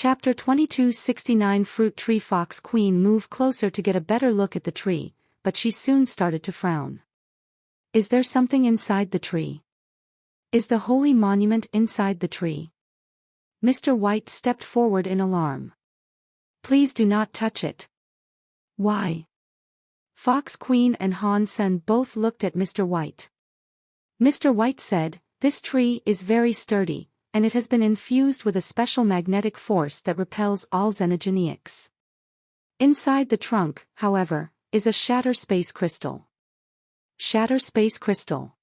Chapter 2269 Fruit Tree. Fox Queen moved closer to get a better look at the tree, but she soon started to frown. Is there something inside the tree? Is the holy monument inside the tree? Mr. White stepped forward in alarm. Please do not touch it. Why? Fox Queen and Han Sen both looked at Mr. White. Mr. White said, "This tree is very sturdy, and it has been infused with a special magnetic force that repels all xenogenics. Inside the trunk, however, is a shatter space crystal." Shatter space crystal.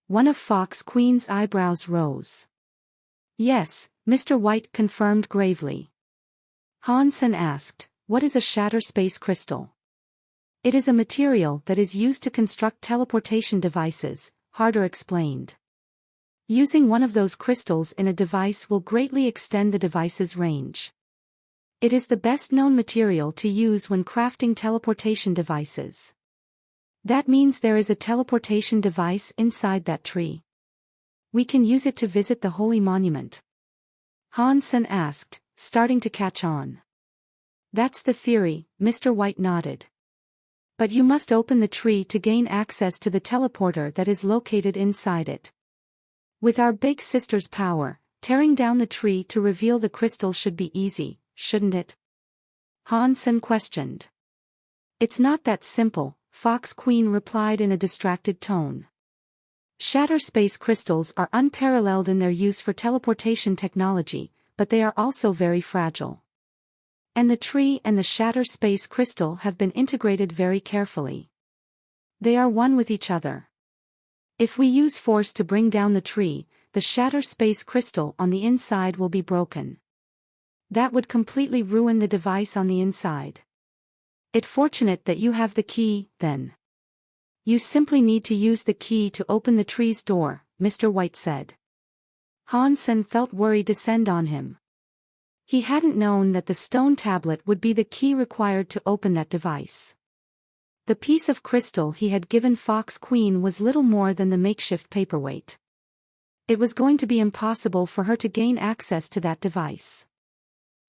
One of Fox Queen's eyebrows rose. Yes, Mr. White confirmed gravely. Han Sen asked, "What is a shatter space crystal?" "It is a material that is used to construct teleportation devices," Harder explained. "Using one of those crystals in a device will greatly extend the device's range. It is the best-known material to use when crafting teleportation devices." "That means there is a teleportation device inside that tree. We can use it to visit the holy monument?" Han Sen asked, starting to catch on. "That's the theory," Mr. White nodded. "But you must open the tree to gain access to the teleporter that is located inside it. With our big sister's power, tearing down the tree to reveal the crystal should be easy, shouldn't it?" Han Sen questioned. "It's not that simple," Fox Queen replied in a distracted tone. "Shatter space crystals are unparalleled in their use for teleportation technology, but they are also very fragile. And the tree and the shatter space crystal have been integrated very carefully. They are one with each other. If we use force to bring down the tree, the shatter space crystal on the inside will be broken. That would completely ruin the device on the inside. It's fortunate that you have the key, then. You simply need to use the key to open the tree's door," Mr. White said. Han Sen felt worry descend on him. He hadn't known that the stone tablet would be the key required to open that device. The piece of crystal he had given Fox Queen was little more than the makeshift paperweight. It was going to be impossible for her to gain access to that device.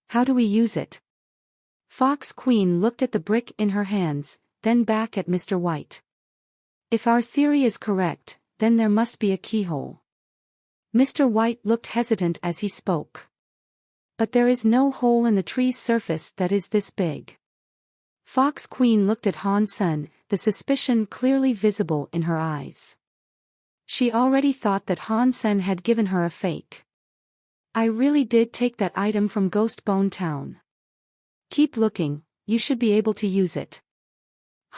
"How do we use it?" Fox Queen looked at the brick in her hands, then back at Mr. White. "If our theory is correct, then there must be a keyhole." Mr. White looked hesitant as he spoke. "But there is no hole in the tree's surface that is this big." Fox Queen looked at Han Sen, the suspicion clearly visible in her eyes. She already thought that Han Sen had given her a fake. "I really did take that item from Ghost Bone Town. Keep looking, you should be able to use it."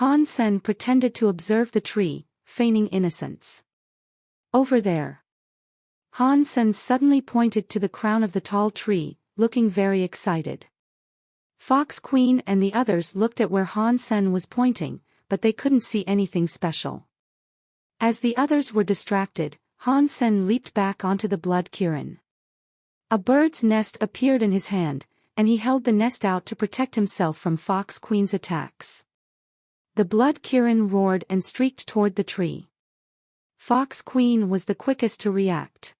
Han Sen pretended to observe the tree, feigning innocence. "Over there." Han Sen suddenly pointed to the crown of the tall tree, looking very excited. Fox Queen and the others looked at where Han Sen was pointing, but they couldn't see anything special. As the others were distracted, Han Sen leaped back onto the blood kirin. A bird's nest appeared in his hand, and he held the nest out to protect himself from Fox Queen's attacks. The blood kirin roared and streaked toward the tree. Fox Queen was the quickest to react.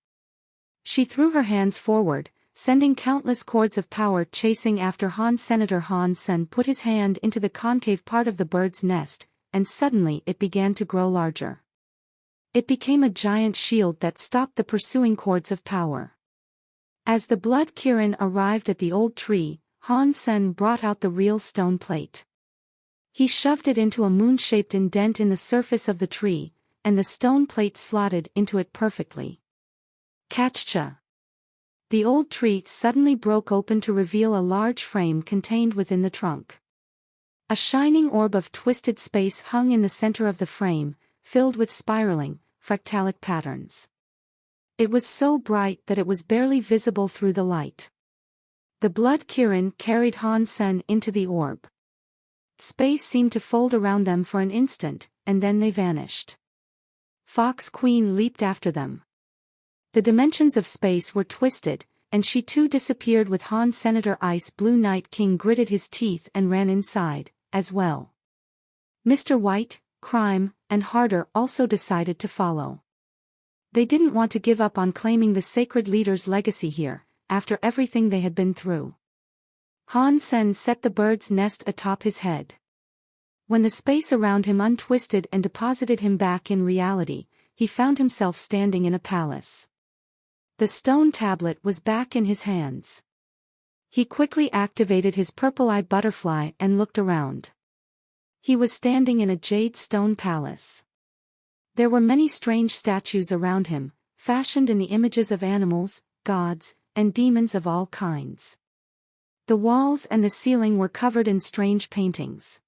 She threw her hands forward, sending countless cords of power chasing after Han. Senator Han Sen put his hand into the concave part of the bird's nest, and suddenly it began to grow larger. It became a giant shield that stopped the pursuing cords of power. As the blood kirin arrived at the old tree, Han Sen brought out the real stone plate. He shoved it into a moon-shaped indent in the surface of the tree, and the stone plate slotted into it perfectly. Catcha! The old tree suddenly broke open to reveal a large frame contained within the trunk. A shining orb of twisted space hung in the center of the frame, filled with spiraling, fractalic patterns. It was so bright that it was barely visible through the light. The blood kirin carried Han Sen into the orb. Space seemed to fold around them for an instant, and then they vanished. Fox Queen leaped after them. The dimensions of space were twisted, and she too disappeared with Han. Senator Ice Blue Night King gritted his teeth and ran inside, as well. Mr. White, Crime, and Harder also decided to follow. They didn't want to give up on claiming the sacred leader's legacy here, after everything they had been through. Han Sen set the bird's nest atop his head. When the space around him untwisted and deposited him back in reality, he found himself standing in a palace. The stone tablet was back in his hands. He quickly activated his purple-eyed butterfly and looked around. He was standing in a jade stone palace. There were many strange statues around him, fashioned in the images of animals, gods, and demons of all kinds. The walls and the ceiling were covered in strange paintings.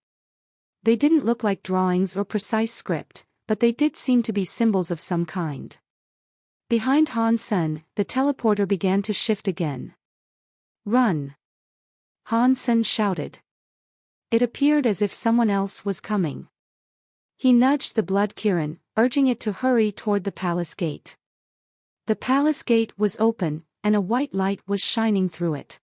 They didn't look like drawings or precise script, but they did seem to be symbols of some kind. Behind Han Sen, the teleporter began to shift again. "Run!" Han Sen shouted. It appeared as if someone else was coming. He nudged the blood Kirin, urging it to hurry toward the palace gate. The palace gate was open, and a white light was shining through it.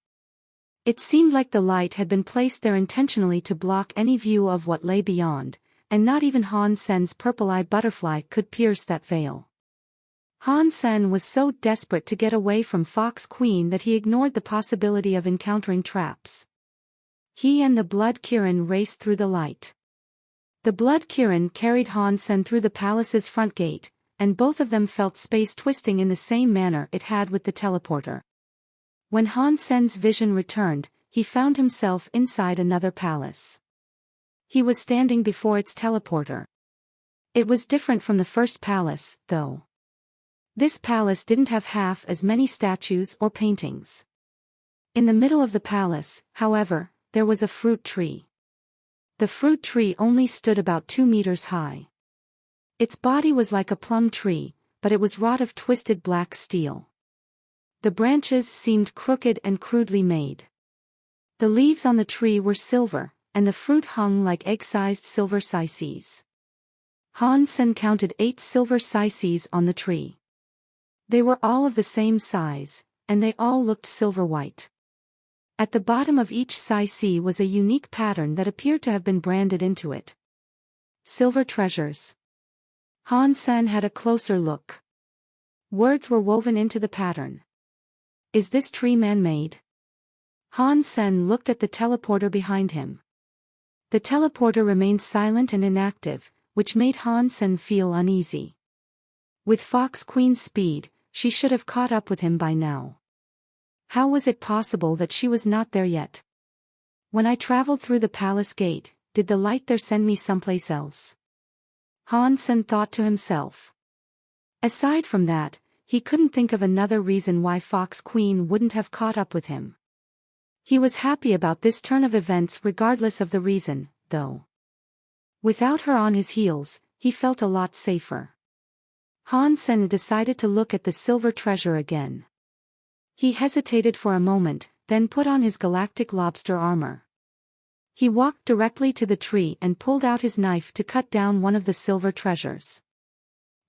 It seemed like the light had been placed there intentionally to block any view of what lay beyond, and not even Han Sen's purple-eyed butterfly could pierce that veil. Han Sen was so desperate to get away from Fox Queen that he ignored the possibility of encountering traps. He and the blood Kirin raced through the light. The blood Kirin carried Han Sen through the palace's front gate, and both of them felt space twisting in the same manner it had with the teleporter. When Han Sen's vision returned, he found himself inside another palace. He was standing before its teleporter. It was different from the first palace, though. This palace didn't have half as many statues or paintings. In the middle of the palace, however, there was a fruit tree. The fruit tree only stood about 2 meters high. Its body was like a plum tree, but it was wrought of twisted black steel. The branches seemed crooked and crudely made. The leaves on the tree were silver, and the fruit hung like egg-sized silver slices. Han Sen counted 8 silver slices on the tree. They were all of the same size, and they all looked silver-white. At the bottom of each slice was a unique pattern that appeared to have been branded into it. Silver treasures. Han Sen had a closer look. Words were woven into the pattern. Is this tree man-made? Han Sen looked at the teleporter behind him. The teleporter remained silent and inactive, which made Han Sen feel uneasy. With Fox Queen's speed, she should have caught up with him by now. How was it possible that she was not there yet? When I traveled through the palace gate, did the light there send me someplace else? Han Sen thought to himself. Aside from that, he couldn't think of another reason why Fox Queen wouldn't have caught up with him. He was happy about this turn of events regardless of the reason, though. Without her on his heels, he felt a lot safer. Han Sen decided to look at the silver treasure again. He hesitated for a moment, then put on his galactic lobster armor. He walked directly to the tree and pulled out his knife to cut down one of the silver treasures.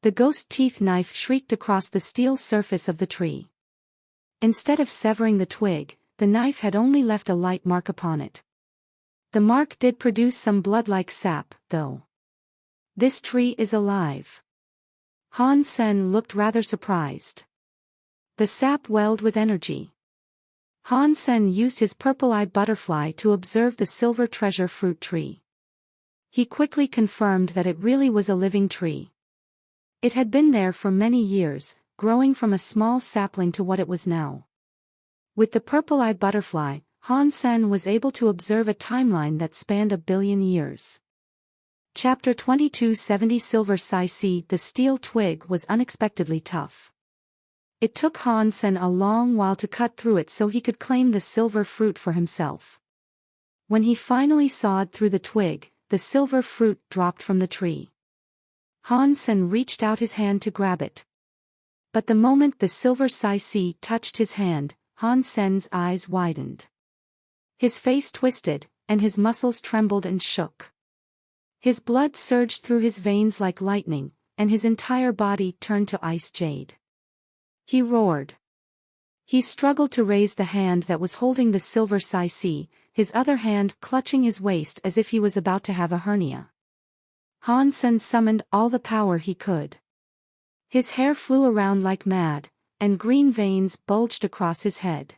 The ghost teeth knife shrieked across the steel surface of the tree. Instead of severing the twig, the knife had only left a light mark upon it. The mark did produce some blood-like sap, though. This tree is alive. Han Sen looked rather surprised. The sap welled with energy. Han Sen used his purple-eyed butterfly to observe the silver treasure fruit tree. He quickly confirmed that it really was a living tree. It had been there for many years, growing from a small sapling to what it was now. With the purple-eyed butterfly, Han Sen was able to observe a timeline that spanned 1 billion years. Chapter 2270 Silver Slice. The steel twig was unexpectedly tough. It took Han Sen a long while to cut through it so he could claim the silver fruit for himself. When he finally sawed through the twig, the silver fruit dropped from the tree. Han Sen reached out his hand to grab it. But the moment the silver slice touched his hand, Han Sen's eyes widened. His face twisted, and his muscles trembled and shook. His blood surged through his veins like lightning, and his entire body turned to ice jade. He roared. He struggled to raise the hand that was holding the silver slice, his other hand clutching his waist as if he was about to have a hernia. Han Sen summoned all the power he could. His hair flew around like mad, and green veins bulged across his head.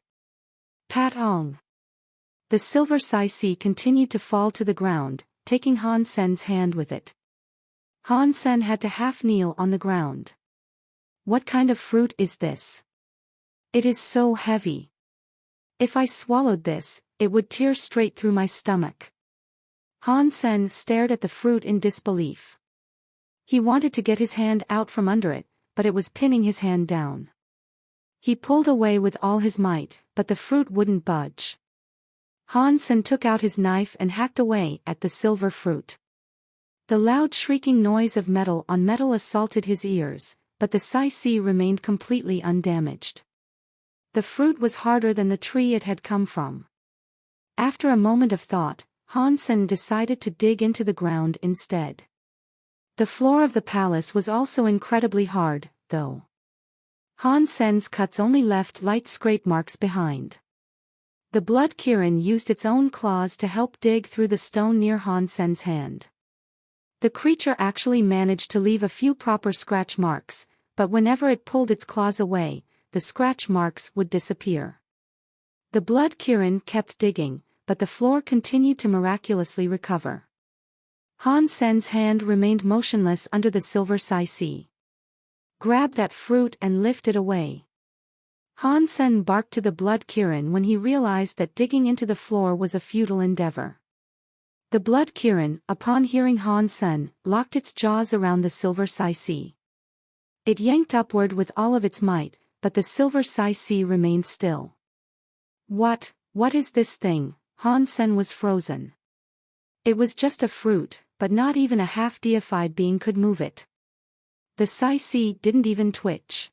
Pat-ong! The silver sai continued to fall to the ground, taking Han Sen's hand with it. Han Sen had to half kneel on the ground. What kind of fruit is this? It is so heavy. If I swallowed this, it would tear straight through my stomach. Han Sen stared at the fruit in disbelief. He wanted to get his hand out from under it, but it was pinning his hand down. He pulled away with all his might, but the fruit wouldn't budge. Han Sen took out his knife and hacked away at the silver fruit. The loud shrieking noise of metal on metal assaulted his ears, but the sai remained completely undamaged. The fruit was harder than the tree it had come from. After a moment of thought, Han Sen decided to dig into the ground instead. The floor of the palace was also incredibly hard, though. Han Sen's cuts only left light scrape marks behind. The blood Kirin used its own claws to help dig through the stone near Han Sen's hand. The creature actually managed to leave a few proper scratch marks, but whenever it pulled its claws away, the scratch marks would disappear. The blood Kirin kept digging, but the floor continued to miraculously recover. Han Sen's hand remained motionless under the silver sai. Grab that fruit and lift it away. Han Sen barked to the blood Kirin when he realized that digging into the floor was a futile endeavor. The blood Kirin, upon hearing Han Sen, locked its jaws around the silver sai. It yanked upward with all of its might, but the silver sai remained still. What is this thing? Han Sen was frozen. It was just a fruit, but not even a half-deified being could move it. The sai didn't even twitch.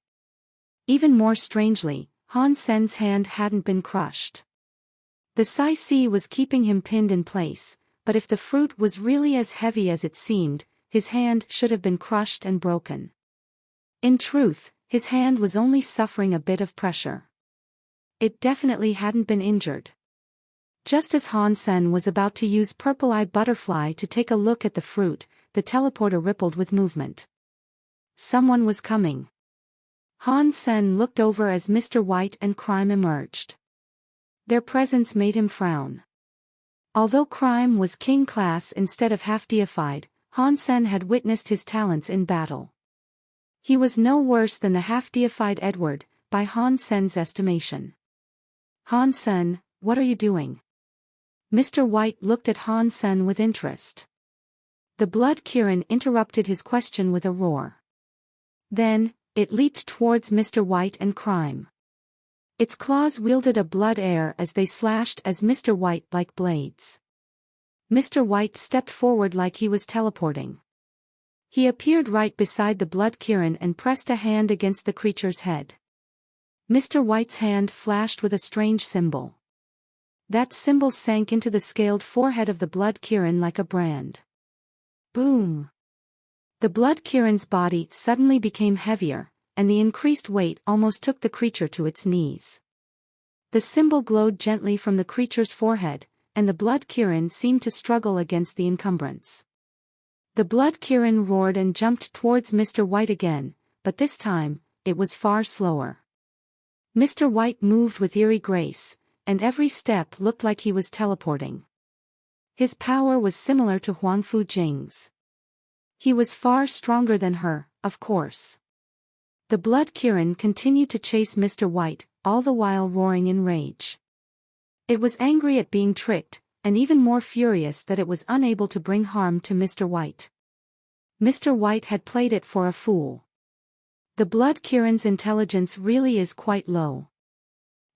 Even more strangely, Han Sen's hand hadn't been crushed. The sai was keeping him pinned in place, but if the fruit was really as heavy as it seemed, his hand should have been crushed and broken. In truth, his hand was only suffering a bit of pressure. It definitely hadn't been injured. Just as Han Sen was about to use Purple Eye Butterfly to take a look at the fruit, the teleporter rippled with movement. Someone was coming. Han Sen looked over as Mr. White and Crime emerged. Their presence made him frown. Although Crime was king class instead of half-deified, Han Sen had witnessed his talents in battle. He was no worse than the half-deified Edward, by Han Sen's estimation. Han Sen, what are you doing? Mr. White looked at Han Sen with interest. The blood Kirin interrupted his question with a roar. Then, it leaped towards Mr. White and Crime. Its claws wielded a blood air as they slashed as Mr. White like blades. Mr. White stepped forward like he was teleporting. He appeared right beside the blood Kirin and pressed a hand against the creature's head. Mr. White's hand flashed with a strange symbol. That symbol sank into the scaled forehead of the blood Kirin like a brand. Boom! The blood Kirin's body suddenly became heavier, and the increased weight almost took the creature to its knees. The symbol glowed gently from the creature's forehead, and the blood Kirin seemed to struggle against the encumbrance. The blood Kirin roared and jumped towards Mr. White again, but this time, it was far slower. Mr. White moved with eerie grace, and every step looked like he was teleporting. His power was similar to Huang Fujing's. He was far stronger than her, of course. The blood Kirin continued to chase Mr. White, all the while roaring in rage. It was angry at being tricked, and even more furious that it was unable to bring harm to Mr. White. Mr. White had played it for a fool. The blood Kirin's intelligence really is quite low.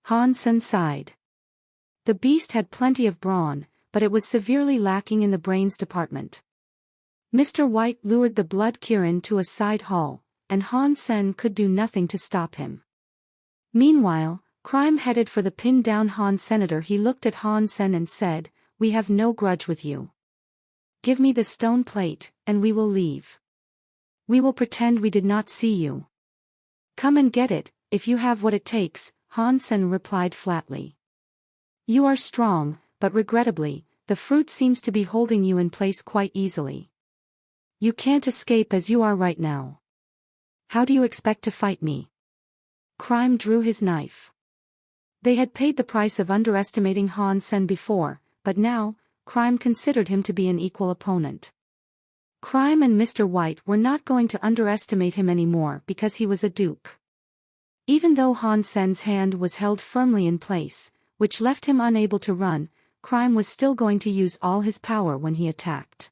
Han Sen sighed. The beast had plenty of brawn, but it was severely lacking in the brains department. Mr. White lured the blood Kirin to a side hall, and Han Sen could do nothing to stop him. Meanwhile, Crime headed for the pinned-down Han Senator. He looked at Han Sen and said, "We have no grudge with you. Give me the stone plate, and we will leave. We will pretend we did not see you." "Come and get it, if you have what it takes," Han Sen replied flatly. "You are strong, but regrettably, the fruit seems to be holding you in place quite easily. You can't escape as you are right now. How do you expect to fight me?" Crime drew his knife. They had paid the price of underestimating Han Sen before, but now, Crime considered him to be an equal opponent. Crime and Mr. White were not going to underestimate him anymore because he was a duke. Even though Han Sen's hand was held firmly in place, which left him unable to run, Crime was still going to use all his power when he attacked.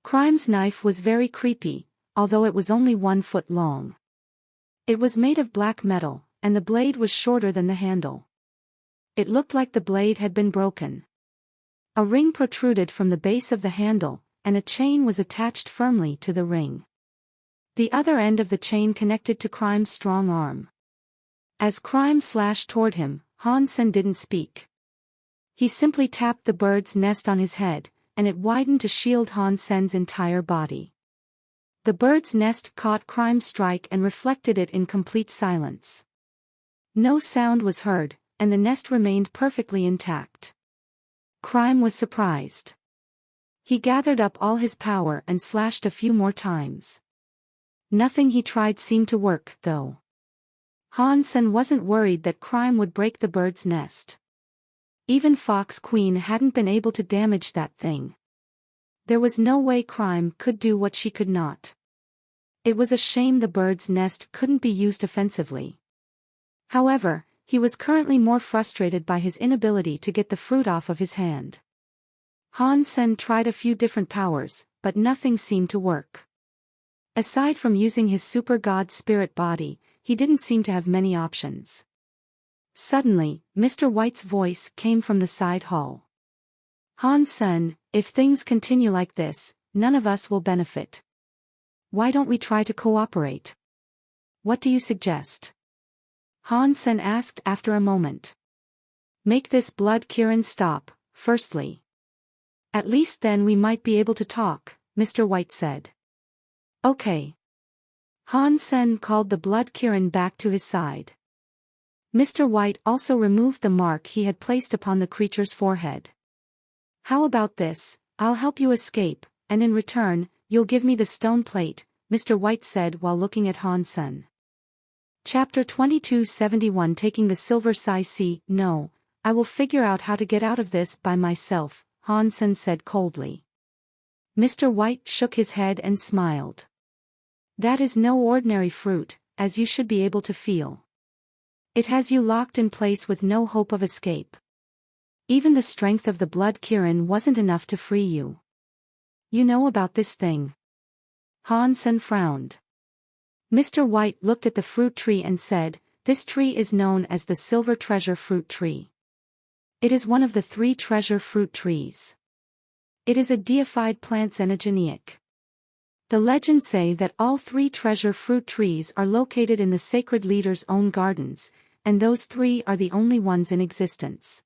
Crime's knife was very creepy, although it was only 1 foot long. It was made of black metal, and the blade was shorter than the handle. It looked like the blade had been broken. A ring protruded from the base of the handle, and a chain was attached firmly to the ring. The other end of the chain connected to Crime's strong arm. As Crime slashed toward him, Han Sen didn't speak. He simply tapped the bird's nest on his head, and it widened to shield Han Sen's entire body. The bird's nest caught Crime's strike and reflected it in complete silence. No sound was heard, and the nest remained perfectly intact. Crime was surprised. He gathered up all his power and slashed a few more times. Nothing he tried seemed to work, though. Han Sen wasn't worried that Crime would break the bird's nest. Even Fox Queen hadn't been able to damage that thing. There was no way Crime could do what she could not. It was a shame the bird's nest couldn't be used offensively. However, he was currently more frustrated by his inability to get the fruit off of his hand. Han Sen tried a few different powers, but nothing seemed to work. Aside from using his super god spirit body, he didn't seem to have many options. Suddenly, Mr. White's voice came from the side hall. Han Sen, if things continue like this, none of us will benefit. Why don't we try to cooperate? What do you suggest? Han Sen asked after a moment. Make this blood Kirin stop, firstly. At least then we might be able to talk, Mr. White said. Okay. Han Sen called the blood Kirin back to his side. Mr. White also removed the mark he had placed upon the creature's forehead. How about this? I'll help you escape, and in return, you'll give me the stone plate, Mr. White said while looking at Han Sen. Chapter 2271 Taking the Silver Sai. No, I will figure out how to get out of this by myself, Han Sen said coldly. Mr. White shook his head and smiled. That is no ordinary fruit, as you should be able to feel. It has you locked in place with no hope of escape. Even the strength of the blood Kirin wasn't enough to free you. You know about this thing. Han Sen frowned. Mr. White looked at the fruit tree and said, this tree is known as the Silver Treasure Fruit Tree. It is one of the 3 treasure fruit trees. It is a deified plant xenogeneic. The legends say that all 3 treasure fruit trees are located in the sacred leader's own gardens, and those 3 are the only ones in existence.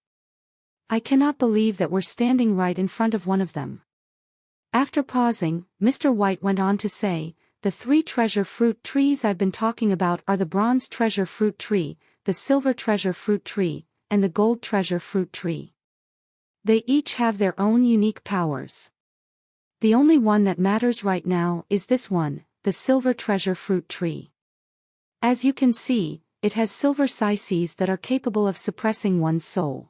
I cannot believe that we're standing right in front of one of them. After pausing, Mr. White went on to say, the 3 treasure fruit trees I've been talking about are the bronze treasure fruit tree, the silver treasure fruit tree, and the gold treasure fruit tree. They each have their own unique powers. The only one that matters right now is this one, the silver treasure fruit tree. As you can see, it has silver saises that are capable of suppressing one's soul.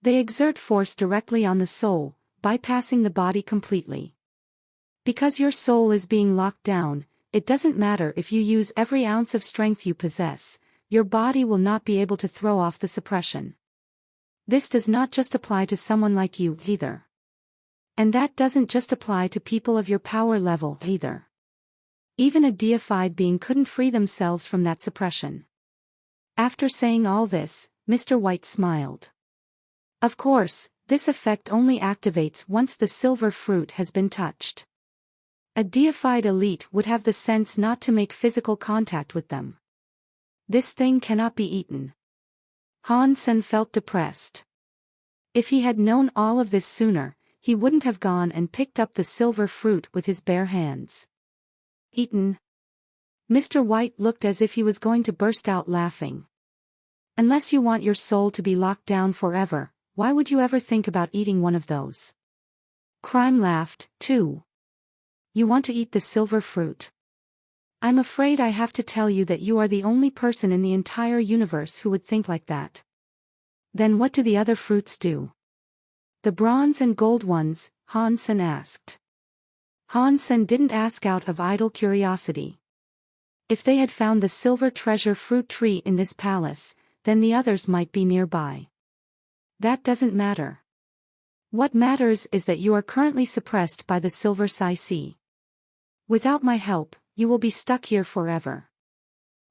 They exert force directly on the soul, bypassing the body completely. Because your soul is being locked down, it doesn't matter if you use every ounce of strength you possess, your body will not be able to throw off the suppression. This does not just apply to someone like you either. And that doesn't just apply to people of your power level either. Even a deified being couldn't free themselves from that suppression. After saying all this, Mr. White smiled. Of course, this effect only activates once the silver fruit has been touched. A deified elite would have the sense not to make physical contact with them. This thing cannot be eaten. Han Sen felt depressed. If he had known all of this sooner, he wouldn't have gone and picked up the silver fruit with his bare hands. Eaten? Mr. White looked as if he was going to burst out laughing. Unless you want your soul to be locked down forever, why would you ever think about eating one of those? Crime laughed, too. You want to eat the silver fruit? I'm afraid I have to tell you that you are the only person in the entire universe who would think like that. Then what do the other fruits do? The bronze and gold ones, Han-sen asked. Han-sen didn't ask out of idle curiosity. If they had found the silver treasure fruit tree in this palace, then the others might be nearby. That doesn't matter. What matters is that you are currently suppressed by the silver Sai-Si. Without my help, you will be stuck here forever.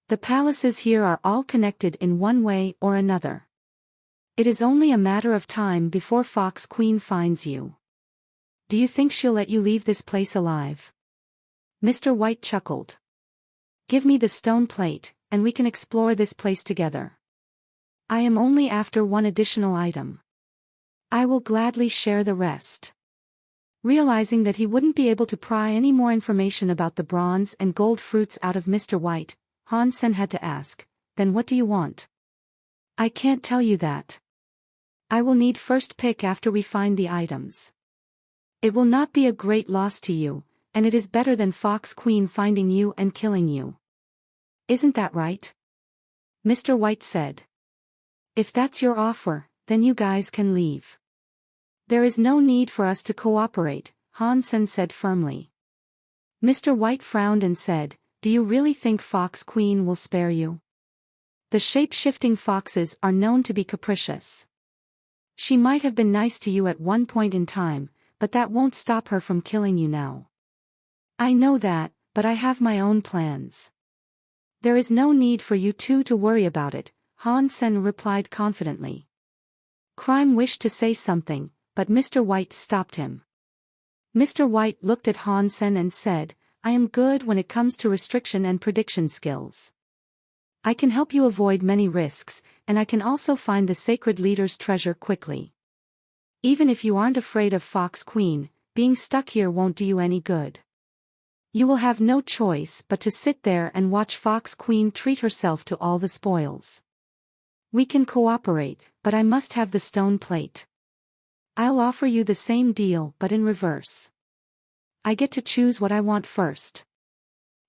The palaces here are all connected in one way or another. It is only a matter of time before Fox Queen finds you. Do you think she'll let you leave this place alive? Mr. White chuckled. Give me the stone plate, and we can explore this place together. I am only after one additional item. I will gladly share the rest. Realizing that he wouldn't be able to pry any more information about the bronze and gold fruits out of Mr. White, Han-sen had to ask, then what do you want? I can't tell you that. I will need first pick after we find the items. It will not be a great loss to you, and it is better than Fox Queen finding you and killing you. Isn't that right? Mr. White said. If that's your offer, then you guys can leave. There is no need for us to cooperate, Han-sen said firmly. Mr. White frowned and said, do you really think Fox Queen will spare you? The shape-shifting foxes are known to be capricious. She might have been nice to you at one point in time, but that won't stop her from killing you now. I know that, but I have my own plans. There is no need for you two to worry about it, Han-sen replied confidently. Crime wished to say something, but Mr. White stopped him. Mr. White looked at Han-sen and said, I am good when it comes to restriction and prediction skills. I can help you avoid many risks, and I can also find the sacred leader's treasure quickly. Even if you aren't afraid of Fox Queen, being stuck here won't do you any good. You will have no choice but to sit there and watch Fox Queen treat herself to all the spoils. We can cooperate, but I must have the stone plate. I'll offer you the same deal but in reverse. I get to choose what I want first.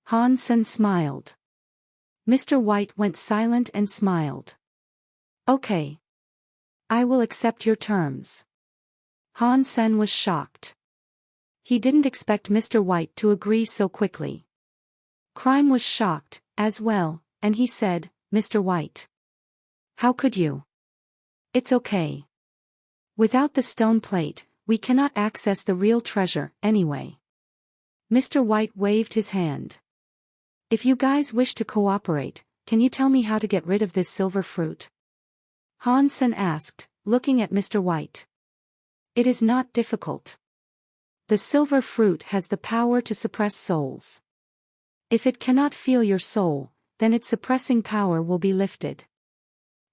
Han-sen smiled. Mr. White went silent and smiled. Okay. I will accept your terms. Han-sen was shocked. He didn't expect Mr. White to agree so quickly. Crime was shocked, as well, and he said, Mr. White. How could you? It's okay. Without the stone plate, we cannot access the real treasure, anyway. Mr. White waved his hand. If you guys wish to cooperate, can you tell me how to get rid of this silver fruit? Han-sen asked, looking at Mr. White. It is not difficult. The silver fruit has the power to suppress souls. If it cannot feel your soul, then its suppressing power will be lifted.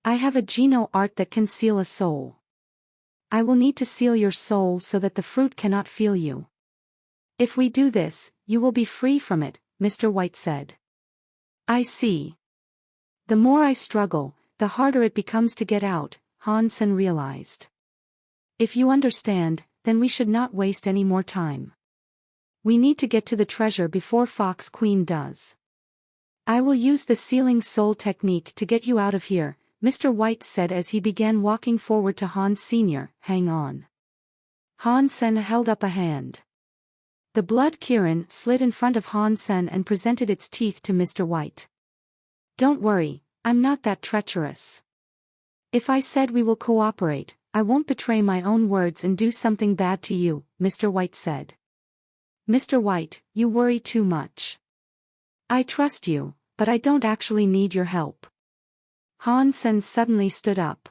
I have a Geno art that can seal a soul. I will need to seal your soul so that the fruit cannot feel you. If we do this, you will be free from it, Mr. White said. I see. The more I struggle, the harder it becomes to get out, Han-sen realized. If you understand, then we should not waste any more time. We need to get to the treasure before Fox Queen does. I will use the sealing soul technique to get you out of here, Mr. White said as he began walking forward to Han Sr. Hang on. Han-sen held up a hand. The blood Kirin slid in front of Han-sen and presented its teeth to Mr. White. Don't worry, I'm not that treacherous. If I said we will cooperate, I won't betray my own words and do something bad to you, Mr. White said. Mr. White, you worry too much. I trust you, but I don't actually need your help. Han-sen suddenly stood up.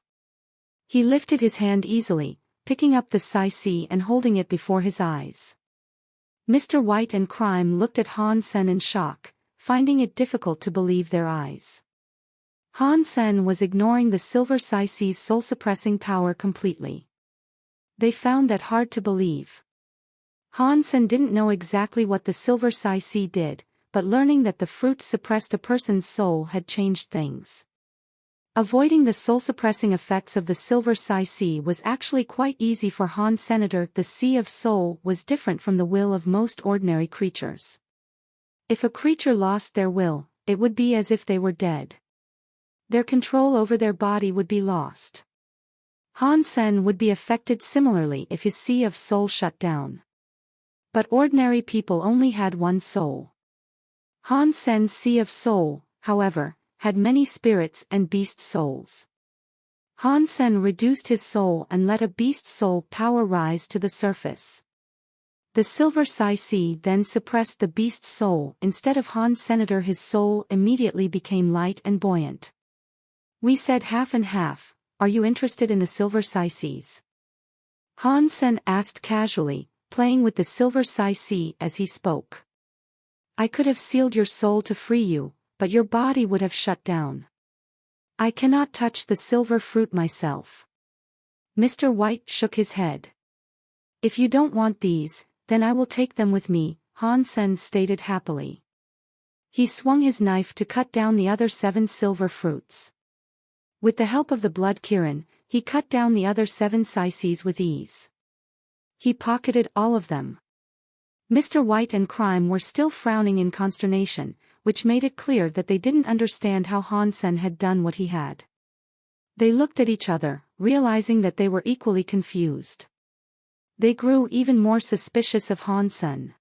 He lifted his hand easily, picking up the Sai-Si and holding it before his eyes. Mr. White and Crime looked at Han-sen in shock, finding it difficult to believe their eyes. Han-sen was ignoring the silver Sai-Si's soul-suppressing power completely. They found that hard to believe. Han-sen didn't know exactly what the silver Sai-Si did, but learning that the fruit suppressed a person's soul had changed things. Avoiding the soul-suppressing effects of the silver Sai-Si was actually quite easy for Han Senator. The Sea of Soul was different from the will of most ordinary creatures. If a creature lost their will, it would be as if they were dead. Their control over their body would be lost. Han Sen would be affected similarly if his sea of soul shut down. But ordinary people only had one soul. Han Sen's sea of soul, however, had many spirits and beast souls. Han Sen reduced his soul and let a beast soul power rise to the surface. The silver Sai then suppressed the beast soul. Instead of Han Senator, his soul immediately became light and buoyant. We said half and half. Are you interested in the silver Sai? Han Sen asked casually, playing with the silver Sai as he spoke. I could have sealed your soul to free you, but your body would have shut down. I cannot touch the silver fruit myself. Mr. White shook his head. If you don't want these, then I will take them with me, Han Sen stated happily. He swung his knife to cut down the other 7 silver fruits. With the help of the blood Kirin, he cut down the other 7 Saises with ease. He pocketed all of them. Mr. White and Crime were still frowning in consternation, which made it clear that they didn't understand how Han Sen had done what he had. They looked at each other, realizing that they were equally confused. They grew even more suspicious of Han Sen.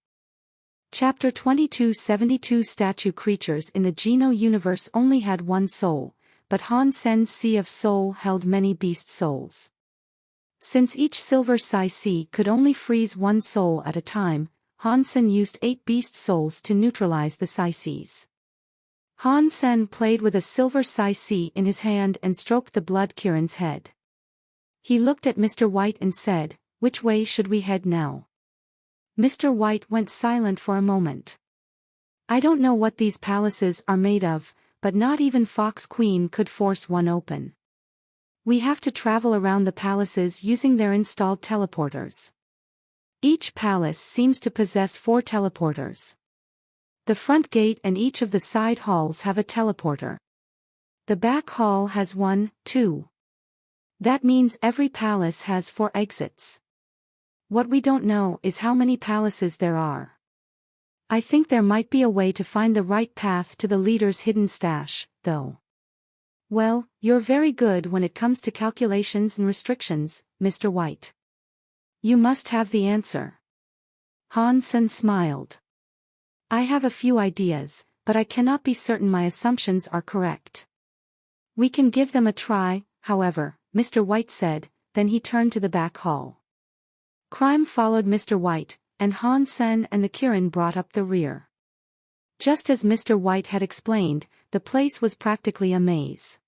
Chapter 2272 Statue creatures in the Geno universe only had one soul, but Han Sen's sea of soul held many beast souls. Since each silver Sai could only freeze one soul at a time, Han Sen used 8 beast souls to neutralize the Saises. Han Sen played with a silver Sai in his hand and stroked the blood Kirin's head. He looked at Mr. White and said, "Which way should we head now?" Mr. White went silent for a moment. I don't know what these palaces are made of, but not even Fox Queen could force one open. We have to travel around the palaces using their installed teleporters. Each palace seems to possess 4 teleporters. The front gate and each of the side halls have a teleporter. The back hall has 1, 2. That means every palace has 4 exits. What we don't know is how many palaces there are. I think there might be a way to find the right path to the leader's hidden stash, though. Well, you're very good when it comes to calculations and restrictions, Mr. White. You must have the answer. Han Sen smiled. I have a few ideas, but I cannot be certain my assumptions are correct. We can give them a try, however, Mr. White said, then he turned to the back hall. Crime followed Mr. White, and Han Sen and the Kirin brought up the rear. Just as Mr. White had explained, the place was practically a maze.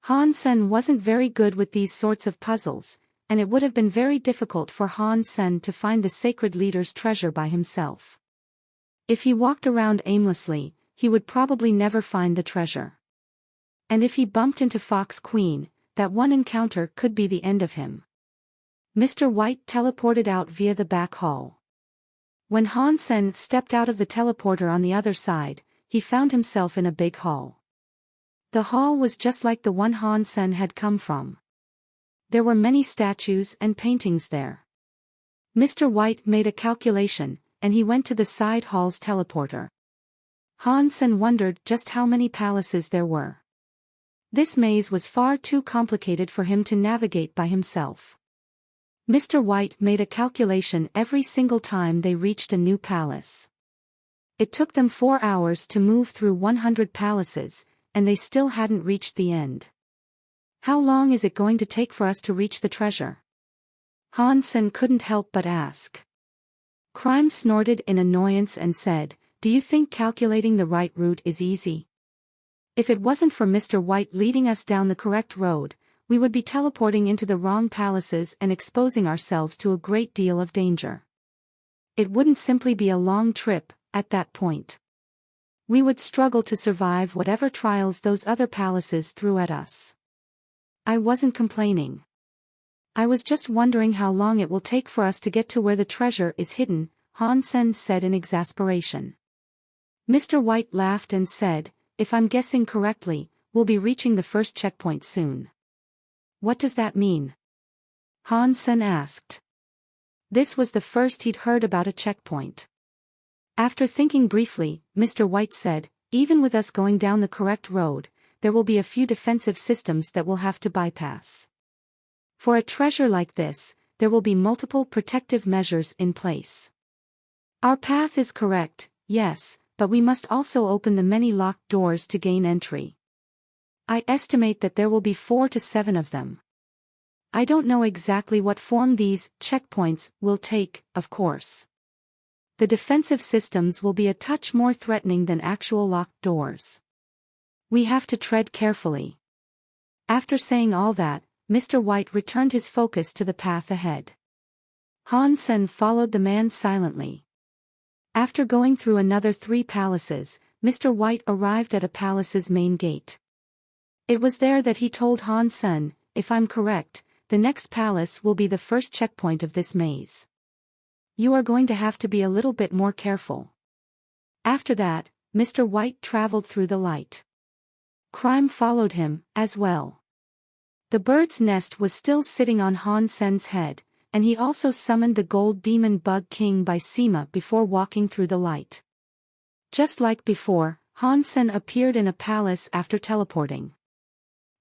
Han Sen wasn't very good with these sorts of puzzles, and it would have been very difficult for Han Sen to find the sacred leader's treasure by himself. If he walked around aimlessly, he would probably never find the treasure. And if he bumped into Fox Queen, that one encounter could be the end of him. Mr. White teleported out via the back hall. When Han Sen stepped out of the teleporter on the other side, he found himself in a big hall. The hall was just like the one Han Sen had come from. There were many statues and paintings there. Mr. White made a calculation, and he went to the side hall's teleporter. Han Sen wondered just how many palaces there were. This maze was far too complicated for him to navigate by himself. Mr. White made a calculation every single time they reached a new palace. It took them 4 hours to move through 100 palaces, and they still hadn't reached the end. How long is it going to take for us to reach the treasure? Han Sen couldn't help but ask. Crime snorted in annoyance and said, "Do you think calculating the right route is easy? If it wasn't for Mr. White leading us down the correct road, we would be teleporting into the wrong palaces and exposing ourselves to a great deal of danger. It wouldn't simply be a long trip, at that point. We would struggle to survive whatever trials those other palaces threw at us." I wasn't complaining. I was just wondering how long it will take for us to get to where the treasure is hidden, Han Sen said in exasperation. Mr. White laughed and said, "If I'm guessing correctly, we'll be reaching the first checkpoint soon." What does that mean? Han Sen asked. This was the first he'd heard about a checkpoint. After thinking briefly, Mr. White said, even with us going down the correct road, there will be a few defensive systems that we'll have to bypass. For a treasure like this, there will be multiple protective measures in place. Our path is correct, yes, but we must also open the many locked doors to gain entry. I estimate that there will be 4 to 7 of them. I don't know exactly what form these checkpoints will take, of course. The defensive systems will be a touch more threatening than actual locked doors. We have to tread carefully. After saying all that, Mr. White returned his focus to the path ahead. Han Sen followed the man silently. After going through another 3 palaces, Mr. White arrived at a palace's main gate. It was there that he told Han Sen, if I'm correct, the next palace will be the first checkpoint of this maze. You are going to have to be a little bit more careful. After that, Mr. White traveled through the light. Crime followed him, as well. The bird's nest was still sitting on Han Sen's head, and he also summoned the gold demon bug king by Sima before walking through the light. Just like before, Han Sen appeared in a palace after teleporting.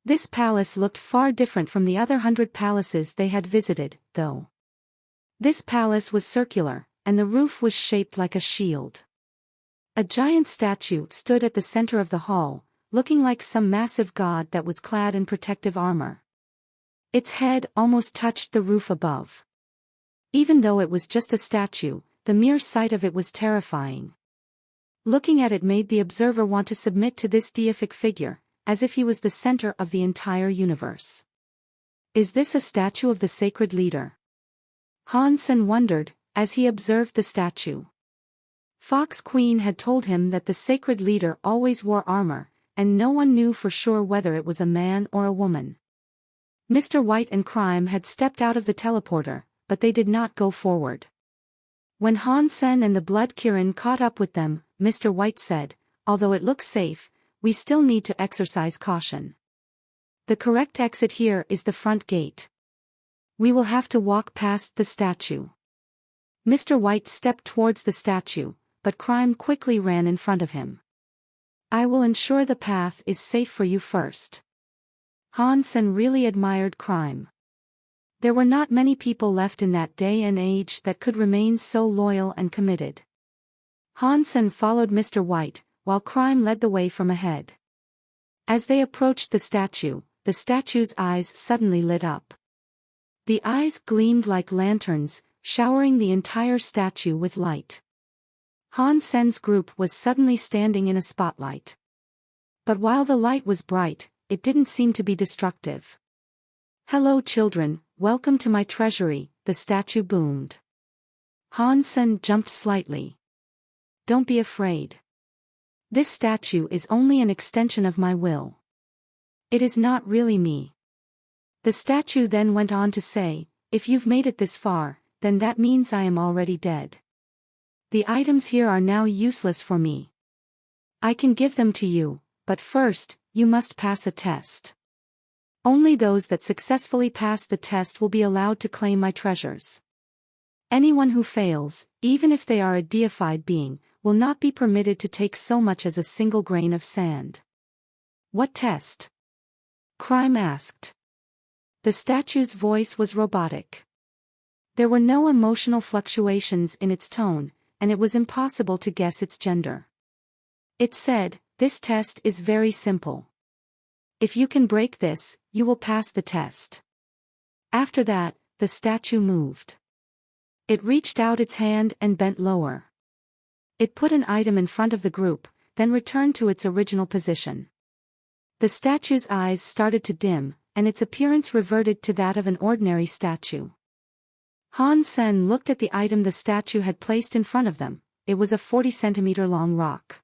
This palace looked far different from the other 100 palaces they had visited, though. This palace was circular, and the roof was shaped like a shield. A giant statue stood at the center of the hall, looking like some massive god that was clad in protective armor. Its head almost touched the roof above. Even though it was just a statue, the mere sight of it was terrifying. Looking at it made the observer want to submit to this deific figure, as if he was the center of the entire universe. Is this a statue of the sacred leader? Han Sen wondered, as he observed the statue. Fox Queen had told him that the sacred leader always wore armor, and no one knew for sure whether it was a man or a woman. Mr. White and Crime had stepped out of the teleporter, but they did not go forward. When Han Sen and the Blood Kirin caught up with them, Mr. White said, although it looks safe, we still need to exercise caution. The correct exit here is the front gate. We will have to walk past the statue. Mr. White stepped towards the statue, but Crime quickly ran in front of him. I will ensure the path is safe for you first. Han Sen really admired Crime. There were not many people left in that day and age that could remain so loyal and committed. Han Sen followed Mr. White, while Crime led the way from ahead. As they approached the statue's eyes suddenly lit up. The eyes gleamed like lanterns, showering the entire statue with light. Han Sen's group was suddenly standing in a spotlight. But while the light was bright, it didn't seem to be destructive. Hello children, welcome to my treasury, the statue boomed. Han Sen jumped slightly. Don't be afraid. This statue is only an extension of my will. It is not really me. The statue then went on to say, if you've made it this far, then that means I am already dead. The items here are now useless for me. I can give them to you, but first, you must pass a test. Only those that successfully pass the test will be allowed to claim my treasures. Anyone who fails, even if they are a deified being, will not be permitted to take so much as a single grain of sand. What test? Crime asked. The statue's voice was robotic. There were no emotional fluctuations in its tone, and it was impossible to guess its gender. It said, this test is very simple. If you can break this, you will pass the test. After that, the statue moved. It reached out its hand and bent lower. It put an item in front of the group, then returned to its original position. The statue's eyes started to dim, and its appearance reverted to that of an ordinary statue. Han Sen looked at the item the statue had placed in front of them. It was a 40-centimeter long rock.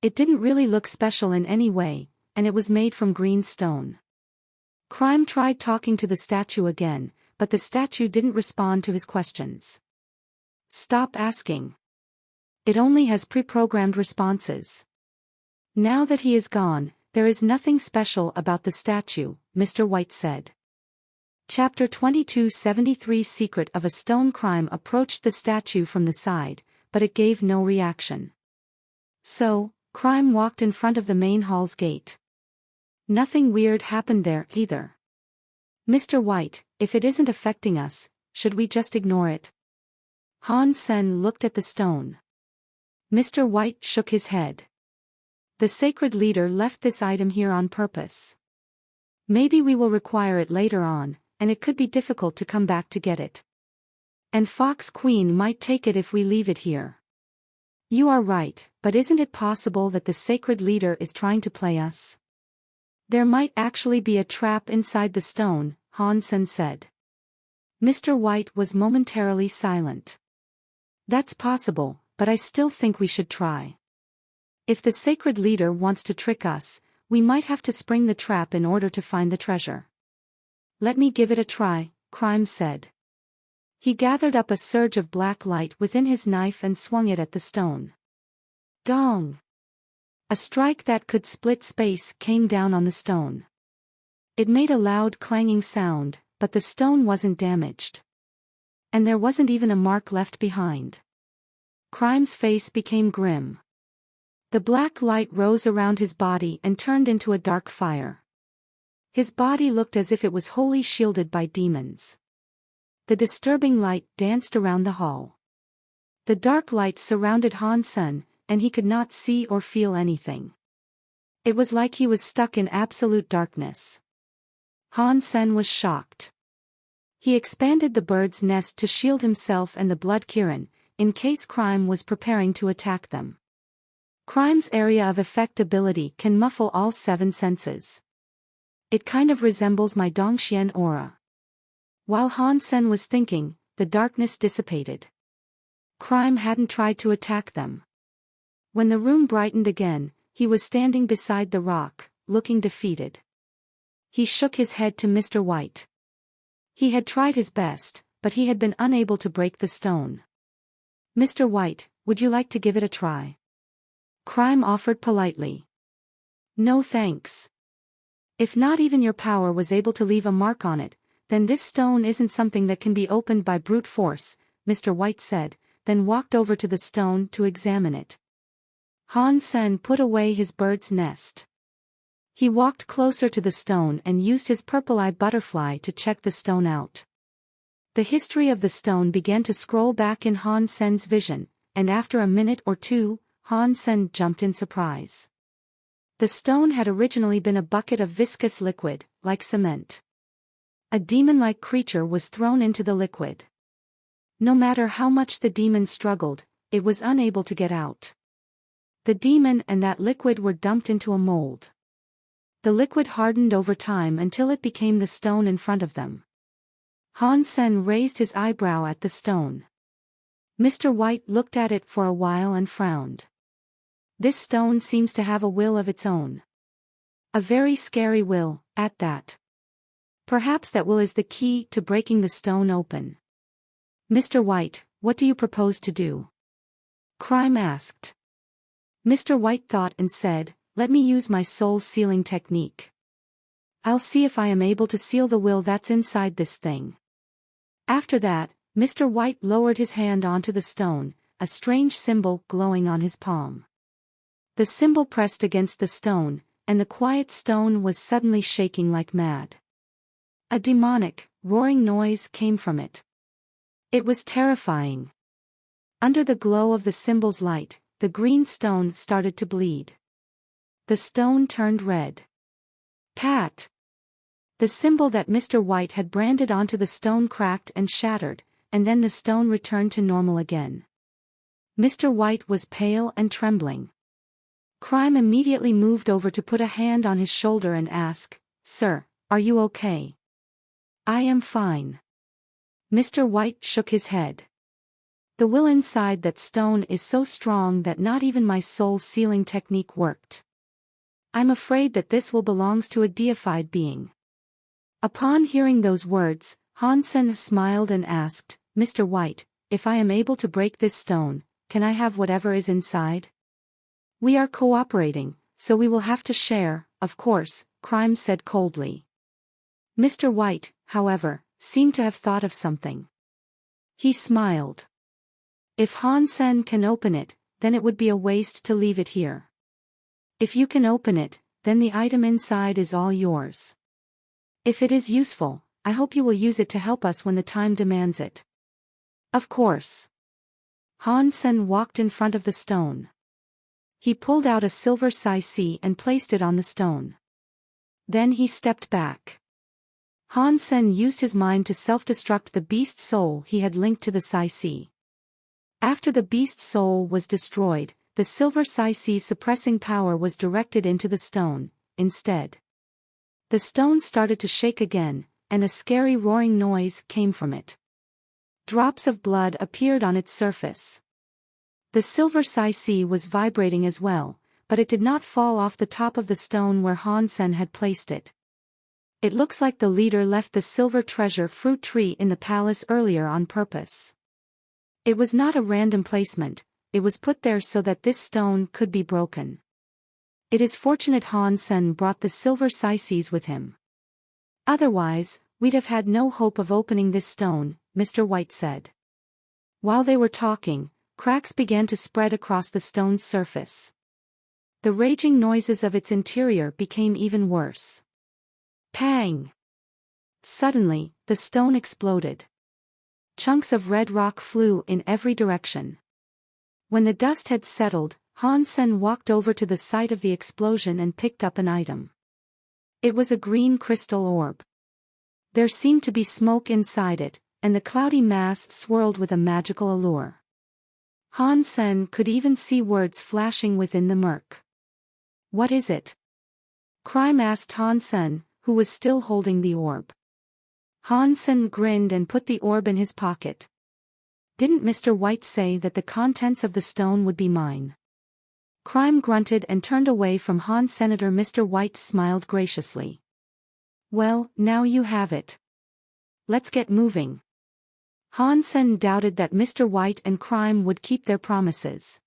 It didn't really look special in any way, and it was made from green stone. Crime tried talking to the statue again, but the statue didn't respond to his questions. Stop asking. It only has pre-programmed responses. Now that he is gone, there is nothing special about the statue, Mr. White said. Chapter 2273 Secret of a Stone. Crime approached the statue from the side, but it gave no reaction. So, Crime walked in front of the main hall's gate. Nothing weird happened there either. Mr. White, if it isn't affecting us, should we just ignore it? Han Sen looked at the stone. Mr. White shook his head. The sacred leader left this item here on purpose. Maybe we will require it later on, and it could be difficult to come back to get it. And Fox Queen might take it if we leave it here. You are right, but isn't it possible that the sacred leader is trying to play us? There might actually be a trap inside the stone, Han Sen said. Mr. White was momentarily silent. That's possible, but I still think we should try. If the sacred leader wants to trick us, we might have to spring the trap in order to find the treasure. Let me give it a try, Crime said. He gathered up a surge of black light within his knife and swung it at the stone. Dong! A strike that could split space came down on the stone. It made a loud clanging sound, but the stone wasn't damaged. And there wasn't even a mark left behind. Crime's face became grim. The black light rose around his body and turned into a dark fire. His body looked as if it was wholly shielded by demons. The disturbing light danced around the hall. The dark light surrounded Han Sen, and he could not see or feel anything. It was like he was stuck in absolute darkness. Han Sen was shocked. He expanded the bird's nest to shield himself and the blood Kirin, in case Crime was preparing to attack them. Crime's area of effect ability can muffle all 7 senses. It kind of resembles my Dongxian aura. While Han Sen was thinking, the darkness dissipated. Crime hadn't tried to attack them. When the room brightened again, he was standing beside the rock, looking defeated. He shook his head to Mr. White. He had tried his best, but he had been unable to break the stone. Mr. White, would you like to give it a try? Crime offered politely. No thanks. If not even your power was able to leave a mark on it, then this stone isn't something that can be opened by brute force, Mr. White said, then walked over to the stone to examine it. Han Sen put away his bird's nest. He walked closer to the stone and used his purple-eye butterfly to check the stone out. The history of the stone began to scroll back in Han Sen's vision, and after a minute or two, Han Sen jumped in surprise. The stone had originally been a bucket of viscous liquid, like cement. A demon-like creature was thrown into the liquid. No matter how much the demon struggled, it was unable to get out. The demon and that liquid were dumped into a mold. The liquid hardened over time until it became the stone in front of them. Han Sen raised his eyebrow at the stone. Mr. White looked at it for a while and frowned. This stone seems to have a will of its own. A very scary will, at that. Perhaps that will is the key to breaking the stone open. Mr. White, what do you propose to do? Crime asked. Mr. White thought and said, let me use my soul sealing technique. I'll see if I am able to seal the will that's inside this thing. After that, Mr. White lowered his hand onto the stone, a strange symbol glowing on his palm. The symbol pressed against the stone, and the quiet stone was suddenly shaking like mad. A demonic, roaring noise came from it. It was terrifying. Under the glow of the symbol's light, the green stone started to bleed. The stone turned red. Pat! The symbol that Mr. White had branded onto the stone cracked and shattered, and then the stone returned to normal again. Mr. White was pale and trembling. Crime immediately moved over to put a hand on his shoulder and ask, Sir, are you okay? I am fine. Mr. White shook his head. The will inside that stone is so strong that not even my soul sealing technique worked. I'm afraid that this will belongs to a deified being. Upon hearing those words, Han Sen smiled and asked, Mr. White, if I am able to break this stone, can I have whatever is inside? We are cooperating, so we will have to share, of course, Crime said coldly. Mr. White, however, seemed to have thought of something. He smiled. If Hansen can open it, then it would be a waste to leave it here. If you can open it, then the item inside is all yours. If it is useful, I hope you will use it to help us when the time demands it. Of course. Hansen walked in front of the stone. He pulled out a silver sai and placed it on the stone. Then he stepped back. Hansen used his mind to self-destruct the beast's soul he had linked to the sai. After the beast's soul was destroyed, the silver sai-ci's suppressing power was directed into the stone, instead. The stone started to shake again, and a scary roaring noise came from it. Drops of blood appeared on its surface. The silver sai-ci was vibrating as well, but it did not fall off the top of the stone where Hansen had placed it. It looks like the leader left the silver treasure fruit tree in the palace earlier on purpose. It was not a random placement. It was put there so that this stone could be broken. It is fortunate Hansen brought the silver sai-cis with him. Otherwise, we'd have had no hope of opening this stone, Mr. White said. While they were talking, cracks began to spread across the stone's surface. The raging noises of its interior became even worse. Pang! Suddenly, the stone exploded. Chunks of red rock flew in every direction. When the dust had settled, Hansen walked over to the site of the explosion and picked up an item. It was a green crystal orb. There seemed to be smoke inside it, and the cloudy mass swirled with a magical allure. Hansen could even see words flashing within the murk. What is it? Crime asked Hansen, who was still holding the orb. Hansen grinned and put the orb in his pocket. Didn't Mr. White say that the contents of the stone would be mine? Crime grunted and turned away from Han. Senator Mr. White smiled graciously. Well, now you have it. Let's get moving. Hansen doubted that Mr. White and Crime would keep their promises.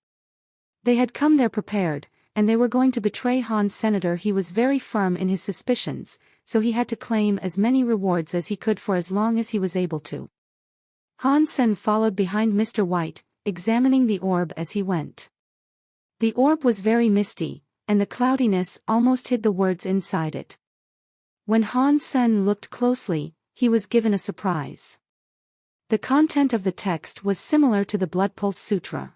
They had come there prepared, and they were going to betray Han. Senator. He was very firm in his suspicions, so he had to claim as many rewards as he could for as long as he was able to. Hansen followed behind Mr. White, examining the orb as he went. The orb was very misty, and the cloudiness almost hid the words inside it. When Hansen looked closely, he was given a surprise. The content of the text was similar to the Blood Pulse Sutra.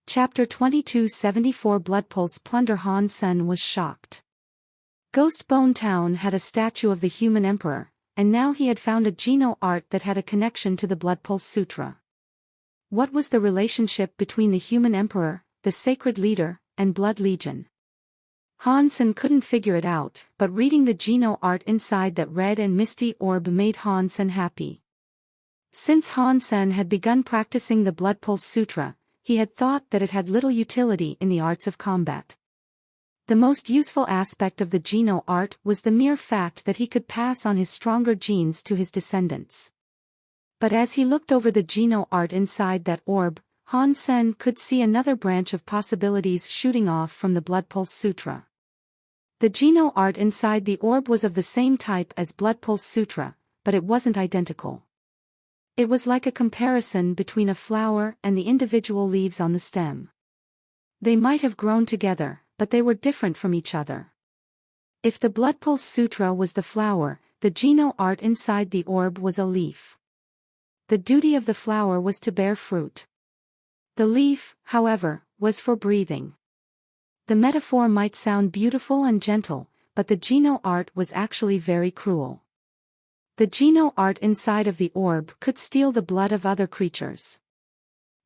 Chapter 2274 Blood Pulse Plunder. Hansen was shocked. Ghost Bone Town had a statue of the human emperor, and now he had found a Geno art that had a connection to the Blood Pulse Sutra. What was the relationship between the human emperor, the sacred leader, and Blood Legion? Hansen couldn't figure it out, but reading the Geno art inside that red and misty orb made Hansen happy. Since Hansen had begun practicing the Blood Pulse Sutra, he had thought that it had little utility in the arts of combat. The most useful aspect of the Geno art was the mere fact that he could pass on his stronger genes to his descendants. But as he looked over the Geno art inside that orb, Hansen could see another branch of possibilities shooting off from the Blood Pulse Sutra. The Geno art inside the orb was of the same type as Blood Pulse Sutra, but it wasn't identical. It was like a comparison between a flower and the individual leaves on the stem. They might have grown together, but they were different from each other. If the Blood Pulse Sutra was the flower, the Geno art inside the orb was a leaf. The duty of the flower was to bear fruit. The leaf, however, was for breathing. The metaphor might sound beautiful and gentle, but the Geno art was actually very cruel. The Geno art inside of the orb could steal the blood of other creatures.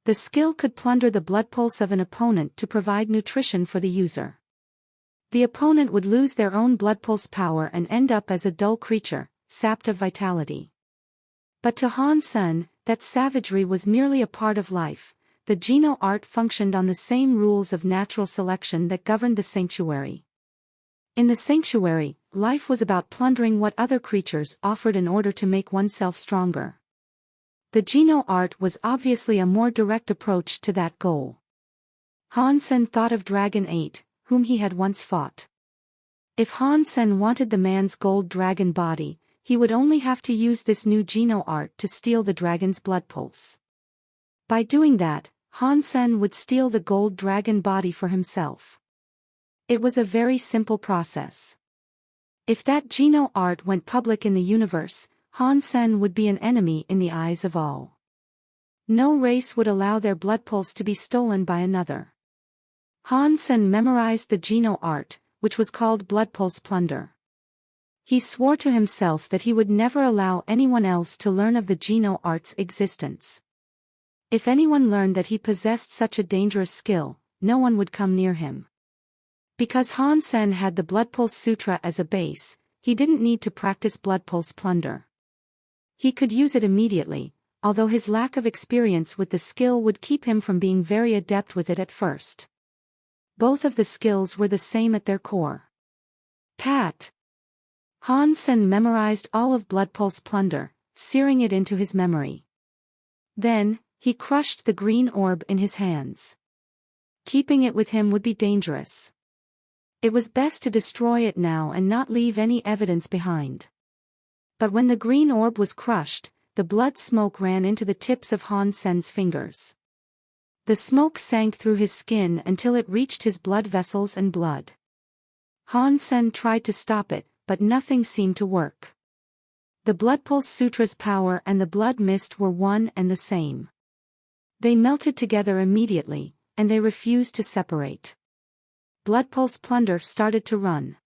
The skill could plunder the blood pulse of an opponent to provide nutrition for the user. The opponent would lose their own blood pulse power and end up as a dull creature, sapped of vitality. But to Hansen, that savagery was merely a part of life. The Geno art functioned on the same rules of natural selection that governed the sanctuary. In the sanctuary, life was about plundering what other creatures offered in order to make oneself stronger. The Geno art was obviously a more direct approach to that goal. Hansen thought of Dragon 8, whom he had once fought. If Hansen wanted the man's gold dragon body, he would only have to use this new Geno art to steal the dragon's blood pulse. By doing that, Han Sen would steal the gold dragon body for himself. It was a very simple process. If that Geno art went public in the universe, Han Sen would be an enemy in the eyes of all. No race would allow their blood pulse to be stolen by another. Han Sen memorized the Geno art, which was called blood pulse plunder. He swore to himself that he would never allow anyone else to learn of the Geno art's existence. If anyone learned that he possessed such a dangerous skill, no one would come near him. Because Han Sen had the Blood Pulse Sutra as a base, he didn't need to practice Blood Pulse plunder. He could use it immediately, although his lack of experience with the skill would keep him from being very adept with it at first. Both of the skills were the same at their core. Pat. Han Sen memorized all of Blood Pulse plunder, searing it into his memory. Then, he crushed the green orb in his hands. Keeping it with him would be dangerous. It was best to destroy it now and not leave any evidence behind. But when the green orb was crushed, the blood smoke ran into the tips of Han Sen's fingers. The smoke sank through his skin until it reached his blood vessels and blood. Han Sen tried to stop it, but nothing seemed to work. The Blood Pulse Sutra's power and the blood mist were one and the same. They melted together immediately, and they refused to separate. Blood Pulse plunder started to run.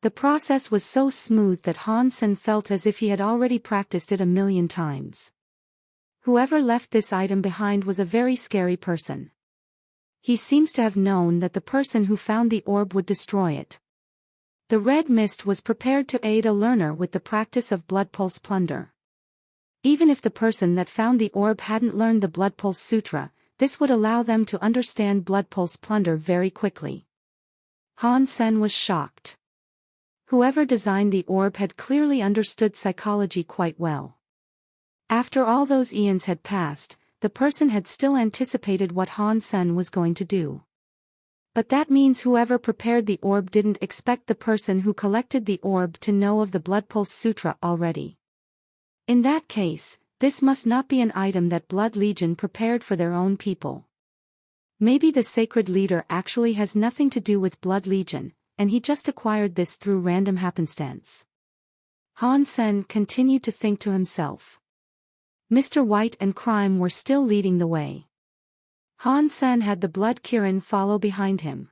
The process was so smooth that Han Sen felt as if he had already practiced it 1,000,000 times. Whoever left this item behind was a very scary person. He seems to have known that the person who found the orb would destroy it. The red mist was prepared to aid a learner with the practice of Blood Pulse plunder. Even if the person that found the orb hadn't learned the Blood Pulse Sutra, this would allow them to understand Blood Pulse plunder very quickly. Han Sen was shocked. Whoever designed the orb had clearly understood psychology quite well. After all those eons had passed, the person had still anticipated what Han Sen was going to do. But that means whoever prepared the orb didn't expect the person who collected the orb to know of the Blood Pulse Sutra already. In that case, this must not be an item that Blood Legion prepared for their own people. Maybe the sacred leader actually has nothing to do with Blood Legion, and he just acquired this through random happenstance. Han Sen continued to think to himself. Mr. White and Crime were still leading the way. Han Sen had the Blood Kirin follow behind him.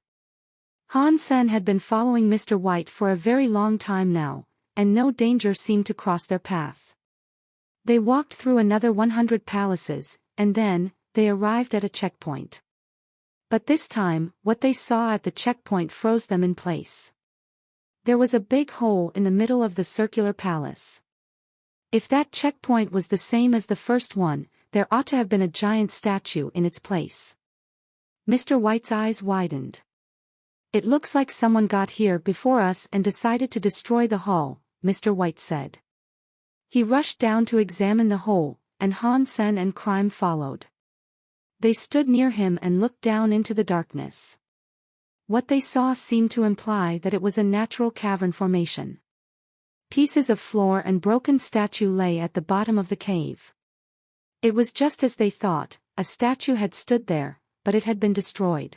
Han Sen had been following Mr. White for a very long time now, and no danger seemed to cross their path. They walked through another 100 palaces, and then, they arrived at a checkpoint. But this time, what they saw at the checkpoint froze them in place. There was a big hole in the middle of the circular palace. If that checkpoint was the same as the first one, there ought to have been a giant statue in its place. Mr. White's eyes widened. It looks like someone got here before us and decided to destroy the hall, Mr. White said. He rushed down to examine the hole, and Han Sen and Crime followed. They stood near him and looked down into the darkness. What they saw seemed to imply that it was a natural cavern formation. Pieces of floor and broken statue lay at the bottom of the cave. It was just as they thought, a statue had stood there, but it had been destroyed.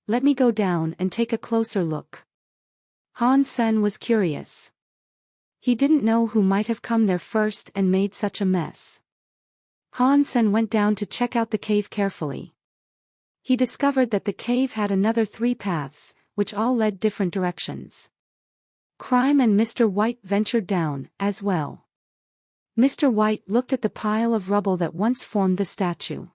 Let me go down and take a closer look. Han Sen was curious. He didn't know who might have come there first and made such a mess. Han Sen went down to check out the cave carefully. He discovered that the cave had another 3 paths, which all led different directions. Crime and Mr. White ventured down, as well. Mr. White looked at the pile of rubble that once formed the statue.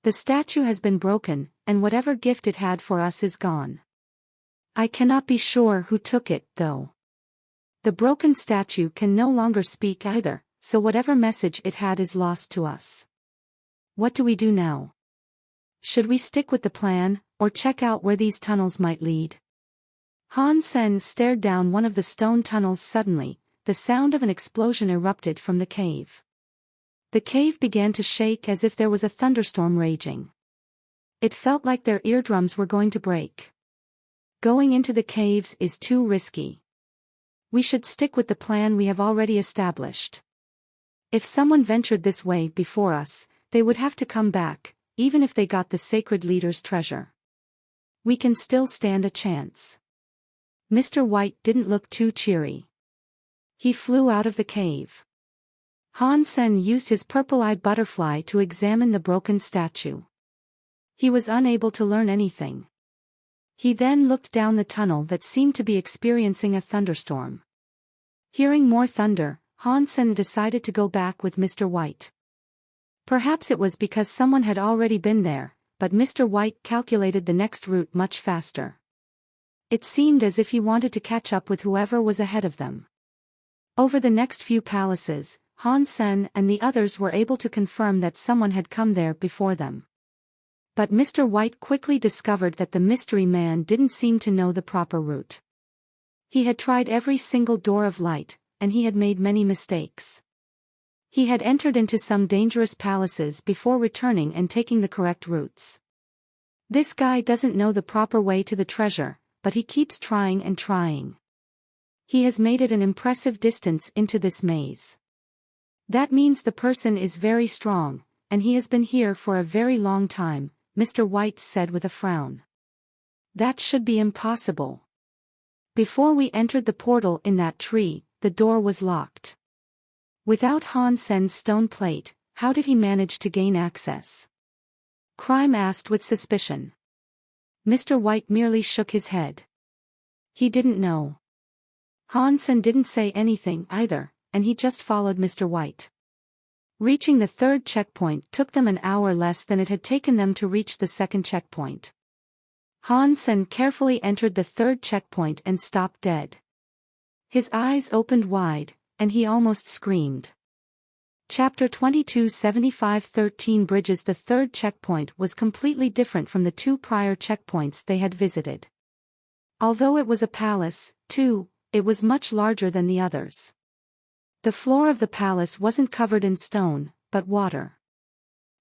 The statue has been broken, and whatever gift it had for us is gone. I cannot be sure who took it, though. The broken statue can no longer speak either, so whatever message it had is lost to us. What do we do now? Should we stick with the plan, or check out where these tunnels might lead? Han Sen stared down one of the stone tunnels suddenly. The sound of an explosion erupted from the cave. The cave began to shake as if there was a thunderstorm raging. It felt like their eardrums were going to break. Going into the caves is too risky. We should stick with the plan we have already established. If someone ventured this way before us, They would have to come back, even if they got the sacred leader's treasure. We can still stand a chance. Mr. White didn't look too cheery. He flew out of the cave. Han Sen used his purple-eyed butterfly to examine the broken statue. He was unable to learn anything. He then looked down the tunnel that seemed to be experiencing a thunderstorm. Hearing more thunder, Han Sen decided to go back with Mr. White. Perhaps it was because someone had already been there, but Mr. White calculated the next route much faster. It seemed as if he wanted to catch up with whoever was ahead of them. Over the next few palaces, Han Sen and the others were able to confirm that someone had come there before them. But Mr. White quickly discovered that the mystery man didn't seem to know the proper route. He had tried every single door of light, and he had made many mistakes. He had entered into some dangerous palaces before returning and taking the correct routes. This guy doesn't know the proper way to the treasure, but he keeps trying and trying. He has made it an impressive distance into this maze. That means the person is very strong, and he has been here for a very long time, Mr. White said with a frown. That should be impossible. Before we entered the portal in that tree, the door was locked. Without Han Sen's stone plate, how did he manage to gain access? Crime asked with suspicion. Mr. White merely shook his head. He didn't know. Han Sen didn't say anything either, and he just followed Mr. White. Reaching the third checkpoint took them an hour less than it had taken them to reach the second checkpoint. Han Sen carefully entered the third checkpoint and stopped dead. His eyes opened wide, and he almost screamed. Chapter 22 7513 Bridges. The third checkpoint was completely different from the two prior checkpoints they had visited. Although it was a palace, too, it was much larger than the others. The floor of the palace wasn't covered in stone, but water.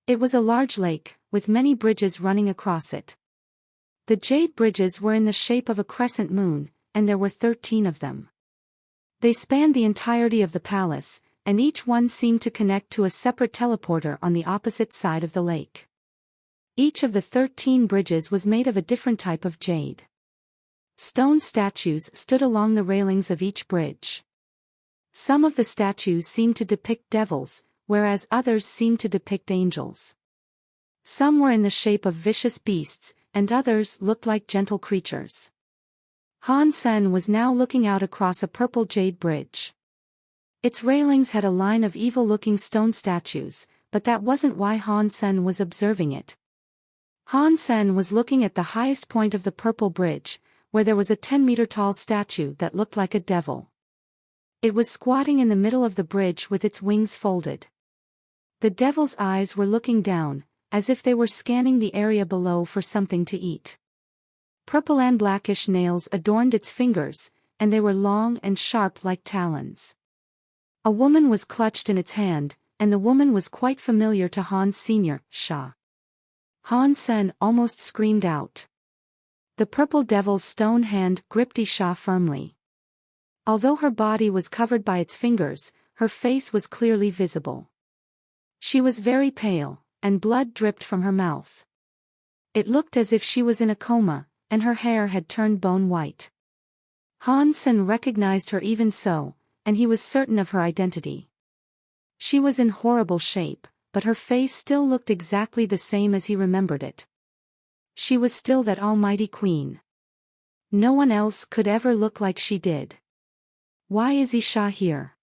It was a large lake, with many bridges running across it. The jade bridges were in the shape of a crescent moon, and there were 13 of them. They spanned the entirety of the palace, and each one seemed to connect to a separate teleporter on the opposite side of the lake. Each of the 13 bridges was made of a different type of jade. Stone statues stood along the railings of each bridge. Some of the statues seemed to depict devils, whereas others seemed to depict angels. Some were in the shape of vicious beasts, and others looked like gentle creatures. Han Sen was now looking out across a purple jade bridge. Its railings had a line of evil-looking stone statues, but that wasn't why Han Sen was observing it. Han Sen was looking at the highest point of the purple bridge, where there was a 10-meter-tall statue that looked like a devil. It was squatting in the middle of the bridge with its wings folded. The devil's eyes were looking down, as if they were scanning the area below for something to eat. Purple and blackish nails adorned its fingers, and they were long and sharp like talons. A woman was clutched in its hand, and the woman was quite familiar to Han Sr. Shah. Han Sen almost screamed out. The purple devil's stone hand gripped Isha firmly. Although her body was covered by its fingers, her face was clearly visible. She was very pale, and blood dripped from her mouth. It looked as if she was in a coma, and her hair had turned bone white. Han Sen recognized her even so, and he was certain of her identity. She was in horrible shape, but her face still looked exactly the same as he remembered it. She was still that almighty queen. No one else could ever look like she did. Why is Isha here?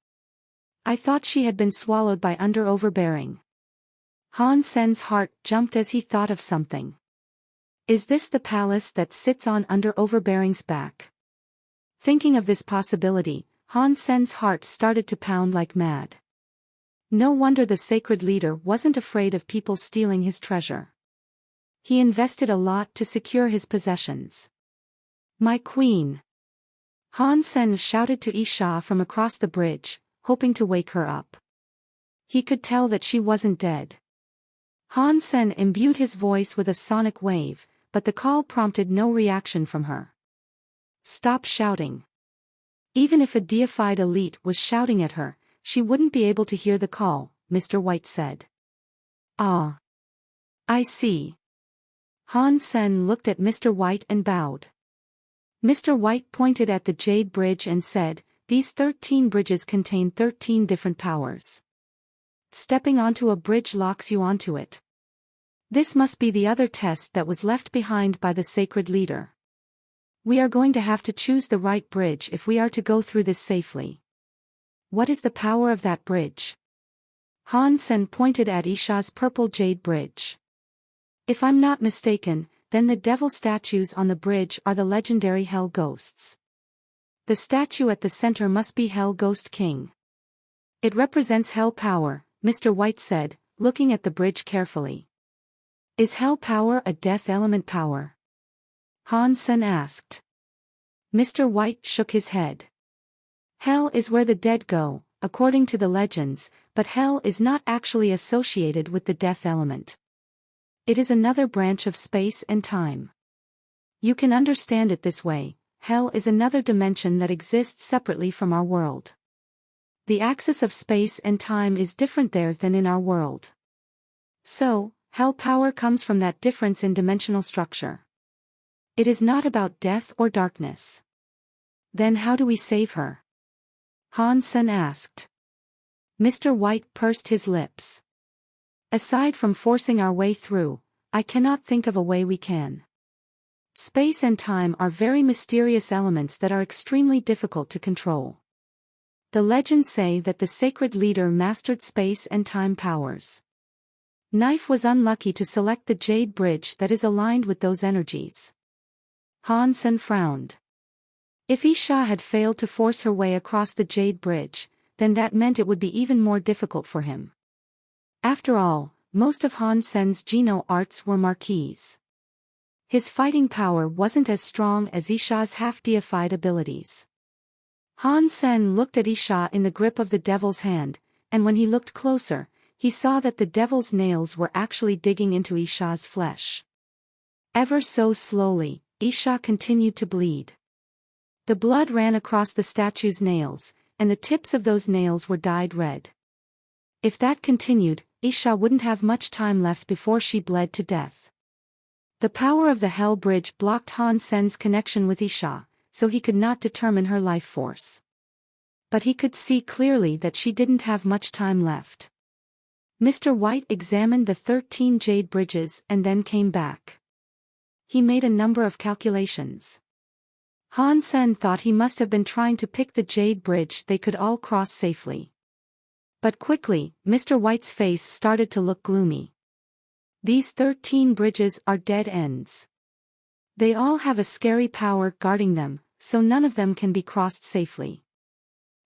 I thought she had been swallowed by overbearing. Han Sen's heart jumped as he thought of something. Is this the palace that sits on overbearing's back? Thinking of this possibility, Han Sen's heart started to pound like mad. No wonder the sacred leader wasn't afraid of people stealing his treasure. He invested a lot to secure his possessions. My queen! Han Sen shouted to Isha from across the bridge, hoping to wake her up. He could tell that she wasn't dead. Han Sen imbued his voice with a sonic wave, but the call prompted no reaction from her. Stop shouting. Even if a deified elite was shouting at her, she wouldn't be able to hear the call, Mr. White said. Ah. I see. Han Sen looked at Mr. White and bowed. Mr. White pointed at the Jade Bridge and said, "These 13 bridges contain 13 different powers. Stepping onto a bridge locks you onto it. This must be the other test that was left behind by the sacred leader. We are going to have to choose the right bridge if we are to go through this safely. What is the power of that bridge?" Han Sen pointed at Isha's purple jade bridge. "If I'm not mistaken, then the devil statues on the bridge are the legendary Hell Ghosts. The statue at the center must be Hell Ghost King. It represents Hell power," Mr. White said, looking at the bridge carefully. "Is Hell power a death element power?" Han Sen asked. Mr. White shook his head. "Hell is where the dead go, according to the legends, but Hell is not actually associated with the death element. It is another branch of space and time. You can understand it this way: Hell is another dimension that exists separately from our world. The axis of space and time is different there than in our world. So, Hell power comes from that difference in dimensional structure. It is not about death or darkness. Then how do we save her?" Han Sen asked. Mr. White pursed his lips. "Aside from forcing our way through, I cannot think of a way we can. Space and time are very mysterious elements that are extremely difficult to control. The legends say that the sacred leader mastered space and time powers. Knife was unlucky to select the jade bridge that is aligned with those energies." Han Sen frowned. If Isha had failed to force her way across the jade bridge, then that meant it would be even more difficult for him. After all, most of Han Sen's Geno arts were marquees. His fighting power wasn't as strong as Isha's half-deified abilities. Han Sen looked at Isha in the grip of the devil's hand, and when he looked closer, he saw that the devil's nails were actually digging into Isha's flesh. Ever so slowly, Isha continued to bleed. The blood ran across the statue's nails, and the tips of those nails were dyed red. If that continued, Isha wouldn't have much time left before she bled to death. The power of the Hell Bridge blocked Han Sen's connection with Isha, so he could not determine her life force. But he could see clearly that she didn't have much time left. Mr. White examined the 13 jade bridges and then came back. He made a number of calculations. Han Sen thought he must have been trying to pick the jade bridge they could all cross safely. But quickly, Mr. White's face started to look gloomy. These 13 bridges are dead ends. They all have a scary power guarding them, so none of them can be crossed safely.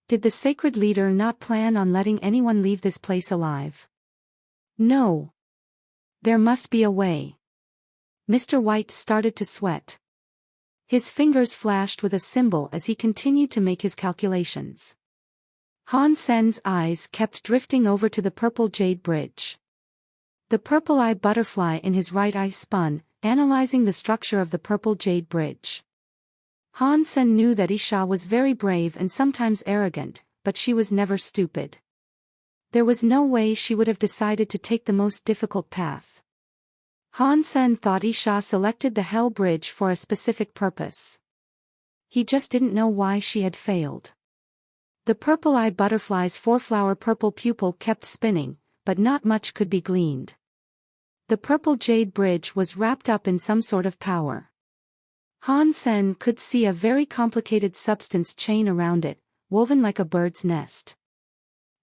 Did the sacred leader not plan on letting anyone leave this place alive? No. There must be a way. Mr. White started to sweat. His fingers flashed with a symbol as he continued to make his calculations. Han Sen's eyes kept drifting over to the purple jade bridge. The purple eye butterfly in his right eye spun, analyzing the structure of the purple jade bridge. Han Sen knew that Isha was very brave and sometimes arrogant, but she was never stupid. There was no way she would have decided to take the most difficult path. Han Sen thought Isha selected the Hell Bridge for a specific purpose. He just didn't know why she had failed. The purple eye butterfly's four-flower purple pupil kept spinning, but not much could be gleaned. The purple jade bridge was wrapped up in some sort of power. Han Sen could see a very complicated substance chain around it, woven like a bird's nest.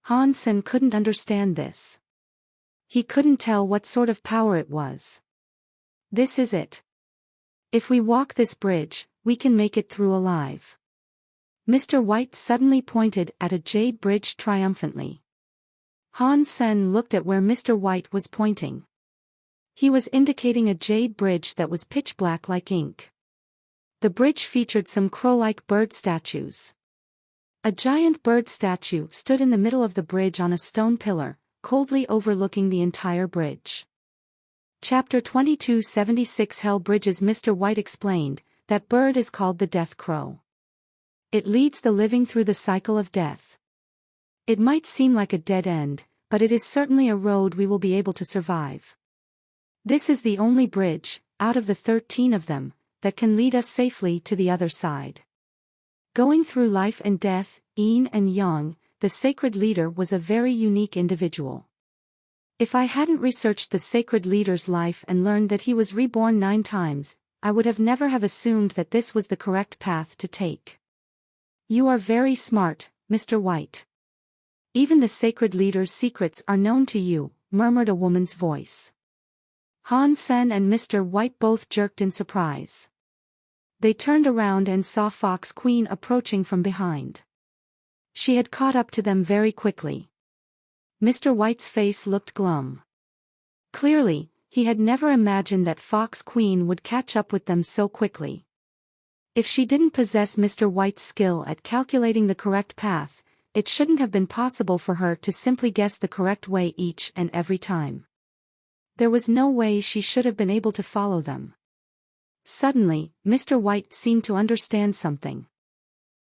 Han Sen couldn't understand this. He couldn't tell what sort of power it was. This is it. If we walk this bridge, we can make it through alive. Mr. White suddenly pointed at a jade bridge triumphantly. Han Sen looked at where Mr. White was pointing. He was indicating a jade bridge that was pitch black like ink. The bridge featured some crow-like bird statues. A giant bird statue stood in the middle of the bridge on a stone pillar, coldly overlooking the entire bridge. Chapter 2276 Hell Bridges. Mr. White explained, that bird is called the death crow. It leads the living through the cycle of death. It might seem like a dead end, But it is certainly a road we will be able to survive. This is the only bridge, out of the 13 of them, that can lead us safely to the other side. Going through life and death, yin and yang, the sacred leader was a very unique individual. If I hadn't researched the sacred leader's life and learned that he was reborn 9 times, I would have never have assumed that this was the correct path to take. You are very smart, Mr. White. Even the sacred leader's secrets are known to you, murmured a woman's voice. Han Sen and Mr. White both jerked in surprise. They turned around and saw Fox Queen approaching from behind. She had caught up to them very quickly. Mr. White's face looked glum. Clearly, he had never imagined that Fox Queen would catch up with them so quickly. If she didn't possess Mr. White's skill at calculating the correct path, it shouldn't have been possible for her to simply guess the correct way each and every time. There was no way she should have been able to follow them. Suddenly, Mr. White seemed to understand something.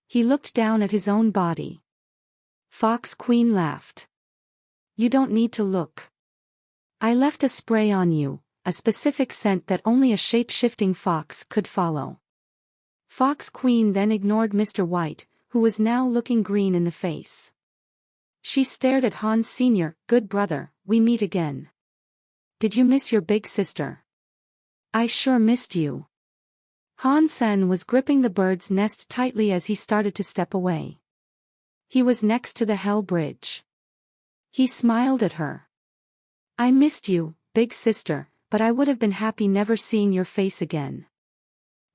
He looked down at his own body. Fox Queen laughed. You don't need to look. I left a spray on you, a specific scent that only a shape-shifting fox could follow. Fox Queen then ignored Mr. White, who was now looking green in the face. She stared at Han Sr., good brother, we meet again. Did you miss your big sister? I sure missed you. Han Sen was gripping the bird's nest tightly as he started to step away. He was next to the Hell Bridge. He smiled at her. I missed you, big sister, but I would have been happy never seeing your face again.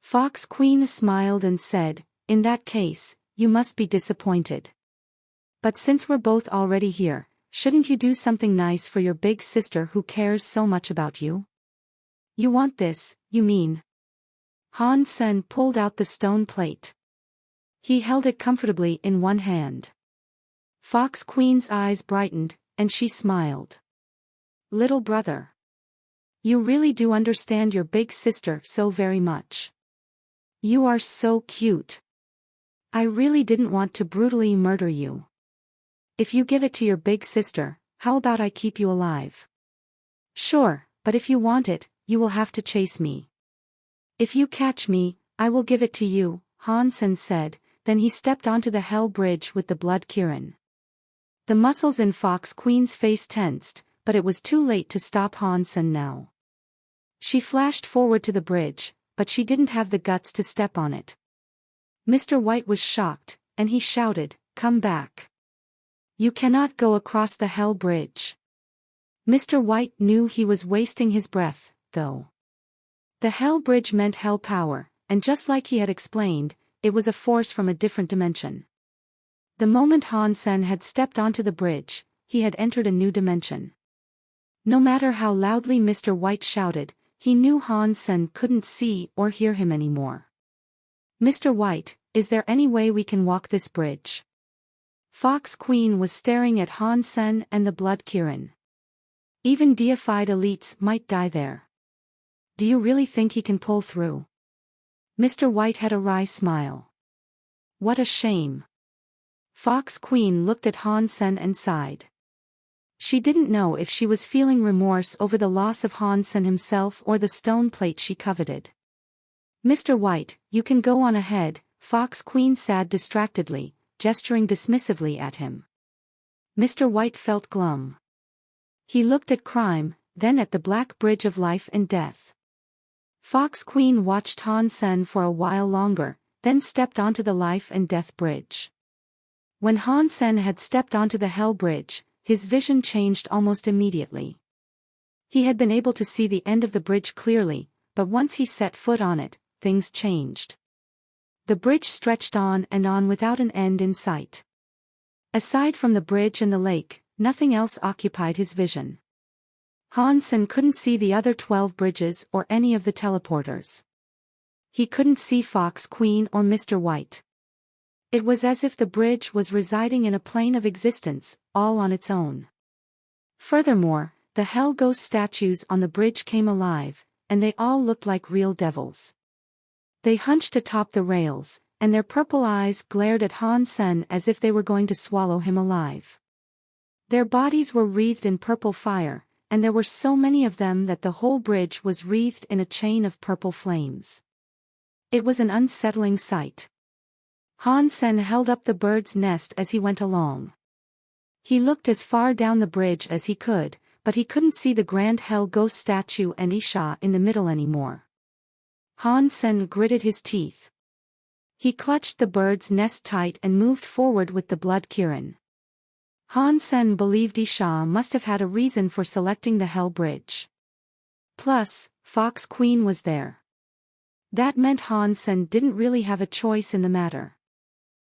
Fox Queen smiled and said, in that case, you must be disappointed. But since we're both already here, shouldn't you do something nice for your big sister who cares so much about you? You want this, you mean? Han Sen pulled out the stone plate. He held it comfortably in one hand. Fox Queen's eyes brightened, and she smiled. Little brother. You really do understand your big sister so very much. You are so cute. I really didn't want to brutally murder you. If you give it to your big sister, how about I keep you alive? Sure, but if you want it, you will have to chase me. If you catch me, I will give it to you, Han Sen said, then he stepped onto the Hell Bridge with the blood Kirin. The muscles in Fox Queen's face tensed, but it was too late to stop Han Sen now. She flashed forward to the bridge, but she didn't have the guts to step on it. Mr. White was shocked, and he shouted, come back. You cannot go across the Hell Bridge. Mr. White knew he was wasting his breath, though. The Hell Bridge meant hell power, and just like he had explained, it was a force from a different dimension. The moment Han Sen had stepped onto the bridge, he had entered a new dimension. No matter how loudly Mr. White shouted, he knew Han Sen couldn't see or hear him anymore. Mr. White, is there any way we can walk this bridge? Fox Queen was staring at Han Sen and the blood Kirin. Even deified elites might die there. Do you really think he can pull through? Mr. White had a wry smile. What a shame. Fox Queen looked at Han Sen and sighed. She didn't know if she was feeling remorse over the loss of Han Sen himself or the stone plate she coveted. Mr. White, you can go on ahead, Fox Queen said distractedly, gesturing dismissively at him. Mr. White felt glum. He looked at crime, then at the black bridge of life and death. Fox Queen watched Han Sen for a while longer, then stepped onto the life and death bridge. When Han Sen had stepped onto the Hell Bridge, his vision changed almost immediately. He had been able to see the end of the bridge clearly, but once he set foot on it, things changed. The bridge stretched on and on without an end in sight. Aside from the bridge and the lake, nothing else occupied his vision. Han Sen couldn't see the other 12 bridges or any of the teleporters. He couldn't see Fox Queen or Mr. White. It was as if the bridge was residing in a plane of existence, all on its own. Furthermore, the Hell Ghost statues on the bridge came alive, and they all looked like real devils. They hunched atop the rails, and their purple eyes glared at Han Sen as if they were going to swallow him alive. Their bodies were wreathed in purple fire, and there were so many of them that the whole bridge was wreathed in a chain of purple flames. It was an unsettling sight. Han Sen held up the bird's nest as he went along. He looked as far down the bridge as he could, but he couldn't see the grand hell ghost statue and Isha in the middle anymore. Han Sen gritted his teeth. He clutched the bird's nest tight and moved forward with the blood Kirin. Han Sen believed Isha must have had a reason for selecting the Hell Bridge. Plus, Fox Queen was there. That meant Han Sen didn't really have a choice in the matter.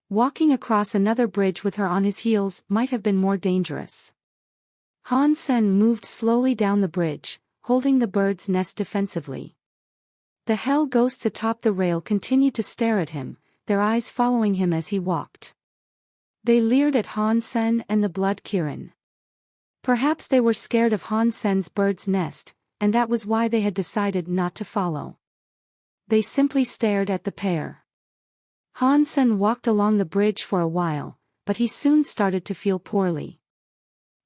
Walking across another bridge with her on his heels might have been more dangerous. Han Sen moved slowly down the bridge, holding the bird's nest defensively. The hell ghosts atop the rail continued to stare at him, their eyes following him as he walked. They leered at Han Sen and the blood Kirin. Perhaps they were scared of Han Sen's bird's nest, and that was why they had decided not to follow. They simply stared at the pair. Han Sen walked along the bridge for a while, but he soon started to feel poorly.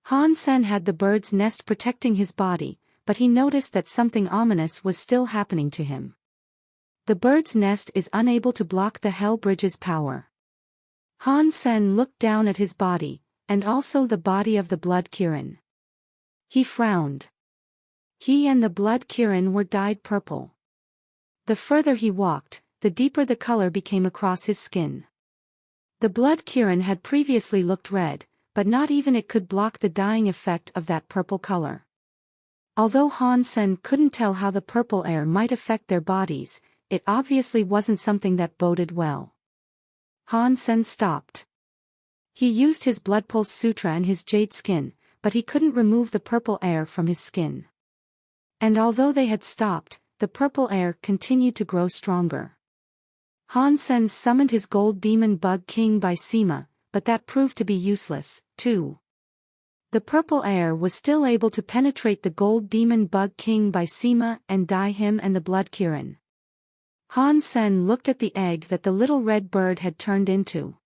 Han Sen had the bird's nest protecting his body, but he noticed that something ominous was still happening to him. The bird's nest is unable to block the Hell Bridge's power. Han Sen looked down at his body, and also the body of the blood Kirin. He frowned. He and the blood Kirin were dyed purple. The further he walked, the deeper the color became across his skin. The blood Kirin had previously looked red, but not even it could block the dyeing effect of that purple color. Although Han Sen couldn't tell how the purple air might affect their bodies, it obviously wasn't something that boded well. Han Sen stopped. He used his blood pulse sutra and his jade skin, but he couldn't remove the purple air from his skin. And although they had stopped, the purple air continued to grow stronger. Han Sen summoned his gold demon bug king by Sima, but that proved to be useless, too. The purple air was still able to penetrate the gold demon bug king by Sima and dye him and the blood Kirin. Han Sen looked at the egg that the little red bird had turned into.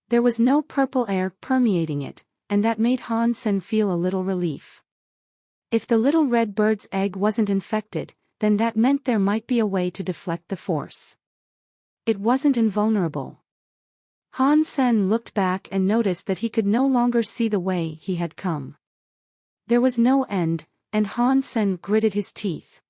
There was no purple air permeating it, and that made Han Sen feel a little relief. If the little red bird's egg wasn't infected, then that meant there might be a way to deflect the force. It wasn't invulnerable. Han Sen looked back and noticed that he could no longer see the way he had come. There was no end, and Han Sen gritted his teeth.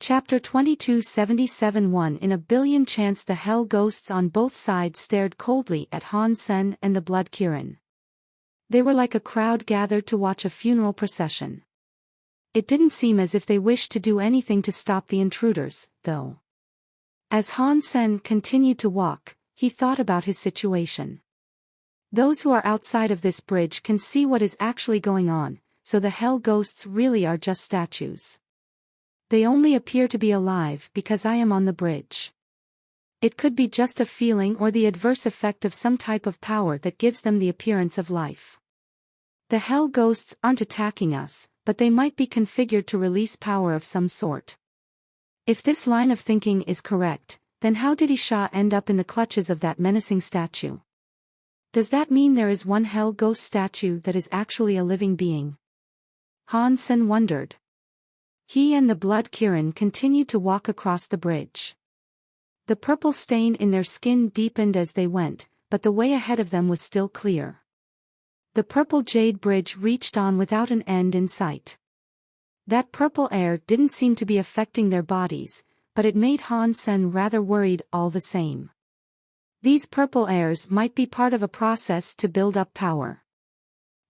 Chapter 2277 1 in a billion chance the hell ghosts on both sides stared coldly at Han Sen and the blood Kirin. They were like a crowd gathered to watch a funeral procession. It didn't seem as if they wished to do anything to stop the intruders, though. As Han Sen continued to walk, he thought about his situation. Those who are outside of this bridge can see what is actually going on, so the hell ghosts really are just statues. They only appear to be alive because I am on the bridge. It could be just a feeling or the adverse effect of some type of power that gives them the appearance of life. The hell ghosts aren't attacking us, but they might be configured to release power of some sort. If this line of thinking is correct, then how did Isha end up in the clutches of that menacing statue? Does that mean there is one hell ghost statue that is actually a living being? Han Sen wondered. He and the blood Kirin continued to walk across the bridge. The purple stain in their skin deepened as they went, but the way ahead of them was still clear. The purple jade bridge reached on without an end in sight. That purple air didn't seem to be affecting their bodies, but it made Han Sen rather worried all the same. These purple airs might be part of a process to build up power.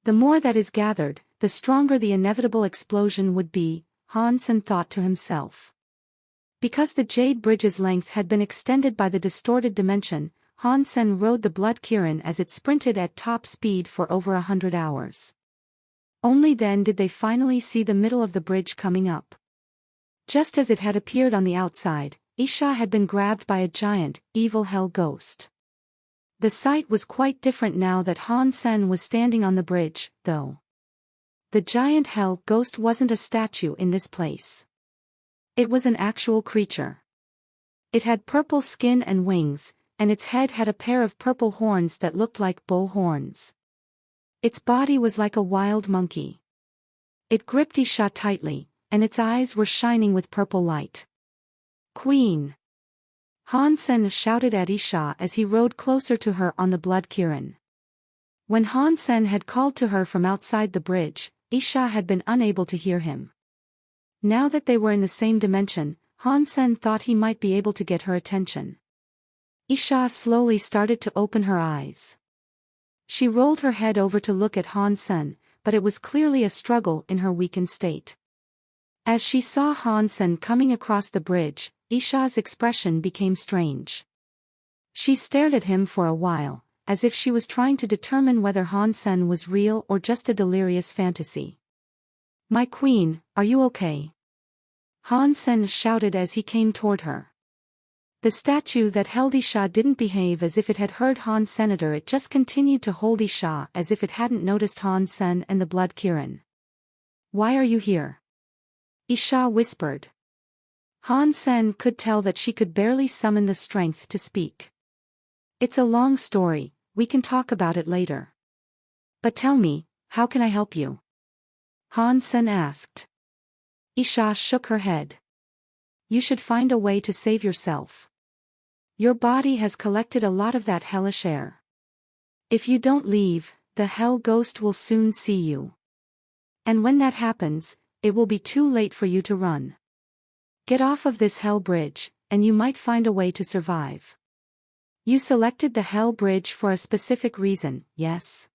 The more that is gathered, the stronger the inevitable explosion would be, Han Sen thought to himself. Because the jade bridge's length had been extended by the distorted dimension, Han Sen rode the blood Kirin as it sprinted at top speed for over 100 hours. Only then did they finally see the middle of the bridge coming up. Just as it had appeared on the outside, Isha had been grabbed by a giant, evil hell ghost. The sight was quite different now that Han Sen was standing on the bridge, though. The giant hell ghost wasn't a statue in this place. It was an actual creature. It had purple skin and wings, and its head had a pair of purple horns that looked like bull horns. Its body was like a wild monkey. It gripped Isha tightly, and its eyes were shining with purple light. Queen! Han Sen shouted at Isha as he rode closer to her on the blood Kirin. When Han Sen had called to her from outside the bridge, Isha had been unable to hear him. Now that they were in the same dimension, Han Sen thought he might be able to get her attention. Isha slowly started to open her eyes. She rolled her head over to look at Han Sen, but it was clearly a struggle in her weakened state. As she saw Han Sen coming across the bridge, Isha's expression became strange. She stared at him for a while, as if she was trying to determine whether Han Sen was real or just a delirious fantasy. "My queen, are you okay?" Han Sen shouted as he came toward her. The statue that held Isha didn't behave as if it had heard Han Senator. It just continued to hold Isha as if it hadn't noticed Han Sen and the blood Kirin. "Why are you here?" Isha whispered. Han Sen could tell that she could barely summon the strength to speak. "It's a long story, we can talk about it later. But tell me, how can I help you?" Han Sen asked. Isha shook her head. "You should find a way to save yourself. Your body has collected a lot of that hellish air. If you don't leave, the hell ghost will soon see you. And when that happens, it will be too late for you to run. Get off of this hell bridge, and you might find a way to survive." "You selected the hell bridge for a specific reason, yes?"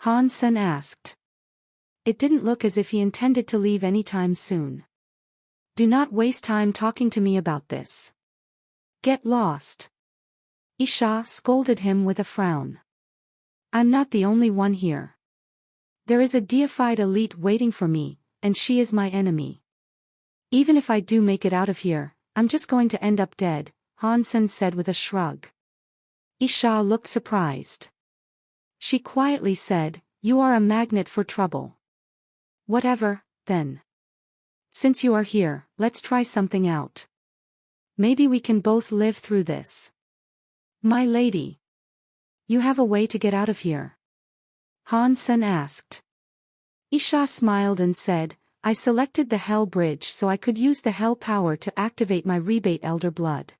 Han Sen asked. It didn't look as if he intended to leave anytime soon. "Do not waste time talking to me about this. Get lost." Isha scolded him with a frown. "I'm not the only one here. There is a deified elite waiting for me, and she is my enemy. Even if I do make it out of here, I'm just going to end up dead," Han Sen said with a shrug. Isha looked surprised. She quietly said, "You are a magnet for trouble." "Whatever, then. Since you are here, let's try something out. Maybe we can both live through this." "My lady. You have a way to get out of here?" Han Sen asked. Isha smiled and said, "I selected the Hell Bridge so I could use the Hell power to activate my rebate elder blood.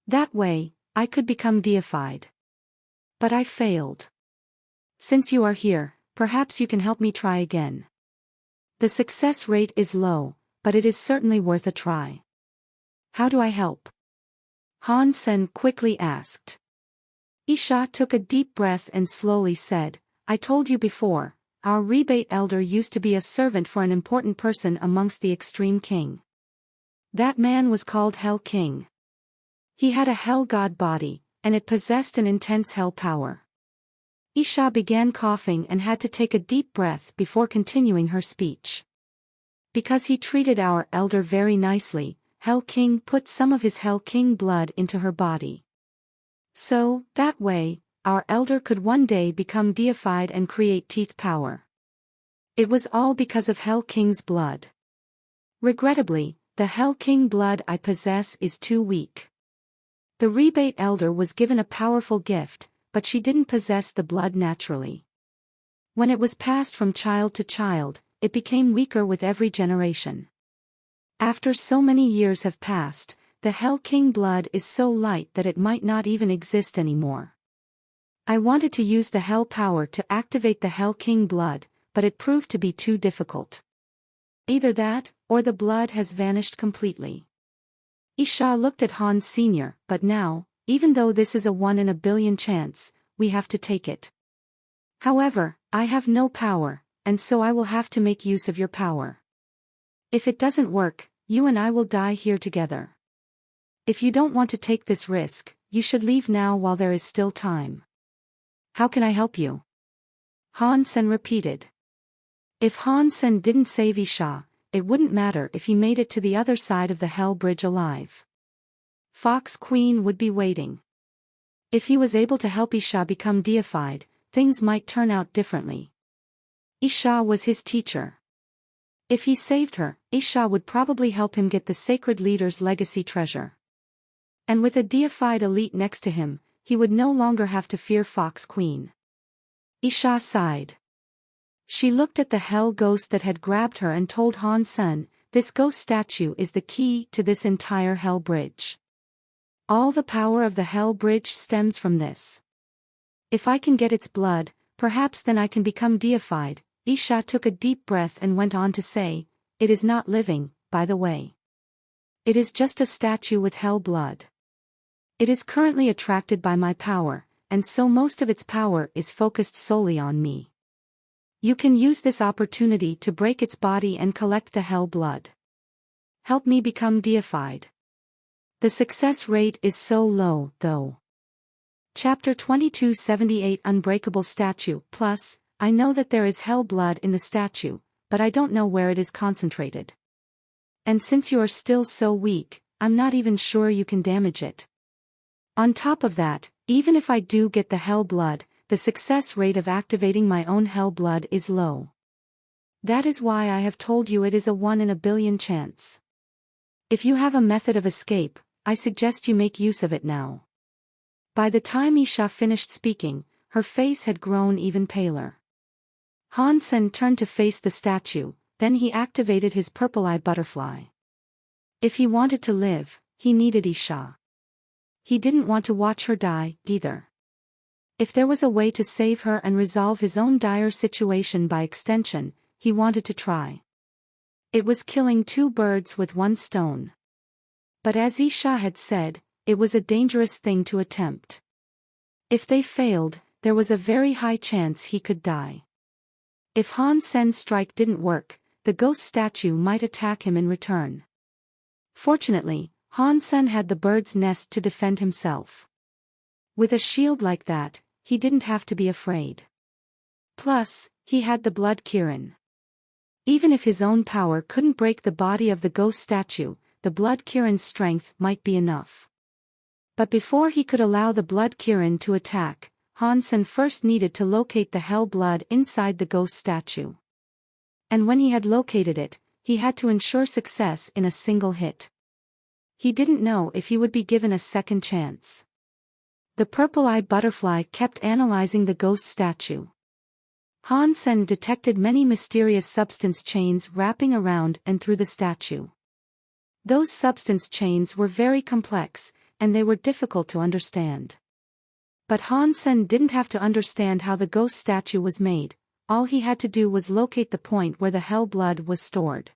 That way, I could become deified. But I failed. Since you are here, perhaps you can help me try again. The success rate is low, but it is certainly worth a try." "How do I help?" Han Sen quickly asked. Isha took a deep breath and slowly said, "I told you before, our rebate elder used to be a servant for an important person amongst the Extreme King. That man was called Hell King. He had a Hell God body, and it possessed an intense Hell power." Isha began coughing and had to take a deep breath before continuing her speech. "Because he treated our elder very nicely, Hell King put some of his Hell King blood into her body. So, that way, our elder could one day become deified and create teeth power. It was all because of Hell King's blood. Regrettably, the Hell King blood I possess is too weak. The rebate elder was given a powerful gift, but she didn't possess the blood naturally. When it was passed from child to child, it became weaker with every generation. After so many years have passed, the Hell King blood is so light that it might not even exist anymore. I wanted to use the Hell power to activate the Hell King blood, but it proved to be too difficult. Either that, or the blood has vanished completely." Isha looked at Han Sr., "But now, even though this is a 1 in a billion chance, we have to take it. However, I have no power, and so I will have to make use of your power. If it doesn't work, you and I will die here together. If you don't want to take this risk, you should leave now while there is still time." "How can I help you?" Han Sen repeated. If Han Sen didn't save Isha, it wouldn't matter if he made it to the other side of the Hell Bridge alive. Fox Queen would be waiting. If he was able to help Isha become deified, things might turn out differently. Isha was his teacher. If he saved her, Isha would probably help him get the sacred leader's legacy treasure. And with a deified elite next to him, he would no longer have to fear Fox Queen. Isha sighed. She looked at the hell ghost that had grabbed her and told Han Sen, "This ghost statue is the key to this entire hell bridge. All the power of the hell bridge stems from this. If I can get its blood, perhaps then I can become deified." Isha took a deep breath and went on to say, "It is not living, by the way. It is just a statue with hell blood. It is currently attracted by my power, and so most of its power is focused solely on me. You can use this opportunity to break its body and collect the hell blood. Help me become deified. The success rate is so low, though." Chapter 2278 Unbreakable Statue. Plus, I know that there is hell blood in the statue, but I don't know where it is concentrated. And since you are still so weak, I'm not even sure you can damage it. On top of that, even if I do get the hell blood, the success rate of activating my own hell blood is low. That is why I have told you it is a 1 in a billion chance. If you have a method of escape, I suggest you make use of it now. By the time Isha finished speaking, her face had grown even paler. Han Sen turned to face the statue, then he activated his purple-eye butterfly. If he wanted to live, he needed Isha. He didn't want to watch her die, either. If there was a way to save her and resolve his own dire situation by extension, he wanted to try. It was killing two birds with one stone. But as Isha had said, it was a dangerous thing to attempt. If they failed, there was a very high chance he could die. If Han Sen's strike didn't work, the ghost statue might attack him in return. Fortunately, Han Sen had the bird's nest to defend himself. With a shield like that, he didn't have to be afraid. Plus, he had the blood Kirin. Even if his own power couldn't break the body of the ghost statue, the blood Kirin's strength might be enough. But before he could allow the blood Kirin to attack, Han Sen first needed to locate the hell blood inside the ghost statue. And when he had located it, he had to ensure success in a single hit. He didn't know if he would be given a second chance. The purple-eyed butterfly kept analyzing the ghost statue. Han Sen detected many mysterious substance chains wrapping around and through the statue. Those substance chains were very complex, and they were difficult to understand. But Han Sen didn't have to understand how the ghost statue was made, all he had to do was locate the point where the hell blood was stored.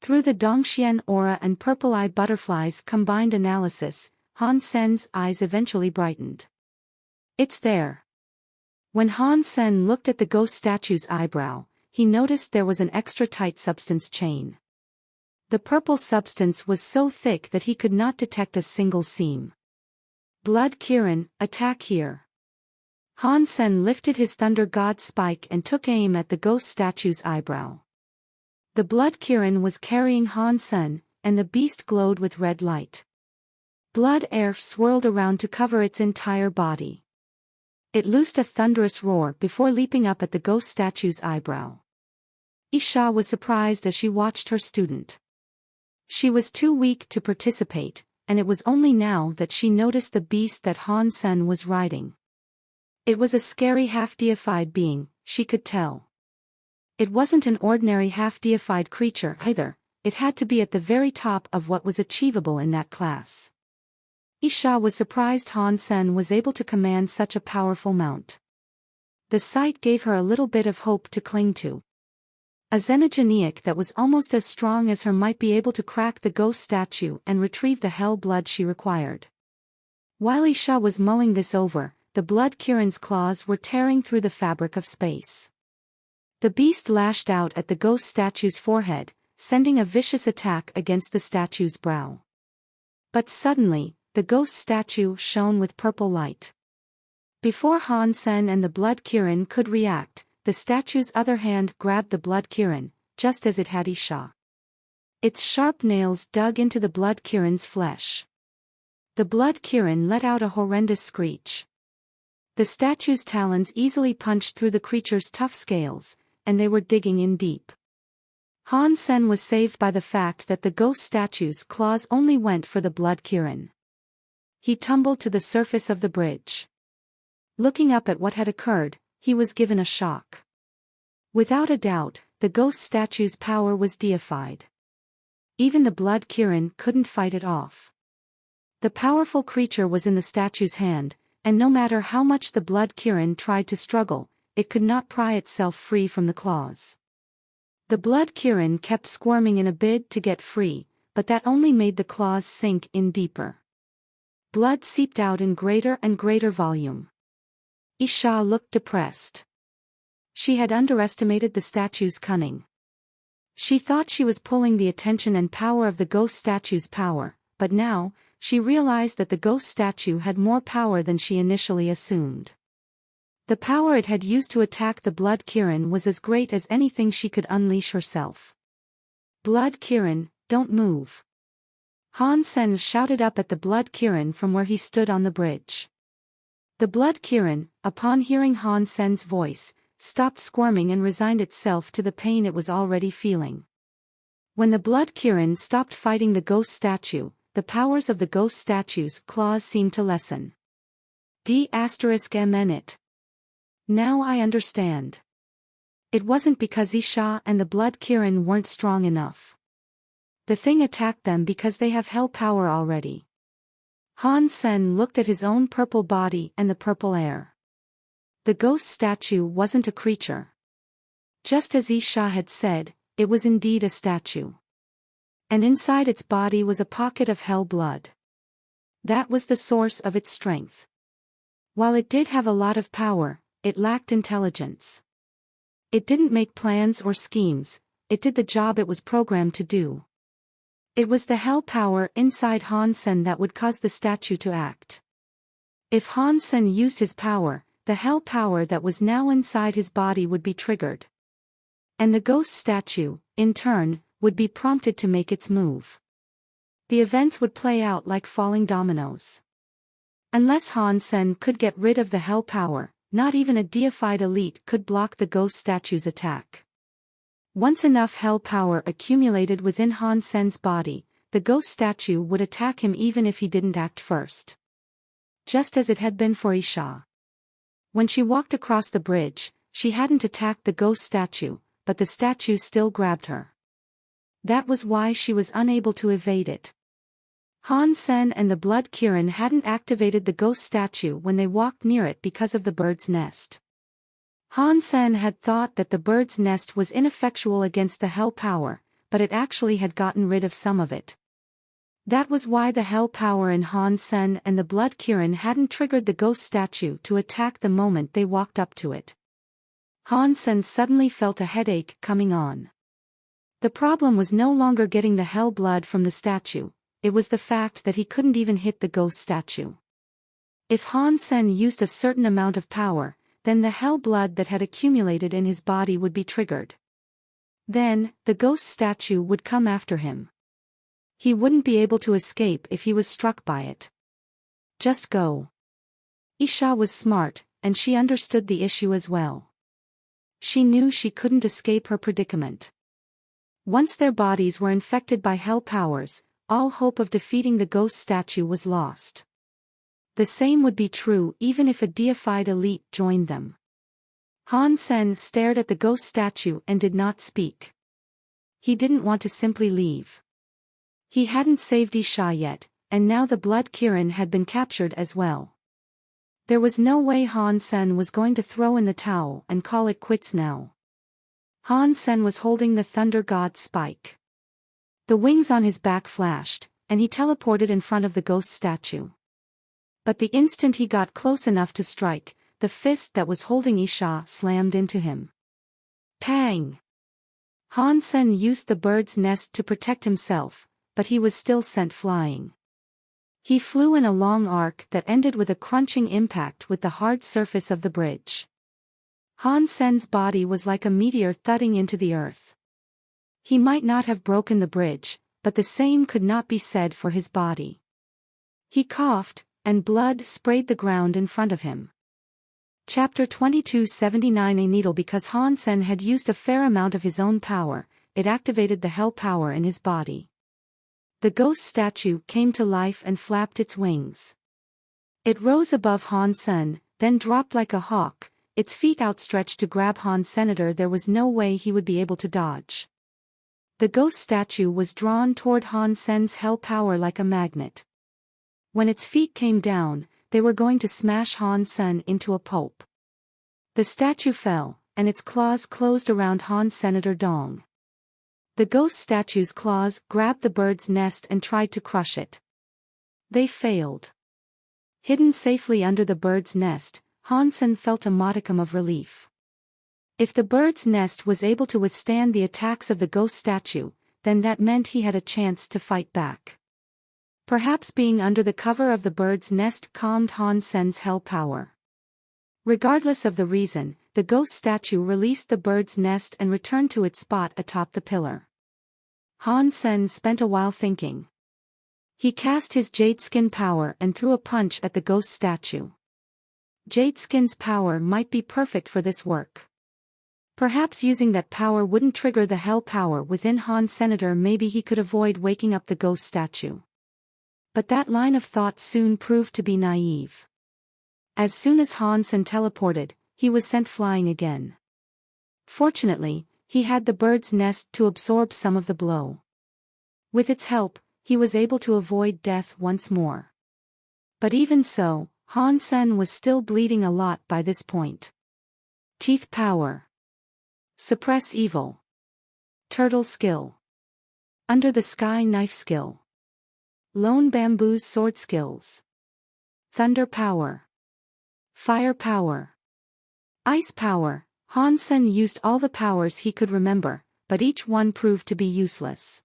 Through the Dongxian aura and purple-eyed butterfly's combined analysis, Han Sen's eyes eventually brightened. "It's there." When Han Sen looked at the ghost statue's eyebrow, he noticed there was an extra tight substance chain. The purple substance was so thick that he could not detect a single seam. "Blood Kirin, attack here." Han Sen lifted his Thunder God spike and took aim at the ghost statue's eyebrow. The blood Kirin was carrying Han Sen, and the beast glowed with red light. Blood air swirled around to cover its entire body. It loosed a thunderous roar before leaping up at the ghost statue's eyebrow. Isha was surprised as she watched her student. She was too weak to participate, and it was only now that she noticed the beast that Han Sen was riding. It was a scary half-deified being, she could tell. It wasn't an ordinary half-deified creature either, it had to be at the very top of what was achievable in that class. Isha was surprised Han Sen was able to command such a powerful mount. The sight gave her a little bit of hope to cling to. A xenogeniac that was almost as strong as her might be able to crack the ghost statue and retrieve the hell blood she required. While Isha was mulling this over, the blood Kirin's claws were tearing through the fabric of space. The beast lashed out at the ghost statue's forehead, sending a vicious attack against the statue's brow. But suddenly, the ghost statue shone with purple light. Before Han Sen and the blood Kirin could react, the statue's other hand grabbed the blood Kirin, just as it had Isha. Its sharp nails dug into the blood Kirin's flesh. The blood Kirin let out a horrendous screech. The statue's talons easily punched through the creature's tough scales, and they were digging in deep. Han Sen was saved by the fact that the ghost statue's claws only went for the blood Kirin. He tumbled to the surface of the bridge. Looking up at what had occurred, he was given a shock. Without a doubt, the ghost statue's power was deified. Even the blood Kirin couldn't fight it off. The powerful creature was in the statue's hand, and no matter how much the blood Kirin tried to struggle, it could not pry itself free from the claws. The blood Kirin kept squirming in a bid to get free, but that only made the claws sink in deeper. Blood seeped out in greater and greater volume. Isha looked depressed. She had underestimated the statue's cunning. She thought she was pulling the attention and power of the ghost statue's power, but now, she realized that the ghost statue had more power than she initially assumed. The power it had used to attack the blood Kirin was as great as anything she could unleash herself. "Blood Kirin, don't move." Han Sen shouted up at the blood Kirin from where he stood on the bridge. The blood Kirin, upon hearing Han Sen's voice, stopped squirming and resigned itself to the pain it was already feeling. When the blood Kirin stopped fighting the ghost statue, the powers of the ghost statue's claws seemed to lessen. D***it. Now I understand. It wasn't because Isha and the blood Kirin weren't strong enough. The thing attacked them because they have hell power already. Han Sen looked at his own purple body and the purple air. The ghost statue wasn't a creature. Just as Isha had said, it was indeed a statue. And inside its body was a pocket of hell blood. That was the source of its strength. While it did have a lot of power, it lacked intelligence. It didn't make plans or schemes, it did the job it was programmed to do. It was the hell power inside Han Sen that would cause the statue to act. If Han Sen used his power, the hell power that was now inside his body would be triggered. And the ghost statue, in turn, would be prompted to make its move. The events would play out like falling dominoes. Unless Han Sen could get rid of the hell power, not even a deified elite could block the ghost statue's attack. Once enough hell power accumulated within Han Sen's body, the ghost statue would attack him even if he didn't act first. Just as it had been for Isha. When she walked across the bridge, she hadn't attacked the ghost statue, but the statue still grabbed her. That was why she was unable to evade it. Han Sen and the blood Kirin hadn't activated the ghost statue when they walked near it because of the bird's nest. Han Sen had thought that the bird's nest was ineffectual against the hell power, but it actually had gotten rid of some of it. That was why the hell power in Han Sen and the blood Kirin hadn't triggered the ghost statue to attack the moment they walked up to it. Han Sen suddenly felt a headache coming on. The problem was no longer getting the hell blood from the statue, it was the fact that he couldn't even hit the ghost statue. If Han Sen used a certain amount of power, then the hell blood that had accumulated in his body would be triggered. Then, the ghost statue would come after him. He wouldn't be able to escape if he was struck by it. Just go. Isha was smart, and she understood the issue as well. She knew she couldn't escape her predicament. Once their bodies were infected by hell powers, all hope of defeating the ghost statue was lost. The same would be true even if a deified elite joined them. Han Sen stared at the ghost statue and did not speak. He didn't want to simply leave. He hadn't saved Isha yet, and now the blood Kirin had been captured as well. There was no way Han Sen was going to throw in the towel and call it quits now. Han Sen was holding the thunder god's spike. The wings on his back flashed, and he teleported in front of the ghost statue. But the instant he got close enough to strike, the fist that was holding Isha slammed into him. Pang! Han Sen used the bird's nest to protect himself, but he was still sent flying. He flew in a long arc that ended with a crunching impact with the hard surface of the bridge. Han Sen's body was like a meteor thudding into the earth. He might not have broken the bridge, but the same could not be said for his body. He coughed, and blood sprayed the ground in front of him. Chapter 2279 A needle. Because Han Sen had used a fair amount of his own power, it activated the hell power in his body. The ghost statue came to life and flapped its wings. It rose above Han Sen, then dropped like a hawk, its feet outstretched to grab Han's senator. There was no way he would be able to dodge. The ghost statue was drawn toward Han Sen's hell power like a magnet. When its feet came down, they were going to smash Han Sen into a pulp. The statue fell, and its claws closed around Han's senator Dong. The ghost statue's claws grabbed the bird's nest and tried to crush it. They failed. Hidden safely under the bird's nest, Han Sen felt a modicum of relief. If the bird's nest was able to withstand the attacks of the ghost statue, then that meant he had a chance to fight back. Perhaps being under the cover of the bird's nest calmed Han Sen's hell power. Regardless of the reason, the ghost statue released the bird's nest and returned to its spot atop the pillar. Han Sen spent a while thinking. He cast his jade skin power and threw a punch at the ghost statue. Jade skin's power might be perfect for this work. Perhaps using that power wouldn't trigger the hell power within Han's senator. Maybe he could avoid waking up the ghost statue. But that line of thought soon proved to be naive. As soon as Han Sen teleported, he was sent flying again. Fortunately, he had the bird's nest to absorb some of the blow. With its help, he was able to avoid death once more. But even so, Han Sen was still bleeding a lot by this point. Teeth power. Suppress evil. Turtle skill. Under the sky knife skill. Lone bamboo's sword skills. Thunder power. Fire power. Ice power. Han Sen used all the powers he could remember, but each one proved to be useless.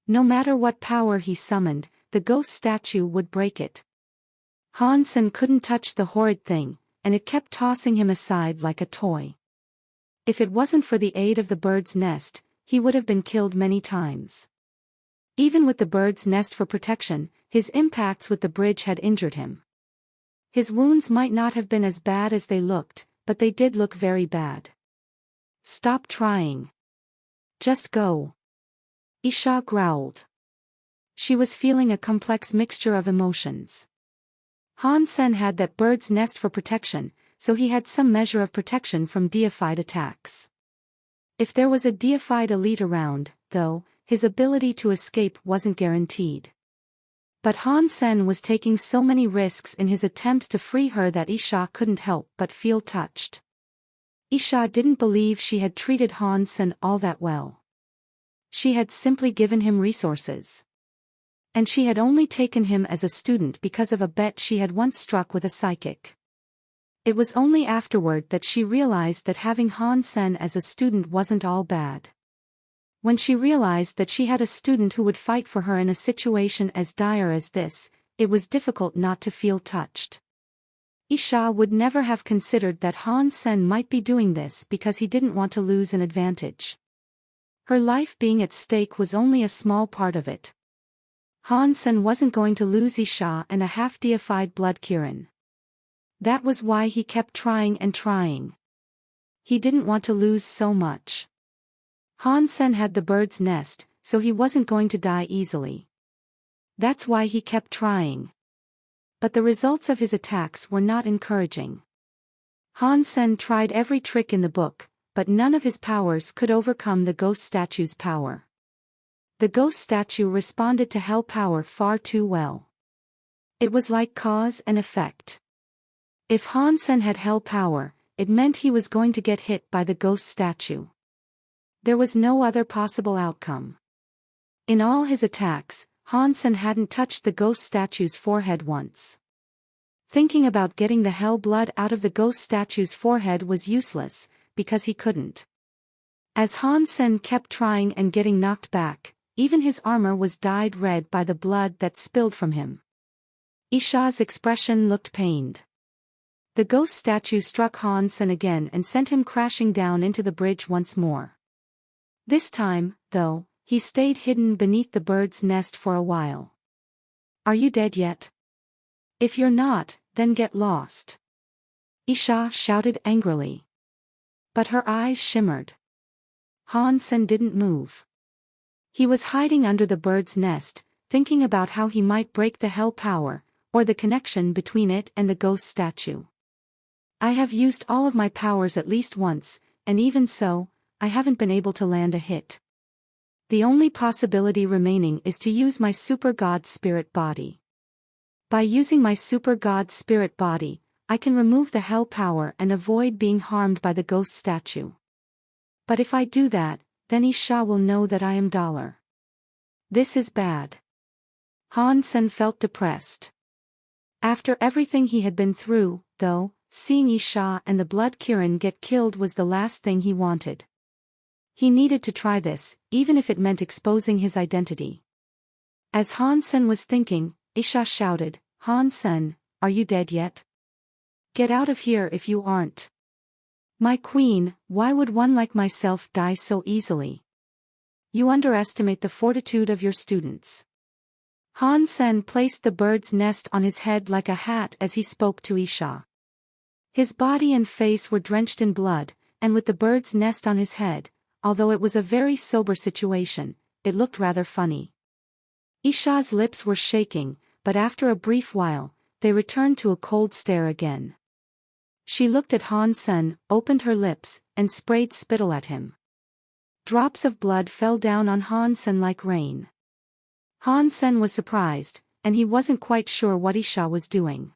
No matter what power he summoned, the ghost statue would break it. Han Sen couldn't touch the horrid thing, and it kept tossing him aside like a toy. If it wasn't for the aid of the bird's nest, he would have been killed many times. Even with the bird's nest for protection, his impacts with the bridge had injured him. His wounds might not have been as bad as they looked, but they did look very bad. Stop trying. Just go. Isha growled. She was feeling a complex mixture of emotions. Han Sen had that bird's nest for protection, so he had some measure of protection from deified attacks. If there was a deified elite around, though, his ability to escape wasn't guaranteed. But Han Sen was taking so many risks in his attempts to free her that Isha couldn't help but feel touched. Isha didn't believe she had treated Han Sen all that well. She had simply given him resources. And she had only taken him as a student because of a bet she had once struck with a psychic. It was only afterward that she realized that having Han Sen as a student wasn't all bad. When she realized that she had a student who would fight for her in a situation as dire as this, it was difficult not to feel touched. Isha would never have considered that Han Sen might be doing this because he didn't want to lose an advantage. Her life being at stake was only a small part of it. Han Sen wasn't going to lose Isha and a half-deified blood Kirin. That was why he kept trying and trying. He didn't want to lose so much. Han Sen had the bird's nest, so he wasn't going to die easily. That's why he kept trying. But the results of his attacks were not encouraging. Han Sen tried every trick in the book, but none of his powers could overcome the ghost statue's power. The ghost statue responded to hell power far too well. It was like cause and effect. If Han Sen had hell power, it meant he was going to get hit by the ghost statue. There was no other possible outcome. In all his attacks, Han Sen hadn't touched the ghost statue's forehead once. Thinking about getting the hell blood out of the ghost statue's forehead was useless, because he couldn't. As Han Sen kept trying and getting knocked back, even his armor was dyed red by the blood that spilled from him. Isha's expression looked pained. The ghost statue struck Han Sen again and sent him crashing down into the bridge once more. This time, though, he stayed hidden beneath the bird's nest for a while. Are you dead yet? If you're not, then get lost. Isha shouted angrily. But her eyes shimmered. Han Sen didn't move. He was hiding under the bird's nest, thinking about how he might break the hell power, or the connection between it and the ghost statue. I have used all of my powers at least once, and even so, I haven't been able to land a hit. The only possibility remaining is to use my super god spirit body. By using my super god spirit body, I can remove the hell power and avoid being harmed by the ghost statue. But if I do that, then Isha will know that I am dollar. This is bad. Han Sen felt depressed. After everything he had been through, though, seeing Isha and the Blood Kirin get killed was the last thing he wanted. He needed to try this, even if it meant exposing his identity. As Han Sen was thinking, Isha shouted, "Han Sen, are you dead yet? Get out of here if you aren't. My queen, why would one like myself die so easily? You underestimate the fortitude of your students." Han Sen placed the bird's nest on his head like a hat as he spoke to Isha. His body and face were drenched in blood, and with the bird's nest on his head, although it was a very sober situation, it looked rather funny. Isha's lips were shaking, but after a brief while, they returned to a cold stare again. She looked at Han Sen, opened her lips, and sprayed spittle at him. Drops of blood fell down on Han Sen like rain. Han Sen was surprised, and he wasn't quite sure what Isha was doing.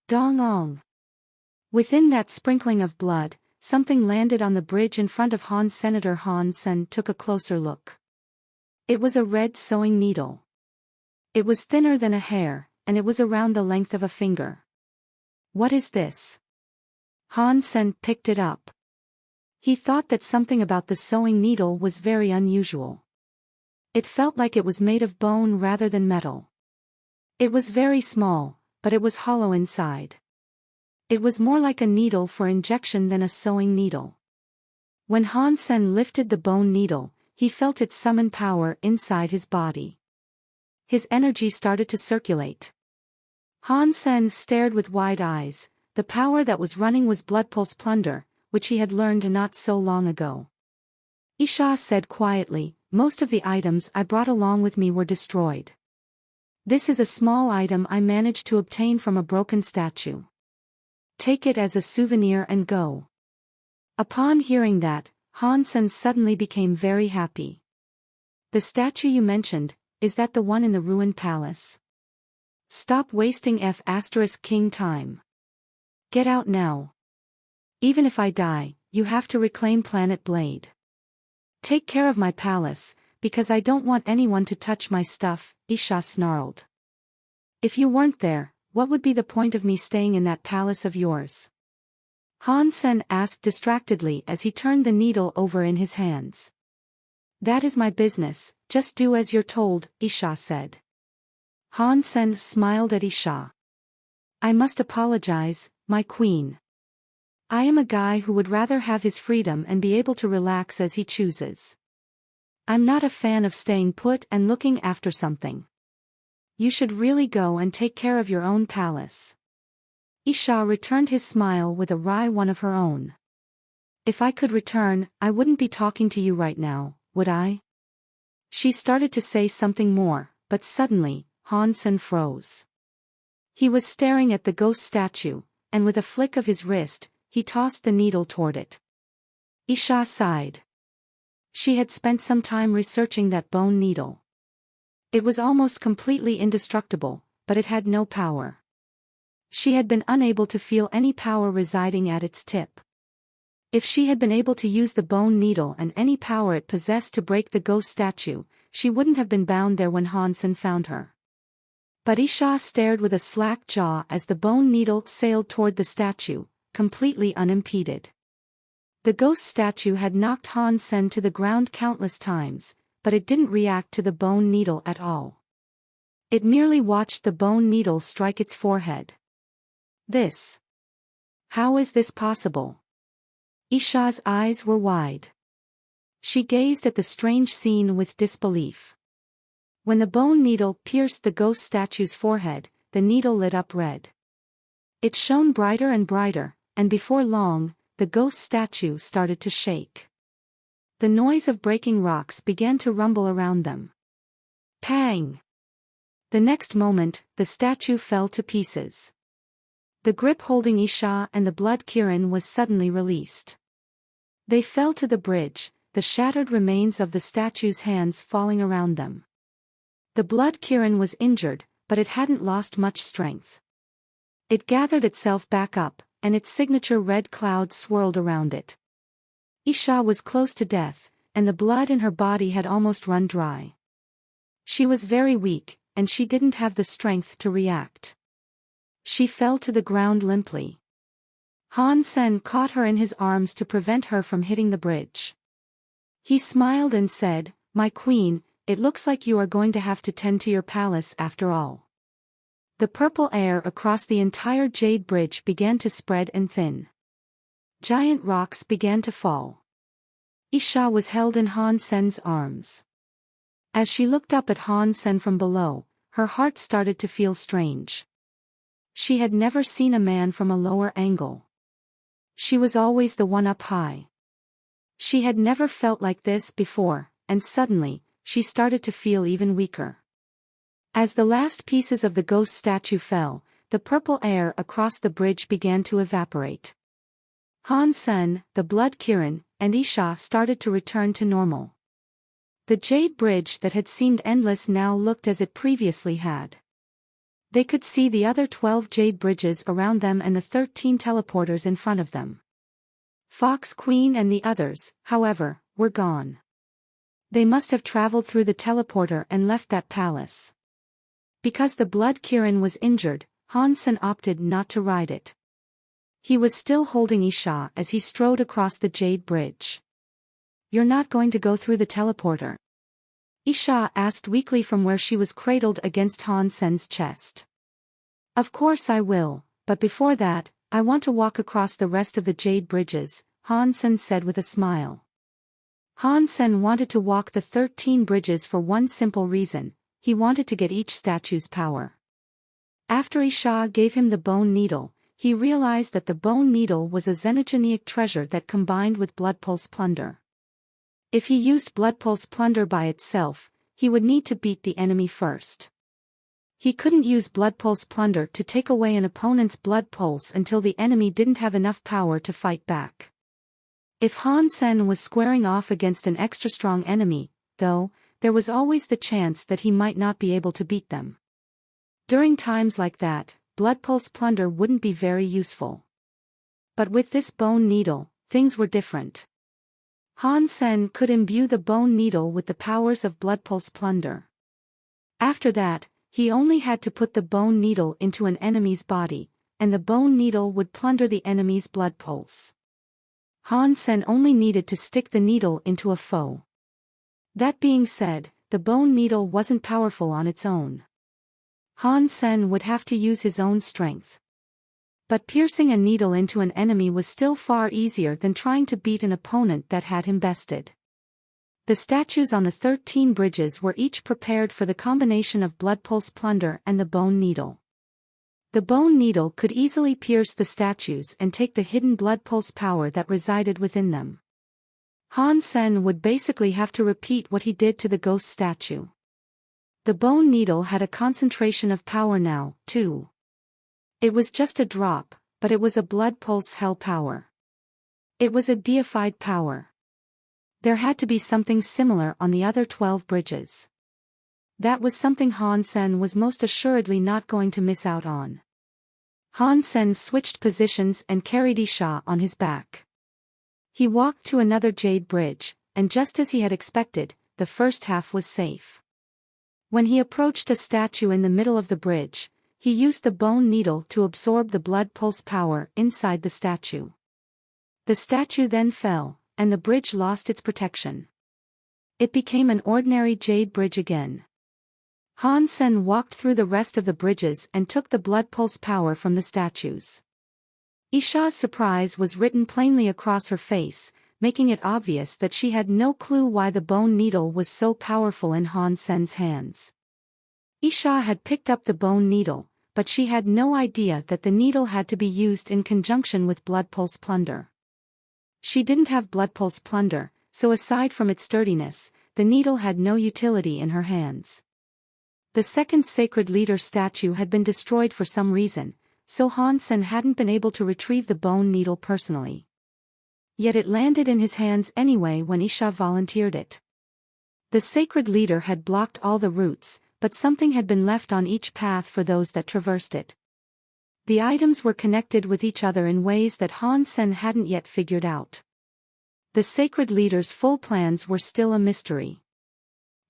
Dong-ong. Within that sprinkling of blood, something landed on the bridge in front of Han. Senator Han Sen took a closer look. It was a red sewing needle. It was thinner than a hair, and it was around the length of a finger. What is this? Han Sen picked it up. He thought that something about the sewing needle was very unusual. It felt like it was made of bone rather than metal. It was very small, but it was hollow inside. It was more like a needle for injection than a sewing needle. When Han Sen lifted the bone needle, he felt it summon power inside his body. His energy started to circulate. Han Sen stared with wide eyes. The power that was running was blood pulse plunder, which he had learned not so long ago. Isha said quietly, "Most of the items I brought along with me were destroyed. This is a small item I managed to obtain from a broken statue. Take it as a souvenir and go." Upon hearing that, Han Sen suddenly became very happy. "The statue you mentioned, is that the one in the ruined palace? Stop wasting King time. Get out now. Even if I die, you have to reclaim Planet Blade. Take care of my palace, because I don't want anyone to touch my stuff," Isha snarled. "If you weren't there, what would be the point of me staying in that palace of yours?" Han Sen asked distractedly as he turned the needle over in his hands. "That is my business, just do as you're told," Isha said. Han Sen smiled at Isha. "I must apologize, my queen. I am a guy who would rather have his freedom and be able to relax as he chooses. I'm not a fan of staying put and looking after something. You should really go and take care of your own palace." Isha returned his smile with a wry one of her own. "If I could return, I wouldn't be talking to you right now, would I?" She started to say something more, but suddenly, Han Sen froze. He was staring at the ghost statue, and with a flick of his wrist, he tossed the needle toward it. Isha sighed. She had spent some time researching that bone needle. It was almost completely indestructible, but it had no power. She had been unable to feel any power residing at its tip. If she had been able to use the bone needle and any power it possessed to break the ghost statue, she wouldn't have been bound there when Han Sen found her. But Isha stared with a slack jaw as the bone needle sailed toward the statue, completely unimpeded. The ghost statue had knocked Han Sen to the ground countless times, but it didn't react to the bone needle at all. It merely watched the bone needle strike its forehead. This. How is this possible? Isha's eyes were wide. She gazed at the strange scene with disbelief. When the bone needle pierced the ghost statue's forehead, the needle lit up red. It shone brighter and brighter, and before long, the ghost statue started to shake. The noise of breaking rocks began to rumble around them. Pang! The next moment, the statue fell to pieces. The grip holding Isha and the blood Kirin was suddenly released. They fell to the bridge, the shattered remains of the statue's hands falling around them. The blood Kirin was injured, but it hadn't lost much strength. It gathered itself back up, and its signature red cloud swirled around it. Isha was close to death, and the blood in her body had almost run dry. She was very weak, and she didn't have the strength to react. She fell to the ground limply. Han Sen caught her in his arms to prevent her from hitting the bridge. He smiled and said, "My queen, it looks like you are going to have to tend to your palace after all." The purple air across the entire jade bridge began to spread and thin. Giant rocks began to fall. Isha was held in Han Sen's arms. As she looked up at Han Sen from below, her heart started to feel strange. She had never seen a man from a lower angle. She was always the one up high. She had never felt like this before, and suddenly, she started to feel even weaker. As the last pieces of the ghost statue fell, the purple air across the bridge began to evaporate. Han Sen, the blood Kirin, and Isha started to return to normal. The jade bridge that had seemed endless now looked as it previously had. They could see the other 12 jade bridges around them and the 13 teleporters in front of them. Fox Queen and the others, however, were gone. They must have traveled through the teleporter and left that palace. Because the blood Kirin was injured, Han Sen opted not to ride it. He was still holding Isha as he strode across the jade bridge. "You're not going to go through the teleporter?" Isha asked weakly from where she was cradled against Han Sen's chest. "Of course I will, but before that, I want to walk across the rest of the jade bridges," Han Sen said with a smile. Han Sen wanted to walk the 13 bridges for one simple reason: he wanted to get each statue's power. After Isha gave him the bone needle, he realized that the bone needle was a xenogenic treasure that combined with blood pulse plunder. If he used blood pulse plunder by itself, he would need to beat the enemy first. He couldn't use blood pulse plunder to take away an opponent's blood pulse until the enemy didn't have enough power to fight back. If Han Sen was squaring off against an extra strong enemy, though, there was always the chance that he might not be able to beat them. During times like that, blood pulse plunder wouldn't be very useful. But with this bone needle, things were different. Han Sen could imbue the bone needle with the powers of blood pulse plunder. After that, he only had to put the bone needle into an enemy's body, and the bone needle would plunder the enemy's blood pulse. Han Sen only needed to stick the needle into a foe. That being said, the bone needle wasn't powerful on its own. Han Sen would have to use his own strength. But piercing a needle into an enemy was still far easier than trying to beat an opponent that had him bested. The statues on the 13 bridges were each prepared for the combination of blood pulse plunder and the bone needle. The bone needle could easily pierce the statues and take the hidden blood pulse power that resided within them. Han Sen would basically have to repeat what he did to the ghost statue. The bone needle had a concentration of power now, too. It was just a drop, but it was a blood pulse hell power. It was a deified power. There had to be something similar on the other 12 bridges. That was something Han Sen was most assuredly not going to miss out on. Han Sen switched positions and carried Isha on his back. He walked to another jade bridge, and just as he had expected, the first half was safe. When he approached a statue in the middle of the bridge, he used the bone needle to absorb the blood pulse power inside the statue. The statue then fell, and the bridge lost its protection. It became an ordinary jade bridge again. Han Sen walked through the rest of the bridges and took the blood pulse power from the statues. Isha's surprise was written plainly across her face, making it obvious that she had no clue why the bone needle was so powerful in Han Sen's hands. Isha had picked up the bone needle, but she had no idea that the needle had to be used in conjunction with blood pulse plunder. She didn't have blood pulse plunder, so aside from its sturdiness, the needle had no utility in her hands. The second sacred leader statue had been destroyed for some reason, so Han Sen hadn't been able to retrieve the bone needle personally. Yet it landed in his hands anyway when Isha volunteered it. The sacred leader had blocked all the routes, but something had been left on each path for those that traversed it. The items were connected with each other in ways that Han Sen hadn't yet figured out. The sacred leader's full plans were still a mystery.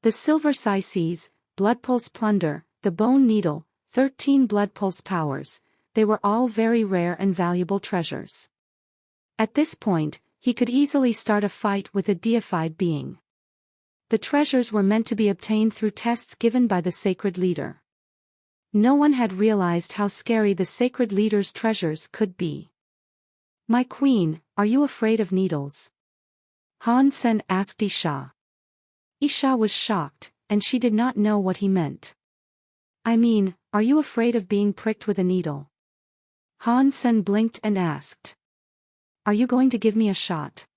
The silver Saises, blood pulse plunder, the bone needle, 13 blood pulse powers, they were all very rare and valuable treasures. At this point, he could easily start a fight with a deified being. The treasures were meant to be obtained through tests given by the sacred leader. No one had realized how scary the sacred leader's treasures could be. "My queen, are you afraid of needles?" Han Sen asked Isha. Isha was shocked, and she did not know what he meant. "I mean, are you afraid of being pricked with a needle?" Han Sen blinked and asked. "Are you going to give me a shot?"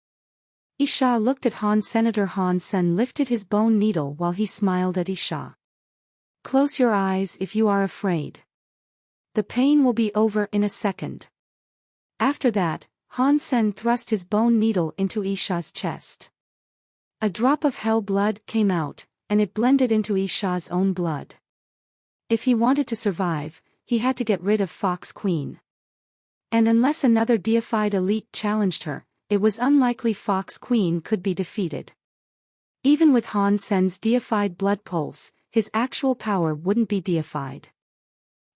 Isha looked at Han. Senator Han Sen lifted his bone needle while he smiled at Isha. "Close your eyes if you are afraid. The pain will be over in a second." After that, Han Sen thrust his bone needle into Isha's chest. A drop of hell blood came out, and it blended into Isha's own blood. If he wanted to survive, he had to get rid of Fox Queen. And unless another deified elite challenged her, it was unlikely Fox Queen could be defeated. Even with Han Sen's deified blood pulse, his actual power wouldn't be deified.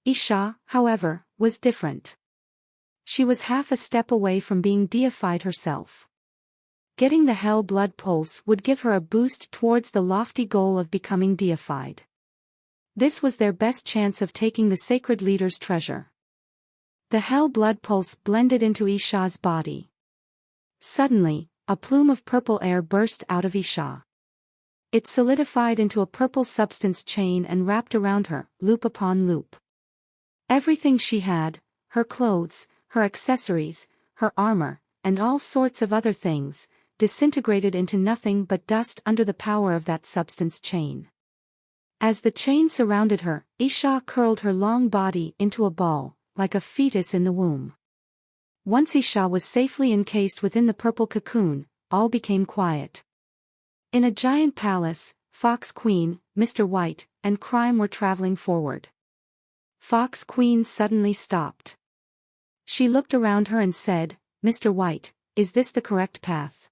Isha, however, was different. She was half a step away from being deified herself. Getting the hell blood pulse would give her a boost towards the lofty goal of becoming deified. This was their best chance of taking the sacred leader's treasure. The hell blood pulse blended into Isha's body. Suddenly, a plume of purple air burst out of Isha. It solidified into a purple substance chain and wrapped around her, loop upon loop. Everything she had, her clothes, her accessories, her armor, and all sorts of other things, disintegrated into nothing but dust under the power of that substance chain. As the chain surrounded her, Isha curled her long body into a ball, like a fetus in the womb. Once Isha was safely encased within the purple cocoon, all became quiet. In a giant palace, Fox Queen, Mr. White, and Crime were traveling forward. Fox Queen suddenly stopped. She looked around her and said, "Mr. White, is this the correct path?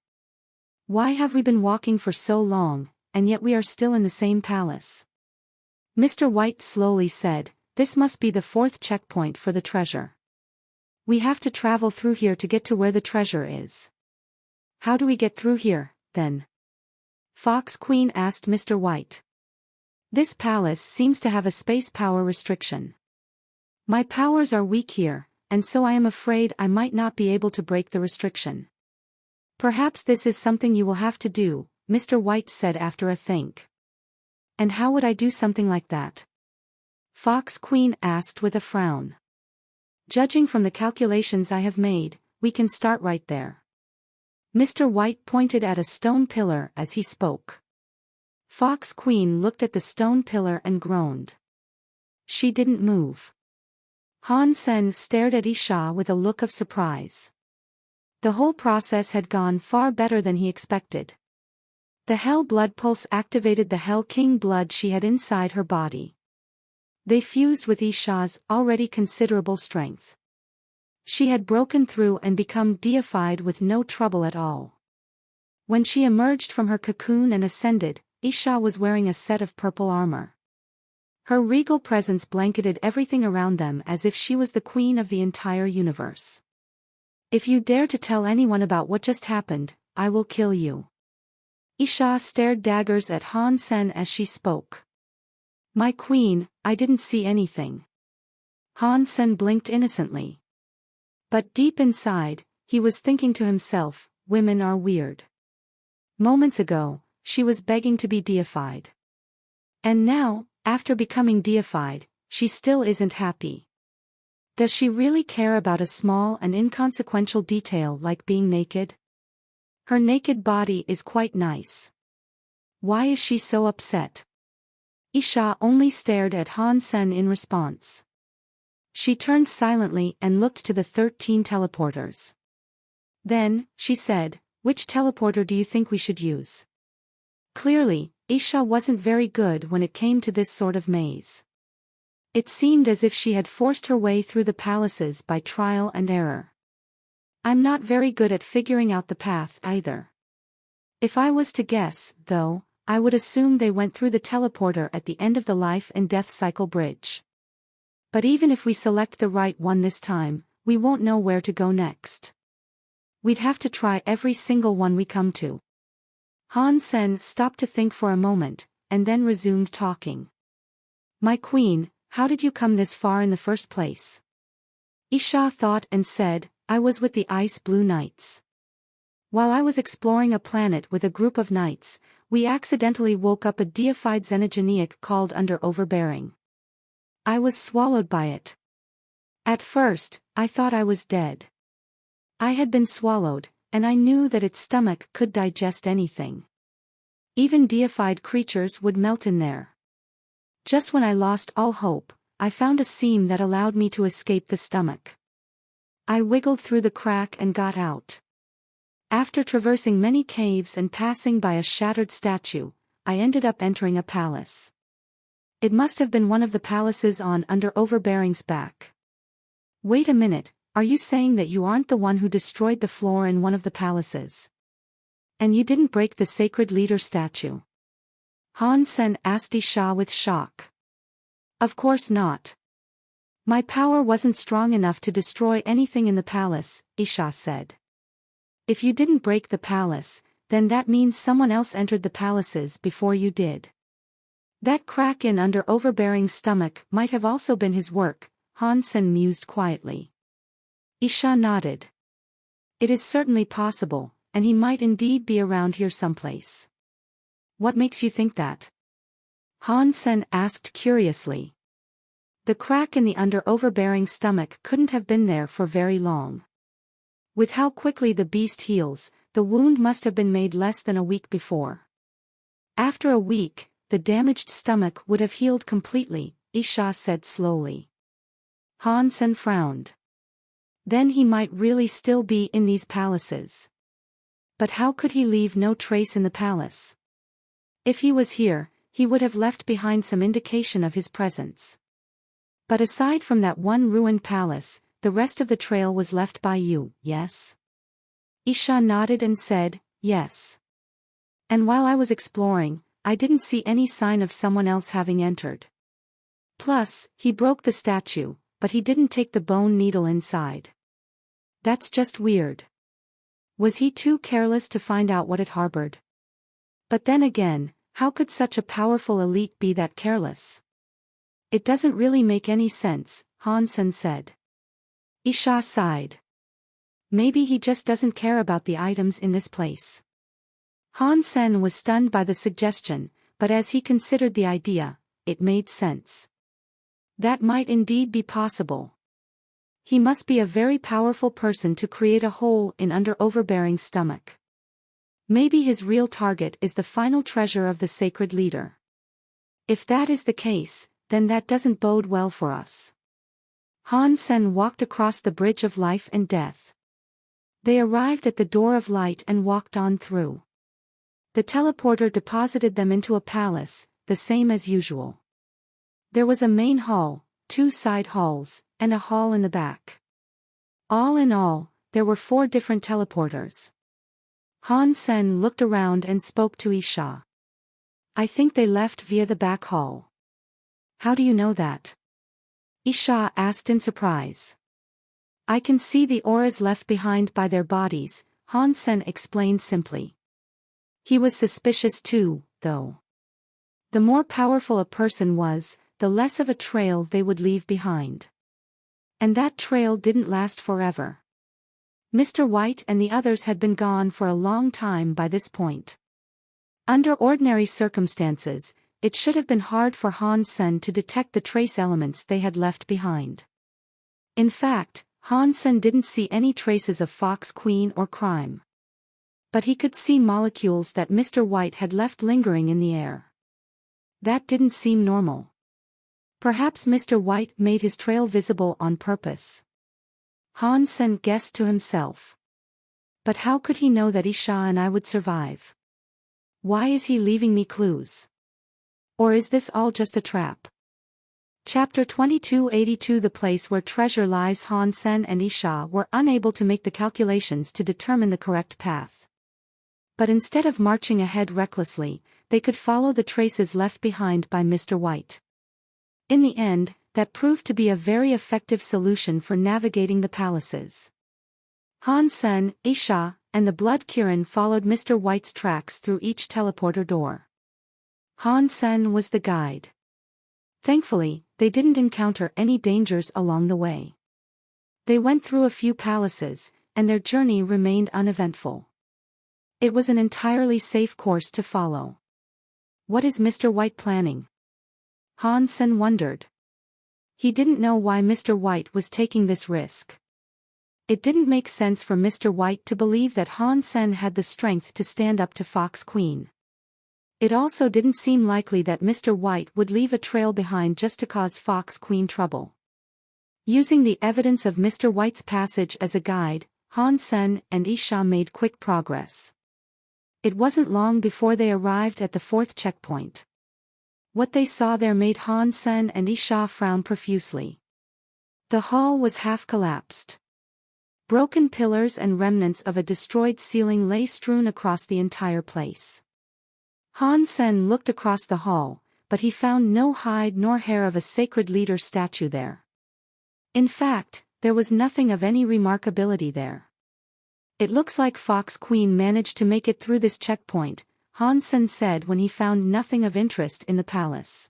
Why have we been walking for so long, and yet we are still in the same palace?" Mr. White slowly said, "This must be the 4th checkpoint for the treasure. We have to travel through here to get to where the treasure is." "How do we get through here, then?" Fox Queen asked Mr. White. "This palace seems to have a space power restriction. My powers are weak here, and so I am afraid I might not be able to break the restriction." "Perhaps this is something you will have to do," Mr. White said after a think. "And how would I do something like that?" Fox Queen asked with a frown. "Judging from the calculations I have made, we can start right there." Mr. White pointed at a stone pillar as he spoke. Fox Queen looked at the stone pillar and groaned. She didn't move. Han Sen stared at Isha with a look of surprise. The whole process had gone far better than he expected. The Hell blood pulse activated the Hell King blood she had inside her body. They fused with Isha's already considerable strength. She had broken through and become deified with no trouble at all. When she emerged from her cocoon and ascended, Isha was wearing a set of purple armor. Her regal presence blanketed everything around them as if she was the queen of the entire universe. "If you dare to tell anyone about what just happened, I will kill you." Isha stared daggers at Han Sen as she spoke. "My queen, I didn't see anything." Han Sen blinked innocently. But deep inside, he was thinking to himself, women are weird. Moments ago, she was begging to be deified. And now, after becoming deified, she still isn't happy. Does she really care about a small and inconsequential detail like being naked? Her naked body is quite nice. Why is she so upset? Isha only stared at Han Sen in response. She turned silently and looked to the 13 teleporters. Then, she said, "Which teleporter do you think we should use?" Clearly, Isha wasn't very good when it came to this sort of maze. It seemed as if she had forced her way through the palaces by trial and error. "I'm not very good at figuring out the path either. If I was to guess, though, I would assume they went through the teleporter at the end of the life and death cycle bridge. But even if we select the right one this time, we won't know where to go next. We'd have to try every single one we come to." Han Sen stopped to think for a moment, and then resumed talking. "My queen, how did you come this far in the first place?" Isha thought and said, "I was with the Ice Blue Knights. While I was exploring a planet with a group of knights, we accidentally woke up a deified xenogeneic called Under Overbearing. I was swallowed by it. At first, I thought I was dead. I had been swallowed, and I knew that its stomach could digest anything. Even deified creatures would melt in there. Just when I lost all hope, I found a seam that allowed me to escape the stomach. I wiggled through the crack and got out. After traversing many caves and passing by a shattered statue, I ended up entering a palace. It must have been one of the palaces on Under Overbearing's back." "Wait a minute, are you saying that you aren't the one who destroyed the floor in one of the palaces? And you didn't break the sacred leader statue?" Han Sen asked Isha with shock. "Of course not. My power wasn't strong enough to destroy anything in the palace," Isha said. "If you didn't break the palace, then that means someone else entered the palaces before you did. That crack in Under Overbearing's stomach might have also been his work," Han Sen mused quietly. Isha nodded. "It is certainly possible, and he might indeed be around here someplace." "What makes you think that?" Han Sen asked curiously. "The crack in the Under Overbearing's stomach couldn't have been there for very long. With how quickly the beast heals, the wound must have been made less than a week before. After a week, the damaged stomach would have healed completely," Isha said slowly. Han Sen frowned. Then he might really still be in these palaces. But how could he leave no trace in the palace? If he was here, he would have left behind some indication of his presence. But aside from that one ruined palace, the rest of the trail was left by you, yes? Isha nodded and said, "Yes. And while I was exploring, I didn't see any sign of someone else having entered. Plus, he broke the statue, but he didn't take the bone needle inside. That's just weird. Was he too careless to find out what it harbored? But then again, how could such a powerful elite be that careless? It doesn't really make any sense," Han Sen said. Isha sighed. "Maybe he just doesn't care about the items in this place." Han Sen was stunned by the suggestion, but as he considered the idea, it made sense. That might indeed be possible. He must be a very powerful person to create a hole in Under Overbearing's stomach. Maybe his real target is the final treasure of the sacred leader. If that is the case, then that doesn't bode well for us. Han Sen walked across the bridge of life and death. They arrived at the door of light and walked on through. The teleporter deposited them into a palace, the same as usual. There was a main hall, 2 side halls, and a hall in the back. All in all, there were 4 different teleporters. Han Sen looked around and spoke to Isha. "I think they left via the back hall." "How do you know that?" Isha asked in surprise. "I can see the auras left behind by their bodies," Han Sen explained simply. He was suspicious too, though. The more powerful a person was, the less of a trail they would leave behind. And that trail didn't last forever. Mr. White and the others had been gone for a long time by this point. Under ordinary circumstances, it should have been hard for Han Sen to detect the trace elements they had left behind. In fact, Han Sen didn't see any traces of Fox Queen or crime. But he could see molecules that Mr. White had left lingering in the air. That didn't seem normal. Perhaps Mr. White made his trail visible on purpose. Han Sen guessed to himself. But how could he know that Isha and I would survive? Why is he leaving me clues? Or is this all just a trap? Chapter 2282 The place where treasure lies. Han Sen and Isha were unable to make the calculations to determine the correct path. But instead of marching ahead recklessly, they could follow the traces left behind by Mr. White. In the end, that proved to be a very effective solution for navigating the palaces. Han Sen, Isha, and the Blood Kirin followed Mr. White's tracks through each teleporter door. Han Sen was the guide. Thankfully, they didn't encounter any dangers along the way. They went through a few palaces, and their journey remained uneventful. It was an entirely safe course to follow. What is Mr. White planning? Han Sen wondered. He didn't know why Mr. White was taking this risk. It didn't make sense for Mr. White to believe that Han Sen had the strength to stand up to Fox Queen. It also didn't seem likely that Mr. White would leave a trail behind just to cause Fox Queen trouble. Using the evidence of Mr. White's passage as a guide, Han Sen and Isha made quick progress. It wasn't long before they arrived at the fourth checkpoint. What they saw there made Han Sen and Isha frown profusely. The hall was half collapsed. Broken pillars and remnants of a destroyed ceiling lay strewn across the entire place. Han Sen looked across the hall, but he found no hide nor hair of a sacred leader statue there. In fact, there was nothing of any remarkability there. It looks like Fox Queen managed to make it through this checkpoint, Han Sen said when he found nothing of interest in the palace.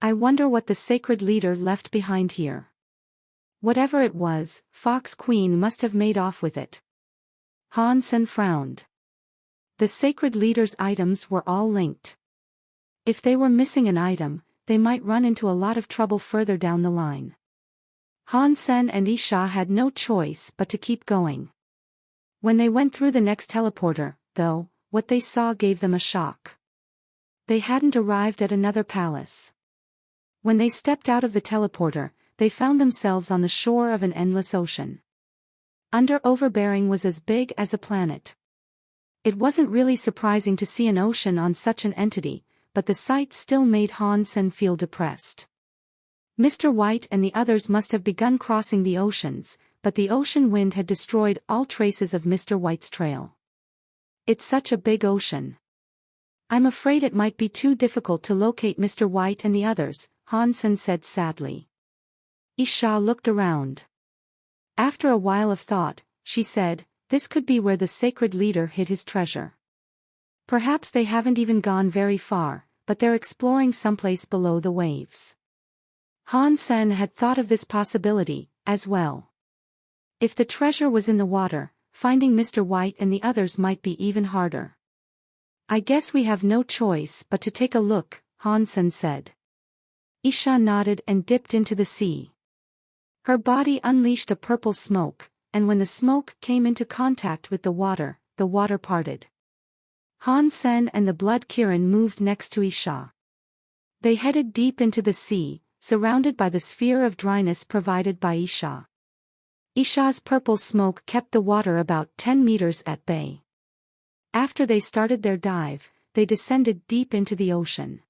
I wonder what the sacred leader left behind here. Whatever it was, Fox Queen must have made off with it. Han Sen frowned. The sacred leader's items were all linked. If they were missing an item, they might run into a lot of trouble further down the line. Han Sen and Isha had no choice but to keep going. When they went through the next teleporter, though, what they saw gave them a shock. They hadn't arrived at another palace. When they stepped out of the teleporter, they found themselves on the shore of an endless ocean. Under overbearing was as big as a planet. It wasn't really surprising to see an ocean on such an entity, but the sight still made Han Sen feel depressed. Mr. White and the others must have begun crossing the oceans, but the ocean wind had destroyed all traces of Mr. White's trail. It's such a big ocean. I'm afraid it might be too difficult to locate Mr. White and the others, Han Sen said sadly. Isha looked around. After a while of thought, she said, this could be where the sacred leader hid his treasure. Perhaps they haven't even gone very far, but they're exploring someplace below the waves. Han Sen had thought of this possibility, as well. If the treasure was in the water, finding Mr. White and the others might be even harder. I guess we have no choice but to take a look, Han Sen said. Isha nodded and dipped into the sea. Her body unleashed a purple smoke, and when the smoke came into contact with the water parted. Han Sen and the Blood Kirin moved next to Isha. They headed deep into the sea, surrounded by the sphere of dryness provided by Isha. Isha's purple smoke kept the water about 10 meters at bay. After they started their dive, they descended deep into the ocean.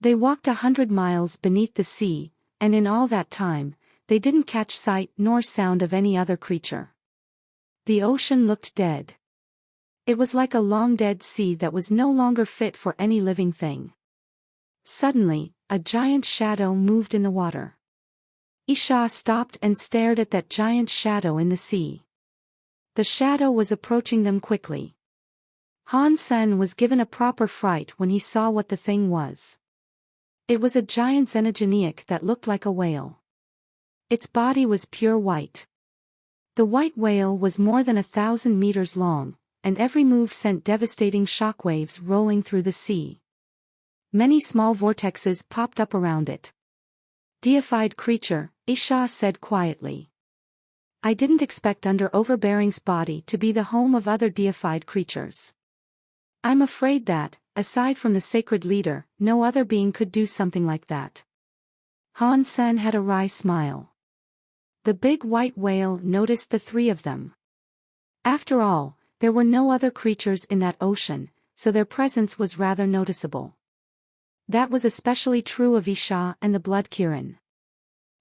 They walked 100 miles beneath the sea, and in all that time, they didn't catch sight nor sound of any other creature. The ocean looked dead. It was like a long dead sea that was no longer fit for any living thing. Suddenly, a giant shadow moved in the water. Isha stopped and stared at that giant shadow in the sea. The shadow was approaching them quickly. Han Sen was given a proper fright when he saw what the thing was. It was a giant xenogeniac that looked like a whale. Its body was pure white. The white whale was more than 1,000 meters long, and every move sent devastating shockwaves rolling through the sea. Many small vortexes popped up around it. Deified creature, Isha said quietly. I didn't expect under Overbearing's body to be the home of other deified creatures. I'm afraid that, aside from the sacred leader, no other being could do something like that. Han Sen had a wry smile. The big white whale noticed the three of them. After all, there were no other creatures in that ocean, so their presence was rather noticeable. That was especially true of Isha and the Blood Kirin.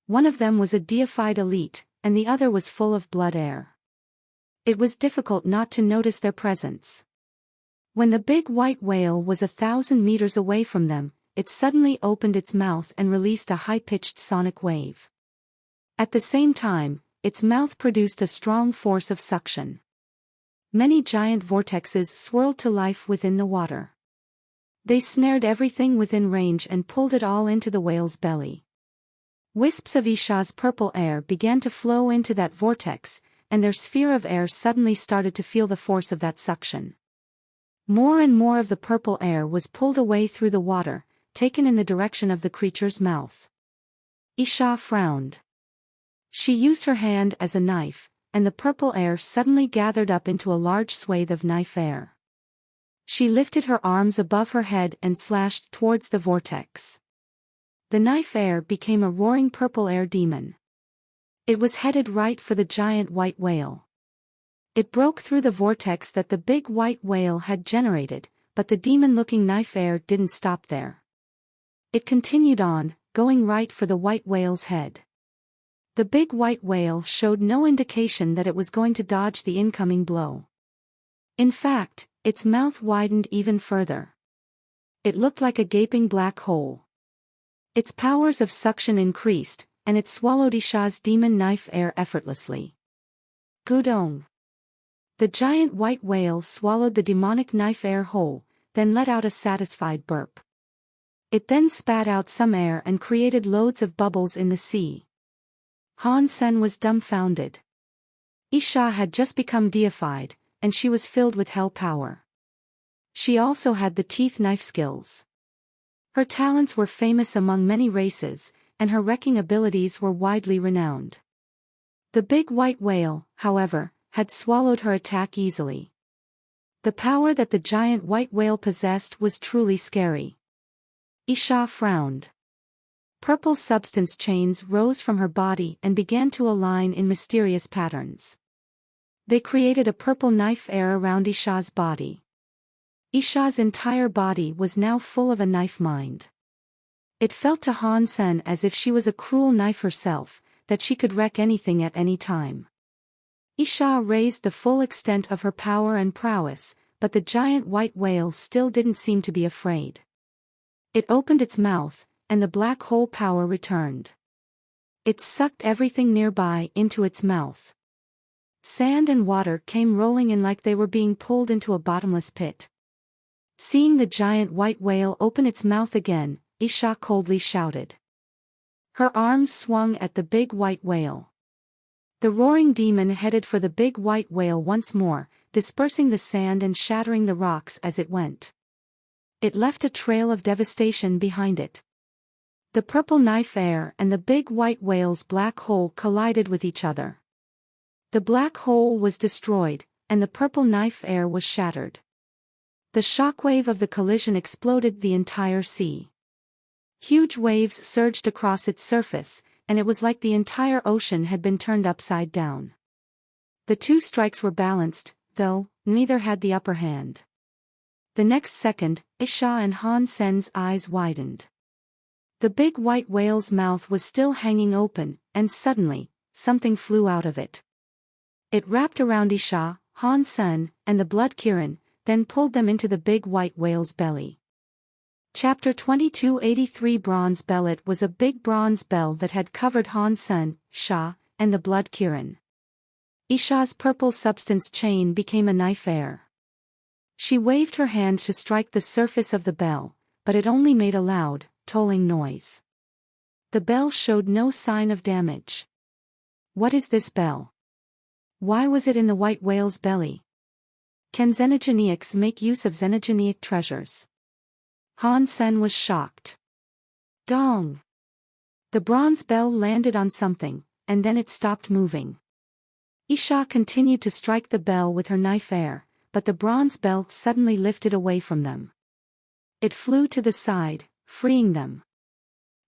One of them was a deified elite, and the other was full of blood air. It was difficult not to notice their presence. When the big white whale was 1,000 meters away from them, it suddenly opened its mouth and released a high-pitched sonic wave. At the same time, its mouth produced a strong force of suction. Many giant vortexes swirled to life within the water. They snared everything within range and pulled it all into the whale's belly. Wisps of Isha's purple air began to flow into that vortex, and their sphere of air suddenly started to feel the force of that suction. More and more of the purple air was pulled away through the water, taken in the direction of the creature's mouth. Isha frowned. She used her hand as a knife, and the purple air suddenly gathered up into a large swathe of knife air. She lifted her arms above her head and slashed towards the vortex. The knife air became a roaring purple air demon. It was headed right for the giant white whale. It broke through the vortex that the big white whale had generated, but the demon-looking knife air didn't stop there. It continued on, going right for the white whale's head. The big white whale showed no indication that it was going to dodge the incoming blow. In fact, its mouth widened even further. It looked like a gaping black hole. Its powers of suction increased, and it swallowed Isha's demon knife air effortlessly. Gudong. The giant white whale swallowed the demonic knife air whole, then let out a satisfied burp. It then spat out some air and created loads of bubbles in the sea. Han Sen was dumbfounded. Isha had just become deified, and she was filled with hell power. She also had the teeth knife skills. Her talents were famous among many races, and her wrecking abilities were widely renowned. The big white whale, however, had swallowed her attack easily. The power that the giant white whale possessed was truly scary. Isha frowned. Purple substance chains rose from her body and began to align in mysterious patterns. They created a purple knife air around Isha's body. Isha's entire body was now full of a knife mind. It felt to Han Sen as if she was a cruel knife herself, that she could wreck anything at any time. Isha raised the full extent of her power and prowess, but the giant white whale still didn't seem to be afraid. It opened its mouth, and the black hole power returned. It sucked everything nearby into its mouth. Sand and water came rolling in like they were being pulled into a bottomless pit. Seeing the giant white whale open its mouth again, Isha coldly shouted. Her arms swung at the big white whale. The roaring demon headed for the big white whale once more, dispersing the sand and shattering the rocks as it went. It left a trail of devastation behind it. The purple knife air and the big white whale's black hole collided with each other. The black hole was destroyed, and the purple knife air was shattered. The shockwave of the collision exploded the entire sea. Huge waves surged across its surface, and it was like the entire ocean had been turned upside down. The two strikes were balanced, though neither had the upper hand. The next second, Isha and Han Sen's eyes widened. The big white whale's mouth was still hanging open, and suddenly, something flew out of it. It wrapped around Isha, Han Sen, and the Blood Kirin, then pulled them into the big white whale's belly. Chapter 2283 Bronze Bellet was a big bronze bell that had covered Han Sen, Sha, and the Blood Kirin. Isha's purple substance chain became a knife air. She waved her hand to strike the surface of the bell, but it only made a loud, tolling noise. The bell showed no sign of damage. What is this bell? Why was it in the white whale's belly? Can xenogeneics make use of xenogeneic treasures? Han Sen was shocked. Dong! The bronze bell landed on something, and then it stopped moving. Isha continued to strike the bell with her knife air, but the bronze bell suddenly lifted away from them. It flew to the side, freeing them.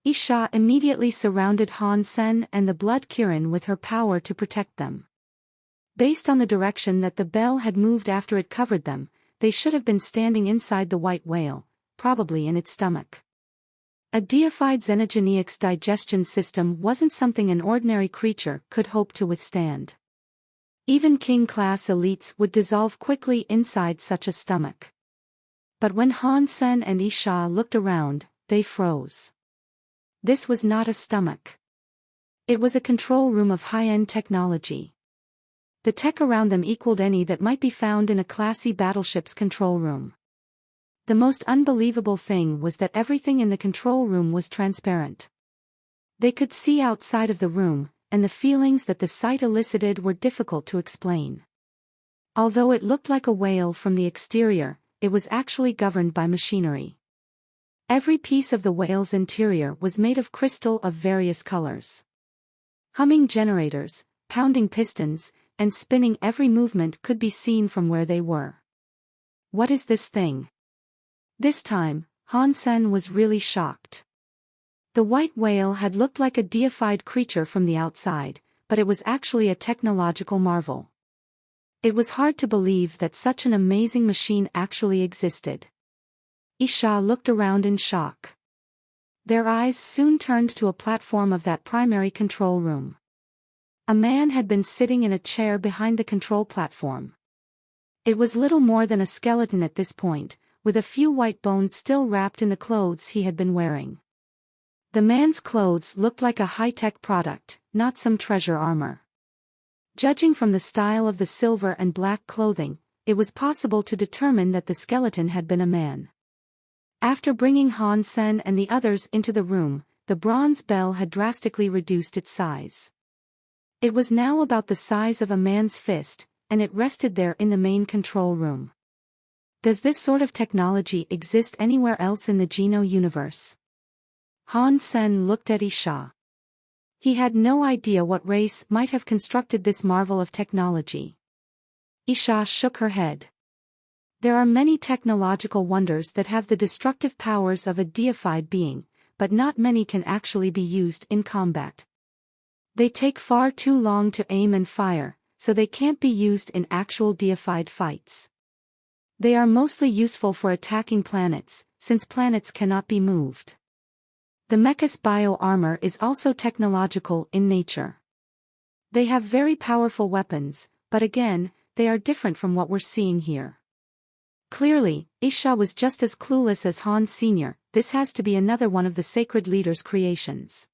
Isha immediately surrounded Han Sen and the Blood Kirin with her power to protect them. Based on the direction that the bell had moved after it covered them, they should have been standing inside the white whale, probably in its stomach. A deified xenogeneics digestion system wasn't something an ordinary creature could hope to withstand. Even king-class elites would dissolve quickly inside such a stomach. But when Han Sen and Isha looked around, they froze. This was not a stomach. It was a control room of high-end technology. The tech around them equaled any that might be found in a classy battleship's control room. The most unbelievable thing was that everything in the control room was transparent. They could see outside of the room, and the feelings that the sight elicited were difficult to explain. Although it looked like a whale from the exterior, it was actually governed by machinery. Every piece of the whale's interior was made of crystal of various colors. Humming generators, pounding pistons, and spinning every movement could be seen from where they were. What is this thing? This time, Han Sen was really shocked. The white whale had looked like a deified creature from the outside, but it was actually a technological marvel. It was hard to believe that such an amazing machine actually existed. Isha looked around in shock. Their eyes soon turned to a platform of that primary control room. A man had been sitting in a chair behind the control platform. It was little more than a skeleton at this point, with a few white bones still wrapped in the clothes he had been wearing. The man's clothes looked like a high-tech product, not some treasure armor. Judging from the style of the silver and black clothing, it was possible to determine that the skeleton had been a man. After bringing Han Sen and the others into the room, the bronze bell had drastically reduced its size. It was now about the size of a man's fist, and it rested there in the main control room. Does this sort of technology exist anywhere else in the Geno universe? Han Sen looked at Isha. He had no idea what race might have constructed this marvel of technology. Isha shook her head. There are many technological wonders that have the destructive powers of a deified being, but not many can actually be used in combat. They take far too long to aim and fire, so they can't be used in actual deified fights. They are mostly useful for attacking planets, since planets cannot be moved. The mecha's bio-armor is also technological in nature. They have very powerful weapons, but again, they are different from what we're seeing here. Clearly, Isha was just as clueless as Han Sr., this has to be another one of the Sacred Leader's creations.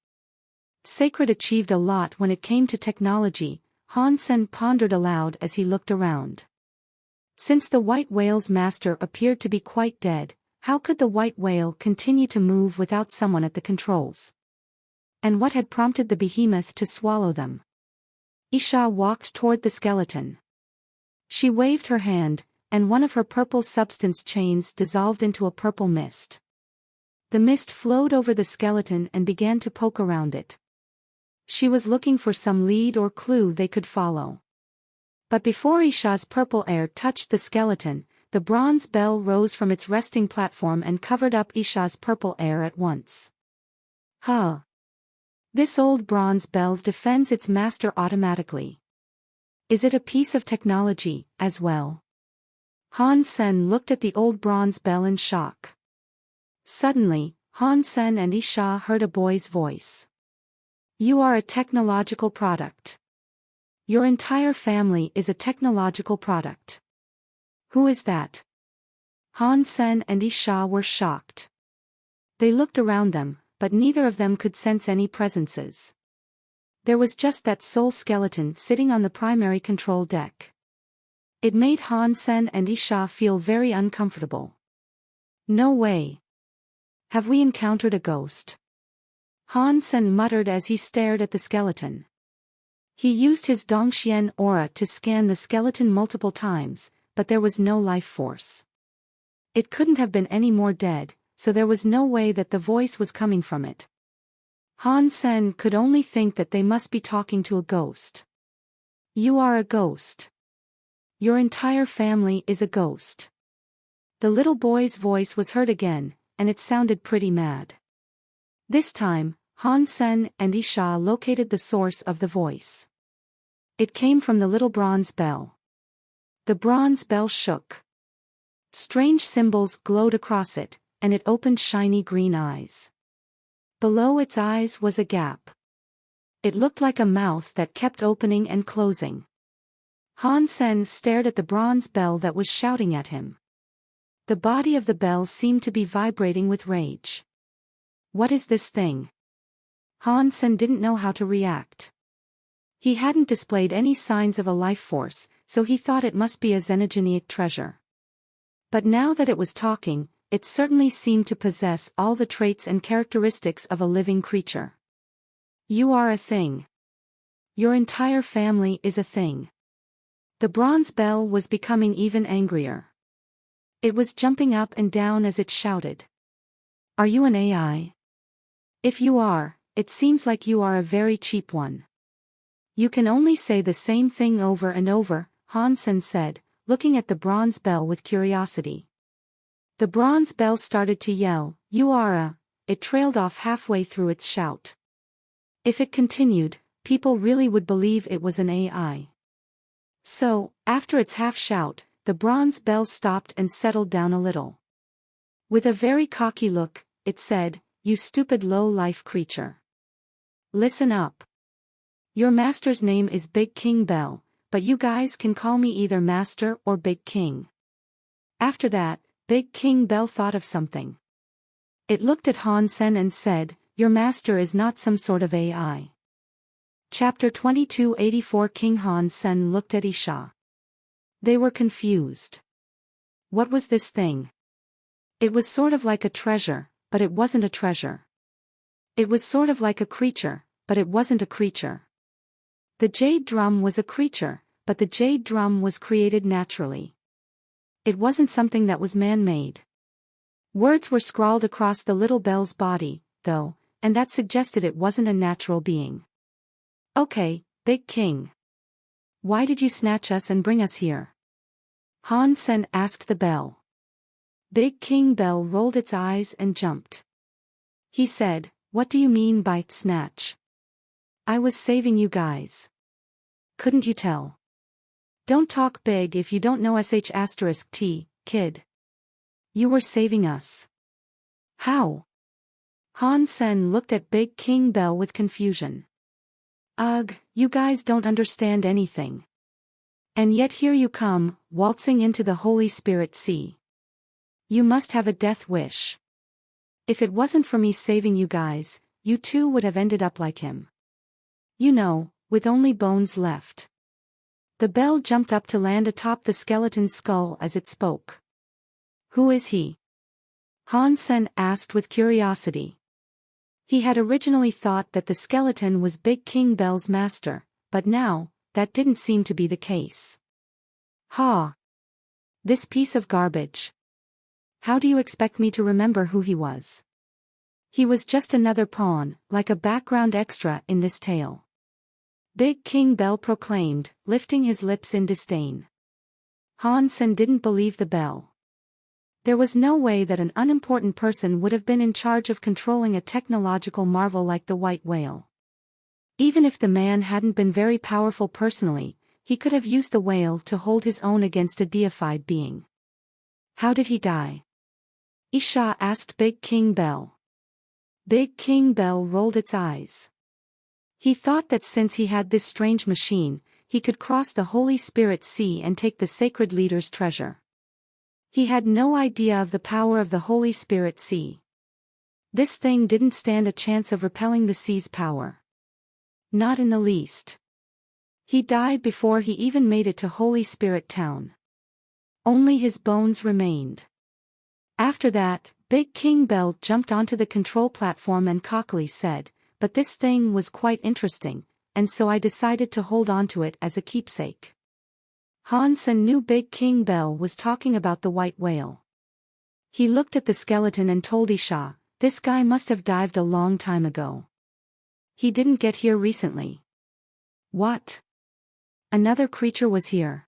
Sacred achieved a lot when it came to technology, Han Sen pondered aloud as he looked around. Since the white whale's master appeared to be quite dead, how could the white whale continue to move without someone at the controls? And what had prompted the behemoth to swallow them? Isha walked toward the skeleton. She waved her hand, and one of her purple substance chains dissolved into a purple mist. The mist flowed over the skeleton and began to poke around it. She was looking for some lead or clue they could follow. But before Isha's purple air touched the skeleton, the bronze bell rose from its resting platform and covered up Isha's purple air at once. Huh! This old bronze bell defends its master automatically. Is it a piece of technology, as well? Han Sen looked at the old bronze bell in shock. Suddenly, Han Sen and Isha heard a boy's voice. You are a technological product. Your entire family is a technological product. Who is that? Han Sen and Isha were shocked. They looked around them, but neither of them could sense any presences. There was just that soul skeleton sitting on the primary control deck. It made Han Sen and Isha feel very uncomfortable. No way. Have we encountered a ghost? Han Sen muttered as he stared at the skeleton. He used his Dongxian aura to scan the skeleton multiple times, but there was no life force. It couldn't have been any more dead, so there was no way that the voice was coming from it. Han Sen could only think that they must be talking to a ghost. You are a ghost. Your entire family is a ghost. The little boy's voice was heard again, and it sounded pretty mad. This time, Han Sen and Isha located the source of the voice. It came from the little bronze bell. The bronze bell shook. Strange symbols glowed across it, and it opened shiny green eyes. Below its eyes was a gap. It looked like a mouth that kept opening and closing. Han Sen stared at the bronze bell that was shouting at him. The body of the bell seemed to be vibrating with rage. What is this thing? Han Sen didn't know how to react. He hadn't displayed any signs of a life force, so he thought it must be a xenogenic treasure. But now that it was talking, it certainly seemed to possess all the traits and characteristics of a living creature. You are a thing. Your entire family is a thing. The bronze bell was becoming even angrier. It was jumping up and down as it shouted. Are you an AI? If you are, it seems like you are a very cheap one. You can only say the same thing over and over, Han Sen said, looking at the bronze bell with curiosity. The bronze bell started to yell, "You are a..." It trailed off halfway through its shout. If it continued, people really would believe it was an AI. So, after its half-shout, the bronze bell stopped and settled down a little. With a very cocky look, it said, "You stupid low-life creature. Listen up. Your master's name is Big King Bell, but you guys can call me either Master or Big King." After that, Big King Bell thought of something. It looked at Han Sen and said, "Your master is not some sort of AI." Chapter 2284 King Han Sen looked at Isha. They were confused. What was this thing? It was sort of like a treasure, but it wasn't a treasure. It was sort of like a creature, but it wasn't a creature. The jade drum was a creature, but the jade drum was created naturally. It wasn't something that was man-made. Words were scrawled across the little bell's body, though, and that suggested it wasn't a natural being. "Okay, Big King. Why did you snatch us and bring us here?" Han Sen asked the bell. Big King Bell rolled its eyes and jumped. He said, "What do you mean by snatch? I was saving you guys. Couldn't you tell? Don't talk big if you don't know sh*t, kid. You were saving us." "How?" Han Sen looked at Big King Bell with confusion. "Ugh, you guys don't understand anything. And yet here you come, waltzing into the Holy Spirit Sea. You must have a death wish. If it wasn't for me saving you guys, you too would have ended up like him. You know, with only bones left." The bell jumped up to land atop the skeleton's skull as it spoke. "Who is he?" Han Sen asked with curiosity. He had originally thought that the skeleton was Big King Bell's master, but now, that didn't seem to be the case. "Ha! This piece of garbage. How do you expect me to remember who he was? He was just another pawn, like a background extra in this tale," Big King Bell proclaimed, lifting his lips in disdain. Han Sen didn't believe the bell. There was no way that an unimportant person would have been in charge of controlling a technological marvel like the white whale. Even if the man hadn't been very powerful personally, he could have used the whale to hold his own against a deified being. "How did he die?" Isha asked Big King Bell. Big King Bell rolled its eyes. He thought that since he had this strange machine, he could cross the Holy Spirit Sea and take the sacred leader's treasure. He had no idea of the power of the Holy Spirit Sea. This thing didn't stand a chance of repelling the sea's power. Not in the least. He died before he even made it to Holy Spirit Town. Only his bones remained. After that, Big King Bell jumped onto the control platform and cockily said, "But this thing was quite interesting, and so I decided to hold on to it as a keepsake." Han Sen knew Big King Bell was talking about the white whale. He looked at the skeleton and told Isha, "This guy must have dived a long time ago. He didn't get here recently." "What? Another creature was here?"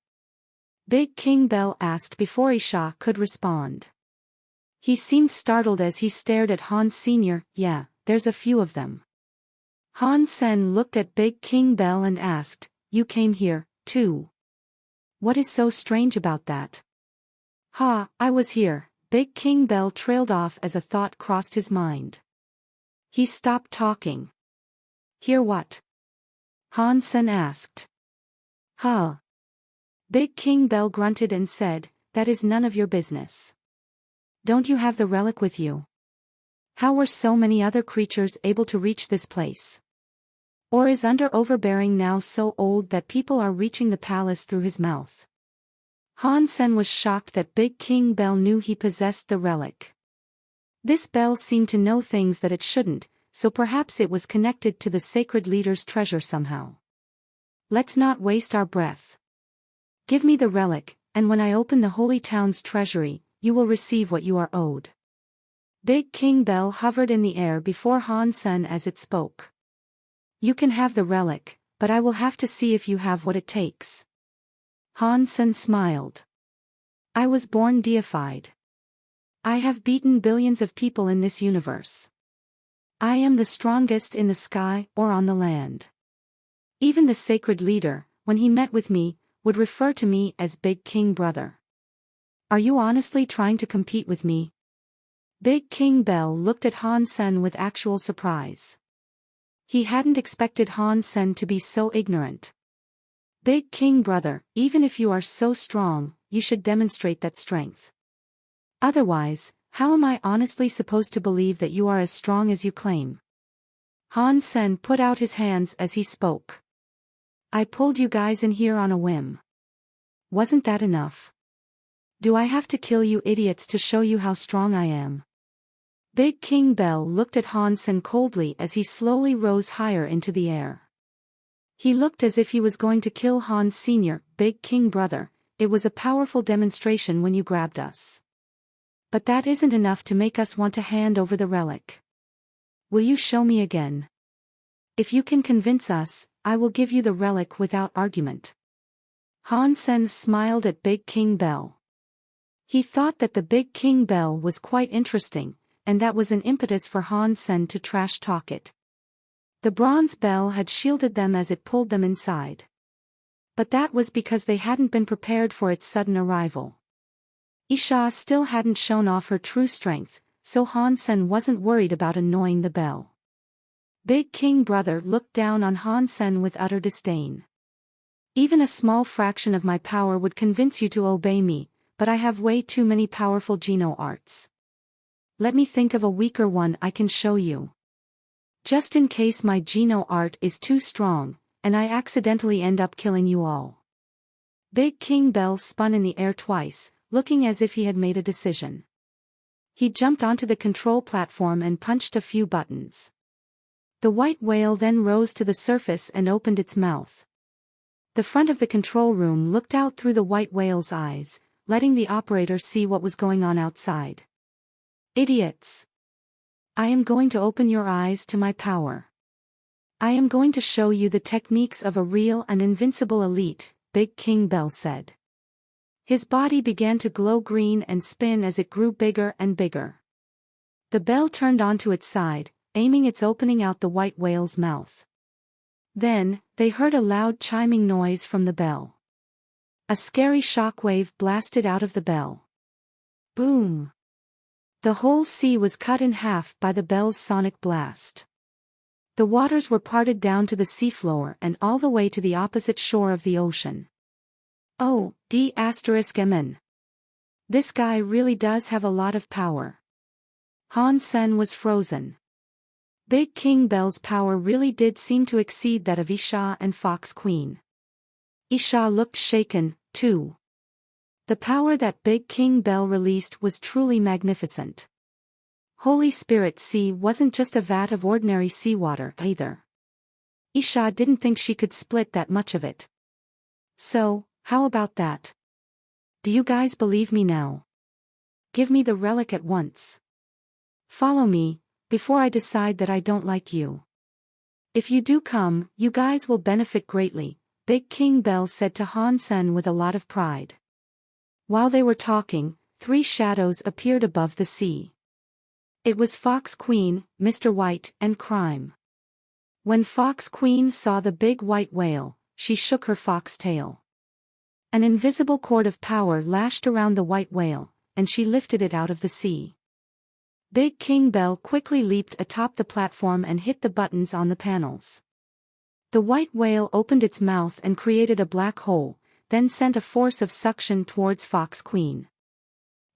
Big King Bell asked before Isha could respond. He seemed startled as he stared at Han Sr. "Yeah, there's a few of them. Han Sen looked at Big King Bell and asked, "You came here, too? What is so strange about that?" "Ha, I was here," Big King Bell trailed off as a thought crossed his mind. He stopped talking. "Hear what?" Han Sen asked. "Huh." Big King Bell grunted and said, "That is none of your business. Don't you have the relic with you? How were so many other creatures able to reach this place? Or is Under Overbearing now so old that people are reaching the palace through his mouth?" Han Sen was shocked that Big King Bell knew he possessed the relic. This bell seemed to know things that it shouldn't, so perhaps it was connected to the sacred leader's treasure somehow. "Let's not waste our breath. Give me the relic, and when I open the holy town's treasury, you will receive what you are owed." Big King Bell hovered in the air before Han Sen as it spoke. "You can have the relic, but I will have to see if you have what it takes." Han Sen smiled. "I was born deified. I have beaten billions of people in this universe. I am the strongest in the sky or on the land. Even the sacred leader, when he met with me, would refer to me as Big King Brother. Are you honestly trying to compete with me?" Big King Bell looked at Han Sen with actual surprise. He hadn't expected Han Sen to be so ignorant. "Big King Brother, even if you are so strong, you should demonstrate that strength. Otherwise, how am I honestly supposed to believe that you are as strong as you claim?" Han Sen put out his hands as he spoke. "I pulled you guys in here on a whim. Wasn't that enough? Do I have to kill you idiots to show you how strong I am?" Big King Bell looked at Han Sen coldly as he slowly rose higher into the air. He looked as if he was going to kill Han Sr., "Big King Brother, it was a powerful demonstration when you grabbed us. But that isn't enough to make us want to hand over the relic. Will you show me again? If you can convince us, I will give you the relic without argument." Han Sen smiled at Big King Bell. He thought that the Big King Bell was quite interesting, and that was an impetus for Han Sen to trash-talk it. The bronze bell had shielded them as it pulled them inside. But that was because they hadn't been prepared for its sudden arrival. Isha still hadn't shown off her true strength, so Han Sen wasn't worried about annoying the bell. Big King Brother looked down on Han Sen with utter disdain. "Even a small fraction of my power would convince you to obey me, but I have way too many powerful Geno arts. Let me think of a weaker one I can show you. Just in case my Geno art is too strong, and I accidentally end up killing you all." Big King Bell spun in the air twice, looking as if he had made a decision. He jumped onto the control platform and punched a few buttons. The white whale then rose to the surface and opened its mouth. The front of the control room looked out through the white whale's eyes, letting the operator see what was going on outside. "Idiots! I am going to open your eyes to my power. I am going to show you the techniques of a real and invincible elite," Big King Bell said. His body began to glow green and spin as it grew bigger and bigger. The bell turned onto its side, aiming its opening out the white whale's mouth. Then, they heard a loud chiming noise from the bell. A scary shockwave blasted out of the bell. Boom! The whole sea was cut in half by the bell's sonic blast. The waters were parted down to the seafloor and all the way to the opposite shore of the ocean. "Oh, D***MN. This guy really does have a lot of power." Han Sen was frozen. Big King Bell's power really did seem to exceed that of Isha and Fox Queen. Isha looked shaken, too. The power that Big King Bell released was truly magnificent. Holy Spirit Sea wasn't just a vat of ordinary seawater either. Isha didn't think she could split that much of it. "So, how about that? Do you guys believe me now? Give me the relic at once. Follow me, before I decide that I don't like you. If you do come, you guys will benefit greatly," Big King Bell said to Han Sen with a lot of pride. While they were talking, 3 shadows appeared above the sea. It was Fox Queen, Mr. White, and Crime. When Fox Queen saw the big white whale, she shook her fox tail. An invisible cord of power lashed around the white whale, and she lifted it out of the sea. Big King Bell quickly leaped atop the platform and hit the buttons on the panels. The white whale opened its mouth and created a black hole, then sent a force of suction towards Fox Queen.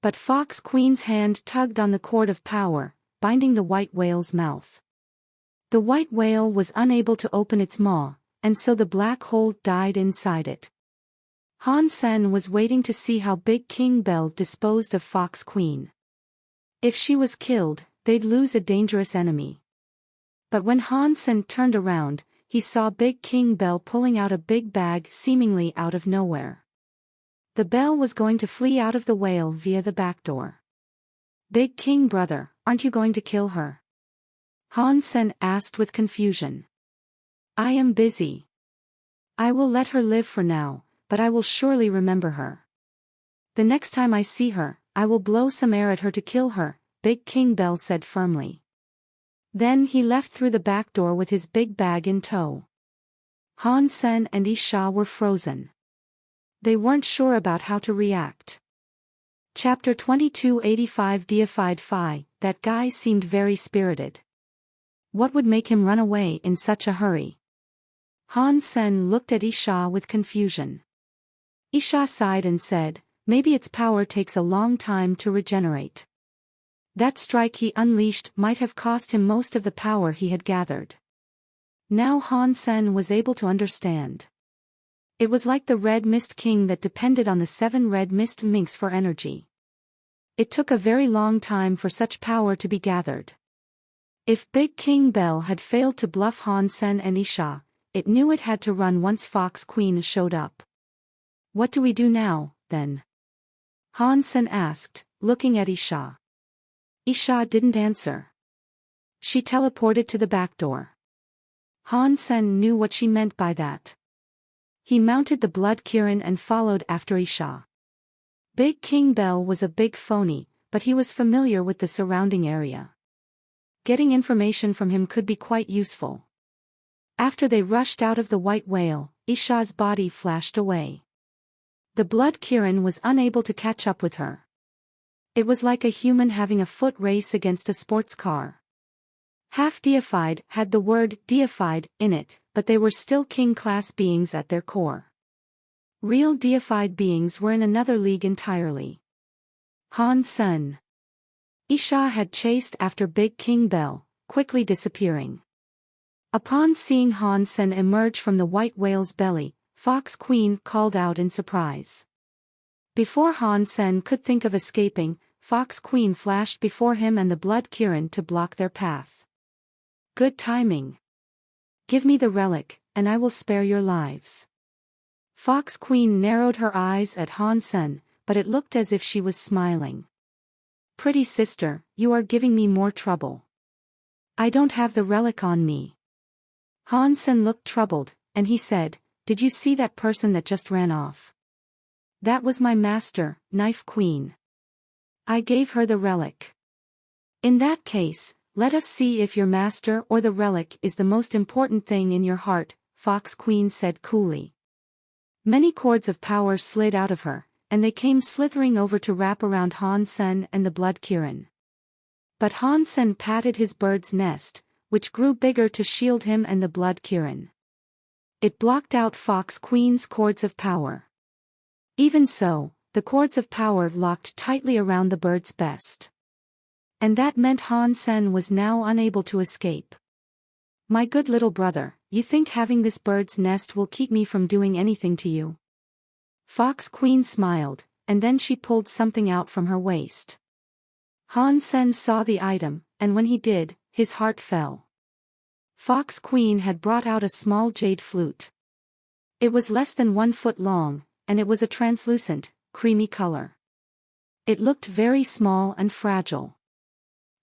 But Fox Queen's hand tugged on the cord of power, binding the white whale's mouth. The white whale was unable to open its maw, and so the black hole died inside it. Han Sen was waiting to see how Big King Bell disposed of Fox Queen. If she was killed, they'd lose a dangerous enemy. But when Han Sen turned around, he saw Big King Bell pulling out a big bag seemingly out of nowhere. The bell was going to flee out of the whale via the back door. Big King brother, aren't you going to kill her? Han Sen asked with confusion. I am busy. I will let her live for now, but I will surely remember her. The next time I see her, I will blow some air at her to kill her, Big King Bell said firmly. Then he left through the back door with his big bag in tow. Han Sen and Isha were frozen. They weren't sure about how to react. Chapter 2285 Deified Phi, that guy seemed very spirited. What would make him run away in such a hurry? Han Sen looked at Isha with confusion. Isha sighed and said, maybe its power takes a long time to regenerate. That strike he unleashed might have cost him most of the power he had gathered. Now Han Sen was able to understand. It was like the Red Mist King that depended on the 7 Red Mist Minks for energy. It took a very long time for such power to be gathered. If Big King Bell had failed to bluff Han Sen and Isha, it knew it had to run once Fox Queen showed up. What do we do now, then? Han Sen asked, looking at Isha. Isha didn't answer. She teleported to the back door. Han Sen knew what she meant by that. He mounted the blood Kirin and followed after Isha. Big King Bell was a big phony, but he was familiar with the surrounding area. Getting information from him could be quite useful. After they rushed out of the white whale, Isha's body flashed away. The blood Kirin was unable to catch up with her. It was like a human having a foot race against a sports car. Half deified had the word deified in it, but they were still king-class beings at their core. Real deified beings were in another league entirely. Han Sen. Isha had chased after Big King Bell, quickly disappearing. Upon seeing Han Sen emerge from the white whale's belly, Fox Queen called out in surprise. Before Han Sen could think of escaping, Fox Queen flashed before him and the blood Kirin to block their path. Good timing. Give me the relic, and I will spare your lives. Fox Queen narrowed her eyes at Han Sen, but it looked as if she was smiling. Pretty sister, you are giving me more trouble. I don't have the relic on me. Han Sen looked troubled, and he said, did you see that person that just ran off? That was my master, Knife Queen. I gave her the relic. In that case, let us see if your master or the relic is the most important thing in your heart, Fox Queen said coolly. Many cords of power slid out of her, and they came slithering over to wrap around Han Sen and the blood Kirin. But Han Sen patted his bird's nest, which grew bigger to shield him and the blood Kirin. It blocked out Fox Queen's cords of power. Even so, the cords of power locked tightly around the bird's best. And that meant Han Sen was now unable to escape. My good little brother, you think having this bird's nest will keep me from doing anything to you? Fox Queen smiled, and then she pulled something out from her waist. Han Sen saw the item, and when he did, his heart fell. Fox Queen had brought out a small jade flute. It was less than 1 foot long, and it was a translucent, creamy color. It looked very small and fragile.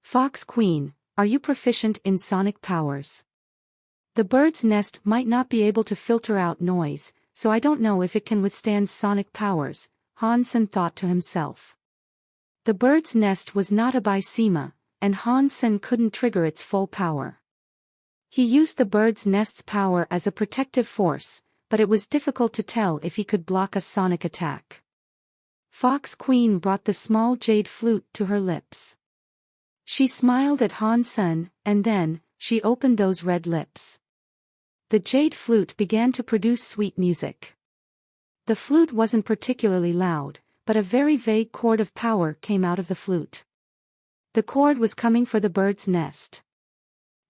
Fox Queen, are you proficient in sonic powers? The bird's nest might not be able to filter out noise, so I don't know if it can withstand sonic powers, Han Sen thought to himself. The bird's nest was not a Bysema, and Han Sen couldn't trigger its full power. He used the bird's nest's power as a protective force, but it was difficult to tell if he could block a sonic attack. Fox Queen brought the small jade flute to her lips. She smiled at Han Sen, and then, she opened those red lips. The jade flute began to produce sweet music. The flute wasn't particularly loud, but a very vague chord of power came out of the flute. The chord was coming for the bird's nest.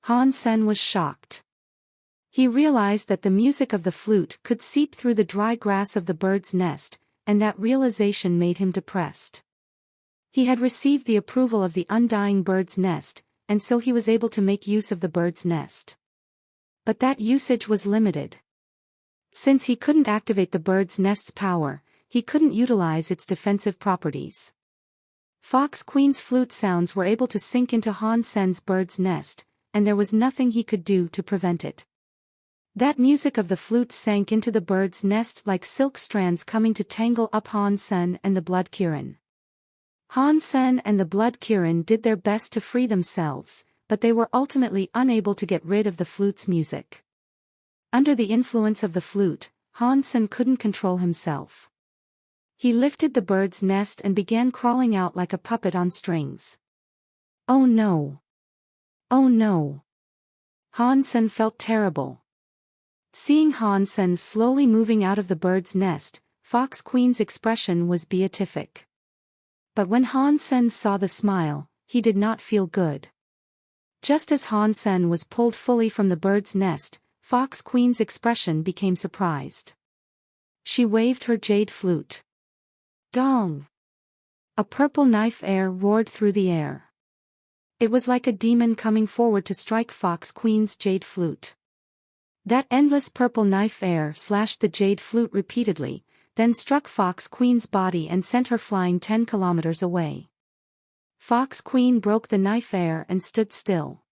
Han Sen was shocked. He realized that the music of the flute could seep through the dry grass of the bird's nest, and that realization made him depressed. He had received the approval of the undying bird's nest, and so he was able to make use of the bird's nest. But that usage was limited. Since he couldn't activate the bird's nest's power, he couldn't utilize its defensive properties. Fox Queen's flute sounds were able to sink into Han Sen's bird's nest, and there was nothing he could do to prevent it. That music of the flute sank into the bird's nest like silk strands coming to tangle up Han Sen and the Blood Kirin. Han Sen and the Blood Kirin did their best to free themselves, but they were ultimately unable to get rid of the flute's music. Under the influence of the flute, Han Sen couldn't control himself. He lifted the bird's nest and began crawling out like a puppet on strings. Oh no! Oh no! Han Sen felt terrible. Seeing Han Sen slowly moving out of the bird's nest, Fox Queen's expression was beatific. But when Han Sen saw the smile, he did not feel good. Just as Han Sen was pulled fully from the bird's nest, Fox Queen's expression became surprised. She waved her jade flute. Dong! A purple knife air roared through the air. It was like a demon coming forward to strike Fox Queen's jade flute. That endless purple knife air slashed the jade flute repeatedly, then struck Fox Queen's body and sent her flying 10 kilometers away. Fox Queen broke the knife air and stood still.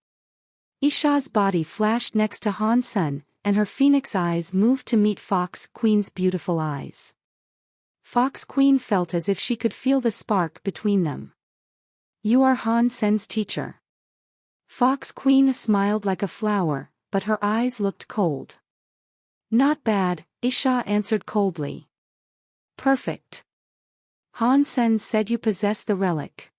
Isha's body flashed next to Han Sen, and her phoenix eyes moved to meet Fox Queen's beautiful eyes. Fox Queen felt as if she could feel the spark between them. You are Han Sen's teacher. Fox Queen smiled like a flower, but her eyes looked cold. Not bad, Isha answered coldly. Perfect. Han Sen said you possess the relic.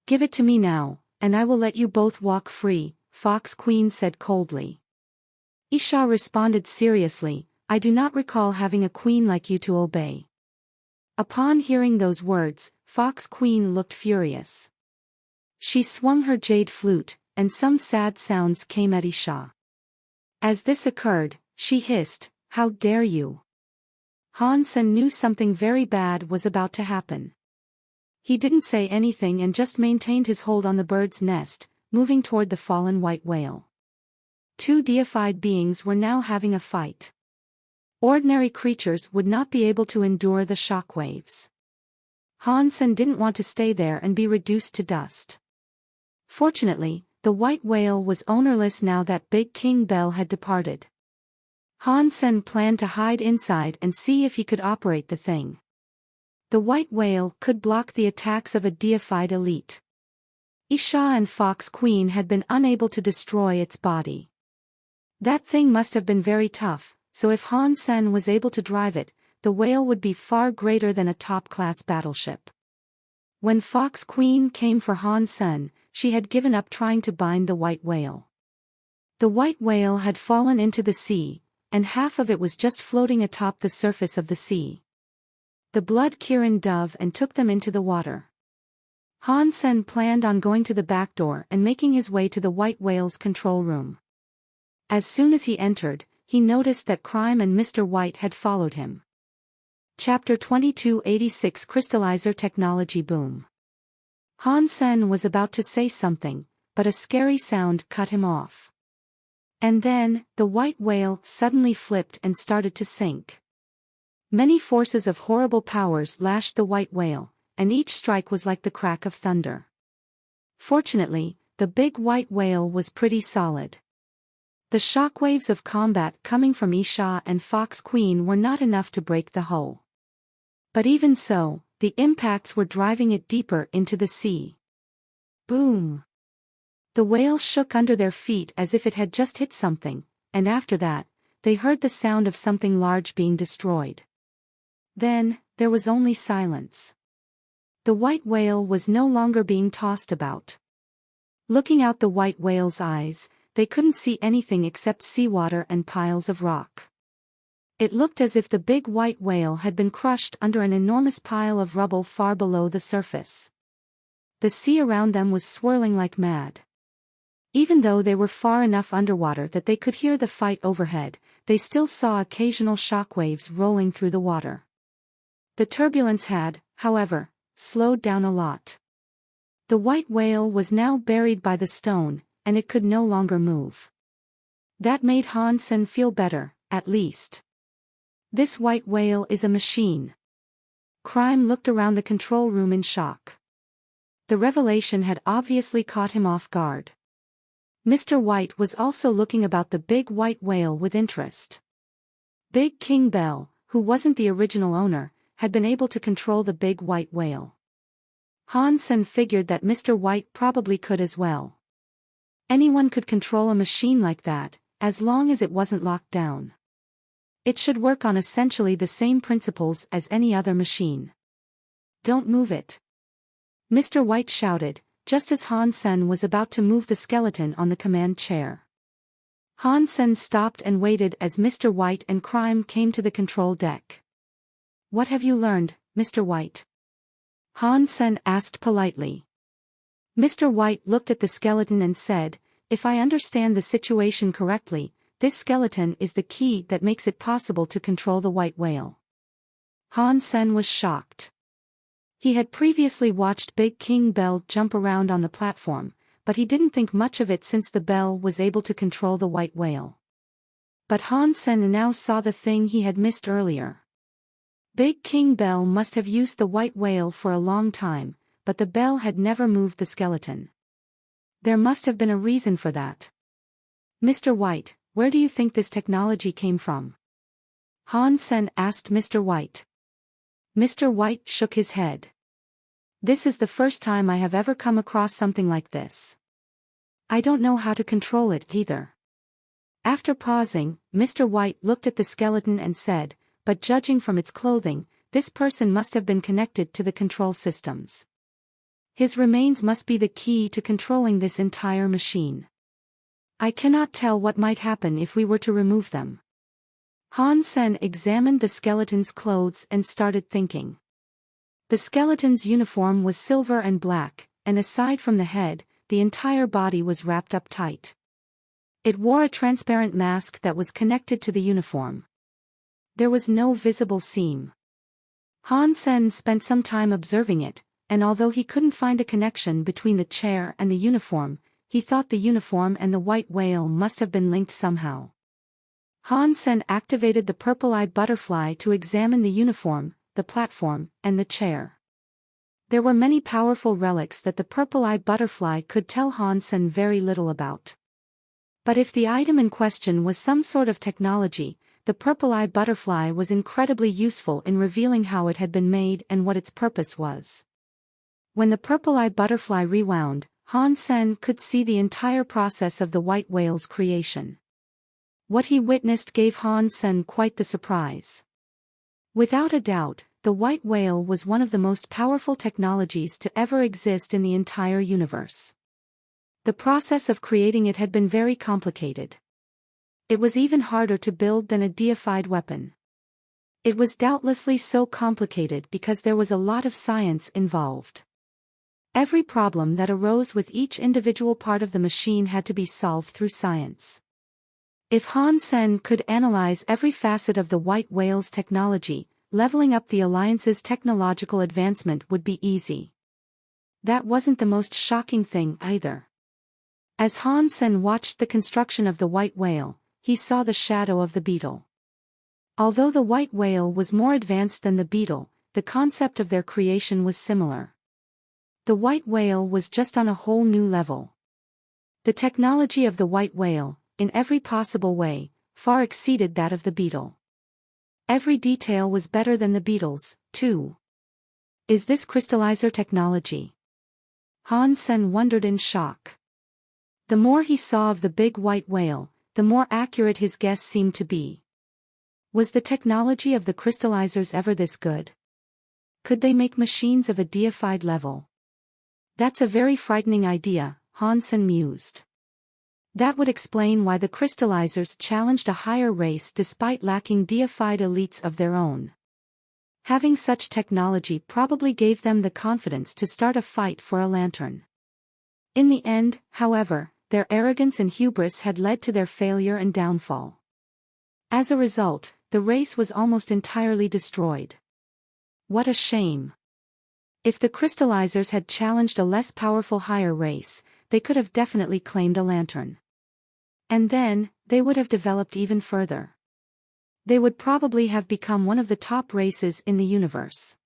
Give it to me now, and I will let you both walk free, Fox Queen said coldly. Isha responded seriously, I do not recall having a queen like you to obey. Upon hearing those words, Fox Queen looked furious. She swung her jade flute, and some sad sounds came at Isha. As this occurred, she hissed, How dare you! Han Sen knew something very bad was about to happen. He didn't say anything and just maintained his hold on the bird's nest, moving toward the fallen white whale. Two deified beings were now having a fight. Ordinary creatures would not be able to endure the shockwaves. Han Sen didn't want to stay there and be reduced to dust. Fortunately, the white whale was ownerless now that Big King Bell had departed. Han Sen planned to hide inside and see if he could operate the thing. The white whale could block the attacks of a deified elite. Isha and Fox Queen had been unable to destroy its body. That thing must have been very tough, so if Han Sen was able to drive it, the whale would be far greater than a top-class battleship. When Fox Queen came for Han Sen, she had given up trying to bind the white whale. The white whale had fallen into the sea, and half of it was just floating atop the surface of the sea. The Blood Kirin dove and took them into the water. Han Sen planned on going to the back door and making his way to the white whale's control room. As soon as he entered, he noticed that Crime and Mr. White had followed him. Chapter 2286 Crystallizer Technology Boom. Han Sen was about to say something, but a scary sound cut him off. And then, the white whale suddenly flipped and started to sink. Many forces of horrible powers lashed the white whale, and each strike was like the crack of thunder. Fortunately, the big white whale was pretty solid. The shockwaves of combat coming from Isha and Fox Queen were not enough to break the hull. But even so, the impacts were driving it deeper into the sea. Boom! The whale shook under their feet as if it had just hit something, and after that, they heard the sound of something large being destroyed. Then, there was only silence. The white whale was no longer being tossed about. Looking out the white whale's eyes, they couldn't see anything except seawater and piles of rock. It looked as if the big white whale had been crushed under an enormous pile of rubble far below the surface. The sea around them was swirling like mad. Even though they were far enough underwater that they could hear the fight overhead, they still saw occasional shockwaves rolling through the water. The turbulence had, however, slowed down a lot. The white whale was now buried by the stone, and it could no longer move. That made Han Sen feel better, at least. This white whale is a machine. Crime looked around the control room in shock. The revelation had obviously caught him off guard. Mr. White was also looking about the big white whale with interest. Big King Bell, who wasn't the original owner, had been able to control the big white whale. Han Sen figured that Mr. White probably could as well. Anyone could control a machine like that, as long as it wasn't locked down. It should work on essentially the same principles as any other machine. Don't move it. Mr. White shouted, just as Han Sen was about to move the skeleton on the command chair. Han Sen stopped and waited as Mr. White and Crime came to the control deck. "What have you learned, Mr. White?" Han Sen asked politely. Mr. White looked at the skeleton and said, "If I understand the situation correctly, this skeleton is the key that makes it possible to control the white whale." Han Sen was shocked. He had previously watched Big King Bell jump around on the platform, but he didn't think much of it since the bell was able to control the white whale. But Han Sen now saw the thing he had missed earlier. Big King Bell must have used the white whale for a long time, but the bell had never moved the skeleton. There must have been a reason for that. "Mr. White, where do you think this technology came from?" Han Sen asked Mr. White. Mr. White shook his head. "This is the first time I have ever come across something like this. I don't know how to control it either." After pausing, Mr. White looked at the skeleton and said, "But judging from its clothing, this person must have been connected to the control systems. His remains must be the key to controlling this entire machine. I cannot tell what might happen if we were to remove them." Han Sen examined the skeleton's clothes and started thinking. The skeleton's uniform was silver and black, and aside from the head, the entire body was wrapped up tight. It wore a transparent mask that was connected to the uniform. There was no visible seam. Han Sen spent some time observing it, and although he couldn't find a connection between the chair and the uniform, he thought the uniform and the white whale must have been linked somehow. Han Sen activated the purple-eyed butterfly to examine the uniform, the platform, and the chair. There were many powerful relics that the purple-eyed butterfly could tell Han Sen very little about. But if the item in question was some sort of technology, the purple-eyed butterfly was incredibly useful in revealing how it had been made and what its purpose was. When the purple-eyed butterfly rewound, Han Sen could see the entire process of the white whale's creation. What he witnessed gave Han Sen quite the surprise. Without a doubt, the white whale was one of the most powerful technologies to ever exist in the entire universe. The process of creating it had been very complicated. It was even harder to build than a deified weapon. It was doubtlessly so complicated because there was a lot of science involved. Every problem that arose with each individual part of the machine had to be solved through science. If Han Sen could analyze every facet of the white whale's technology, leveling up the Alliance's technological advancement would be easy. That wasn't the most shocking thing either. As Han Sen watched the construction of the white whale, he saw the shadow of the beetle. Although the white whale was more advanced than the beetle, the concept of their creation was similar. The white whale was just on a whole new level. The technology of the white whale, in every possible way, far exceeded that of the beetle. Every detail was better than the beetle's, too. Is this crystallizer technology? Han Sen wondered in shock. The more he saw of the big white whale, the more accurate his guess seemed to be. Was the technology of the crystallizers ever this good? Could they make machines of a deified level? That's a very frightening idea, Han Sen mused. That would explain why the crystallizers challenged a higher race despite lacking deified elites of their own. Having such technology probably gave them the confidence to start a fight for a lantern. In the end, however, their arrogance and hubris had led to their failure and downfall. As a result, the race was almost entirely destroyed. What a shame. If the crystallizers had challenged a less powerful higher race, they could have definitely claimed a lantern. And then, they would have developed even further. They would probably have become one of the top races in the universe.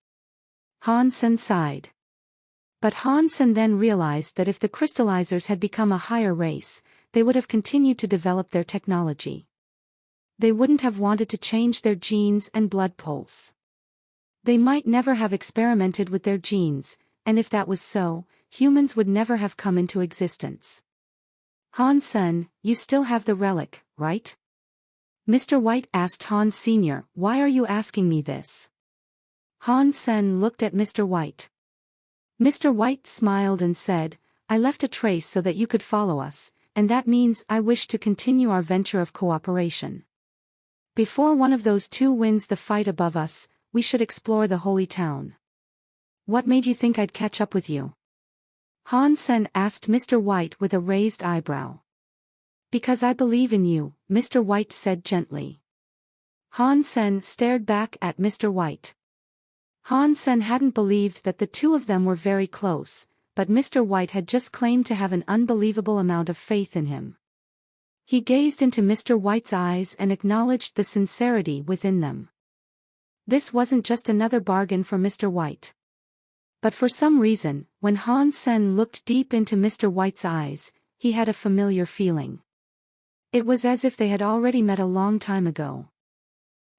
Han Sen sighed. But Han Sen then realized that if the crystallizers had become a higher race, they would have continued to develop their technology. They wouldn't have wanted to change their genes and blood pulse. They might never have experimented with their genes, and if that was so, humans would never have come into existence. Han Sen, you still have the relic, right? Mr. White asked Han Sr., why are you asking me this? Han Sen looked at Mr. White. Mr. White smiled and said, I left a trace so that you could follow us, and that means I wish to continue our venture of cooperation. Before one of those two wins the fight above us, we should explore the holy town. What made you think I'd catch up with you? Han Sen asked Mr. White with a raised eyebrow. Because I believe in you, Mr. White said gently. Han Sen stared back at Mr. White. Han Sen hadn't believed that the two of them were very close, but Mr. White had just claimed to have an unbelievable amount of faith in him. He gazed into Mr. White's eyes and acknowledged the sincerity within them. This wasn't just another bargain for Mr. White. But for some reason, when Han Sen looked deep into Mr. White's eyes, he had a familiar feeling. It was as if they had already met a long time ago.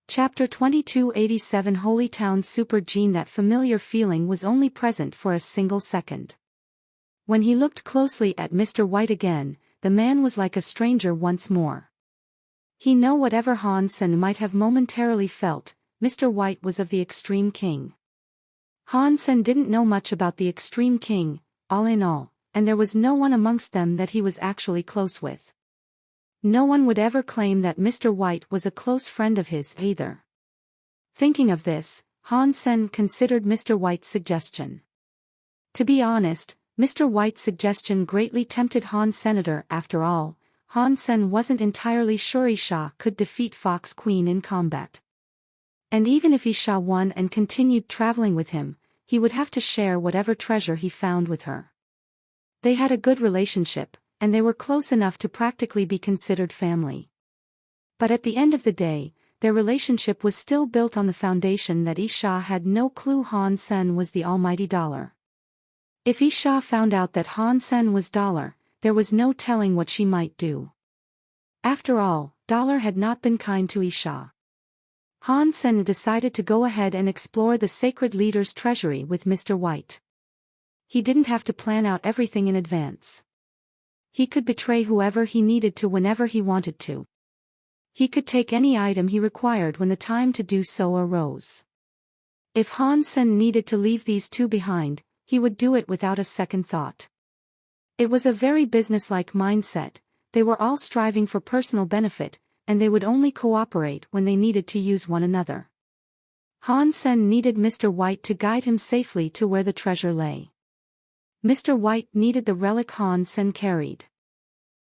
Chapter 2287 Holy Town Super Gene. That familiar feeling was only present for a single second. When he looked closely at Mr. White again, the man was like a stranger once more. He knew whatever Han Sen might have momentarily felt, Mr. White was of the Extreme King. Han Sen didn't know much about the Extreme King, all in all, and there was no one amongst them that he was actually close with. No one would ever claim that Mr. White was a close friend of his either. Thinking of this, Han Sen considered Mr. White's suggestion. To be honest, Mr. White's suggestion greatly tempted Han Senator. After all, Han Sen wasn't entirely sure Isha could defeat Fox Queen in combat. And even if Isha won and continued traveling with him, he would have to share whatever treasure he found with her. They had a good relationship, and they were close enough to practically be considered family. But at the end of the day, their relationship was still built on the foundation that Isha had no clue Han Sen was the almighty dollar. If Isha found out that Han Sen was dollar, there was no telling what she might do. After all, dollar had not been kind to Isha. Han Sen decided to go ahead and explore the sacred leader's treasury with Mr. White. He didn't have to plan out everything in advance. He could betray whoever he needed to whenever he wanted to. He could take any item he required when the time to do so arose. If Han Sen needed to leave these two behind, he would do it without a second thought. It was a very businesslike mindset. They were all striving for personal benefit, and they would only cooperate when they needed to use one another. Han Sen needed Mr. White to guide him safely to where the treasure lay. Mr. White needed the relic Han Sen carried.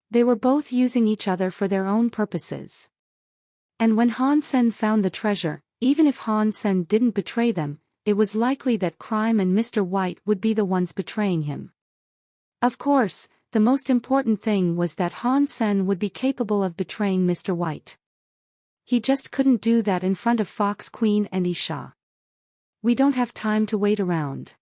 They were both using each other for their own purposes. And when Han Sen found the treasure, even if Han Sen didn't betray them, it was likely that Crime and Mr. White would be the ones betraying him. Of course, the most important thing was that Han Sen would be capable of betraying Mr. White. He just couldn't do that in front of Fox Queen and Isha. We don't have time to wait around.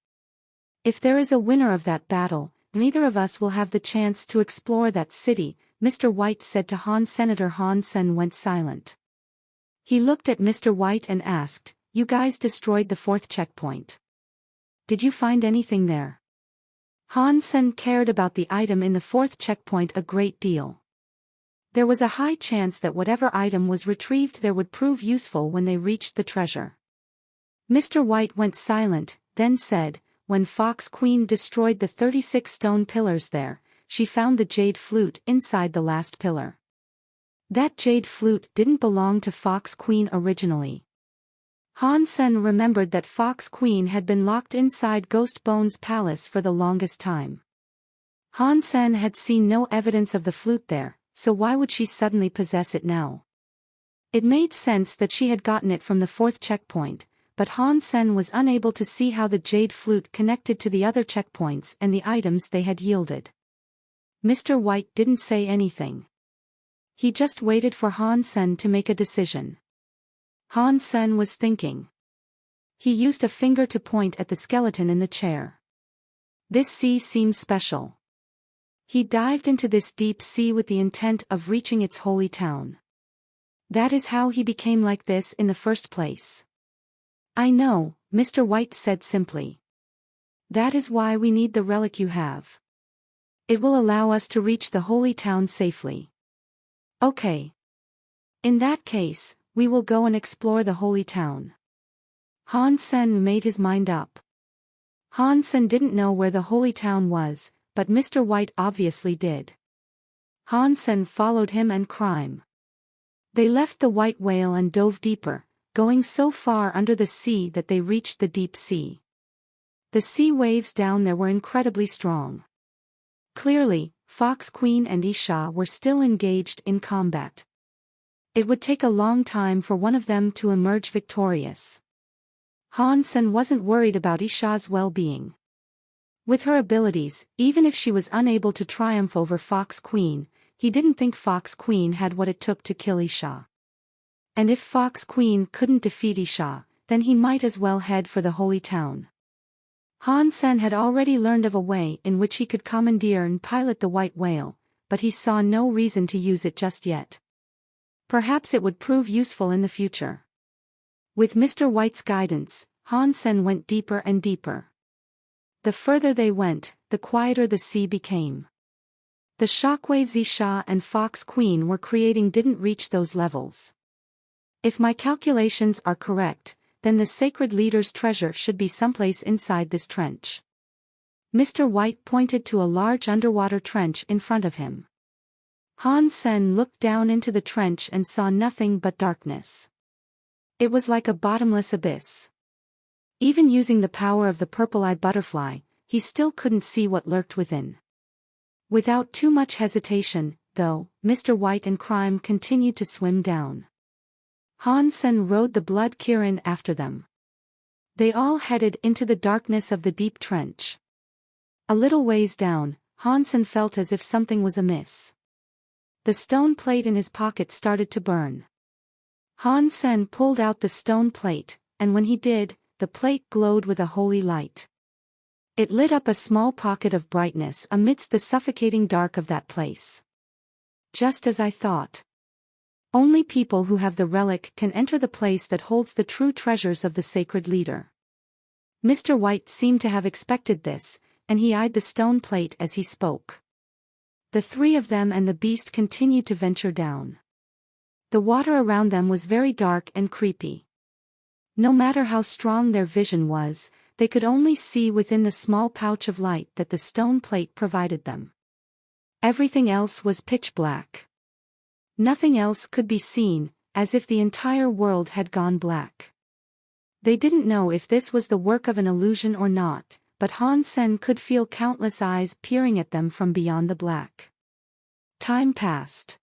If there is a winner of that battle, neither of us will have the chance to explore that city, Mr. White said to Han Senator. Han Sen went silent. He looked at Mr. White and asked, "You guys destroyed the fourth checkpoint. Did you find anything there?" Han Sen cared about the item in the fourth checkpoint a great deal. There was a high chance that whatever item was retrieved there would prove useful when they reached the treasure. Mr. White went silent, then said, "When Fox Queen destroyed the 36 stone pillars there, she found the jade flute inside the last pillar. That jade flute didn't belong to Fox Queen originally." Han Sen remembered that Fox Queen had been locked inside Ghost Bone's palace for the longest time. Han Sen had seen no evidence of the flute there, so why would she suddenly possess it now? It made sense that she had gotten it from the fourth checkpoint, but Han Sen was unable to see how the jade flute connected to the other checkpoints and the items they had yielded. Mr. White didn't say anything. He just waited for Han Sen to make a decision. Han Sen was thinking. He used a finger to point at the skeleton in the chair. This sea seems special. He dived into this deep sea with the intent of reaching its holy town. That is how he became like this in the first place. "I know," Mr. White said simply. "That is why we need the relic you have. It will allow us to reach the holy town safely." "Okay. In that case, we will go and explore the holy town." Han Sen made his mind up. Han Sen didn't know where the holy town was, but Mr. White obviously did. Han Sen followed him and Crime. They left the white whale and dove deeper, going so far under the sea that they reached the deep sea. The sea waves down there were incredibly strong. Clearly, Fox Queen and Isha were still engaged in combat. It would take a long time for one of them to emerge victorious. Han Sen wasn't worried about Isha's well-being. With her abilities, even if she was unable to triumph over Fox Queen, he didn't think Fox Queen had what it took to kill Isha. And if Fox Queen couldn't defeat Isha, then he might as well head for the holy town. Han Sen had already learned of a way in which he could commandeer and pilot the white whale, but he saw no reason to use it just yet. Perhaps it would prove useful in the future. With Mr. White's guidance, Han Sen went deeper and deeper. The further they went, the quieter the sea became. The shockwaves Isha and Fox Queen were creating didn't reach those levels. If my calculations are correct, then the sacred leader's treasure should be someplace inside this trench. Mr. White pointed to a large underwater trench in front of him. Han Sen looked down into the trench and saw nothing but darkness. It was like a bottomless abyss. Even using the power of the purple-eyed butterfly, he still couldn't see what lurked within. Without too much hesitation, though, Mr. White and Crime continued to swim down. Han Sen rode the blood Kirin after them. They all headed into the darkness of the deep trench. A little ways down, Han Sen felt as if something was amiss. The stone plate in his pocket started to burn. Han Sen pulled out the stone plate, and when he did, the plate glowed with a holy light. It lit up a small pocket of brightness amidst the suffocating dark of that place. Just as I thought. Only people who have the relic can enter the place that holds the true treasures of the sacred leader. Mr. White seemed to have expected this, and he eyed the stone plate as he spoke. The three of them and the beast continued to venture down. The water around them was very dark and creepy. No matter how strong their vision was, they could only see within the small pouch of light that the stone plate provided them. Everything else was pitch black. Nothing else could be seen, as if the entire world had gone black. They didn't know if this was the work of an illusion or not, but Han Sen could feel countless eyes peering at them from beyond the black. Time passed.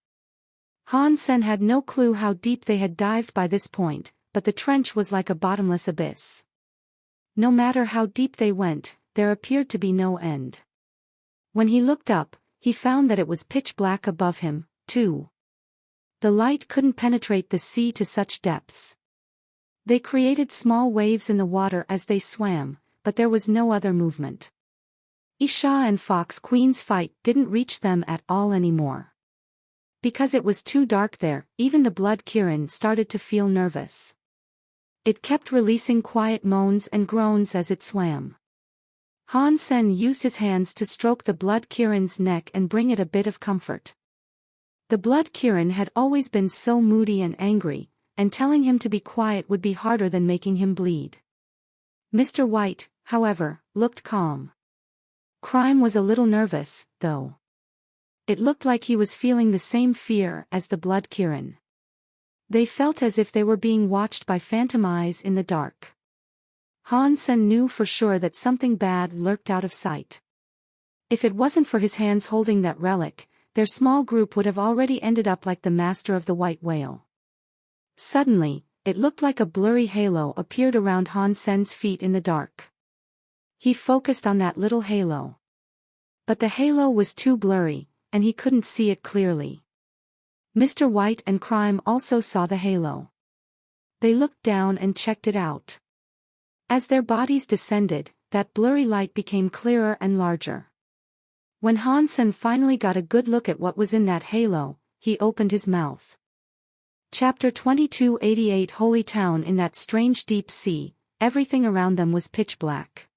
Han Sen had no clue how deep they had dived by this point, but the trench was like a bottomless abyss. No matter how deep they went, there appeared to be no end. When he looked up, he found that it was pitch black above him, too. The light couldn't penetrate the sea to such depths. They created small waves in the water as they swam, but there was no other movement. Isha and Fox Queen's fight didn't reach them at all anymore. Because it was too dark there, even the blood Kirin started to feel nervous. It kept releasing quiet moans and groans as it swam. Han Sen used his hands to stroke the blood Kirin's neck and bring it a bit of comfort. The blood Kirin had always been so moody and angry, and telling him to be quiet would be harder than making him bleed. Mr. White, however, looked calm. Crime was a little nervous, though. It looked like he was feeling the same fear as the blood Kirin. They felt as if they were being watched by phantom eyes in the dark. Han Sen knew for sure that something bad lurked out of sight. If it wasn't for his hands holding that relic, their small group would have already ended up like the master of the white whale. Suddenly, it looked like a blurry halo appeared around Han Sen's feet in the dark. He focused on that little halo. But the halo was too blurry, and he couldn't see it clearly. Mr. White and Crime also saw the halo. They looked down and checked it out. As their bodies descended, that blurry light became clearer and larger. When Han Sen finally got a good look at what was in that halo, he opened his mouth. Chapter 2288 Holy Town. In that strange deep sea, everything around them was pitch black.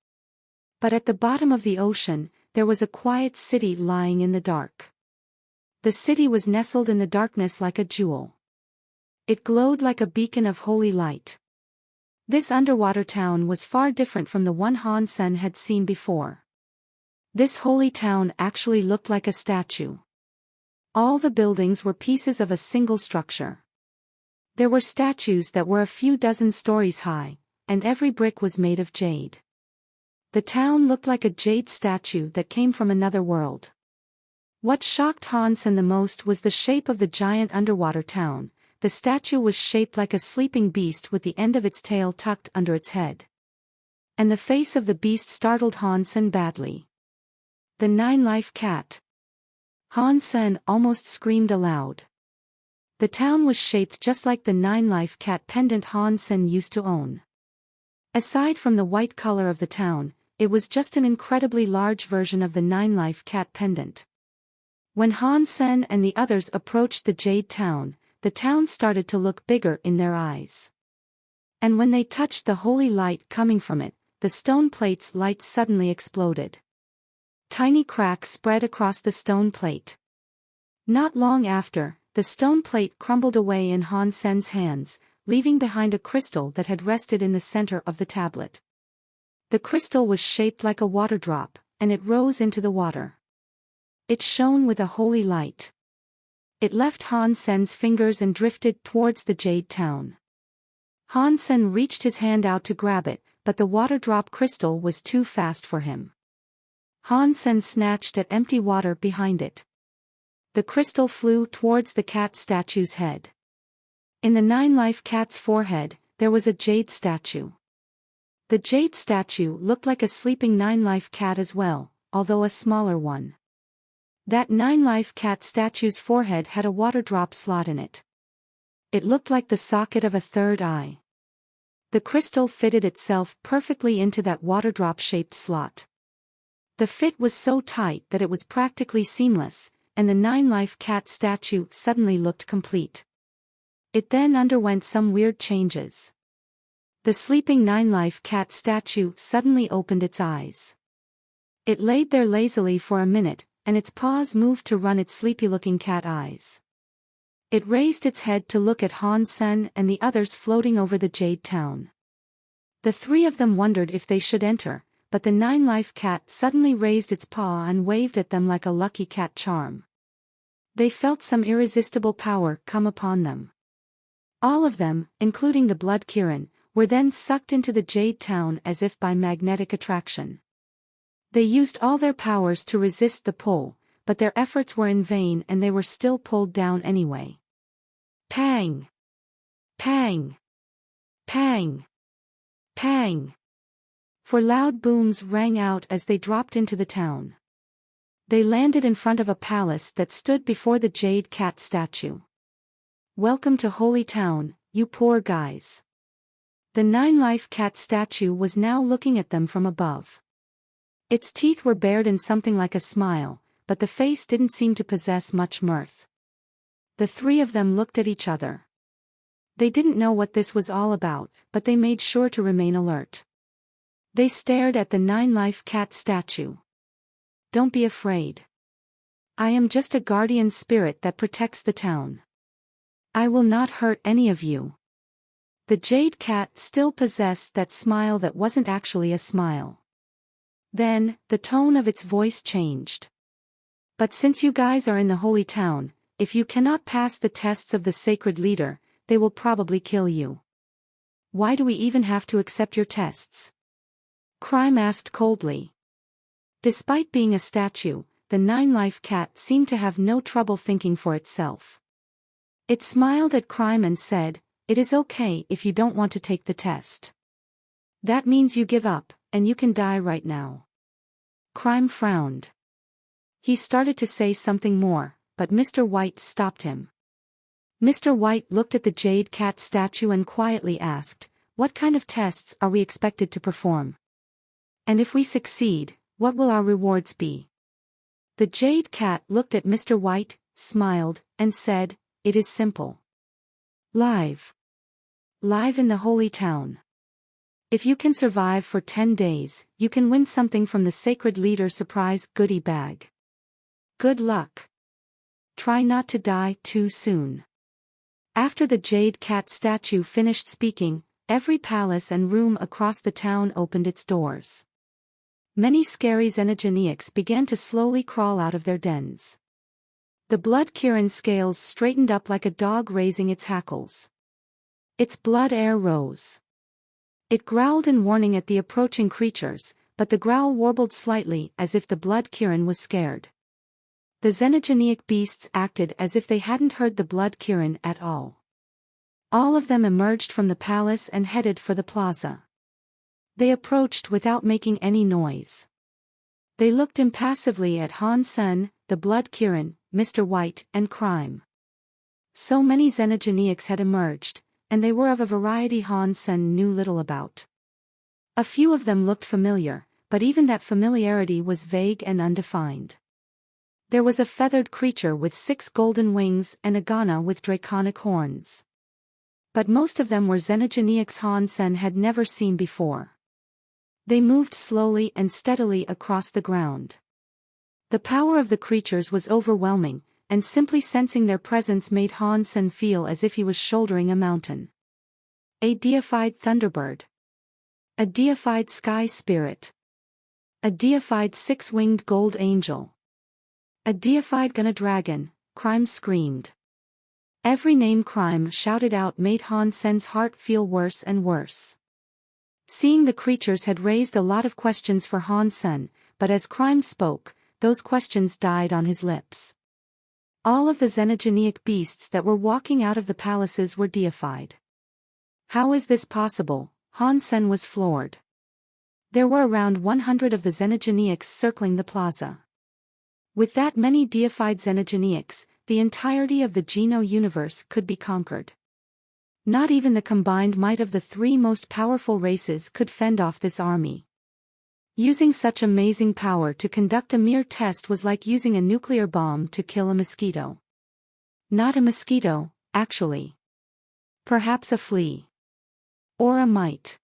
But at the bottom of the ocean, there was a quiet city lying in the dark. The city was nestled in the darkness like a jewel. It glowed like a beacon of holy light. This underwater town was far different from the one Han Sen had seen before. This holy town actually looked like a statue. All the buildings were pieces of a single structure. There were statues that were a few dozen stories high, and every brick was made of jade. The town looked like a jade statue that came from another world. What shocked Han Sen the most was the shape of the giant underwater town. The statue was shaped like a sleeping beast with the end of its tail tucked under its head. And the face of the beast startled Han Sen badly. The nine-life cat. Han Sen almost screamed aloud. The town was shaped just like the nine-life cat pendant Han Sen used to own. Aside from the white color of the town, it was just an incredibly large version of the nine-life cat pendant. When Han Sen and the others approached the jade town, the town started to look bigger in their eyes. And when they touched the holy light coming from it, the stone plate's light suddenly exploded. Tiny cracks spread across the stone plate. Not long after, the stone plate crumbled away in Han Sen's hands, leaving behind a crystal that had rested in the center of the tablet. The crystal was shaped like a water drop, and it rose into the water. It shone with a holy light. It left Han Sen's fingers and drifted towards the jade town. Han Sen reached his hand out to grab it, but the water drop crystal was too fast for him. Han Sen snatched at empty water behind it. The crystal flew towards the cat statue's head. In the nine-life cat's forehead, there was a jade statue. The jade statue looked like a sleeping nine-life cat as well, although a smaller one. That nine-life cat statue's forehead had a water drop slot in it. It looked like the socket of a third eye. The crystal fitted itself perfectly into that water drop-shaped slot. The fit was so tight that it was practically seamless, and the nine-life cat statue suddenly looked complete. It then underwent some weird changes. The sleeping nine-life cat statue suddenly opened its eyes. It laid there lazily for a minute, and its paws moved to run its sleepy-looking cat eyes. It raised its head to look at Han Sen and the others floating over the jade town. The three of them wondered if they should enter, but the nine-life cat suddenly raised its paw and waved at them like a lucky cat charm. They felt some irresistible power come upon them. All of them, including the blood Kirin, were then sucked into the jade town as if by magnetic attraction. They used all their powers to resist the pull, but their efforts were in vain and they were still pulled down anyway. Pang! Pang! Pang! Pang! For loud booms rang out as they dropped into the town. They landed in front of a palace that stood before the jade cat statue. "Welcome to Holy Town, you poor guys." The nine-life cat statue was now looking at them from above. Its teeth were bared in something like a smile, but the face didn't seem to possess much mirth. The three of them looked at each other. They didn't know what this was all about, but they made sure to remain alert. They stared at the 9-life cat statue. Don't be afraid. I am just a guardian spirit that protects the town. I will not hurt any of you. The jade cat still possessed that smile that wasn't actually a smile. Then, the tone of its voice changed. But since you guys are in the holy town, if you cannot pass the tests of the sacred leader, they will probably kill you. Why do we even have to accept your tests? Crime asked coldly. Despite being a statue, the 9-life cat seemed to have no trouble thinking for itself. It smiled at Crime and said, "It is okay if you don't want to take the test. That means you give up, and you can die right now." Crime frowned. He started to say something more, but Mr. White stopped him. Mr. White looked at the jade cat statue and quietly asked, "What kind of tests are we expected to perform? And if we succeed, what will our rewards be?" The jade cat looked at Mr. White, smiled, and said, "It is simple. Live. Live in the holy town. If you can survive for 10 days, you can win something from the sacred leader surprise goodie bag. Good luck. Try not to die too soon." After the jade cat statue finished speaking, every palace and room across the town opened its doors. Many scary xenogeniacs began to slowly crawl out of their dens. The blood Kirin scales straightened up like a dog raising its hackles. Its blood air rose. It growled in warning at the approaching creatures, but the growl warbled slightly as if the blood Kirin was scared. The xenogeniac beasts acted as if they hadn't heard the blood Kirin at all. All of them emerged from the palace and headed for the plaza. They approached without making any noise. They looked impassively at Han Sen, the blood Kirin, Mr. White, and Crime. So many xenogeniacs had emerged, and they were of a variety Han Sen knew little about. A few of them looked familiar, but even that familiarity was vague and undefined. There was a feathered creature with 6 golden wings and a Ghana with draconic horns. But most of them were xenogeniacs Han Sen had never seen before. They moved slowly and steadily across the ground. The power of the creatures was overwhelming, and simply sensing their presence made Han Sen feel as if he was shouldering a mountain. A deified thunderbird. A deified sky spirit. A deified 6-winged gold angel. A deified Ghana dragon, Crime screamed. Every name Crime shouted out made Han Sen's heart feel worse and worse. Seeing the creatures had raised a lot of questions for Han Sen, but as Crime spoke, those questions died on his lips. All of the xenogeniac beasts that were walking out of the palaces were deified. How is this possible? Han Sen was floored. There were around 100 of the xenogeniacs circling the plaza. With that many deified xenogeniacs, the entirety of the Geno universe could be conquered. Not even the combined might of the 3 most powerful races could fend off this army. Using such amazing power to conduct a mere test was like using a nuclear bomb to kill a mosquito. Not a mosquito, actually. Perhaps a flea. Or a mite.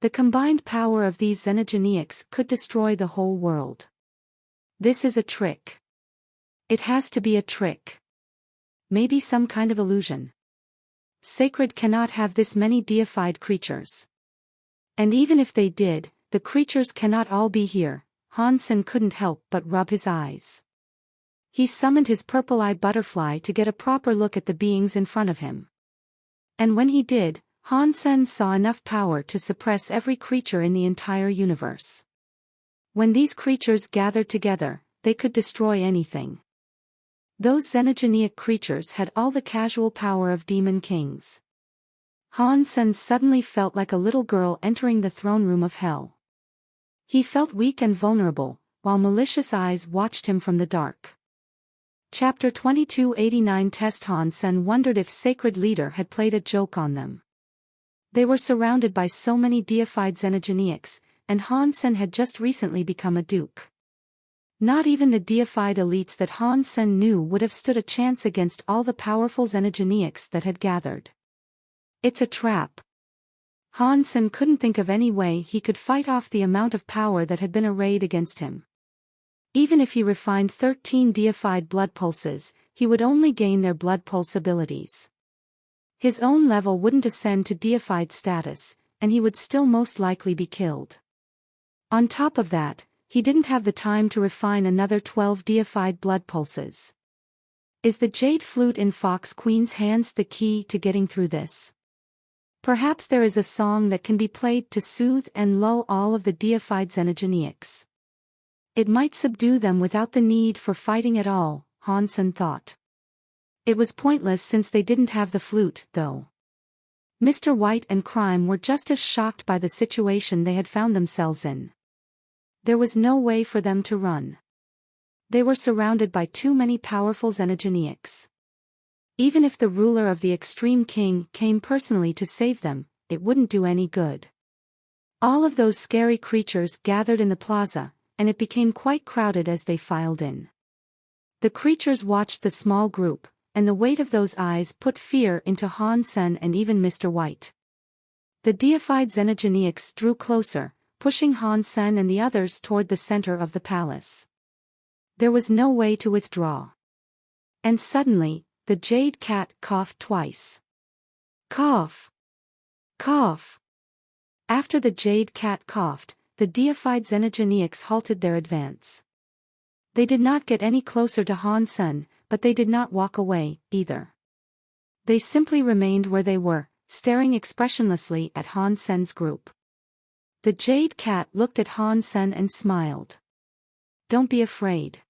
The combined power of these xenogeniacs could destroy the whole world. This is a trick. It has to be a trick. Maybe some kind of illusion. Sacred cannot have this many deified creatures. And even if they did, the creatures cannot all be here. Han Sen couldn't help but rub his eyes. He summoned his purple-eyed butterfly to get a proper look at the beings in front of him. And when he did, Han Sen saw enough power to suppress every creature in the entire universe. When these creatures gathered together, they could destroy anything. Those xenogeniac creatures had all the casual power of demon kings. Han Sen suddenly felt like a little girl entering the throne room of hell. He felt weak and vulnerable, while malicious eyes watched him from the dark. Chapter 2289 Test Han Sen wondered if Sacred Leader had played a joke on them. They were surrounded by so many deified xenogeniacs, and Han Sen had just recently become a duke. Not even the deified elites that Han Sen knew would have stood a chance against all the powerful xenogeniacs that had gathered. It's a trap. Hansen couldn't think of any way he could fight off the amount of power that had been arrayed against him. Even if he refined 13 deified blood pulses, he would only gain their blood pulse abilities. His own level wouldn't ascend to deified status, and he would still most likely be killed. On top of that, he didn't have the time to refine another 12 deified blood pulses. Is the jade flute in Fox Queen's hands the key to getting through this? Perhaps there is a song that can be played to soothe and lull all of the deified xenogeneics. It might subdue them without the need for fighting at all, Hansen thought. It was pointless since they didn't have the flute, though. Mr. White and Crime were just as shocked by the situation they had found themselves in. There was no way for them to run. They were surrounded by too many powerful xenogeneics. Even if the ruler of the Extreme King came personally to save them, it wouldn't do any good. All of those scary creatures gathered in the plaza, and it became quite crowded as they filed in. The creatures watched the small group, and the weight of those eyes put fear into Hansen and even Mr. White. The deified xenogeneics drew closer, pushing Hansen and the others toward the center of the palace. There was no way to withdraw. And suddenly, the jade cat coughed twice. Cough! Cough! After the jade cat coughed, the deified xenogeneics halted their advance. They did not get any closer to Hansen, but they did not walk away, either. They simply remained where they were, staring expressionlessly at Hansen's group. The jade cat looked at Hansen and smiled. Don't be afraid.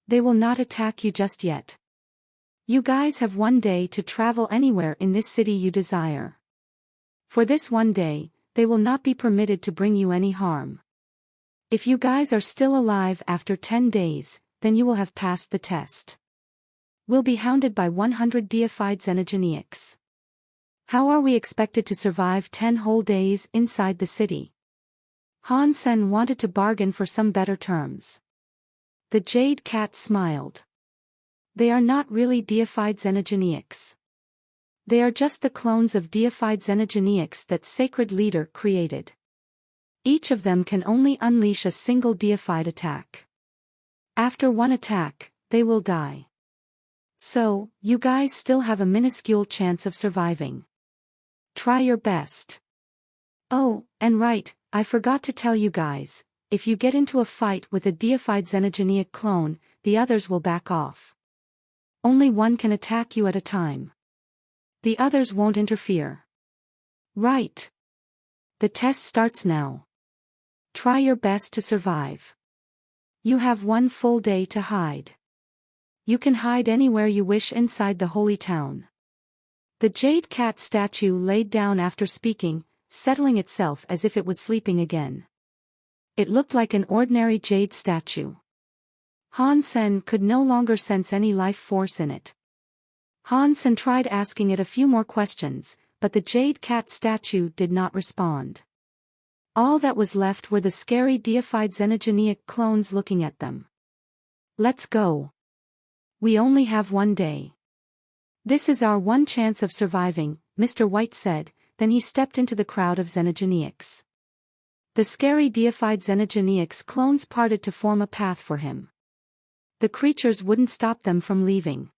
They will not attack you just yet. You guys have one day to travel anywhere in this city you desire. For this one day, they will not be permitted to bring you any harm. If you guys are still alive after 10 days, then you will have passed the test. We'll be hounded by 100 deified xenogeneics. How are we expected to survive 10 whole days inside the city? Hansen wanted to bargain for some better terms. The jade cat smiled. They are not really deified xenogeneics. They are just the clones of deified xenogeneics that Sacred Leader created. Each of them can only unleash a single deified attack. After one attack, they will die. So, you guys still have a minuscule chance of surviving. Try your best. Oh, and right, I forgot to tell you guys, if you get into a fight with a deified xenogeneic clone, the others will back off. Only one can attack you at a time. The others won't interfere. Right. The test starts now. Try your best to survive. You have one full day to hide. You can hide anywhere you wish inside the holy town. The jade cat statue laid down after speaking, settling itself as if it was sleeping again. It looked like an ordinary jade statue. Hansen could no longer sense any life force in it. Hansen tried asking it a few more questions, but the jade cat statue did not respond. All that was left were the scary deified xenogeneic clones looking at them. Let's go. We only have one day. This is our one chance of surviving, Mr. White said, then he stepped into the crowd of xenogeneics. The scary deified xenogeneics clones parted to form a path for him. The creatures wouldn't stop them from leaving.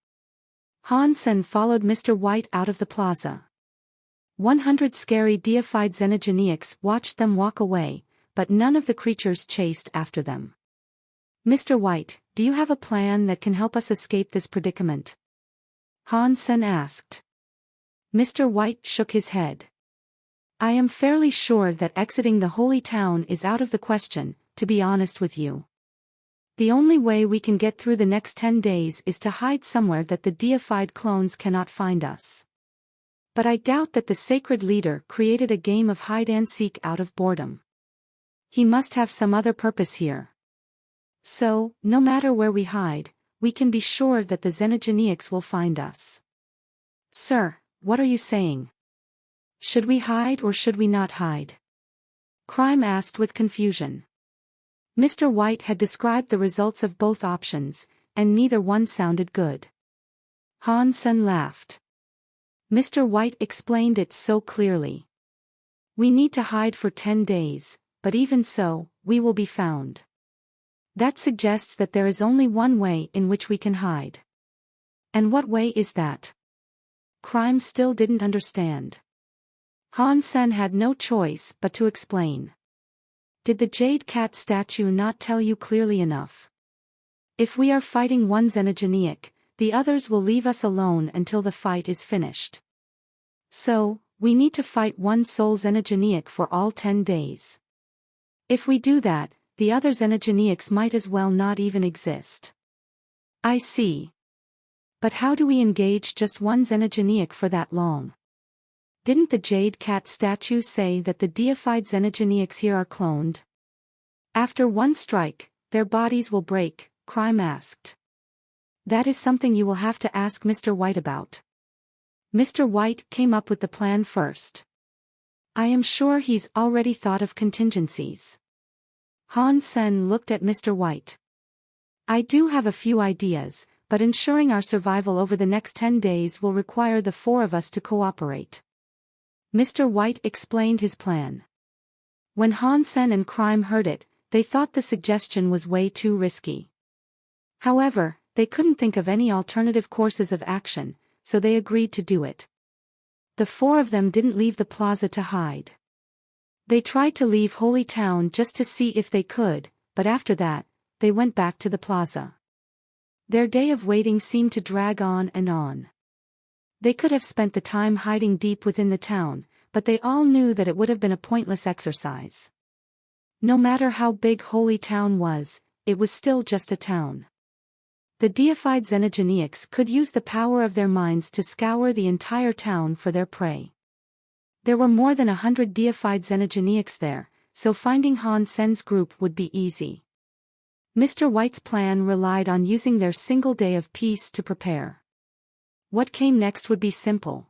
Hansen followed Mr. White out of the plaza. 100 scary deified xenogeneics watched them walk away, but none of the creatures chased after them. Mr. White, do you have a plan that can help us escape this predicament? Hansen asked. Mr. White shook his head. I am fairly sure that exiting the holy town is out of the question, to be honest with you. The only way we can get through the next 10 days is to hide somewhere that the deified clones cannot find us. But I doubt that the Sacred Leader created a game of hide-and-seek out of boredom. He must have some other purpose here. So, no matter where we hide, we can be sure that the xenogeneics will find us. Sir, what are you saying? Should we hide or should we not hide? Crime asked with confusion. Mr. White had described the results of both options, and neither one sounded good. Hansen laughed. Mr. White explained it so clearly. We need to hide for 10 days, but even so, we will be found. That suggests that there is only one way in which we can hide. And what way is that? Crime still didn't understand. Han Sen had no choice but to explain. Did the jade cat statue not tell you clearly enough? If we are fighting one xenogeniac, the others will leave us alone until the fight is finished. So, we need to fight one sole xenogeniac for all 10 days. If we do that, the other xenogeniacs might as well not even exist. I see. But how do we engage just one xenogeniac for that long? Didn't the jade cat statue say that the deified xenogeniacs here are cloned? After one strike, their bodies will break, Crime asked. That is something you will have to ask Mr. White about. Mr. White came up with the plan first. I am sure he's already thought of contingencies. Han Sen looked at Mr. White. I do have a few ideas, but ensuring our survival over the next 10 days will require the four of us to cooperate. Mr. White explained his plan. When Han Sen and Crime heard it, they thought the suggestion was way too risky. However, they couldn't think of any alternative courses of action, so they agreed to do it. The four of them didn't leave the plaza to hide. They tried to leave Holy Town just to see if they could, but after that, they went back to the plaza. Their day of waiting seemed to drag on and on. They could have spent the time hiding deep within the town, but they all knew that it would have been a pointless exercise. No matter how big Holy Town was, it was still just a town. The deified xenogeniacs could use the power of their minds to scour the entire town for their prey. There were more than 100 deified xenogeniacs there, so finding Han Sen's group would be easy. Mr. White's plan relied on using their single day of peace to prepare. What came next would be simple.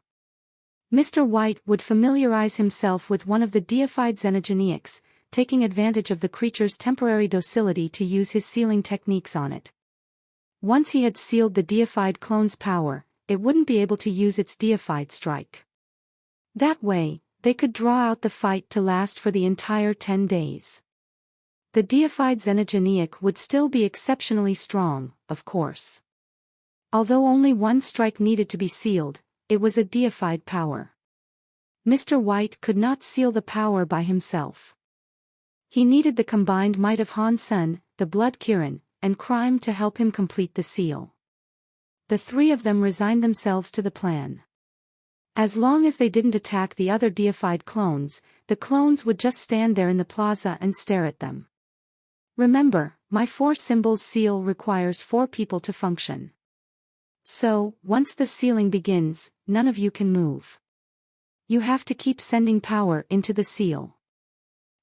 Mr. White would familiarize himself with one of the deified xenogeniacs, taking advantage of the creature's temporary docility to use his sealing techniques on it. Once he had sealed the deified clone's power, it wouldn't be able to use its deified strike. That way, they could draw out the fight to last for the entire 10 days. The deified xenogeniac would still be exceptionally strong, of course. Although only one strike needed to be sealed, it was a deified power. Mr. White could not seal the power by himself. He needed the combined might of Han Sen, the Blood Kirin, and Crime to help him complete the seal. The three of them resigned themselves to the plan. As long as they didn't attack the other deified clones, the clones would just stand there in the plaza and stare at them. Remember, my 4 symbols seal requires 4 people to function. So, once the sealing begins, none of you can move. You have to keep sending power into the seal.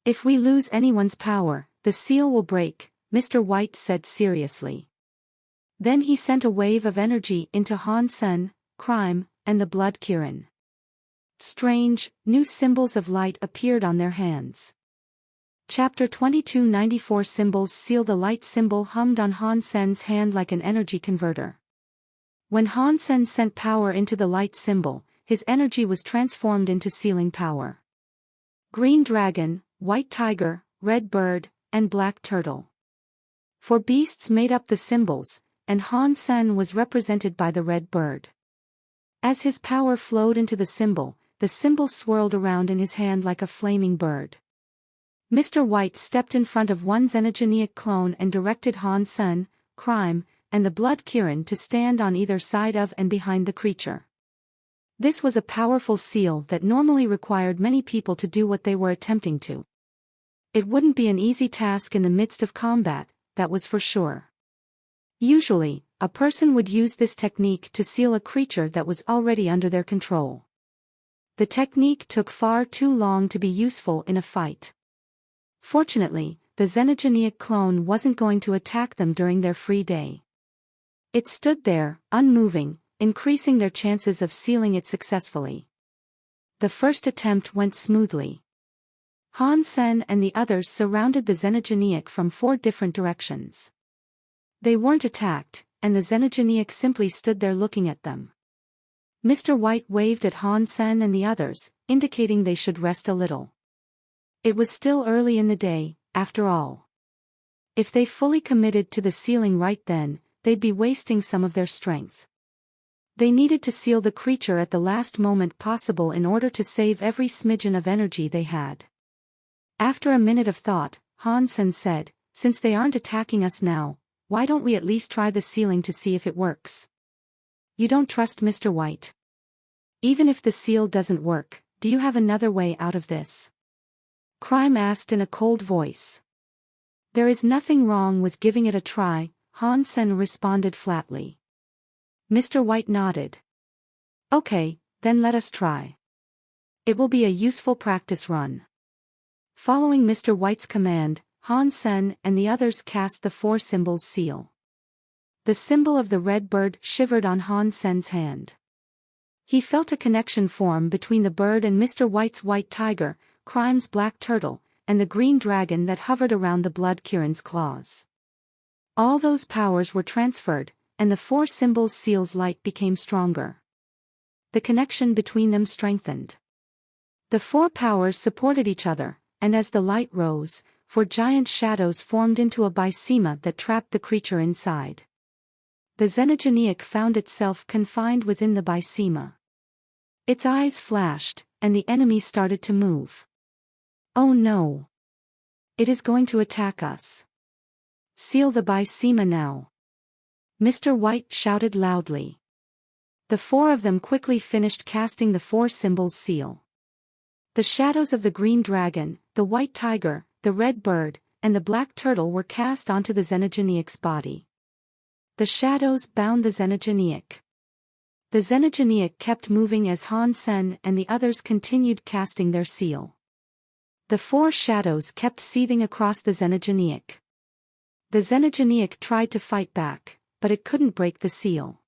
If we lose anyone's power, the seal will break, Mr. White said seriously. Then he sent a wave of energy into Han Sen, Crime, and the Blood Kirin. Strange, new symbols of light appeared on their hands. Chapter 2294 Symbols seal. The light symbol hummed on Han Sen's hand like an energy converter. When Han Sen sent power into the light symbol, his energy was transformed into sealing power. Green dragon, white tiger, red bird, and black turtle. 4 beasts made up the symbols, and Han Sen was represented by the red bird. As his power flowed into the symbol swirled around in his hand like a flaming bird. Mr. White stepped in front of one xenogeniac clone and directed Han Sen, Crime, and the Blood Kirin to stand on either side of and behind the creature. This was a powerful seal that normally required many people to do what they were attempting to. It wouldn't be an easy task in the midst of combat, that was for sure. Usually, a person would use this technique to seal a creature that was already under their control. The technique took far too long to be useful in a fight. Fortunately, the xenogeniac clone wasn't going to attack them during their free day. It stood there, unmoving, increasing their chances of sealing it successfully. The first attempt went smoothly. Han Sen and the others surrounded the xenogeniac from 4 different directions. They weren't attacked, and the xenogeniac simply stood there looking at them. Mr. White waved at Han Sen and the others, indicating they should rest a little. It was still early in the day, after all. If they fully committed to the sealing right then, they'd be wasting some of their strength. They needed to seal the creature at the last moment possible in order to save every smidgen of energy they had. After a minute of thought, Han Sen said, "Since they aren't attacking us now, why don't we at least try the sealing to see if it works?" "You don't trust Mr. White? Even if the seal doesn't work, do you have another way out of this?" Crime asked in a cold voice. "There is nothing wrong with giving it a try," Han Sen responded flatly. Mr. White nodded. "Okay, then let us try. It will be a useful practice run." Following Mr. White's command, Han Sen and the others cast the 4 symbols seal. The symbol of the red bird shivered on Han Sen's hand. He felt a connection form between the bird and Mr. White's white tiger, Crime's black turtle, and the green dragon that hovered around the blood Kirin's claws. All those powers were transferred, and the 4 symbols seal's light became stronger. The connection between them strengthened. The 4 powers supported each other, and as the light rose, 4 giant shadows formed into a bysema that trapped the creature inside. The Xenogeniac found itself confined within the bysema. Its eyes flashed, and the enemy started to move. "Oh no! It is going to attack us. Seal the bysema now!" Mr. White shouted loudly. The 4 of them quickly finished casting the 4 symbols seal. The shadows of the green dragon, the white tiger, the red bird, and the black turtle were cast onto the Xenogeniac's body. The shadows bound the Xenogeniac. The Xenogeniac kept moving as Han Sen and the others continued casting their seal. The 4 shadows kept seething across the Xenogeniac. The Xenogeniac tried to fight back, but it couldn't break the seal.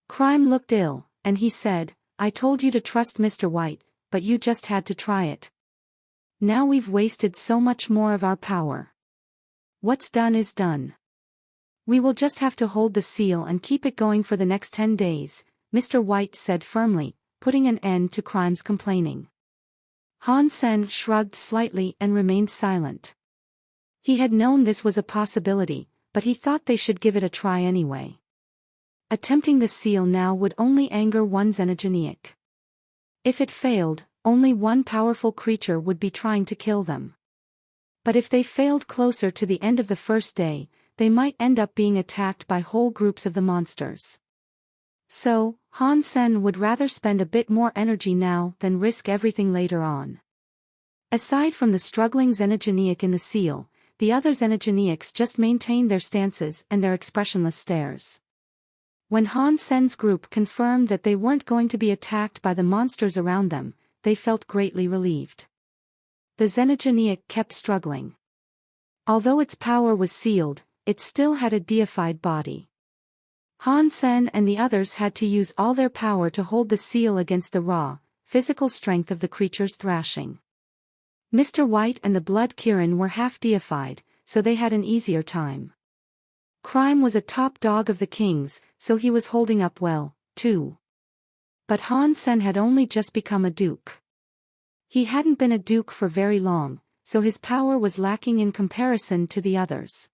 Crime looked ill, and he said, "I told you to trust Mr. White, but you just had to try it. Now we've wasted so much more of our power. What's done is done. We will just have to hold the seal and keep it going for the next 10 days, Mr. White said firmly, putting an end to Crime's complaining. Han Sen shrugged slightly and remained silent. He had known this was a possibility, but he thought they should give it a try anyway. Attempting the seal now would only anger one Xenogeniac. If it failed, only one powerful creature would be trying to kill them. But if they failed closer to the end of the first day, they might end up being attacked by whole groups of the monsters. So, Han Sen would rather spend a bit more energy now than risk everything later on. Aside from the struggling Xenogeniac in the seal, the other Xenogeniacs just maintained their stances and their expressionless stares. When Han Sen's group confirmed that they weren't going to be attacked by the monsters around them, they felt greatly relieved. The Xenogeniac kept struggling. Although its power was sealed, it still had a deified body. Han Sen and the others had to use all their power to hold the seal against the raw, physical strength of the creature's thrashing. Mr. White and the Blood Kirin were half deified, so they had an easier time. Crime was a top dog of the kings, so he was holding up well, too. But Han Sen had only just become a duke. He hadn't been a duke for very long, so his power was lacking in comparison to the others.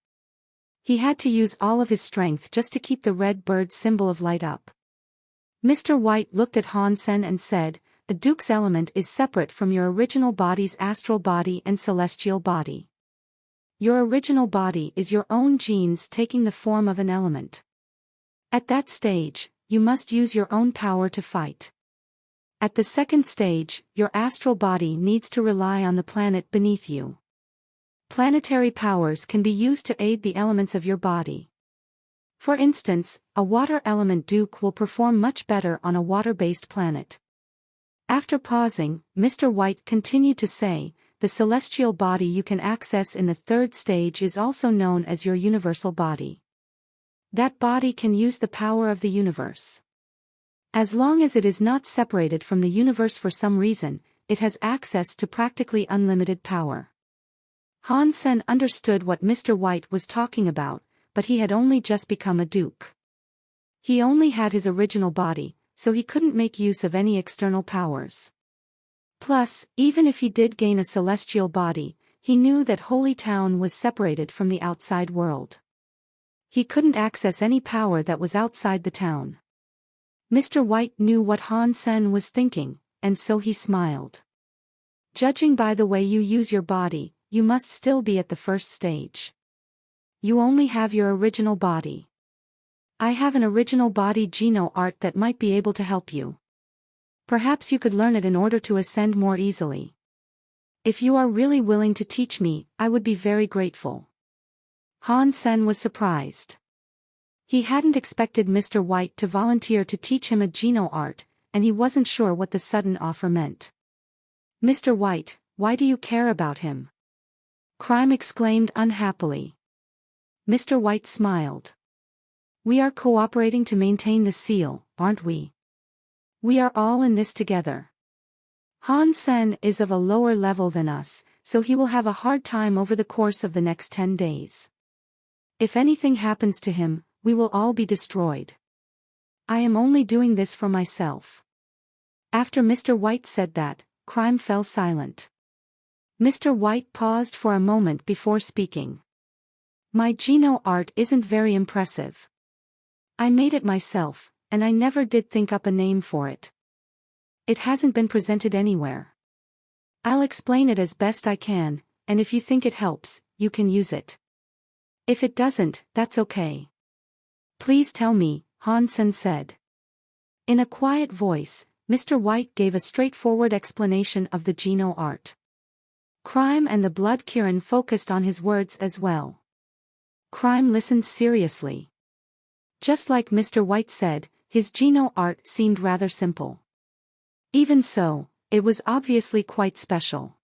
He had to use all of his strength just to keep the red bird symbol of light up. Mr. White looked at Han Sen and said, "The duke's element is separate from your original body's astral body and celestial body. Your original body is your own genes taking the form of an element. At that stage, you must use your own power to fight. At the second stage, your astral body needs to rely on the planet beneath you. Planetary powers can be used to aid the elements of your body. For instance, a water element duke will perform much better on a water-based planet." After pausing, Mr. White continued to say, "The celestial body you can access in the third stage is also known as your universal body. That body can use the power of the universe. As long as it is not separated from the universe for some reason, it has access to practically unlimited power." Han Sen understood what Mr. White was talking about, but he had only just become a duke. He only had his original body, so he couldn't make use of any external powers. Plus, even if he did gain a celestial body, he knew that Holy Town was separated from the outside world. He couldn't access any power that was outside the town. Mr. White knew what Han Sen was thinking, and so he smiled. Judging by the way you use your body, you must still be at the first stage. You only have your original body. I have an original body Geno art that might be able to help you. Perhaps you could learn it in order to ascend more easily. If you are really willing to teach me, I would be very grateful. Han Sen was surprised. He hadn't expected Mr. White to volunteer to teach him a Geno art, and he wasn't sure what the sudden offer meant. Mr. White, why do you care about him? Crime exclaimed unhappily. Mr. White smiled. We are cooperating to maintain the seal, aren't we? We are all in this together. Han Sen is of a lower level than us, so he will have a hard time over the course of the next 10 days. If anything happens to him, we will all be destroyed. I am only doing this for myself. After Mr. White said that, Crime fell silent. Mr. White paused for a moment before speaking. My Geno art isn't very impressive. I made it myself, and I never did think up a name for it. It hasn't been presented anywhere. I'll explain it as best I can, and if you think it helps, you can use it. If it doesn't, that's okay. Please tell me, Han Sen said. In a quiet voice, Mr. White gave a straightforward explanation of the Geno art. Crime and the Blood Kirin focused on his words as well. Crime listened seriously. Just like Mr. White said, his Geno art seemed rather simple. Even so, it was obviously quite special.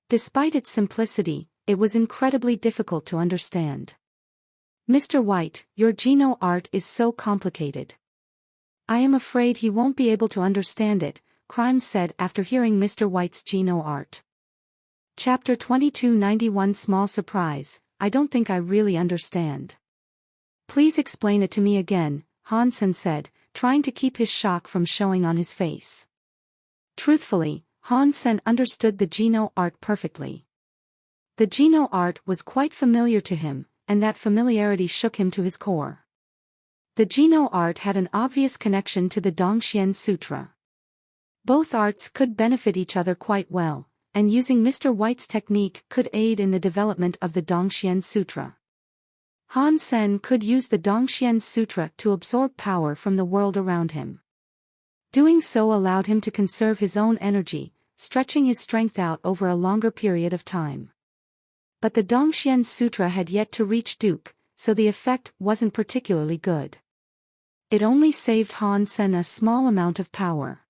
Despite its simplicity, it was incredibly difficult to understand. Mr. White, your Geno art is so complicated. I am afraid he won't be able to understand it, Crime said after hearing Mr. White's Geno art. Chapter 2291 Small surprise, I don't think I really understand. Please explain it to me again, Han Sen said, trying to keep his shock from showing on his face. Truthfully, Han Sen understood the Geno art perfectly. The Geno art was quite familiar to him, and that familiarity shook him to his core. The Geno art had an obvious connection to the Dongxian Sutra. Both arts could benefit each other quite well, and using Mr. White's technique could aid in the development of the Dongxian Sutra. Han Sen could use the Dongxian Sutra to absorb power from the world around him. Doing so allowed him to conserve his own energy, stretching his strength out over a longer period of time. But the Dongxian Sutra had yet to reach Duke, so the effect wasn't particularly good. It only saved Han Sen a small amount of power.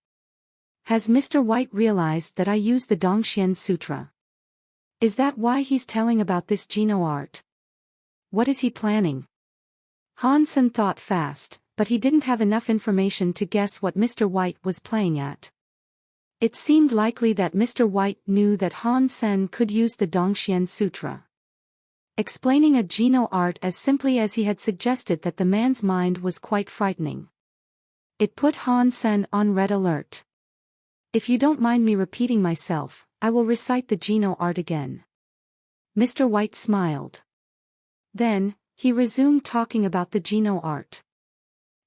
Has Mr. White realized that I use the Dongxian Sutra? Is that why he's telling about this Geno art? What is he planning? Han Sen thought fast, but he didn't have enough information to guess what Mr. White was playing at. It seemed likely that Mr. White knew that Han Sen could use the Dongxian Sutra. Explaining a Geno art as simply as he had suggested that the man's mind was quite frightening. It put Han Sen on red alert. If you don't mind me repeating myself, I will recite the Geno art again. Mr. White smiled. Then, he resumed talking about the Geno art.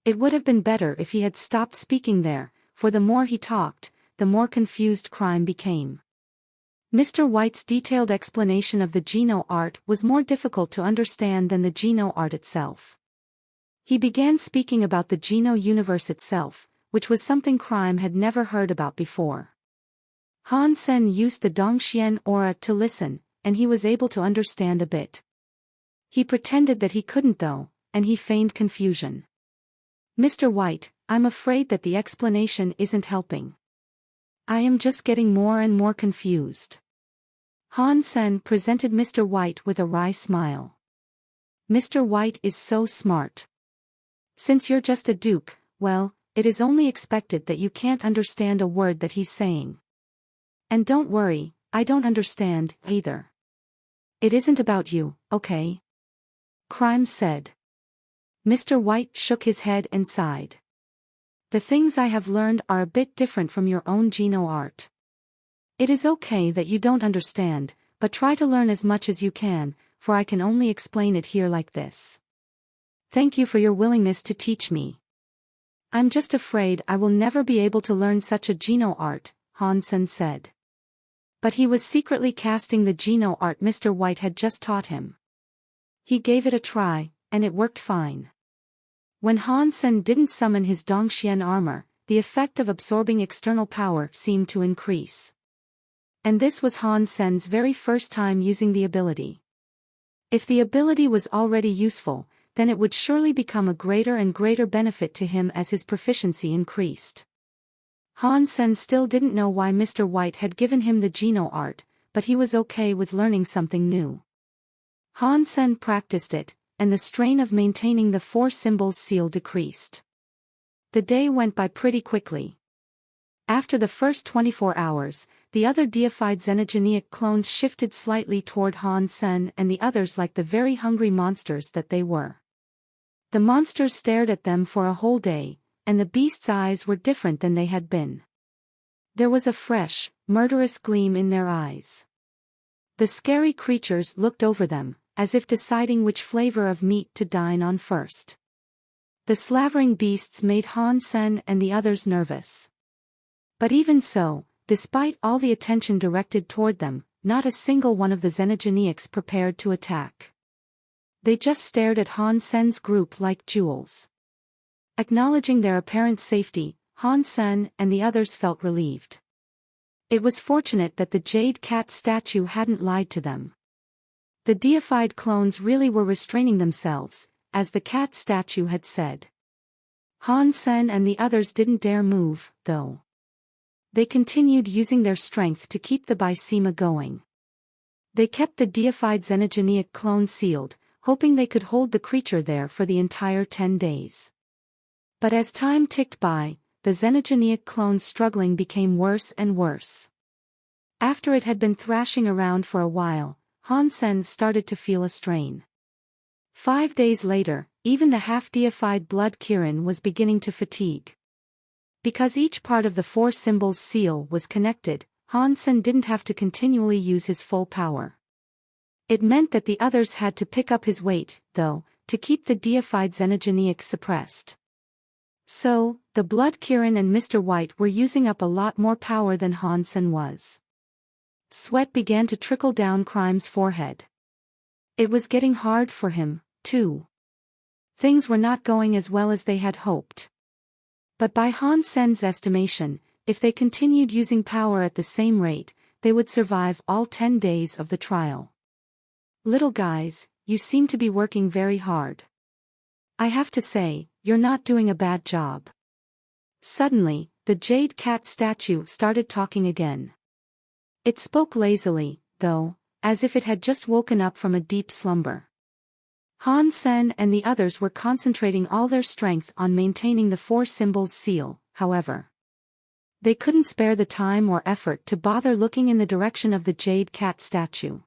It would have been better if he had stopped speaking there, for the more he talked, the more confused Crime became. Mr. White's detailed explanation of the Geno art was more difficult to understand than the Geno art itself. He began speaking about the Geno universe itself, which was something Crime had never heard about before. Han Sen used the Dongxian aura to listen, and he was able to understand a bit. He pretended that he couldn't though, and he feigned confusion. Mr. White, I'm afraid that the explanation isn't helping. I am just getting more and more confused. Han Sen presented Mr. White with a wry smile. Mr. White is so smart. Since you're just a duke, well, it is only expected that you can't understand a word that he's saying. And don't worry, I don't understand, either. It isn't about you, okay? Crime said. Mr. White shook his head and sighed. The things I have learned are a bit different from your own Geno art. It is okay that you don't understand, but try to learn as much as you can, for I can only explain it here like this. Thank you for your willingness to teach me. I'm just afraid I will never be able to learn such a Geno art, Han-sen said. But he was secretly casting the Geno art Mr. White had just taught him. He gave it a try, and it worked fine. When Han-sen didn't summon his Dongxian armor, the effect of absorbing external power seemed to increase. And this was Han-sen's very first time using the ability. If the ability was already useful, then it would surely become a greater and greater benefit to him as his proficiency increased. Han-sen still didn't know why Mr. White had given him the Geno art, but he was okay with learning something new. Han-sen practiced it, and the strain of maintaining the four symbols seal decreased. The day went by pretty quickly. After the first 24 hours, the other deified xenogeneic clones shifted slightly toward Han-sen and the others like the very hungry monsters that they were. The monsters stared at them for a whole day, and the beasts' eyes were different than they had been. There was a fresh, murderous gleam in their eyes. The scary creatures looked over them, as if deciding which flavor of meat to dine on first. The slavering beasts made Han-sen and the others nervous. But even so, despite all the attention directed toward them, not a single one of the xenogeneics prepared to attack. They just stared at Han-sen's group like jewels. Acknowledging their apparent safety, Han-sen and the others felt relieved. It was fortunate that the jade cat statue hadn't lied to them. The deified clones really were restraining themselves, as the cat statue had said. Han-sen and the others didn't dare move, though. They continued using their strength to keep the Bysema going. They kept the deified xenogeneic clone sealed, hoping they could hold the creature there for the entire 10 days. But as time ticked by, the xenogeneic clone's struggling became worse and worse. After it had been thrashing around for a while, Han-sen started to feel a strain. 5 days later, even the half-deified blood Kirin was beginning to fatigue. Because each part of the four symbols seal was connected, Han-sen didn't have to continually use his full power. It meant that the others had to pick up his weight, though, to keep the deified xenogeneic suppressed. So, the blood Kirin and Mr. White were using up a lot more power than Han-sen was. Sweat began to trickle down Crime's forehead. It was getting hard for him, too. Things were not going as well as they had hoped. But by Han-sen's estimation, if they continued using power at the same rate, they would survive all 10 days of the trial. Little guys, you seem to be working very hard. I have to say, you're not doing a bad job. Suddenly, the jade cat statue started talking again. It spoke lazily, though, as if it had just woken up from a deep slumber. Han-sen and the others were concentrating all their strength on maintaining the four symbols seal, however. They couldn't spare the time or effort to bother looking in the direction of the jade cat statue.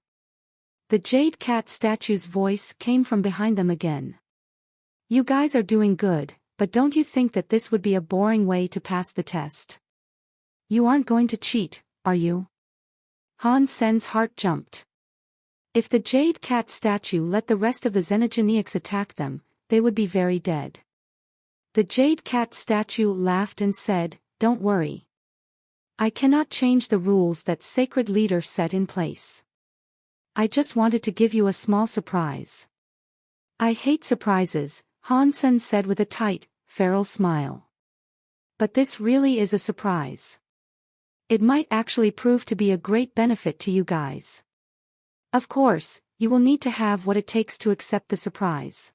The jade cat statue's voice came from behind them again. You guys are doing good, but don't you think that this would be a boring way to pass the test? You aren't going to cheat, are you? Han-sen's heart jumped. If the jade cat statue let the rest of the xenogeneics attack them, they would be very dead. The jade cat statue laughed and said, "Don't worry. I cannot change the rules that sacred leader set in place. I just wanted to give you a small surprise." I hate surprises, Han-sen said with a tight, feral smile. But this really is a surprise. It might actually prove to be a great benefit to you guys. Of course, you will need to have what it takes to accept the surprise.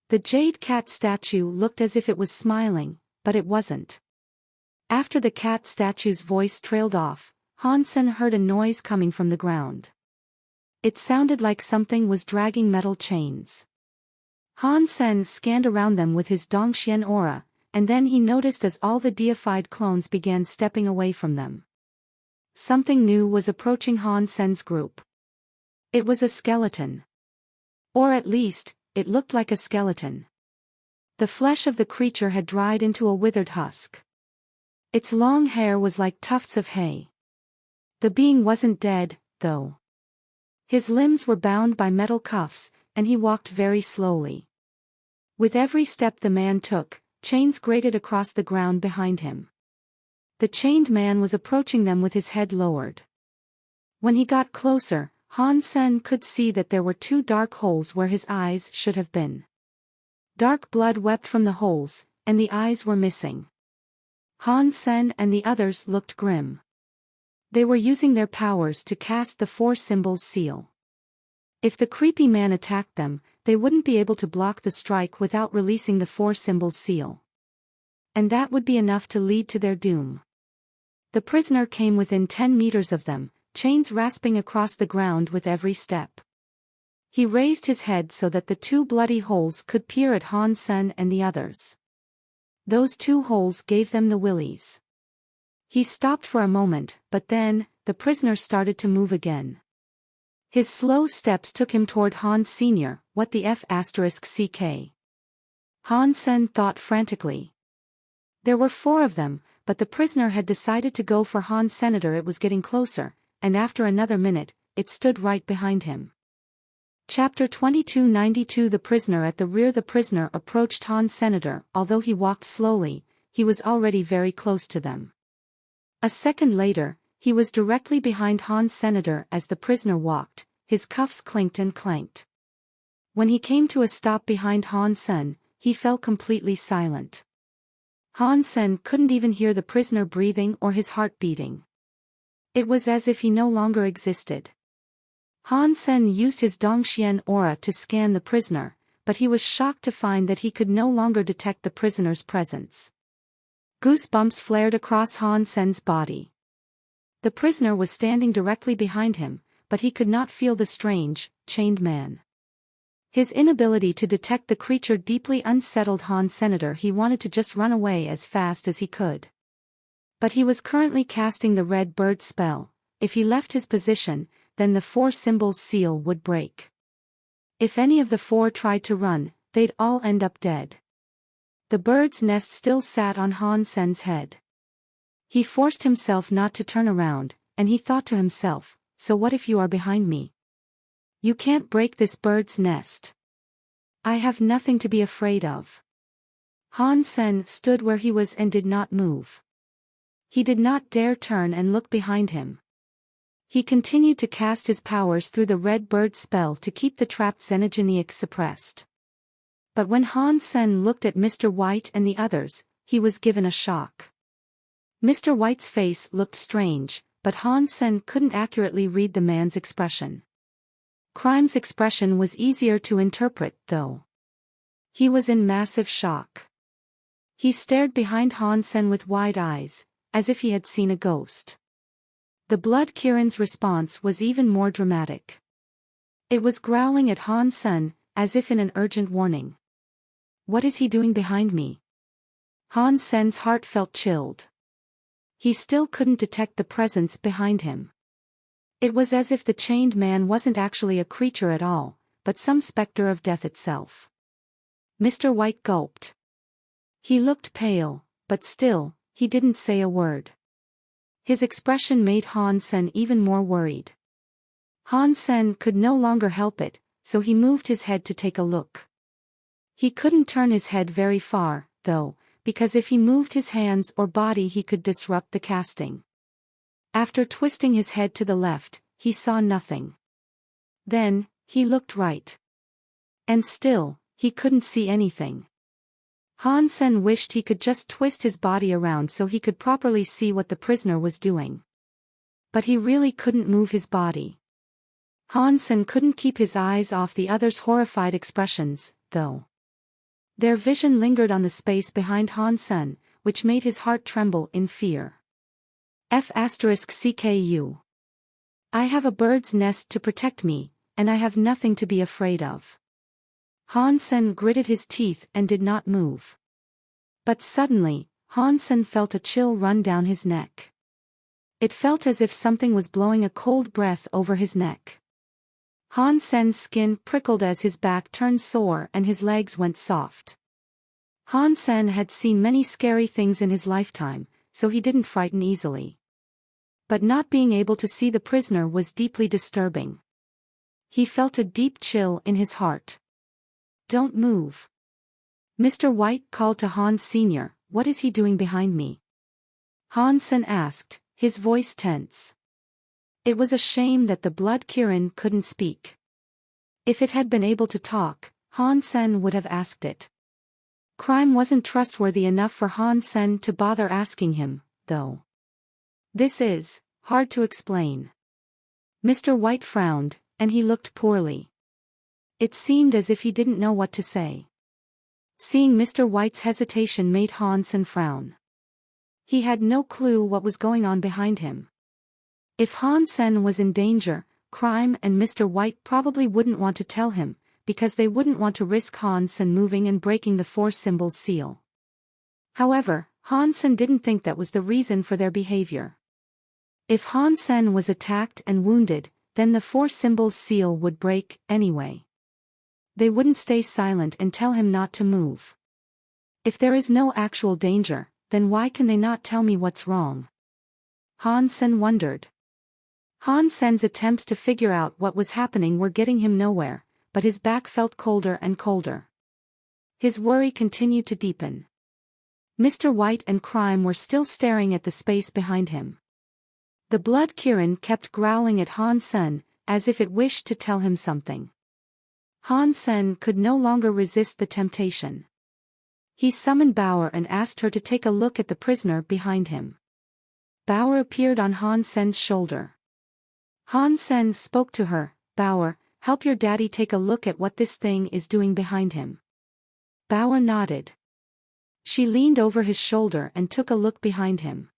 The jade cat statue looked as if it was smiling, but it wasn't. After the cat statue's voice trailed off, Han-sen heard a noise coming from the ground. It sounded like something was dragging metal chains. Han-sen scanned around them with his Dongxian aura, and then he noticed as all the deified clones began stepping away from them. Something new was approaching Han-sen's group. It was a skeleton. Or at least, it looked like a skeleton. The flesh of the creature had dried into a withered husk. Its long hair was like tufts of hay. The being wasn't dead, though. His limbs were bound by metal cuffs, and he walked very slowly. With every step the man took, chains grated across the ground behind him. The chained man was approaching them with his head lowered. When he got closer, Han Sen could see that there were 2 dark holes where his eyes should have been. Dark blood wept from the holes, and the eyes were missing. Han Sen and the others looked grim. They were using their powers to cast the 4 symbols seal. If the creepy man attacked them, they wouldn't be able to block the strike without releasing the 4 symbols seal. And that would be enough to lead to their doom. The prisoner came within 10 meters of them, chains rasping across the ground with every step. He raised his head so that the 2 bloody holes could peer at Han Sen and the others. Those 2 holes gave them the willies. He stopped for a moment, but then, the prisoner started to move again. His slow steps took him toward Han Sr., what the F***ck. Han Sen thought frantically. There were 4 of them, but the prisoner had decided to go for Han Senator. It was getting closer, and after another minute, it stood right behind him. Chapter 2292 The prisoner at the rear. The prisoner approached Han Senator. Although he walked slowly, he was already very close to them. A second later, he was directly behind Han Senator. As the prisoner walked, his cuffs clinked and clanked. When he came to a stop behind Han Sen, he fell completely silent. Han Sen couldn't even hear the prisoner breathing or his heart beating. It was as if he no longer existed. Han Sen used his Dongxian aura to scan the prisoner, but he was shocked to find that he could no longer detect the prisoner's presence. Goosebumps flared across Han Sen's body. The prisoner was standing directly behind him, but he could not feel the strange, chained man. His inability to detect the creature deeply unsettled Han Senator. He wanted to just run away as fast as he could. But he was currently casting the red bird spell. If he left his position, then the 4 symbols seal would break. If any of the 4 tried to run, they'd all end up dead. The bird's nest still sat on Han Sen's head. He forced himself not to turn around, and he thought to himself, so what if you are behind me? You can't break this bird's nest. I have nothing to be afraid of. Han Sen stood where he was and did not move. He did not dare turn and look behind him. He continued to cast his powers through the red bird spell to keep the trapped xenogeniacs suppressed. But when Han Sen looked at Mr. White and the others, he was given a shock. Mr. White's face looked strange, but Han Sen couldn't accurately read the man's expression. Crime's expression was easier to interpret, though. He was in massive shock. He stared behind Han Sen with wide eyes, as if he had seen a ghost. The blood Kirin's response was even more dramatic. It was growling at Han Sen, as if in an urgent warning. What is he doing behind me? Han Sen's heart felt chilled. He still couldn't detect the presence behind him. It was as if the chained man wasn't actually a creature at all, but some specter of death itself. Mr. White gulped. He looked pale, but still, he didn't say a word. His expression made Han Sen even more worried. Han Sen could no longer help it, so he moved his head to take a look. He couldn't turn his head very far, though, because if he moved his hands or body he could disrupt the casting. After twisting his head to the left, he saw nothing. Then, he looked right. And still, he couldn't see anything. Han Sen wished he could just twist his body around so he could properly see what the prisoner was doing. But he really couldn't move his body. Han Sen couldn't keep his eyes off the others' horrified expressions, though. Their vision lingered on the space behind Han Sen, which made his heart tremble in fear. F***CKU. I have a bird's nest to protect me, and I have nothing to be afraid of. Han Sen gritted his teeth and did not move. But suddenly, Han Sen felt a chill run down his neck. It felt as if something was blowing a cold breath over his neck. Han Sen's skin prickled as his back turned sore and his legs went soft. Han Sen had seen many scary things in his lifetime, so he didn't frighten easily. But not being able to see the prisoner was deeply disturbing. He felt a deep chill in his heart. "Don't move." Mr. White called to Han Sr., "What is he doing behind me?" Han Sen asked, his voice tense. It was a shame that the blood Kirin couldn't speak. If it had been able to talk, Han Sen would have asked it. Crime wasn't trustworthy enough for Han Sen to bother asking him, though. "This is hard to explain." Mr. White frowned, and he looked poorly. It seemed as if he didn't know what to say. Seeing Mr. White's hesitation made Han Sen frown. He had no clue what was going on behind him. If Han Sen was in danger, Crime and Mr. White probably wouldn't want to tell him, because they wouldn't want to risk Han Sen moving and breaking the Four Symbols seal. However, Han Sen didn't think that was the reason for their behavior. If Han Sen was attacked and wounded, then the Four Symbols seal would break anyway. They wouldn't stay silent and tell him not to move. If there is no actual danger, then why can they not tell me what's wrong? Han Sen wondered. Han Sen's attempts to figure out what was happening were getting him nowhere, but his back felt colder and colder. His worry continued to deepen. Mr. White and Crime were still staring at the space behind him. The blood Kirin kept growling at Han Sen, as if it wished to tell him something. Han Sen could no longer resist the temptation. He summoned Bauer and asked her to take a look at the prisoner behind him. Bauer appeared on Han Sen's shoulder. Han Sen spoke to her, "Bauer, help your daddy take a look at what this thing is doing behind him." Bauer nodded. She leaned over his shoulder and took a look behind him.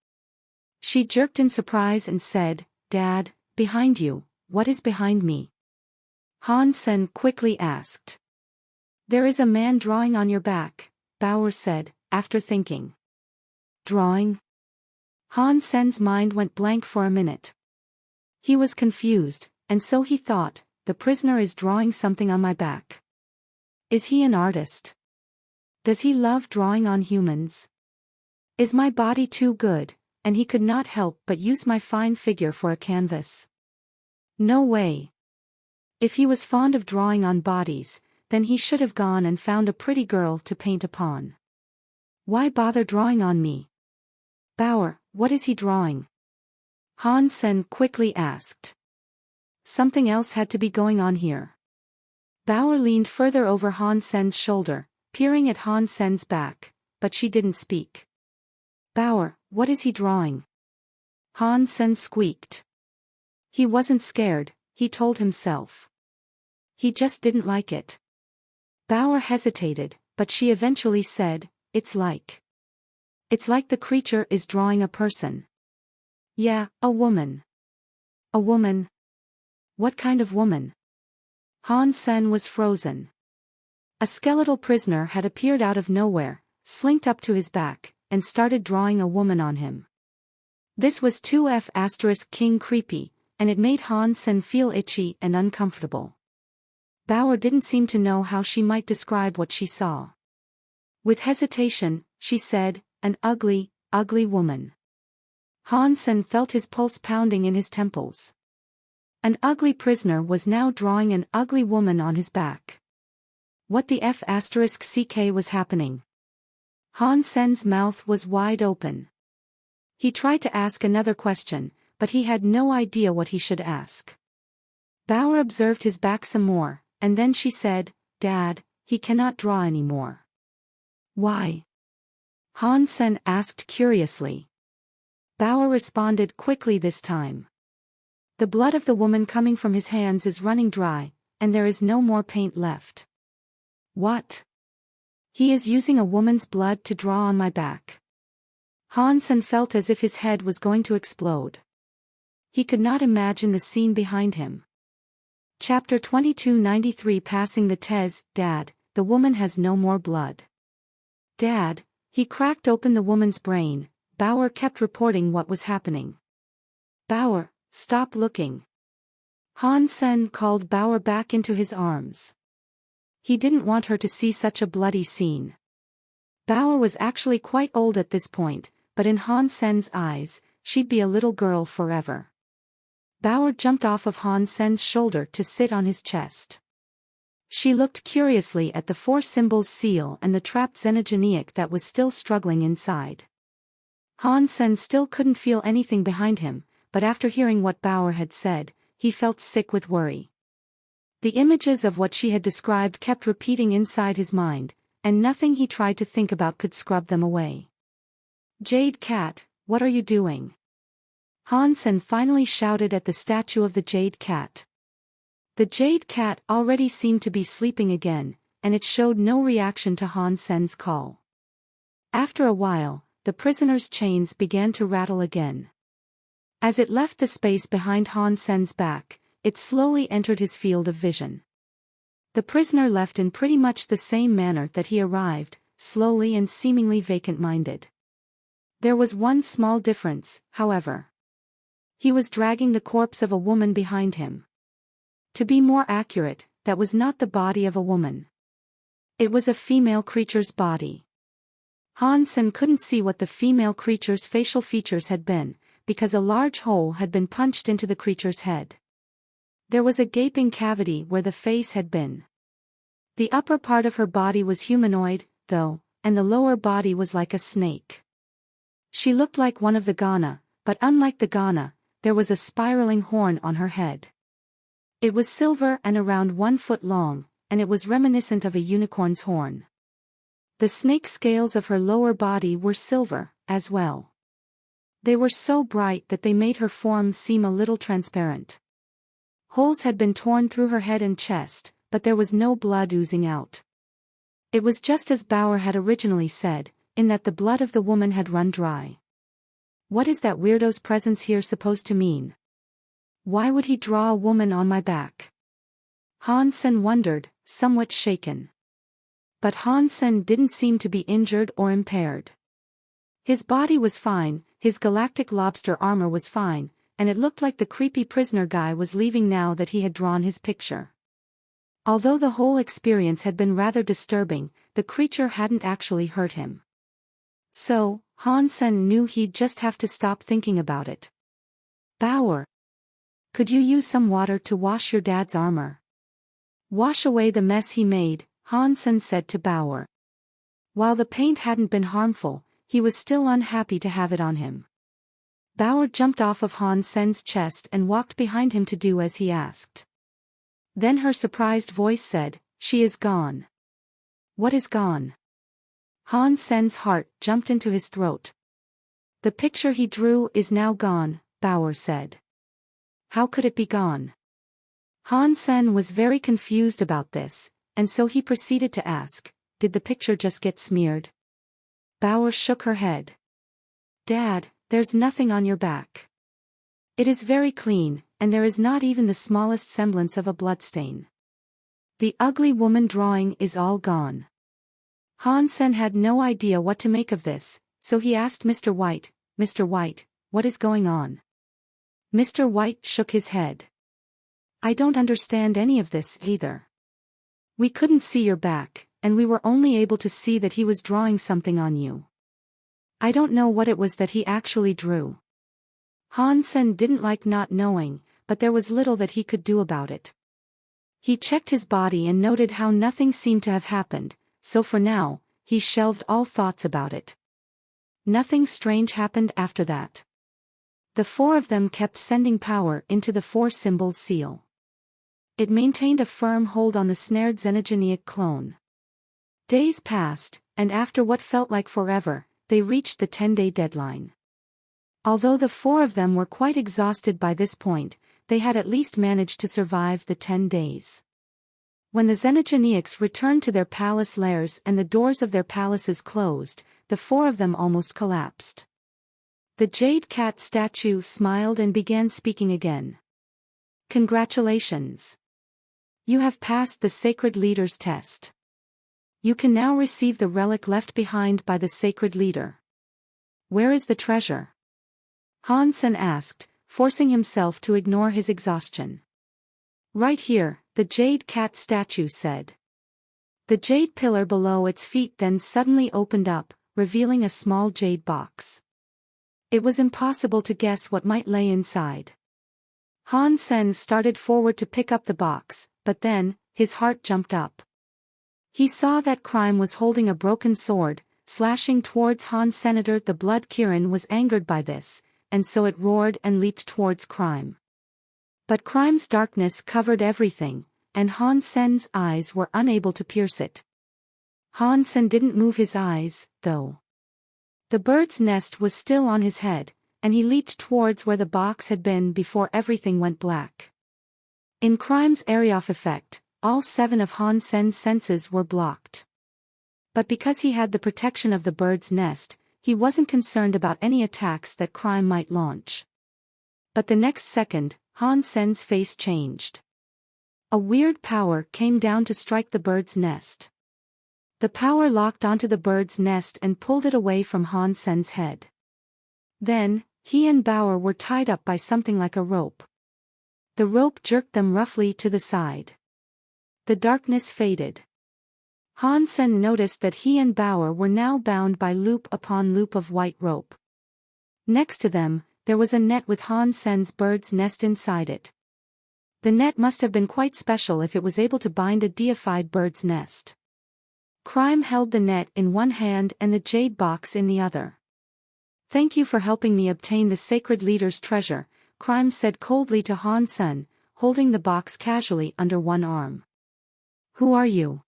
She jerked in surprise and said, "Dad, behind you, what is behind me?" Han Sen quickly asked. "There is a man drawing on your back," Bauer said, after thinking. "Drawing?" Han Sen's mind went blank for a minute. He was confused, and so he thought, the prisoner is drawing something on my back. Is he an artist? Does he love drawing on humans? Is my body too good, and he could not help but use my fine figure for a canvas? No way. If he was fond of drawing on bodies, then he should have gone and found a pretty girl to paint upon. Why bother drawing on me? "Bauer, what is he drawing?" Han Sen quickly asked. Something else had to be going on here. Bauer leaned further over Han Sen's shoulder, peering at Han Sen's back, but she didn't speak. "Bauer, what is he drawing?" Han Sen squeaked. He wasn't scared, he told himself. He just didn't like it. Bauer hesitated, but she eventually said, It's like the creature is drawing a person." "Yeah, a woman." "A woman? What kind of woman?" Han Sen was frozen. A skeletal prisoner had appeared out of nowhere, slinked up to his back, and started drawing a woman on him. This was 2F** King creepy, and it made Han Sen feel itchy and uncomfortable. Bauer didn't seem to know how she might describe what she saw. With hesitation, she said, "An ugly, ugly woman." Han Sen felt his pulse pounding in his temples. An ugly prisoner was now drawing an ugly woman on his back. What the F*** was happening? Han Sen's mouth was wide open. He tried to ask another question, but he had no idea what he should ask. Bauer observed his back some more, and then she said, "Dad, he cannot draw anymore." "Why?" Han Sen asked curiously. Bauer responded quickly this time. "The blood of the woman coming from his hands is running dry, and there is no more paint left." "What? He is using a woman's blood to draw on my back." Han Sen felt as if his head was going to explode. He could not imagine the scene behind him. Chapter 2293 Passing the Test. "Dad, the woman has no more blood." "Dad," he cracked open the woman's brain. Bauer kept reporting what was happening. "Bauer, stop looking." Han Sen called Bauer back into his arms. He didn't want her to see such a bloody scene. Bauer was actually quite old at this point, but in Han Sen's eyes, she'd be a little girl forever. Bauer jumped off of Han Sen's shoulder to sit on his chest. She looked curiously at the four symbols seal and the trapped xenogeniac that was still struggling inside. Han Sen still couldn't feel anything behind him, but after hearing what Bauer had said, he felt sick with worry. The images of what she had described kept repeating inside his mind, and nothing he tried to think about could scrub them away. "Jade Cat, what are you doing?" Han Sen finally shouted at the statue of the Jade Cat. The Jade Cat already seemed to be sleeping again, and it showed no reaction to Han Sen's call. After a while, the prisoner's chains began to rattle again. As it left the space behind Han Sen's back, it slowly entered his field of vision. The prisoner left in pretty much the same manner that he arrived, slowly and seemingly vacant-minded. There was one small difference, however. He was dragging the corpse of a woman behind him. To be more accurate, that was not the body of a woman. It was a female creature's body. Han Sen couldn't see what the female creature's facial features had been, because a large hole had been punched into the creature's head. There was a gaping cavity where the face had been. The upper part of her body was humanoid, though, and the lower body was like a snake. She looked like one of the Ghana, but unlike the Ghana, there was a spiraling horn on her head. It was silver and around 1 foot long, and it was reminiscent of a unicorn's horn. The snake scales of her lower body were silver, as well. They were so bright that they made her form seem a little transparent. Holes had been torn through her head and chest, but there was no blood oozing out. It was just as Bauer had originally said, in that the blood of the woman had run dry. What is that weirdo's presence here supposed to mean? Why would he draw a woman on my back? Han Sen wondered, somewhat shaken. But Han Sen didn't seem to be injured or impaired. His body was fine, his galactic lobster armor was fine, and it looked like the creepy prisoner guy was leaving now that he had drawn his picture. Although the whole experience had been rather disturbing, the creature hadn't actually hurt him. So, Han Sen knew he'd just have to stop thinking about it. "Bauer, could you use some water to wash your dad's armor? Wash away the mess he made," Han Sen said to Bauer. While the paint hadn't been harmful, he was still unhappy to have it on him. Bauer jumped off of Han Sen's chest and walked behind him to do as he asked. Then her surprised voice said, "She is gone." "What is gone?" Han Sen's heart jumped into his throat. "The picture he drew is now gone," Bauer said. "How could it be gone?" Han Sen was very confused about this, and so he proceeded to ask, "Did the picture just get smeared?" Bauer shook her head. "Dad, there's nothing on your back. It is very clean, and there is not even the smallest semblance of a bloodstain. The ugly woman drawing is all gone." Han Sen had no idea what to make of this, so he asked Mr. White, "Mr. White, what is going on?" Mr. White shook his head. "I don't understand any of this either. We couldn't see your back, and we were only able to see that he was drawing something on you. I don't know what it was that he actually drew." Han Sen didn't like not knowing, but there was little that he could do about it. He checked his body and noted how nothing seemed to have happened, so for now, he shelved all thoughts about it. Nothing strange happened after that. The four of them kept sending power into the four symbols seal. It maintained a firm hold on the snared xenogeniac clone. Days passed, and after what felt like forever, they reached the 10-day deadline. Although the four of them were quite exhausted by this point, they had at least managed to survive the 10 days. When the xenogeniacs returned to their palace lairs and the doors of their palaces closed, the four of them almost collapsed. The Jade Cat statue smiled and began speaking again. "Congratulations. You have passed the Sacred Leader's test. You can now receive the relic left behind by the Sacred Leader." "Where is the treasure?" Han Sen asked, forcing himself to ignore his exhaustion. "Right here," the Jade Cat statue said. The jade pillar below its feet then suddenly opened up, revealing a small jade box. It was impossible to guess what might lay inside. Han Sen started forward to pick up the box, but then, his heart jumped up. He saw that Crime was holding a broken sword, slashing towards Han Senator. The Blood Kirin was angered by this, and so it roared and leaped towards Crime. But Crime's darkness covered everything, and Han Sen's eyes were unable to pierce it. Han Sen didn't move his eyes, though. The bird's nest was still on his head, and he leaped towards where the box had been before everything went black. In Crime's area of effect, all 7 of Han Sen's senses were blocked. But because he had the protection of the bird's nest, he wasn't concerned about any attacks that Crime might launch. But the next second, Han Sen's face changed. A weird power came down to strike the bird's nest. The power locked onto the bird's nest and pulled it away from Han Sen's head. Then, he and Bauer were tied up by something like a rope. The rope jerked them roughly to the side. The darkness faded. Han Sen noticed that he and Bauer were now bound by loop upon loop of white rope. Next to them, there was a net with Han Sen's bird's nest inside it. The net must have been quite special if it was able to bind a deified bird's nest. Crime held the net in one hand and the jade box in the other. "Thank you for helping me obtain the sacred leader's treasure," Crime said coldly to Han Sen, holding the box casually under one arm. "Who are you?"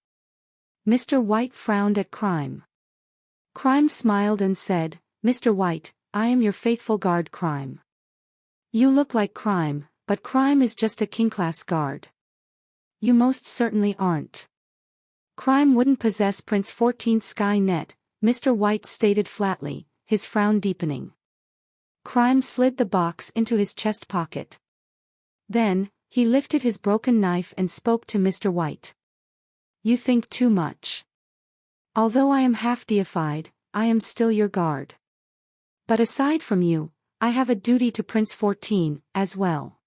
Mr. White frowned at Crime. Crime smiled and said, "Mr. White, I am your faithful guard Crime. You look like Crime, but Crime is just a king-class guard. You most certainly aren't. Crime wouldn't possess Prince 14's sky net," Mr. White stated flatly, his frown deepening. Crime slid the box into his chest pocket. Then, he lifted his broken knife and spoke to Mr. White. "You think too much. Although I am half deified, I am still your guard. But aside from you, I have a duty to Prince 14, as well.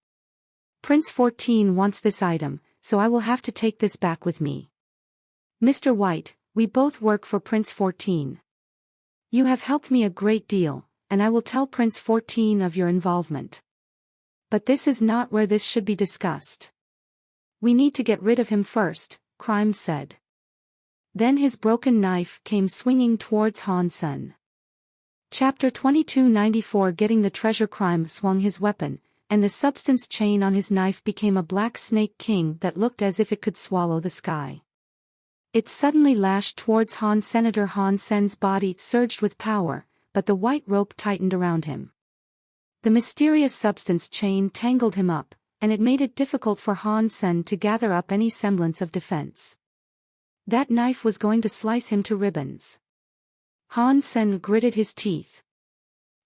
Prince 14 wants this item, so I will have to take this back with me. Mr. White, we both work for Prince 14. You have helped me a great deal, and I will tell Prince 14 of your involvement. But this is not where this should be discussed. We need to get rid of him first," Crime said. Then his broken knife came swinging towards Han Sen. Chapter 2294. Getting the treasure. Crime swung his weapon, and the substance chain on his knife became a black snake king that looked as if it could swallow the sky. It suddenly lashed towards Han Senator. Han Sen's body surged with power, but the white rope tightened around him. The mysterious substance chain tangled him up, and it made it difficult for Han Sen to gather up any semblance of defense. That knife was going to slice him to ribbons. Han Sen gritted his teeth.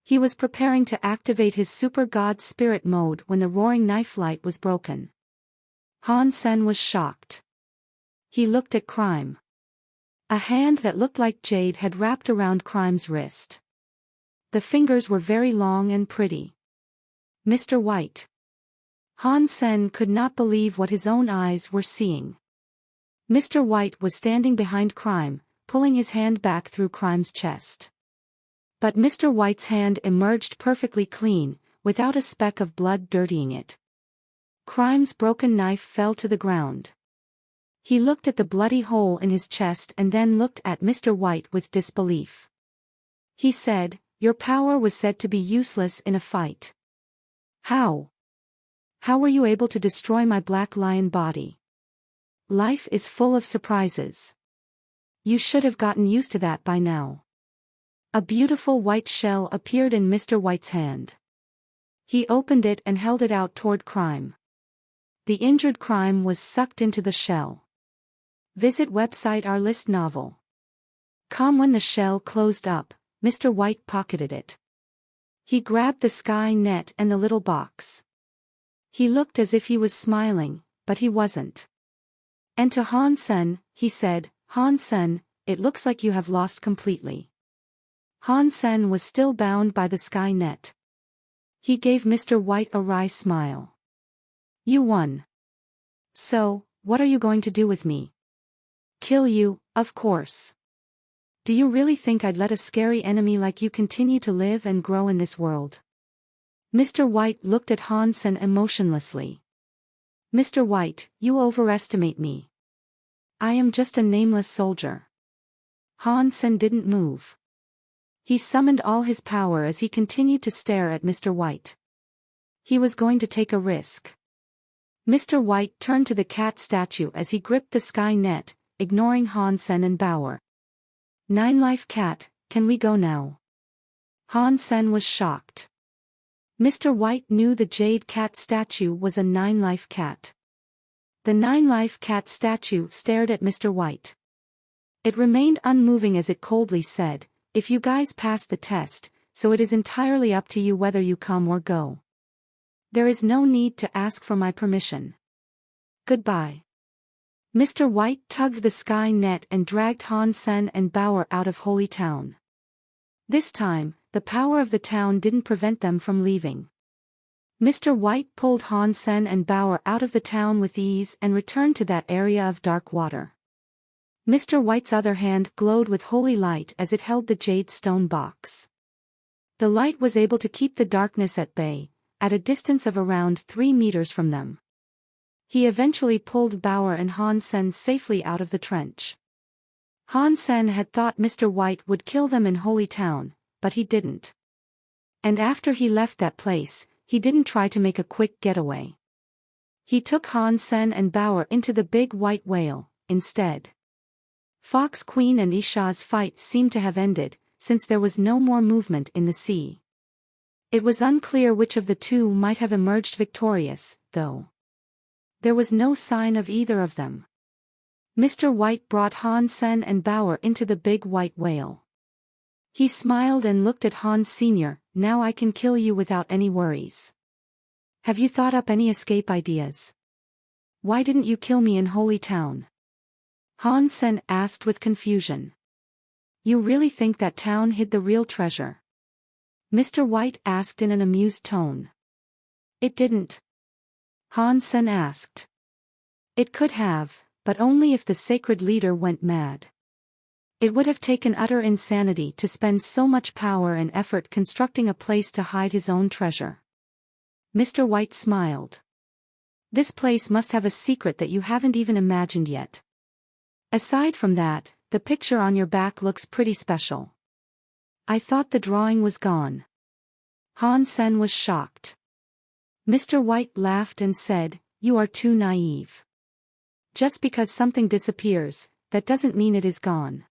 He was preparing to activate his Super God Spirit mode when the roaring knife light was broken. Han Sen was shocked. He looked at Crime. A hand that looked like jade had wrapped around Crime's wrist. The fingers were very long and pretty. "Mr. White." Han Sen could not believe what his own eyes were seeing. Mr. White was standing behind Crime, pulling his hand back through Crime's chest. But Mr. White's hand emerged perfectly clean, without a speck of blood dirtying it. Crime's broken knife fell to the ground. He looked at the bloody hole in his chest and then looked at Mr. White with disbelief. He said, "Your power was said to be useless in a fight. How? How were you able to destroy my black lion body? Life is full of surprises. You should have gotten used to that by now." A beautiful white shell appeared in Mr. White's hand. He opened it and held it out toward Crime. The injured Crime was sucked into the shell. Visit website Our List Novel. Com. When the shell closed up, Mr. White pocketed it. He grabbed the sky net and the little box. He looked as if he was smiling, but he wasn't. And to Han Sen, he said, "Han Sen, it looks like you have lost completely." Han Sen was still bound by the sky net. He gave Mr. White a wry smile. "You won. So, what are you going to do with me?" Kill you, of course. Do you really think I'd let a scary enemy like you continue to live and grow in this world? Mr. White looked at Han Sen emotionlessly. Mr. White, you overestimate me. I am just a nameless soldier. Han Sen didn't move. He summoned all his power as he continued to stare at Mr. White. He was going to take a risk. Mr. White turned to the cat statue as he gripped the sky net, ignoring Han Sen and Bauer. Nine-life cat, can we go now? Han Sen was shocked. Mr. White knew the jade cat statue was a nine-life cat. The nine-life cat statue stared at Mr. White. It remained unmoving as it coldly said, if you guys pass the test, so it is entirely up to you whether you come or go. There is no need to ask for my permission. Goodbye. Mr. White tugged the sky net and dragged Han Sen and Bauer out of Holy Town. This time, the power of the town didn't prevent them from leaving. Mr. White pulled Han Sen and Bauer out of the town with ease and returned to that area of dark water. Mr. White's other hand glowed with holy light as it held the jade stone box. The light was able to keep the darkness at bay, at a distance of around 3 meters from them. He eventually pulled Bauer and Han Sen safely out of the trench. Han Sen had thought Mr. White would kill them in Holy Town, but he didn't. And after he left that place, he didn't try to make a quick getaway. He took Han Sen and Bauer into the big white whale, instead. Fox Queen and Isha's fight seemed to have ended, since there was no more movement in the sea. It was unclear which of the two might have emerged victorious, though. There was no sign of either of them. Mr. White brought Han Sen and Bauer into the big white whale. He smiled and looked at Han Sr., now I can kill you without any worries. Have you thought up any escape ideas? Why didn't you kill me in Holy Town? Han Sen asked with confusion. You really think that town hid the real treasure? Mr. White asked in an amused tone. It didn't. Han Sen asked. It could have, but only if the sacred leader went mad. It would have taken utter insanity to spend so much power and effort constructing a place to hide his own treasure. Mr. White smiled. This place must have a secret that you haven't even imagined yet. Aside from that, the picture on your back looks pretty special. I thought the drawing was gone. Han Sen was shocked. Mr. White laughed and said, you are too naive. Just because something disappears, that doesn't mean it is gone.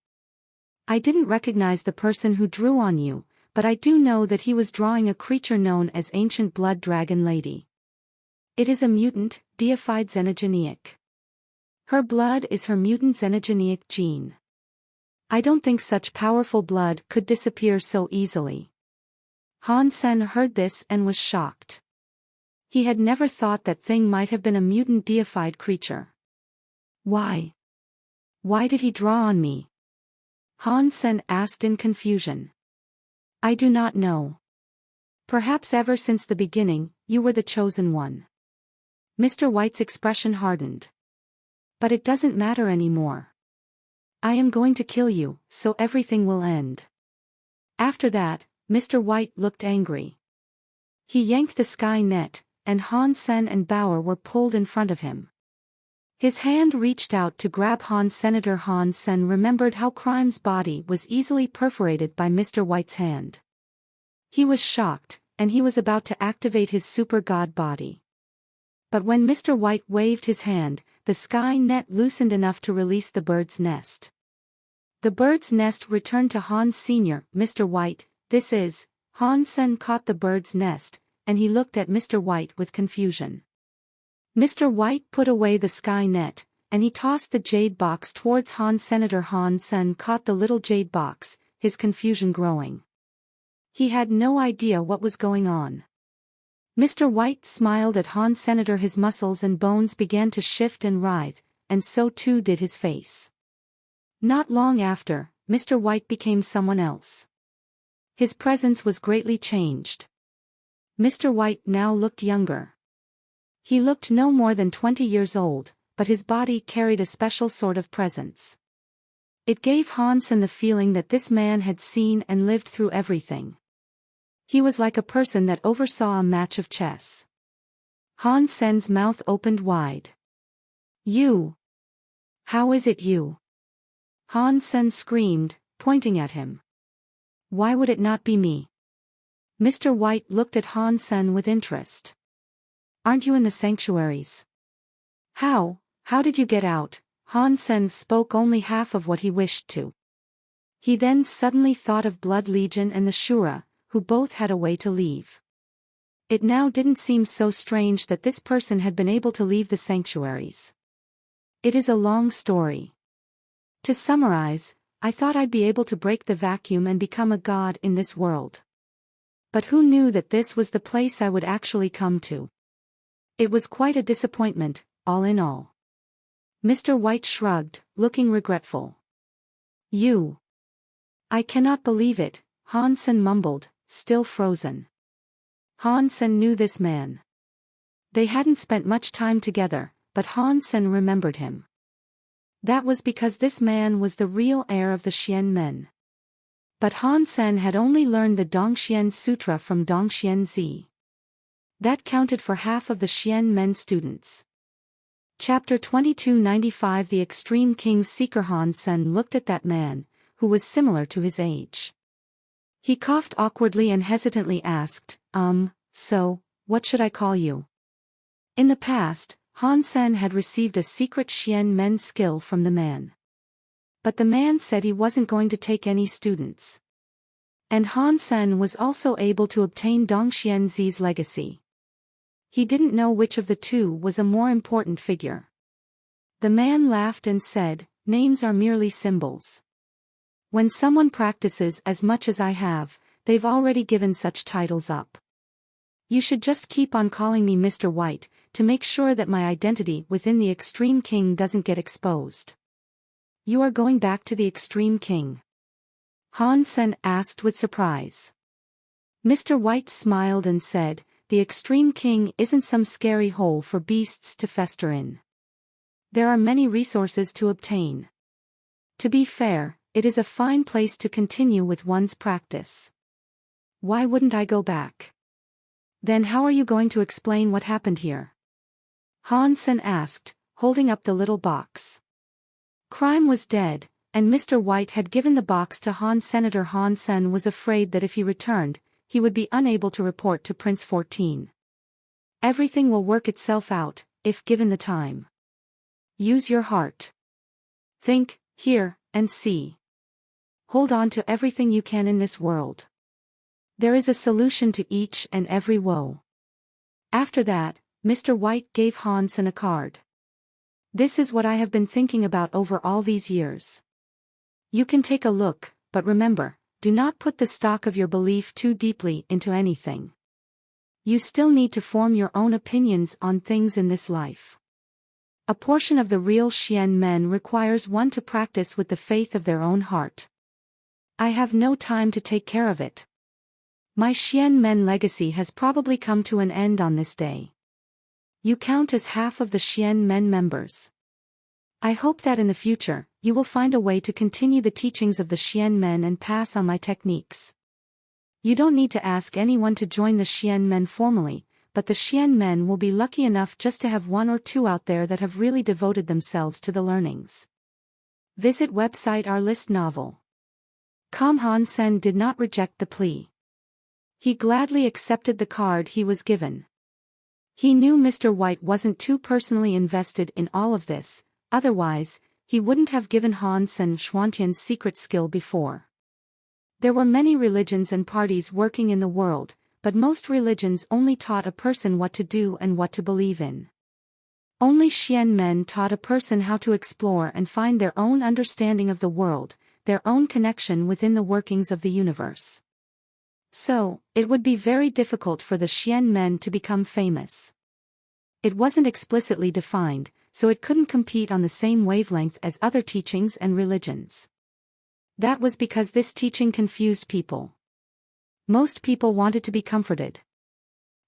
I didn't recognize the person who drew on you, but I do know that he was drawing a creature known as Ancient Blood Dragon Lady. It is a mutant, deified xenogeneic. Her blood is her mutant xenogeneic gene. I don't think such powerful blood could disappear so easily. Han Sen heard this and was shocked. He had never thought that thing might have been a mutant deified creature. Why? Why did he draw on me? Han Sen asked in confusion. I do not know. Perhaps ever since the beginning, you were the chosen one. Mr. White's expression hardened. But it doesn't matter anymore. I am going to kill you, so everything will end. After that, Mr. White looked angry. He yanked the sky net, and Han Sen and Bauer were pulled in front of him. His hand reached out to grab Han. Senator Han Sen remembered how Crime's body was easily perforated by Mr. White's hand. He was shocked, and he was about to activate his super god body. But when Mr. White waved his hand, the sky net loosened enough to release the bird's nest. The bird's nest returned to Han Sr. Mr. White, this is, Han Sen caught the bird's nest, and he looked at Mr. White with confusion. Mr. White put away the sky net, and he tossed the jade box towards Han. Senator Han Sen caught the little jade box, his confusion growing. He had no idea what was going on. Mr. White smiled at Han. Senator. His muscles and bones began to shift and writhe, and so too did his face. Not long after, Mr. White became someone else. His presence was greatly changed. Mr. White now looked younger. He looked no more than 20 years old, but his body carried a special sort of presence. It gave Han Sen the feeling that this man had seen and lived through everything. He was like a person that oversaw a match of chess. Han Sen's mouth opened wide. You! How is it you? Han Sen screamed, pointing at him. Why would it not be me? Mr. White looked at Han Sen with interest. Aren't you in the sanctuaries? How did you get out? Han Sen spoke only half of what he wished to. He then suddenly thought of Blood Legion and the Shura, who both had a way to leave. It now didn't seem so strange that this person had been able to leave the sanctuaries. It is a long story. To summarize, I thought I'd be able to break the vacuum and become a god in this world. But who knew that this was the place I would actually come to? It was quite a disappointment, all in all. Mr. White shrugged, looking regretful. You. I cannot believe it, Han Sen mumbled, still frozen. Han Sen knew this man. They hadn't spent much time together, but Han Sen remembered him. That was because this man was the real heir of the Xian men. But Han Sen had only learned the Dongxian Sutra from Dongxian Zi. That counted for half of the Xian men students. Chapter 2295 The Extreme King's Seeker. Han Sen looked at that man, who was similar to his age. He coughed awkwardly and hesitantly asked, so, what should I call you? In the past, Han Sen had received a secret Xian men skill from the man. But the man said he wasn't going to take any students. And Han Sen was also able to obtain Dongxian Zi's legacy. He didn't know which of the two was a more important figure. The man laughed and said, names are merely symbols. When someone practices as much as I have, they've already given such titles up. You should just keep on calling me Mr. White, to make sure that my identity within the Extreme King doesn't get exposed. You are going back to the Extreme King? Han Sen asked with surprise. Mr. White smiled and said, the Extreme King isn't some scary hole for beasts to fester in. There are many resources to obtain. To be fair, it is a fine place to continue with one's practice. Why wouldn't I go back? Then how are you going to explain what happened here? Han Sen asked, holding up the little box. Crime was dead, and Mr. White had given the box to Han. Senator Han Sen was afraid that if he returned, he would be unable to report to Prince 14. Everything will work itself out, if given the time. Use your heart. Think, hear, and see. Hold on to everything you can in this world. There is a solution to each and every woe. After that, Mr. White gave Han Sen a card. This is what I have been thinking about over all these years. You can take a look, but remember, do not put the stock of your belief too deeply into anything. You still need to form your own opinions on things in this life. A portion of the real Xian men requires one to practice with the faith of their own heart. I have no time to take care of it. My Xian men legacy has probably come to an end on this day. You count as half of the Xian men members. I hope that in the future, you will find a way to continue the teachings of the Xian men and pass on my techniques. You don't need to ask anyone to join the Xian men formally, but the Xian men will be lucky enough just to have one or two out there that have really devoted themselves to the learnings. Visit website Our List Novel. Han Sen did not reject the plea. He gladly accepted the card he was given. He knew Mr. White wasn't too personally invested in all of this, otherwise, he wouldn't have given Han Sen Xuantian's secret skill before. There were many religions and parties working in the world, but most religions only taught a person what to do and what to believe in. Only Xian men taught a person how to explore and find their own understanding of the world, their own connection within the workings of the universe. So, it would be very difficult for the Xian men to become famous. It wasn't explicitly defined, so it couldn't compete on the same wavelength as other teachings and religions. That was because this teaching confused people. Most people wanted to be comforted.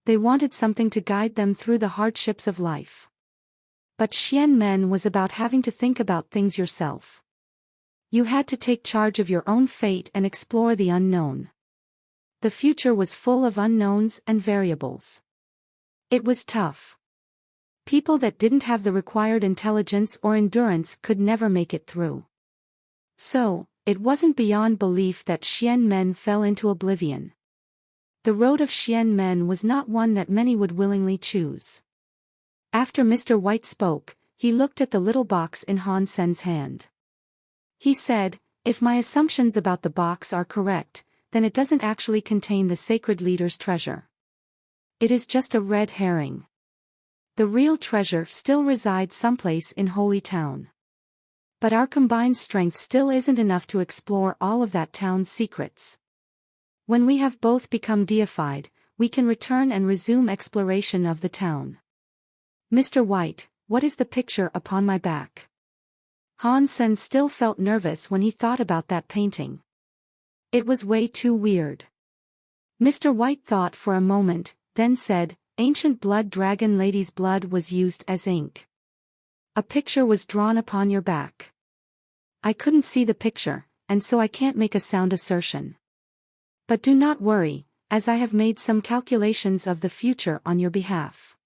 They wanted something to guide them through the hardships of life. But Xian men was about having to think about things yourself. You had to take charge of your own fate and explore the unknown. The future was full of unknowns and variables. It was tough. People that didn't have the required intelligence or endurance could never make it through. So, it wasn't beyond belief that Xianmen fell into oblivion. The road of Xianmen was not one that many would willingly choose. After Mr. White spoke, he looked at the little box in Han Sen's hand. He said, "If my assumptions about the box are correct, then it doesn't actually contain the sacred leader's treasure. It is just a red herring. The real treasure still resides someplace in Holy Town. But our combined strength still isn't enough to explore all of that town's secrets. When we have both become deified, we can return and resume exploration of the town." "Mr. White, what is the picture upon my back?" Han Sen still felt nervous when he thought about that painting. It was way too weird. Mr. White thought for a moment, then said, "Ancient blood dragon lady's blood was used as ink. A picture was drawn upon your back. I couldn't see the picture, and so I can't make a sound assertion. But do not worry, as I have made some calculations of the future on your behalf."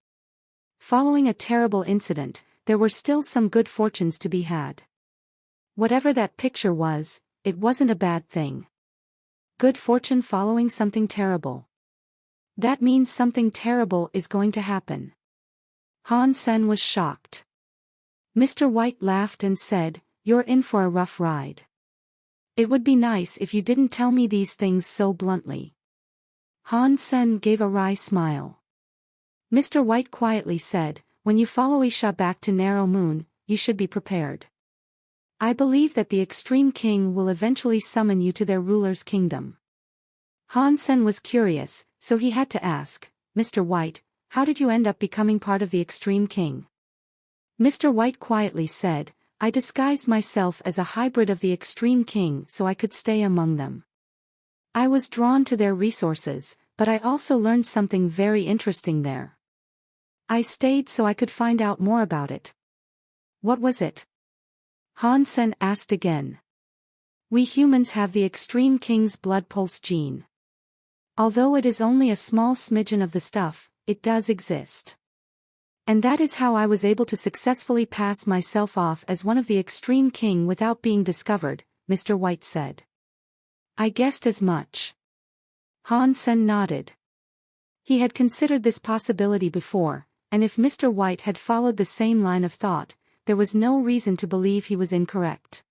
Following a terrible incident, there were still some good fortunes to be had. Whatever that picture was, it wasn't a bad thing. Good fortune following something terrible. That means something terrible is going to happen. Han Sen was shocked. Mr. White laughed and said, "You're in for a rough ride. It would be nice if you didn't tell me these things so bluntly." Han Sen gave a wry smile. Mr. White quietly said, "When you follow Isha back to Narrow Moon, you should be prepared. I believe that the Extreme King will eventually summon you to their ruler's kingdom." Han Sen was curious, so he had to ask, "Mr. White, how did you end up becoming part of the Extreme King?" Mr. White quietly said, "I disguised myself as a hybrid of the Extreme King so I could stay among them. I was drawn to their resources, but I also learned something very interesting there. I stayed so I could find out more about it." "What was it?" Han Sen asked again. "We humans have the Extreme King's blood pulse gene. Although it is only a small smidgen of the stuff, it does exist. And that is how I was able to successfully pass myself off as one of the Extreme King without being discovered," Mr. White said. "I guessed as much." Han Sen nodded. He had considered this possibility before, and if Mr. White had followed the same line of thought, there was no reason to believe he was incorrect.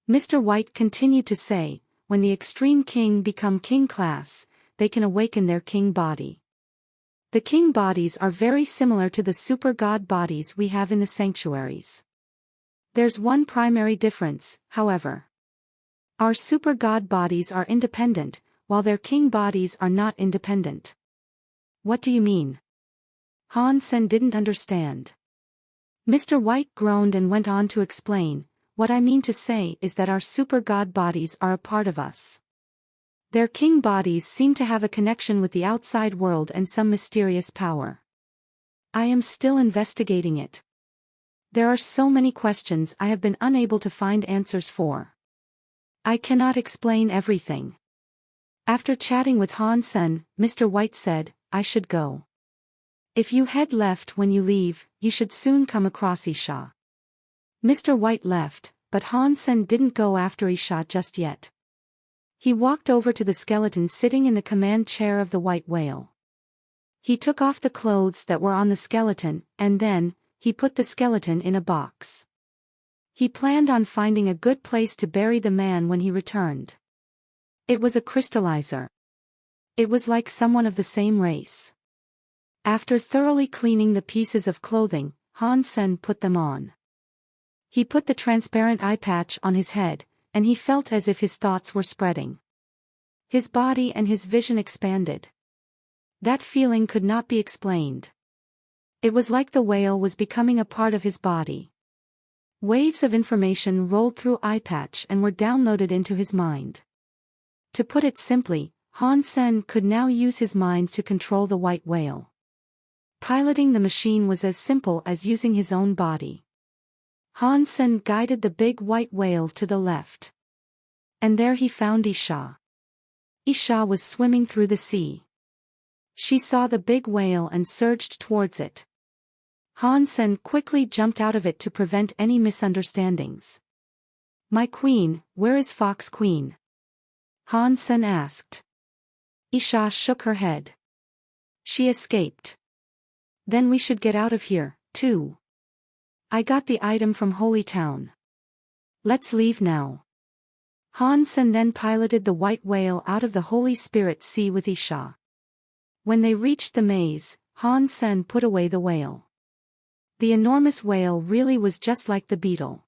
Mr. White continued to say, "When the Extreme King become king class, they can awaken their king body. The king bodies are very similar to the super god bodies we have in the sanctuaries. There's one primary difference, however. Our super god bodies are independent, while their king bodies are not independent." "What do you mean?" Han Sen didn't understand. Mr. White groaned and went on to explain, "What I mean to say is that our super god bodies are a part of us. Their king bodies seem to have a connection with the outside world and some mysterious power. I am still investigating it. There are so many questions I have been unable to find answers for. I cannot explain everything." After chatting with Han Sen, Mr. White said, "I should go. If you head left when you leave, you should soon come across Isha." Mr. White left, but Han Sen didn't go after Isha just yet. He walked over to the skeleton sitting in the command chair of the white whale. He took off the clothes that were on the skeleton, and then, he put the skeleton in a box. He planned on finding a good place to bury the man when he returned. It was a crystallizer. It was like someone of the same race. After thoroughly cleaning the pieces of clothing, Han Sen put them on. He put the transparent eye patch on his head, and he felt as if his thoughts were spreading. His body and his vision expanded. That feeling could not be explained. It was like the whale was becoming a part of his body. Waves of information rolled through eye patch and were downloaded into his mind. To put it simply, Han Sen could now use his mind to control the white whale. Piloting the machine was as simple as using his own body. Han Sen guided the big white whale to the left. And there he found Isha. Isha was swimming through the sea. She saw the big whale and surged towards it. Han Sen quickly jumped out of it to prevent any misunderstandings. "My queen, where is Fox Queen?" Han Sen asked. Isha shook her head. "She escaped." "Then we should get out of here, too. I got the item from Holy Town. Let's leave now." Han Sen then piloted the white whale out of the Holy Spirit Sea with Isha. When they reached the maze, Han Sen put away the whale. The enormous whale really was just like the beetle.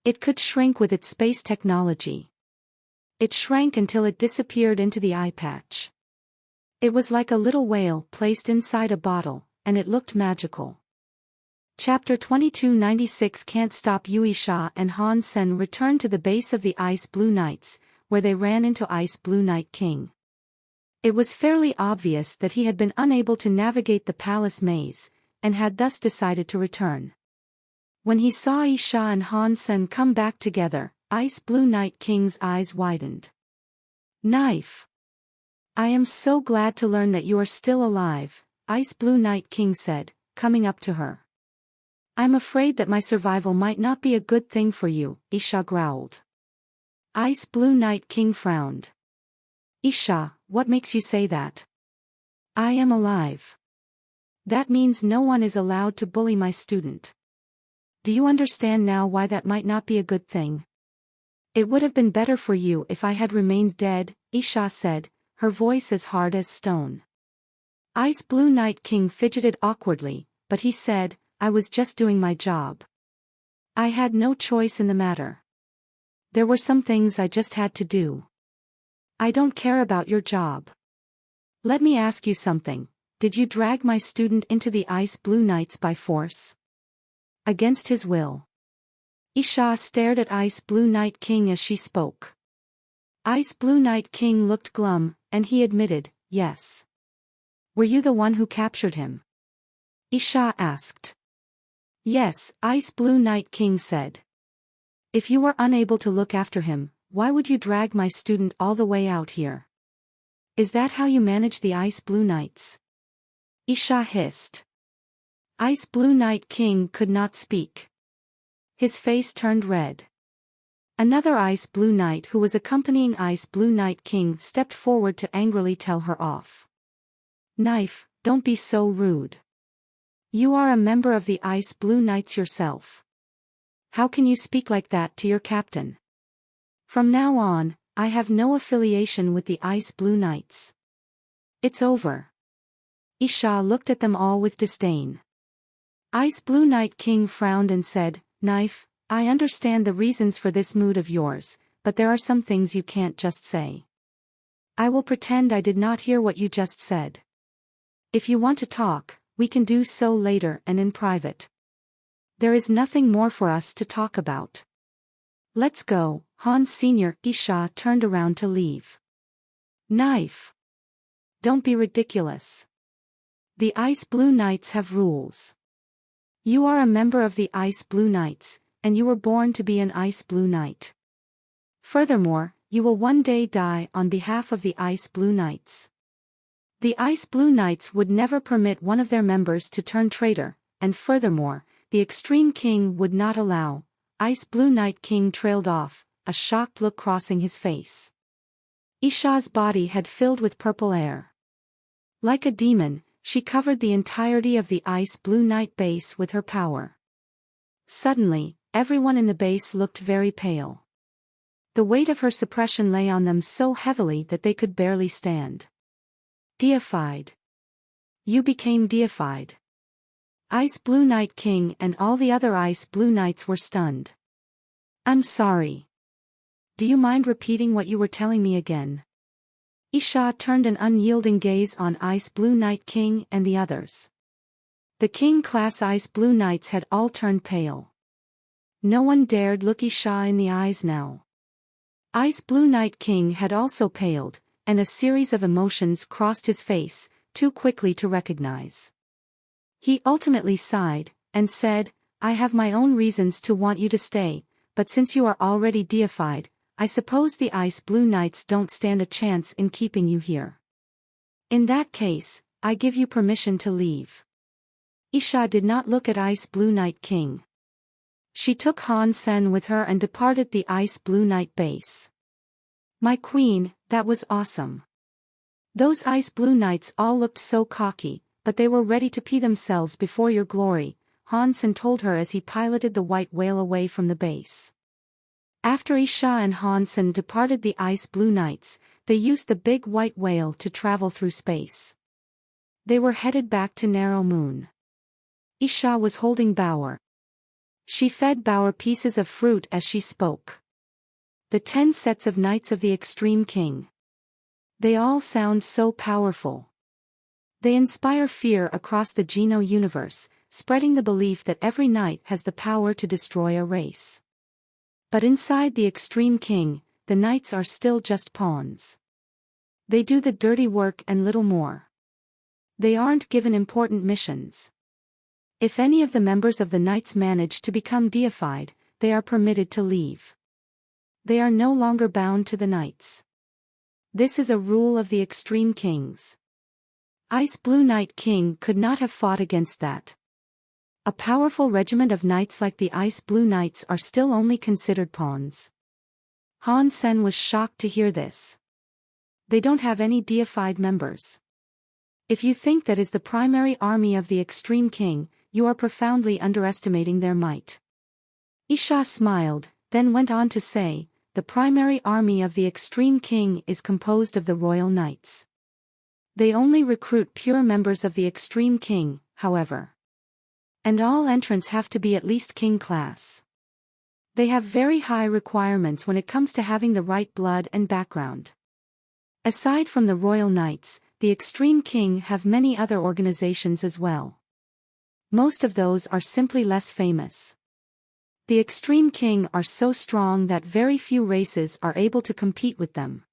It could shrink with its space technology. It shrank until it disappeared into the eye patch. It was like a little whale placed inside a bottle, and it looked magical. Chapter 2296 Can't Stop You. Isha and Han Sen returned to the base of the Ice Blue Knights, where they ran into Ice Blue Knight King. It was fairly obvious that he had been unable to navigate the palace maze, and had thus decided to return. When he saw Isha and Han Sen come back together, Ice Blue Knight King's eyes widened. "Knife! I am so glad to learn that you are still alive," Ice Blue Knight King said, coming up to her. "I'm afraid that my survival might not be a good thing for you," Isha growled. Ice Blue Knight King frowned. "Isha, what makes you say that? I am alive. That means no one is allowed to bully my student. Do you understand now why that might not be a good thing? It would have been better for you if I had remained dead," Isha said, her voice as hard as stone. Ice Blue Knight King fidgeted awkwardly, but he said, "I was just doing my job. I had no choice in the matter. There were some things I just had to do. I don't care about your job. Let me ask you something. Did you drag my student into the Ice Blue Knights by force? Against his will?" Isha stared at Ice Blue Knight King as she spoke. Ice Blue Knight King looked glum, and he admitted, "Yes." "Were you the one who captured him?" Isha asked. "Yes," Ice Blue Knight King said. "If you were unable to look after him, why would you drag my student all the way out here? Is that how you manage the Ice Blue Knights?" Isha hissed. Ice Blue Knight King could not speak. His face turned red. Another Ice Blue Knight who was accompanying Ice Blue Knight King stepped forward to angrily tell her off. "Knife, don't be so rude. You are a member of the Ice Blue Knights yourself. How can you speak like that to your captain? From now on, I have no affiliation with the Ice Blue Knights. It's over." Isha looked at them all with disdain. Ice Blue Knight King frowned and said, "Knife, I understand the reasons for this mood of yours, but there are some things you can't just say. I will pretend I did not hear what you just said. If you want to talk, we can do so later and in private. There is nothing more for us to talk about. Let's go." Han Sr. Isha turned around to leave. "Knife! Don't be ridiculous. The Ice Blue Knights have rules. You are a member of the Ice Blue Knights, and you were born to be an Ice Blue Knight. Furthermore, you will one day die on behalf of the Ice Blue Knights. The Ice Blue Knights would never permit one of their members to turn traitor, and furthermore, the Extreme King would not allow." Ice Blue Knight King trailed off, a shocked look crossing his face. Isha's body had filled with purple air. Like a demon, she covered the entirety of the Ice Blue Knight base with her power. Suddenly, everyone in the base looked very pale. The weight of her suppression lay on them so heavily that they could barely stand. "Deified. You became deified." Ice Blue Knight King and all the other Ice Blue Knights were stunned. "I'm sorry. Do you mind repeating what you were telling me again?" Isha turned an unyielding gaze on Ice Blue Knight King and the others. The King-class Ice Blue Knights had all turned pale. No one dared look Isha in the eyes now. Ice Blue Knight King had also paled, and a series of emotions crossed his face, too quickly to recognize. He ultimately sighed, and said, I have my own reasons to want you to stay, but since you are already deified, I suppose the Ice Blue Knights don't stand a chance in keeping you here. In that case, I give you permission to leave. Isha did not look at Ice Blue Knight King. She took Han Sen with her and departed the Ice Blue Knight base. My queen, that was awesome. Those Ice Blue Knights all looked so cocky, but they were ready to pee themselves before your glory, Han Sen told her as he piloted the white whale away from the base. After Isha and Han Sen departed the Ice Blue Knights, they used the big white whale to travel through space. They were headed back to Narrow Moon. Isha was holding Bauer. She fed Bauer pieces of fruit as she spoke. The 10 sets of Knights of the Extreme King. They all sound so powerful. They inspire fear across the Geno universe, spreading the belief that every knight has the power to destroy a race. But inside the Extreme King, the knights are still just pawns. They do the dirty work and little more. They aren't given important missions. If any of the members of the knights manage to become deified, they are permitted to leave. They are no longer bound to the knights. This is a rule of the Extreme Kings. Ice Blue Knight King could not have fought against that. A powerful regiment of knights like the Ice Blue Knights are still only considered pawns. Han Sen was shocked to hear this. They don't have any deified members. If you think that is the primary army of the Extreme King, you are profoundly underestimating their might. Isha smiled, then went on to say, the primary army of the Extreme King is composed of the Royal Knights. They only recruit pure members of the Extreme King, however. And all entrants have to be at least King class. They have very high requirements when it comes to having the right blood and background. Aside from the Royal Knights, the Extreme King have many other organizations as well. Most of those are simply less famous. The Extreme King are so strong that very few races are able to compete with them.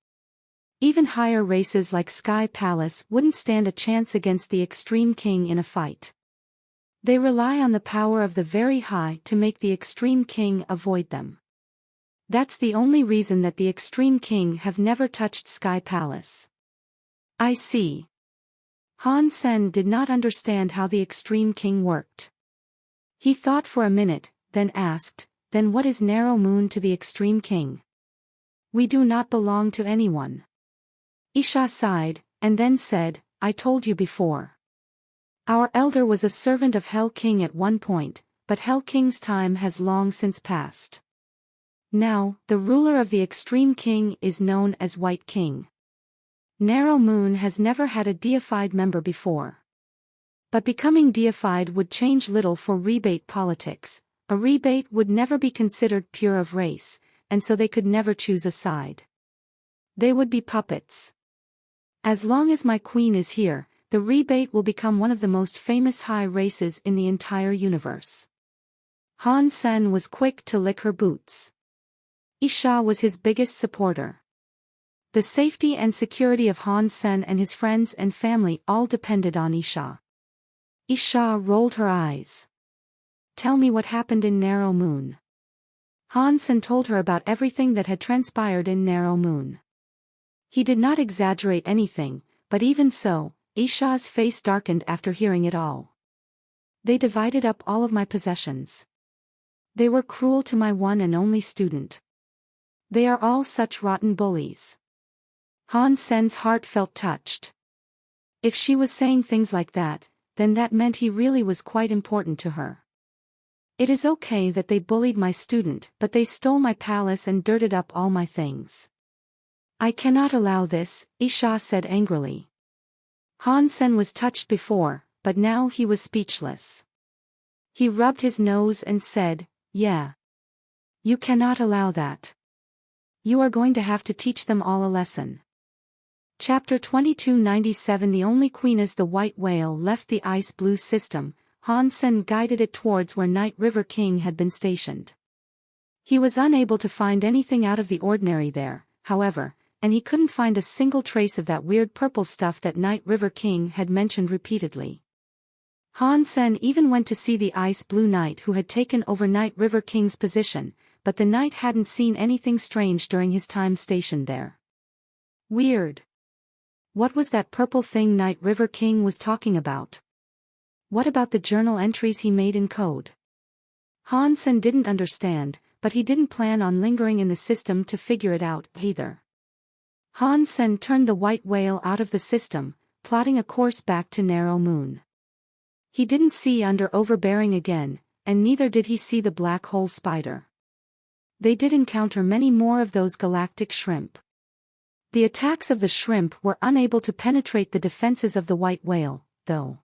Even higher races like Sky Palace wouldn't stand a chance against the Extreme King in a fight. They rely on the power of the very high to make the Extreme King avoid them. That's the only reason that the Extreme King have never touched Sky Palace. I see. Han Sen did not understand how the Extreme King worked. He thought for a minute, then asked, then what is Narrow Moon to the Extreme King? We do not belong to anyone. Isha sighed, and then said, I told you before. Our elder was a servant of Hell King at one point, but Hell King's time has long since passed. Now, the ruler of the Extreme King is known as White King. Narrow Moon has never had a deified member before. But becoming deified would change little for rebate politics. A rebate would never be considered pure of race, and so they could never choose a side. They would be puppets. As long as my queen is here, the rebate will become one of the most famous high races in the entire universe. Han Sen was quick to lick her boots. Isha was his biggest supporter. The safety and security of Han Sen and his friends and family all depended on Isha. Isha rolled her eyes. Tell me what happened in Narrow Moon. Han Sen told her about everything that had transpired in Narrow Moon. He did not exaggerate anything, but even so, Isha's face darkened after hearing it all. They divided up all of my possessions. They were cruel to my one and only student. They are all such rotten bullies. Han Sen's heart felt touched. If she was saying things like that, then that meant he really was quite important to her. It is okay that they bullied my student, but they stole my palace and dirted up all my things. I cannot allow this, Isha said angrily. Han Sen was touched before, but now he was speechless. He rubbed his nose and said, yeah. You cannot allow that. You are going to have to teach them all a lesson. Chapter 2297 The only queen as the white whale left the ice blue system, Han Sen guided it towards where Night River King had been stationed. He was unable to find anything out of the ordinary there, however, and he couldn't find a single trace of that weird purple stuff that Night River King had mentioned repeatedly. Han Sen even went to see the Ice Blue Knight who had taken over Night River King's position, but the knight hadn't seen anything strange during his time stationed there. Weird. What was that purple thing Night River King was talking about? What about the journal entries he made in code? Han Sen didn't understand, but he didn't plan on lingering in the system to figure it out either. Han Sen turned the white whale out of the system, plotting a course back to Narrow Moon. He didn't see Under Overbearing again, and neither did he see the black hole spider. They did encounter many more of those galactic shrimp. The attacks of the shrimp were unable to penetrate the defenses of the white whale, though.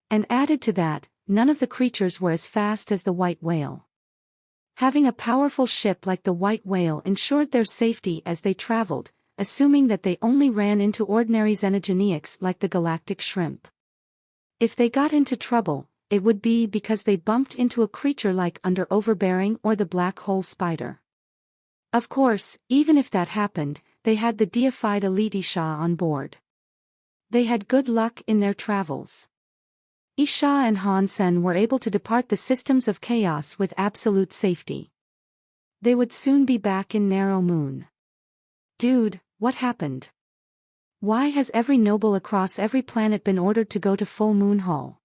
And added to that, none of the creatures were as fast as the white whale. Having a powerful ship like the white whale ensured their safety as they traveled, assuming that they only ran into ordinary xenogenics like the galactic shrimp. If they got into trouble, it would be because they bumped into a creature like Under Overbearing or the black hole spider. Of course, even if that happened, they had the deified elite Isha on board. They had good luck in their travels. Isha and Han Sen were able to depart the systems of chaos with absolute safety. They would soon be back in Narrow Moon. Dude, what happened? Why has every noble across every planet been ordered to go to Full Moon Hall?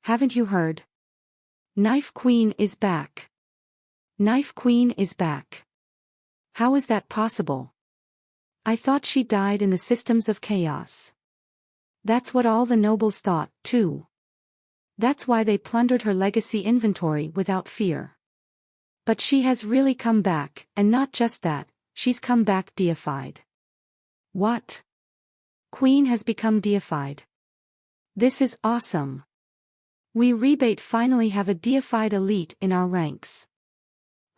Haven't you heard? Knife Queen is back. Knife Queen is back. How is that possible? I thought she died in the systems of chaos. That's what all the nobles thought, too. That's why they plundered her legacy inventory without fear. But she has really come back, and not just that, she's come back deified. What? Queen has become deified. This is awesome. We rebate finally have a deified elite in our ranks.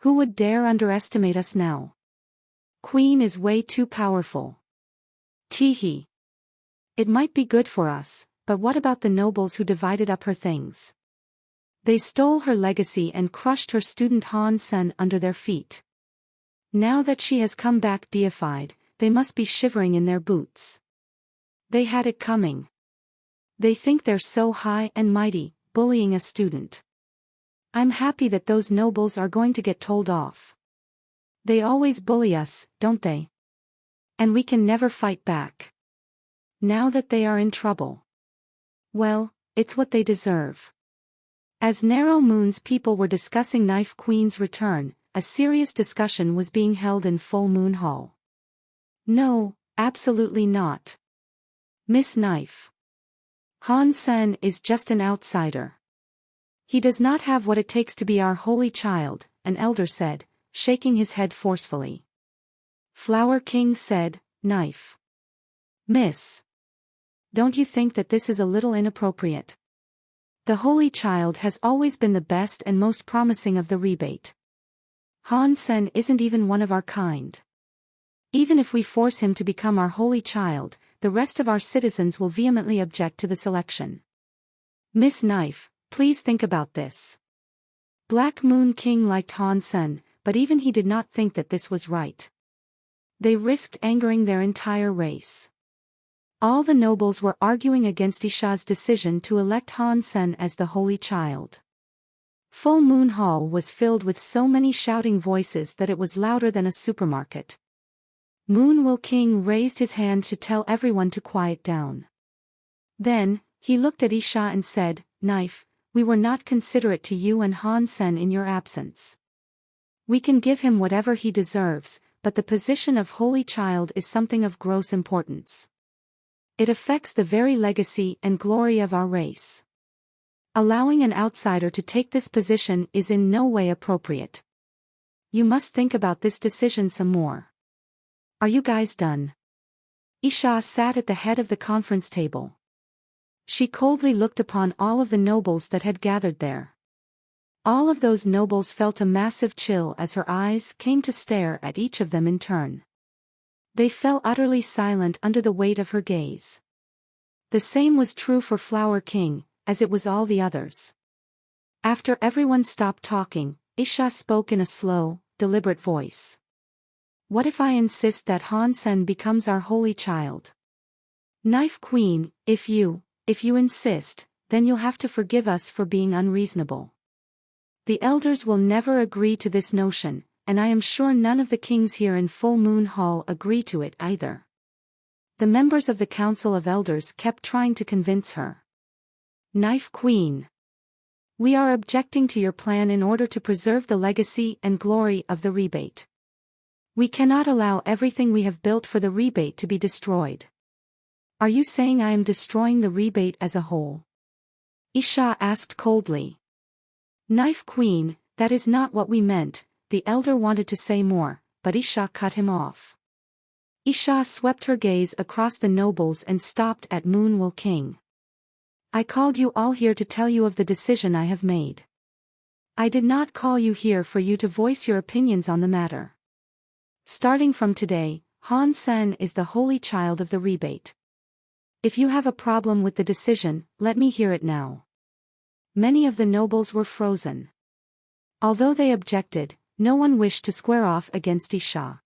Who would dare underestimate us now? Queen is way too powerful. Teehee. It might be good for us, but what about the nobles who divided up her things? They stole her legacy and crushed her student Han Sen under their feet. Now that she has come back deified, they must be shivering in their boots. They had it coming. They think they're so high and mighty, bullying a student. I'm happy that those nobles are going to get told off. They always bully us, don't they? And we can never fight back. Now that they are in trouble. Well, it's what they deserve. As Narrow Moon's people were discussing Knife Queen's return, a serious discussion was being held in Full Moon Hall. No, absolutely not. Miss Knife. Han Sen is just an outsider. He does not have what it takes to be our holy child, an elder said, shaking his head forcefully. Flower King said, Knife. Miss. Don't you think that this is a little inappropriate? The holy child has always been the best and most promising of the rebate. Han Sen isn't even one of our kind. Even if we force him to become our holy child, the rest of our citizens will vehemently object to the selection. Miss Knife, please think about this. Black Moon King liked Han Sen, but even he did not think that this was right. They risked angering their entire race. All the nobles were arguing against Isha's decision to elect Han Sen as the holy child. Full Moon Hall was filled with so many shouting voices that it was louder than a supermarket. Moonwell King raised his hand to tell everyone to quiet down. Then, he looked at Isha and said, Knife, we were not considerate to you and Han Sen in your absence. We can give him whatever he deserves, but the position of holy child is something of gross importance. It affects the very legacy and glory of our race. Allowing an outsider to take this position is in no way appropriate. You must think about this decision some more. Are you guys done? Isha sat at the head of the conference table. She coldly looked upon all of the nobles that had gathered there. All of those nobles felt a massive chill as her eyes came to stare at each of them in turn. They fell utterly silent under the weight of her gaze. The same was true for Flower King, as it was all the others. After everyone stopped talking, Isha spoke in a slow, deliberate voice. What if I insist that Han Sen becomes our holy child? Knife Queen, if you insist, then you'll have to forgive us for being unreasonable. The elders will never agree to this notion, and I am sure none of the kings here in Full Moon Hall agree to it either. The members of the Council of Elders kept trying to convince her. Knife Queen. We are objecting to your plan in order to preserve the legacy and glory of the rebate. We cannot allow everything we have built for the rebate to be destroyed. Are you saying I am destroying the rebate as a whole? Isha asked coldly. Knife Queen, that is not what we meant. The elder wanted to say more, but Isha cut him off. Isha swept her gaze across the nobles and stopped at Moonwell King. I called you all here to tell you of the decision I have made. I did not call you here for you to voice your opinions on the matter. Starting from today, Han Sen is the holy child of the rebate. If you have a problem with the decision, let me hear it now. Many of the nobles were frozen. Although they objected, no one wished to square off against Isha.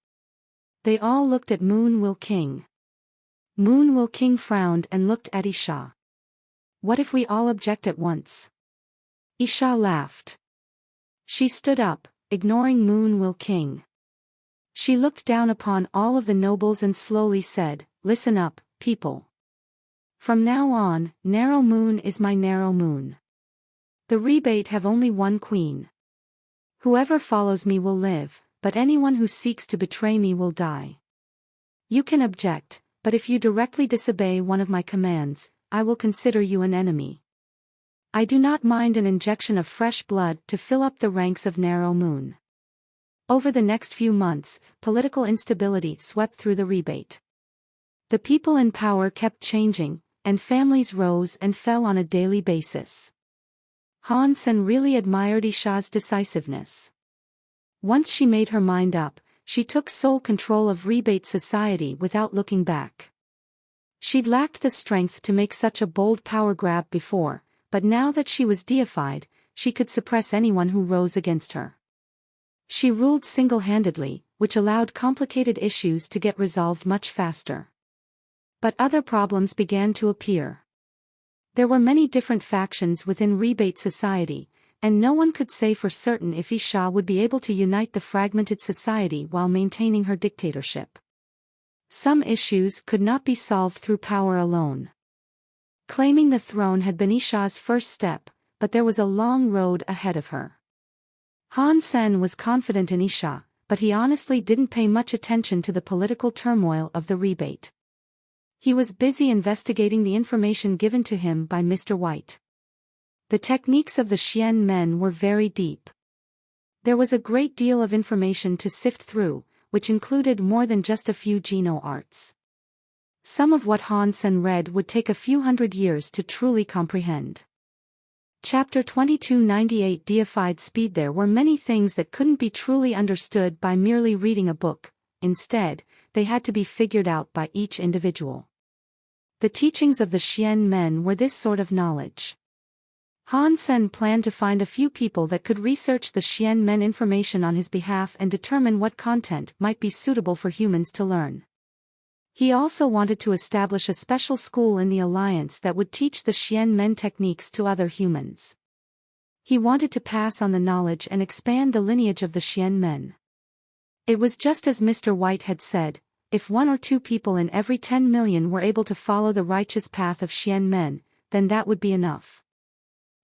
They all looked at Moonwell King. Moonwell King frowned and looked at Isha. What if we all object at once? Isha laughed. She stood up, ignoring Moonwell King. She looked down upon all of the nobles and slowly said, Listen up, people. From now on, Narrow Moon is my narrow moon. The rebate have only one queen. Whoever follows me will live, but anyone who seeks to betray me will die. You can object, but if you directly disobey one of my commands, I will consider you an enemy. I do not mind an injection of fresh blood to fill up the ranks of Narrow Moon. Over the next few months, political instability swept through the rebate. The people in power kept changing, and families rose and fell on a daily basis. Han Sen really admired Isha's decisiveness. Once she made her mind up, she took sole control of rebate society without looking back. She'd lacked the strength to make such a bold power grab before, but now that she was deified, she could suppress anyone who rose against her. She ruled single-handedly, which allowed complicated issues to get resolved much faster. But other problems began to appear. There were many different factions within rebate society, and no one could say for certain if Isha would be able to unite the fragmented society while maintaining her dictatorship. Some issues could not be solved through power alone. Claiming the throne had been Isha's first step, but there was a long road ahead of her. Han Sen was confident in Isha, but he honestly didn't pay much attention to the political turmoil of the rebate. He was busy investigating the information given to him by Mr. White. The techniques of the Xian men were very deep. There was a great deal of information to sift through, which included more than just a few Geno arts. Some of what Han Sen read would take a few hundred years to truly comprehend. Chapter 2298 Deified Speed. There were many things that couldn't be truly understood by merely reading a book. Instead, they had to be figured out by each individual. The teachings of the Xian men were this sort of knowledge. Han Sen planned to find a few people that could research the Xian men information on his behalf and determine what content might be suitable for humans to learn. He also wanted to establish a special school in the Alliance that would teach the Xian men techniques to other humans. He wanted to pass on the knowledge and expand the lineage of the Xian men. It was just as Mr. White had said, if 1 or 2 people in every 10 million were able to follow the righteous path of Xian men, then that would be enough.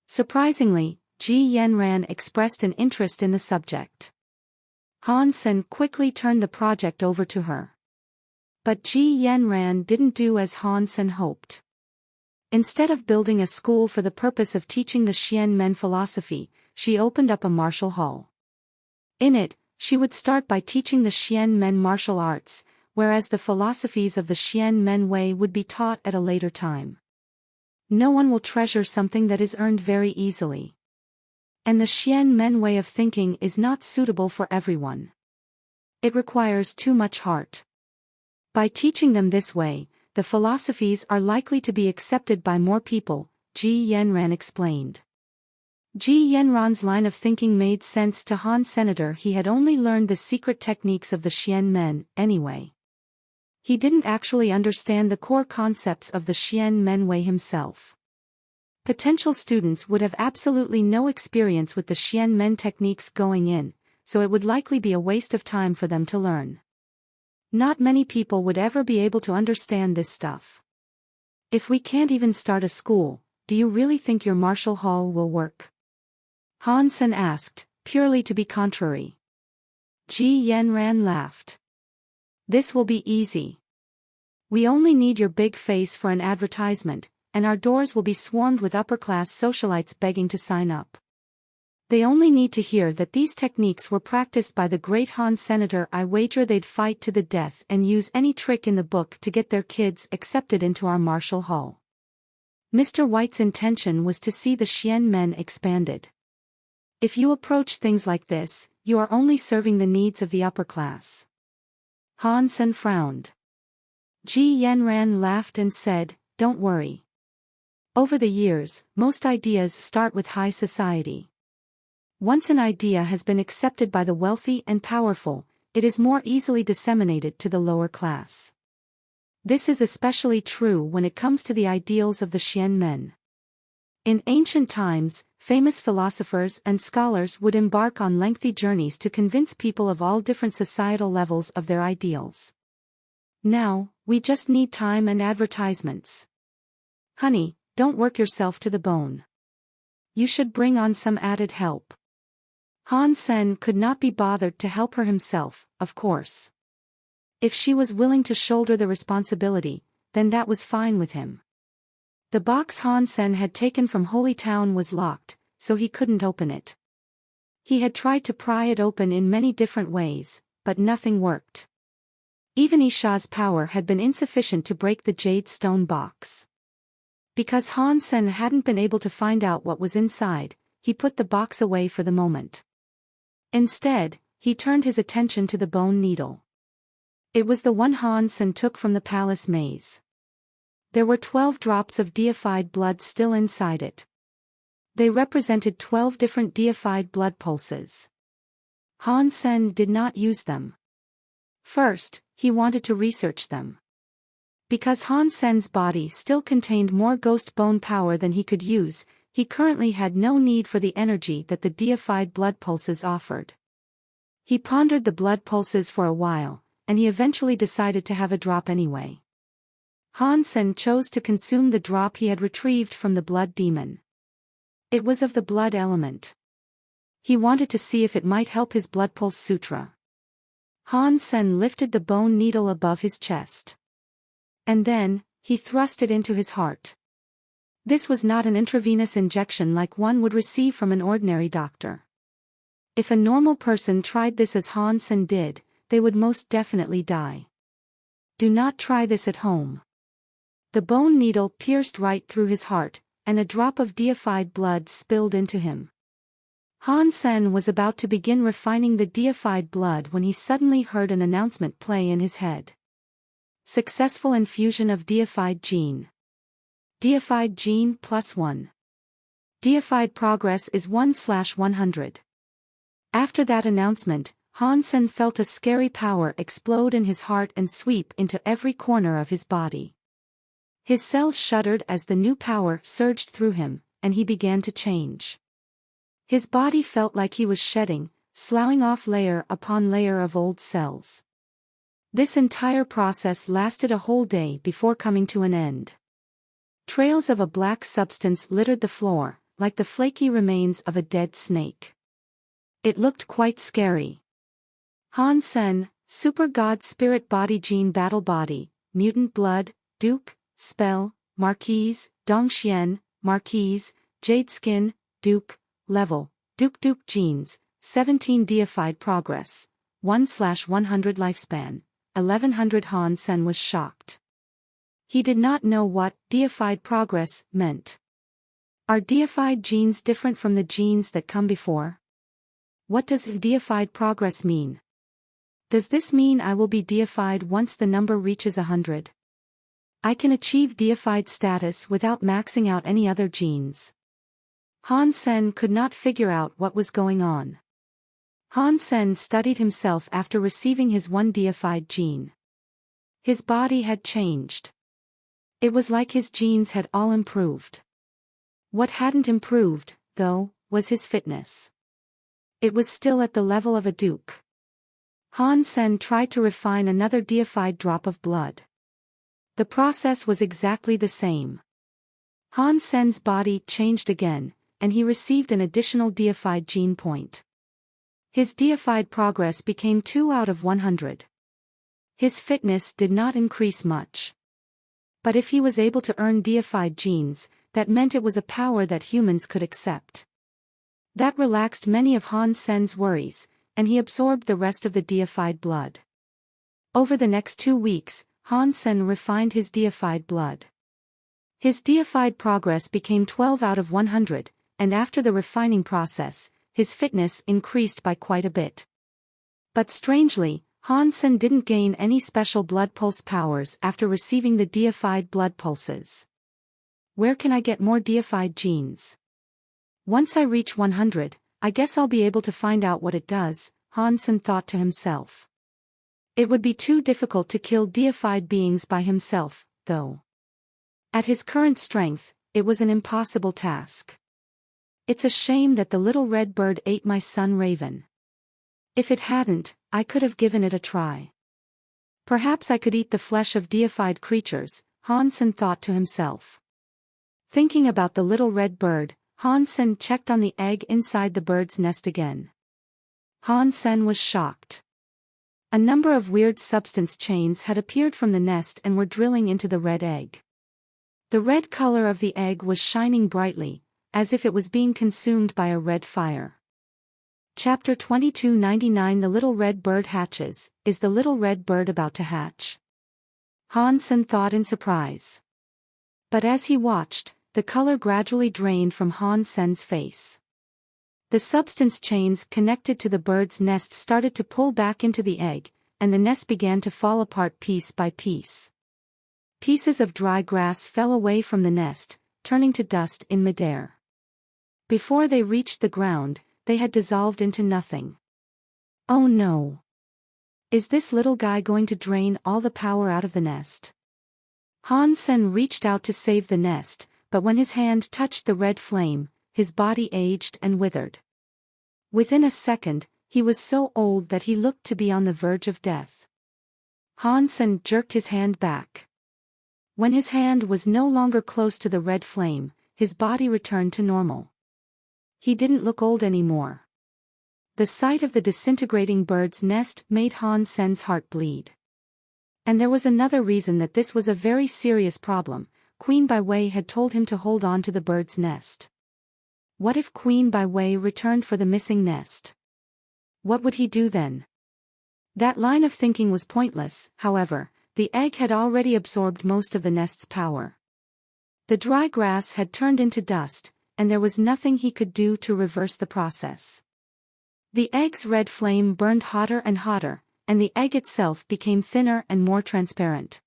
Surprisingly, Ji Yanran expressed an interest in the subject. Han Sen quickly turned the project over to her. But Ji Yanran didn't do as Han Sen hoped. Instead of building a school for the purpose of teaching the Xian men philosophy, she opened up a martial hall. In it, she would start by teaching the Xian men martial arts, whereas the philosophies of the Xian men way would be taught at a later time. No one will treasure something that is earned very easily. And the Xian men way of thinking is not suitable for everyone. It requires too much heart. By teaching them this way, the philosophies are likely to be accepted by more people, Ji Yanran explained. Ji Yanran's line of thinking made sense to Han Senator. He had only learned the secret techniques of the Xian men, anyway. He didn't actually understand the core concepts of the Xian men way himself. Potential students would have absolutely no experience with the Xian Men techniques going in, so it would likely be a waste of time for them to learn. Not many people would ever be able to understand this stuff. If we can't even start a school, do you really think your martial hall will work? Han Sen asked, purely to be contrary. Ji Yanran laughed. This will be easy. We only need your big face for an advertisement, and our doors will be swarmed with upper-class socialites begging to sign up. They only need to hear that these techniques were practiced by the great Han Senator. I wager they'd fight to the death and use any trick in the book to get their kids accepted into our martial hall. Mr. White's intention was to see the Xian Men expanded. If you approach things like this, you are only serving the needs of the upper class. Han Sen frowned. Ji Yanran laughed and said, don't worry. Over the years, most ideas start with high society. Once an idea has been accepted by the wealthy and powerful, it is more easily disseminated to the lower class. This is especially true when it comes to the ideals of the Xian Men. In ancient times, famous philosophers and scholars would embark on lengthy journeys to convince people of all different societal levels of their ideals. Now, we just need time and advertisements. Honey, don't work yourself to the bone. You should bring on some added help. Han Sen could not be bothered to help her himself, of course. If she was willing to shoulder the responsibility, then that was fine with him. The box Han Sen had taken from Holy Town was locked, so he couldn't open it. He had tried to pry it open in many different ways, but nothing worked. Even Isha's power had been insufficient to break the jade stone box. Because Han Sen hadn't been able to find out what was inside, he put the box away for the moment. Instead, he turned his attention to the bone needle. It was the one Han Sen took from the palace maze. There were 12 drops of deified blood still inside it. They represented 12 different deified blood pulses. Han Sen did not use them. First, he wanted to research them. Because Han Sen's body still contained more ghost bone power than he could use, he currently had no need for the energy that the deified blood pulses offered. He pondered the blood pulses for a while, and he eventually decided to have a drop anyway. Han Sen chose to consume the drop he had retrieved from the blood demon. It was of the blood element. He wanted to see if it might help his blood pulse sutra. Han Sen lifted the bone needle above his chest. And then, he thrust it into his heart. This was not an intravenous injection like one would receive from an ordinary doctor. If a normal person tried this as Han Sen did, they would most definitely die. Do not try this at home. The bone needle pierced right through his heart, and a drop of deified blood spilled into him. Han Sen was about to begin refining the deified blood when he suddenly heard an announcement play in his head. Successful infusion of deified gene. Deified gene +1. Deified progress is 1/100. After that announcement, Han Sen felt a scary power explode in his heart and sweep into every corner of his body. His cells shuddered as the new power surged through him, and he began to change. His body felt like he was shedding, sloughing off layer upon layer of old cells. This entire process lasted a whole day before coming to an end. Trails of a black substance littered the floor, like the flaky remains of a dead snake. It looked quite scary. Han Sen, Super God Spirit Body Gene Battle Body, Mutant Blood, Duke, Spell, Marquise, Dongxian, Marquise, Jade Skin, Duke, Level, Duke Genes, 17 Deified Progress, 1/100 Lifespan, 1100. Han Sen was shocked. He did not know what deified progress meant. Are deified genes different from the genes that come before? What does deified progress mean? Does this mean I will be deified once the number reaches 100? I can achieve deified status without maxing out any other genes. Han Sen could not figure out what was going on. Han Sen studied himself after receiving his one deified gene. His body had changed. It was like his genes had all improved. What hadn't improved, though, was his fitness. It was still at the level of a duke. Han Sen tried to refine another deified drop of blood. The process was exactly the same. Han Sen's body changed again, and he received an additional deified gene point. His deified progress became 2 out of 100. His fitness did not increase much. But if he was able to earn deified genes, that meant it was a power that humans could accept. That relaxed many of Han Sen's worries, and he absorbed the rest of the deified blood. Over the next 2 weeks, Han Sen refined his deified blood. His deified progress became 12 out of 100, and after the refining process, his fitness increased by quite a bit. But strangely, Han Sen didn't gain any special blood pulse powers after receiving the deified blood pulses. Where can I get more deified genes? Once I reach 100, I guess I'll be able to find out what it does, Han Sen thought to himself. It would be too difficult to kill deified beings by himself, though. At his current strength, it was an impossible task. It's a shame that the little red bird ate my son Raven. If it hadn't, I could have given it a try. Perhaps I could eat the flesh of deified creatures, Han Sen thought to himself. Thinking about the little red bird, Han Sen checked on the egg inside the bird's nest again. Han Sen was shocked. A number of weird substance chains had appeared from the nest and were drilling into the red egg. The red color of the egg was shining brightly, as if it was being consumed by a red fire. Chapter 2299 The Little Red Bird Hatches. Is the little red bird about to hatch? Han Sen thought in surprise. But as he watched, the color gradually drained from Han Sen's face. The substance chains connected to the bird's nest started to pull back into the egg, and the nest began to fall apart piece by piece. Pieces of dry grass fell away from the nest, turning to dust in midair. Before they reached the ground, they had dissolved into nothing. Oh no! Is this little guy going to drain all the power out of the nest? Han Sen reached out to save the nest, but when his hand touched the red flame, his body aged and withered. Within a second, he was so old that he looked to be on the verge of death. Han Sen jerked his hand back. When his hand was no longer close to the red flame, his body returned to normal. He didn't look old anymore. The sight of the disintegrating bird's nest made Han Sen's heart bleed. And there was another reason that this was a very serious problem. Queen Bai Wei had told him to hold on to the bird's nest. What if Queen Bai Wei returned for the missing nest? What would he do then? That line of thinking was pointless, however. The egg had already absorbed most of the nest's power. The dry grass had turned into dust, and there was nothing he could do to reverse the process. The egg's red flame burned hotter and hotter, and the egg itself became thinner and more transparent.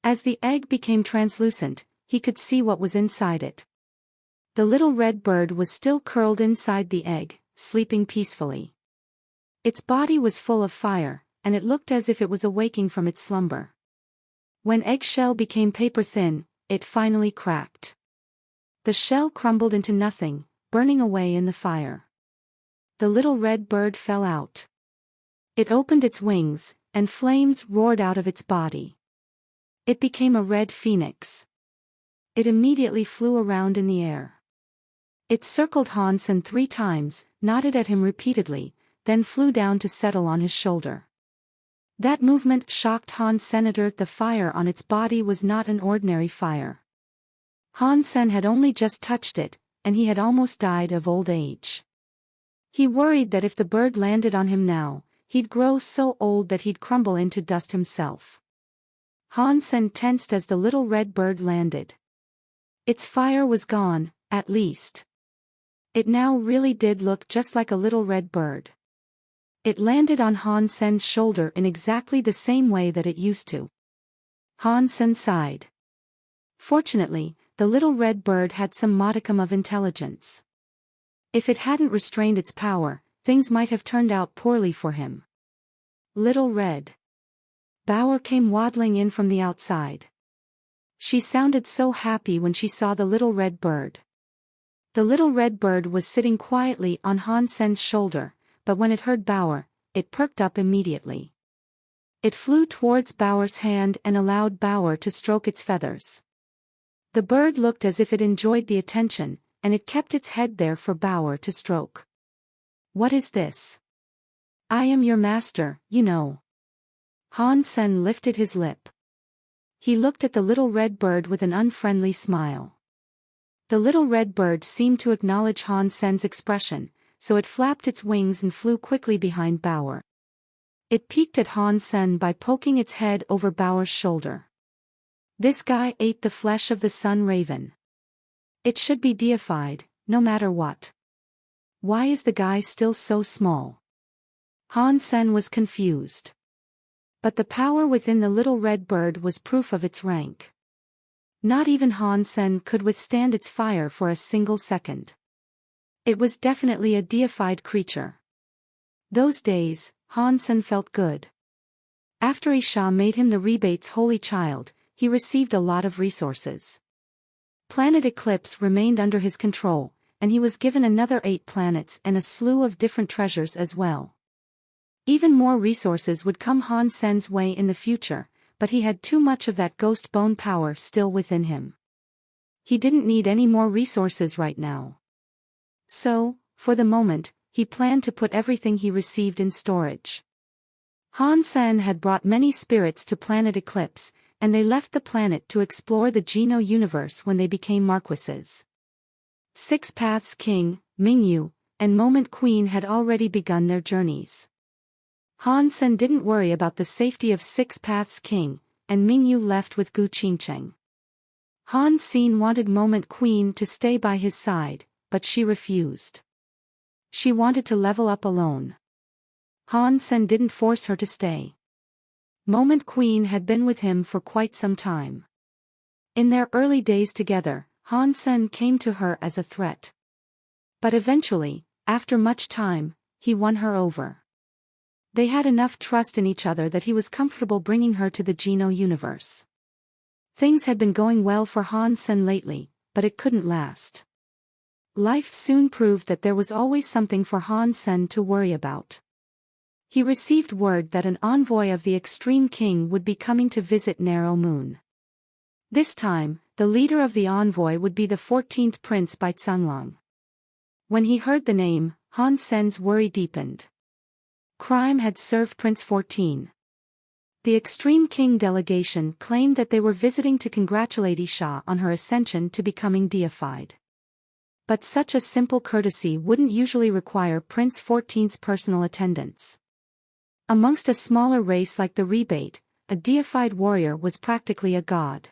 As the egg became translucent, he could see what was inside it. The little red bird was still curled inside the egg, sleeping peacefully. Its body was full of fire, and it looked as if it was awaking from its slumber. When eggshell became paper-thin, it finally cracked. The shell crumbled into nothing, burning away in the fire. The little red bird fell out. It opened its wings, and flames roared out of its body. It became a red phoenix. It immediately flew around in the air. It circled Han Sen 3 times, nodded at him repeatedly, then flew down to settle on his shoulder. That movement shocked Han Sen. The fire on its body was not an ordinary fire. Han Sen had only just touched it, and he had almost died of old age. He worried that if the bird landed on him now, he'd grow so old that he'd crumble into dust himself. Han Sen tensed as the little red bird landed. Its fire was gone, at least. It now really did look just like a little red bird. It landed on Han Sen's shoulder in exactly the same way that it used to. Han Sen sighed. Fortunately, the little red bird had some modicum of intelligence. If it hadn't restrained its power, things might have turned out poorly for him. Little Red Bower came waddling in from the outside. She sounded so happy when she saw the little red bird. The little red bird was sitting quietly on Han Sen's shoulder, but when it heard Bauer, it perked up immediately. It flew towards Bauer's hand and allowed Bauer to stroke its feathers. The bird looked as if it enjoyed the attention, and it kept its head there for Bauer to stroke. "What is this?" "I am your master, you know." Han Sen lifted his lip. He looked at the little red bird with an unfriendly smile. The little red bird seemed to acknowledge Han Sen's expression, so it flapped its wings and flew quickly behind Bauer. It peeked at Han Sen by poking its head over Bauer's shoulder. "This guy ate the flesh of the sun raven. It should be deified, no matter what. Why is the guy still so small?" Han Sen was confused. But the power within the little red bird was proof of its rank. Not even Han Sen could withstand its fire for a single second. It was definitely a deified creature. Those days, Han Sen felt good. After Isha made him the rebate's holy child, he received a lot of resources. Planet Eclipse remained under his control, and he was given another 8 planets and a slew of different treasures as well. Even more resources would come Han Sen's way in the future, but he had too much of that ghost bone power still within him. He didn't need any more resources right now. So, for the moment, he planned to put everything he received in storage. Han Sen had brought many spirits to Planet Eclipse, and they left the planet to explore the Geno universe when they became marquises. Six Paths King, Mingyu, and Moment Queen had already begun their journeys. Han Sen didn't worry about the safety of Six Paths King, and Mingyu left with Gu Qingcheng. Han Sen wanted Moment Queen to stay by his side, but she refused. She wanted to level up alone. Han Sen didn't force her to stay. Moment Queen had been with him for quite some time. In their early days together, Han Sen came to her as a threat. But eventually, after much time, he won her over. They had enough trust in each other that he was comfortable bringing her to the Geno universe. Things had been going well for Han Sen lately, but it couldn't last. Life soon proved that there was always something for Han Sen to worry about. He received word that an envoy of the Extreme King would be coming to visit Narrow Moon. This time, the leader of the envoy would be the 14th Prince Baizanglong. When he heard the name, Han Sen's worry deepened. Crime had served Prince 14. The Extreme King delegation claimed that they were visiting to congratulate Isha on her ascension to becoming deified. But such a simple courtesy wouldn't usually require Prince 14's personal attendance. Amongst a smaller race like the Rebate, a deified warrior was practically a god.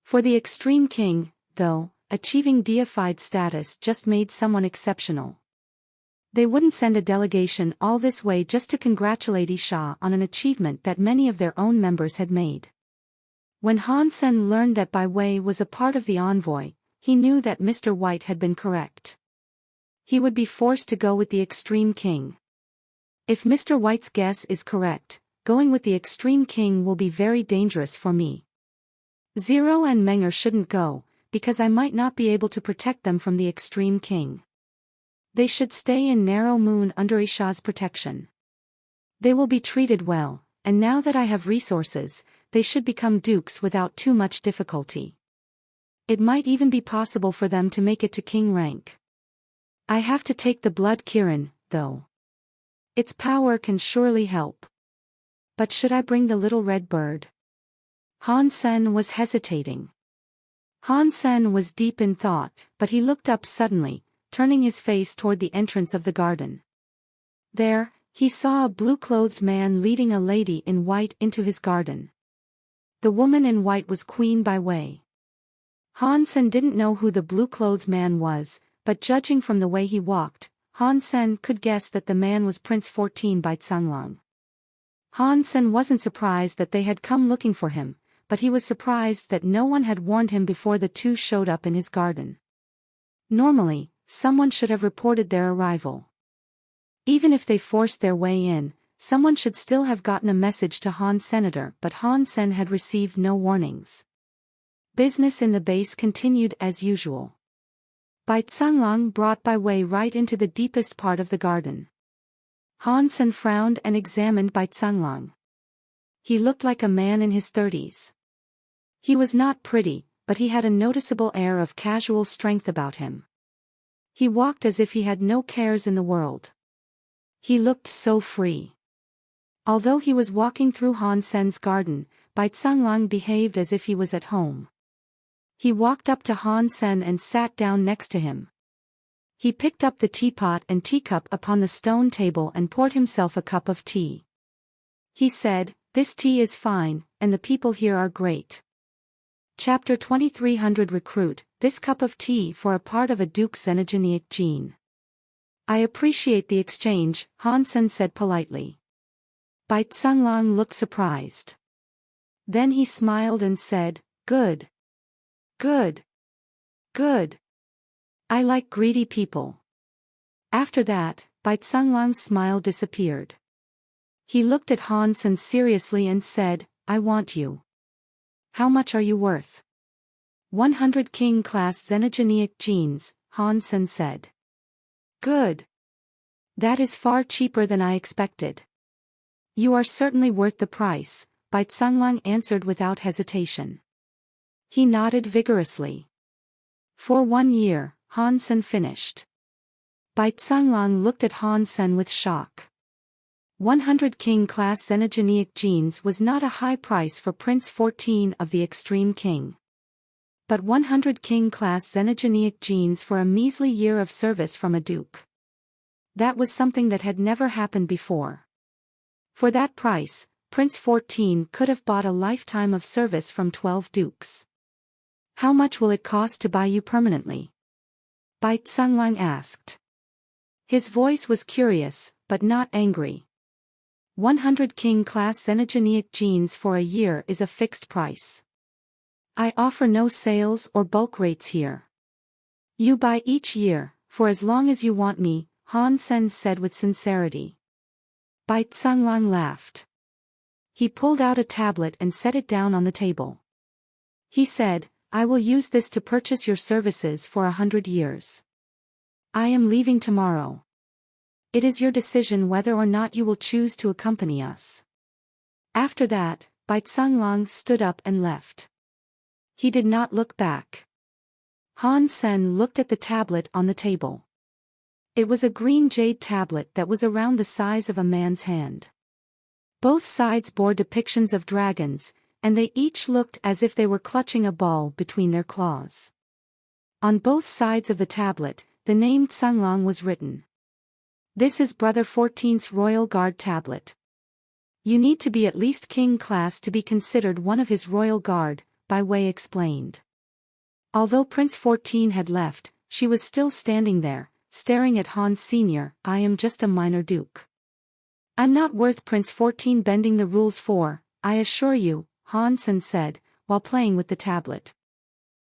For the Extreme King, though, achieving deified status just made someone exceptional. They wouldn't send a delegation all this way just to congratulate Isha on an achievement that many of their own members had made. When Han Sen learned that Bai Wei was a part of the envoy, he knew that Mr. White had been correct. He would be forced to go with the Extreme King. If Mr. White's guess is correct, going with the Extreme King will be very dangerous for me. Zero and Menger shouldn't go, because I might not be able to protect them from the Extreme King. They should stay in Narrow Moon under Isha's protection. They will be treated well, and now that I have resources, they should become dukes without too much difficulty. It might even be possible for them to make it to king rank. I have to take the Blood Kirin, though. Its power can surely help. But should I bring the little red bird? Han Sen was hesitating. Han Sen was deep in thought, but he looked up suddenly, turning his face toward the entrance of the garden. There, he saw a blue-clothed man leading a lady in white into his garden. The woman in white was Queen Bai Wei. Han Sen didn't know who the blue-clothed man was, but judging from the way he walked, Han Sen could guess that the man was Prince 14 Baizanglong. Han Sen wasn't surprised that they had come looking for him, but he was surprised that no one had warned him before the two showed up in his garden. Normally, someone should have reported their arrival. Even if they forced their way in, someone should still have gotten a message to Han Senator, but Han Sen had received no warnings. Business in the base continued as usual. Bai Tsunglong brought Bai Wei right into the deepest part of the garden. Han Sen frowned and examined Bai Tsunglong. He looked like a man in his 30s. He was not pretty, but he had a noticeable air of casual strength about him. He walked as if he had no cares in the world. He looked so free. Although he was walking through Han Sen's garden, Bai Tsunglong behaved as if he was at home. He walked up to Han Sen and sat down next to him. He picked up the teapot and teacup upon the stone table and poured himself a cup of tea. He said, "This tea is fine, and the people here are great." Chapter 2300 Recruit, this cup of tea for a part of a duke's xenogeneic gene. I appreciate the exchange, Han Sen said politely. Bai Tsunglong looked surprised. Then he smiled and said, "Good. Good. Good. I like greedy people." After that, Bai Tsunglong's smile disappeared. He looked at Han Sen seriously and said, "I want you. How much are you worth?" 100 king-class xenogeneic genes, Han Sen said. "Good. That is far cheaper than I expected." "You are certainly worth the price," Bai Tsunglong answered without hesitation. He nodded vigorously. For 1 year, Han Sen finished. Bai Tsunglong looked at Han Sen with shock. 100 king-class xenogeneic genes was not a high price for Prince 14 of the Extreme King. But 100 king-class xenogeneic genes for a measly year of service from a duke. That was something that had never happened before. For that price, Prince 14 could have bought a lifetime of service from 12 dukes. "How much will it cost to buy you permanently?" Bai Tsunglong asked. His voice was curious, but not angry. 100 king-class xenogeneic genes for a year is a fixed price. I offer no sales or bulk rates here. You buy each year, for as long as you want me, Han Sen said with sincerity. Bai Tsunglong laughed. He pulled out a tablet and set it down on the table. He said, "I will use this to purchase your services for 100 years. I am leaving tomorrow. It is your decision whether or not you will choose to accompany us." After that, Bai Tsunglong stood up and left. He did not look back. Han Sen looked at the tablet on the table. It was a green jade tablet that was around the size of a man's hand. Both sides bore depictions of dragons, and they each looked as if they were clutching a ball between their claws. On both sides of the tablet, the name Tsunglong was written. "This is Brother 14's Royal Guard tablet. You need to be at least king class to be considered one of his Royal Guard," Bai Wei explained. Although Prince 14 had left, she was still standing there, staring at Han Sr. "I am just a minor duke. I'm not worth Prince 14 bending the rules for, I assure you," Han Sen said, while playing with the tablet.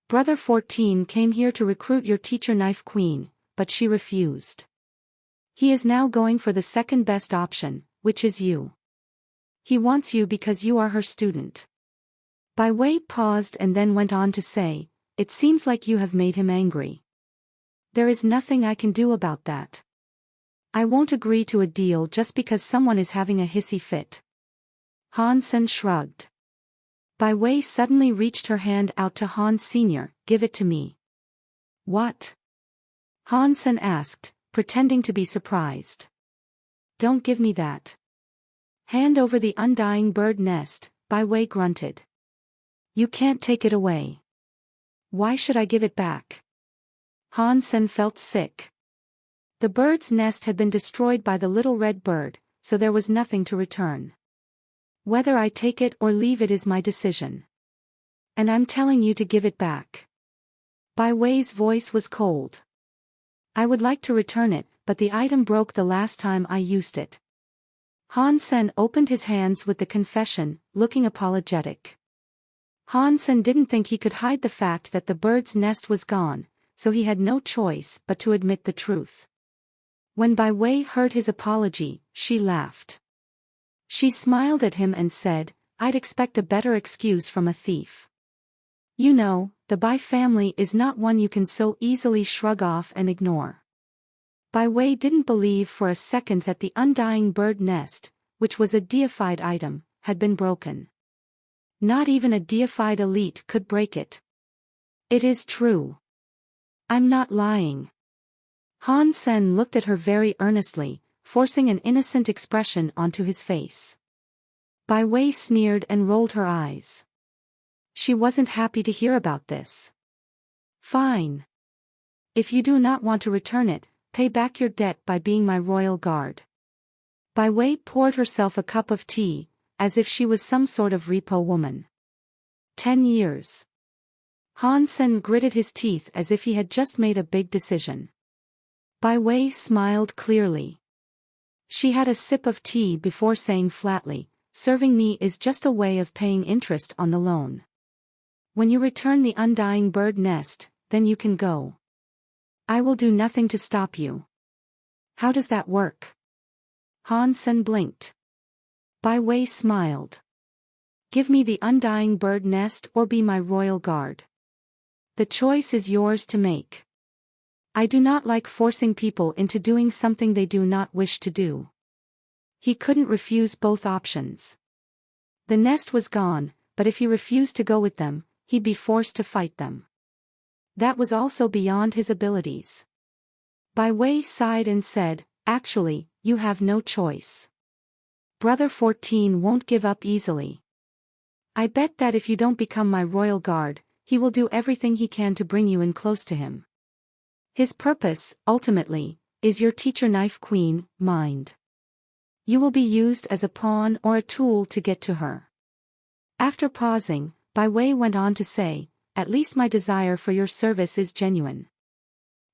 "Brother 14 came here to recruit your teacher Knife Queen, but she refused. He is now going for the second best option, which is you. He wants you because you are her student." Bai Wei paused and then went on to say, "It seems like you have made him angry. There is nothing I can do about that. I won't agree to a deal just because someone is having a hissy fit." Han Sen shrugged. Bai Wei suddenly reached her hand out to Han Sr. "Give it to me." "What?" Han Sen asked, pretending to be surprised. "Don't give me that. Hand over the undying bird nest," Bai Wei grunted. "You can't take it away." "Why should I give it back?" Han Sen felt sick. The bird's nest had been destroyed by the little red bird, so there was nothing to return. "Whether I take it or leave it is my decision. And I'm telling you to give it back." Bai Wei's voice was cold. "I would like to return it, but the item broke the last time I used it." Han Sen opened his hands with the confession, looking apologetic. Han Sen didn't think he could hide the fact that the bird's nest was gone, so he had no choice but to admit the truth. When Bai Wei heard his apology, she laughed. She smiled at him and said, "I'd expect a better excuse from a thief. You know, the Bai family is not one you can so easily shrug off and ignore. Bai Wei didn't believe for a second that the undying bird nest, which was a deified item, had been broken. Not even a deified elite could break it. It is true. I'm not lying. Han Sen looked at her very earnestly, forcing an innocent expression onto his face. Bai Wei sneered and rolled her eyes. She wasn't happy to hear about this. Fine. If you do not want to return it, pay back your debt by being my royal guard. Bai Wei poured herself a cup of tea, as if she was some sort of repo woman. 10 years. Han Sen gritted his teeth as if he had just made a big decision. Bai Wei smiled clearly. She had a sip of tea before saying flatly, "Serving me is just a way of paying interest on the loan. When you return the undying bird nest, then you can go. I will do nothing to stop you." How does that work? Han Sen blinked. Bai Wei smiled. Give me the undying bird nest or be my royal guard. The choice is yours to make. I do not like forcing people into doing something they do not wish to do. He couldn't refuse both options. The nest was gone, but if he refused to go with them, he'd be forced to fight them. That was also beyond his abilities. Bai Wei sighed and said, "Actually, you have no choice. Brother 14 won't give up easily. I bet that if you don't become my royal guard, he will do everything he can to bring you in close to him. His purpose, ultimately, is your teacher knife queen, mind. You will be used as a pawn or a tool to get to her." After pausing, Bai Wei went on to say, "At least my desire for your service is genuine.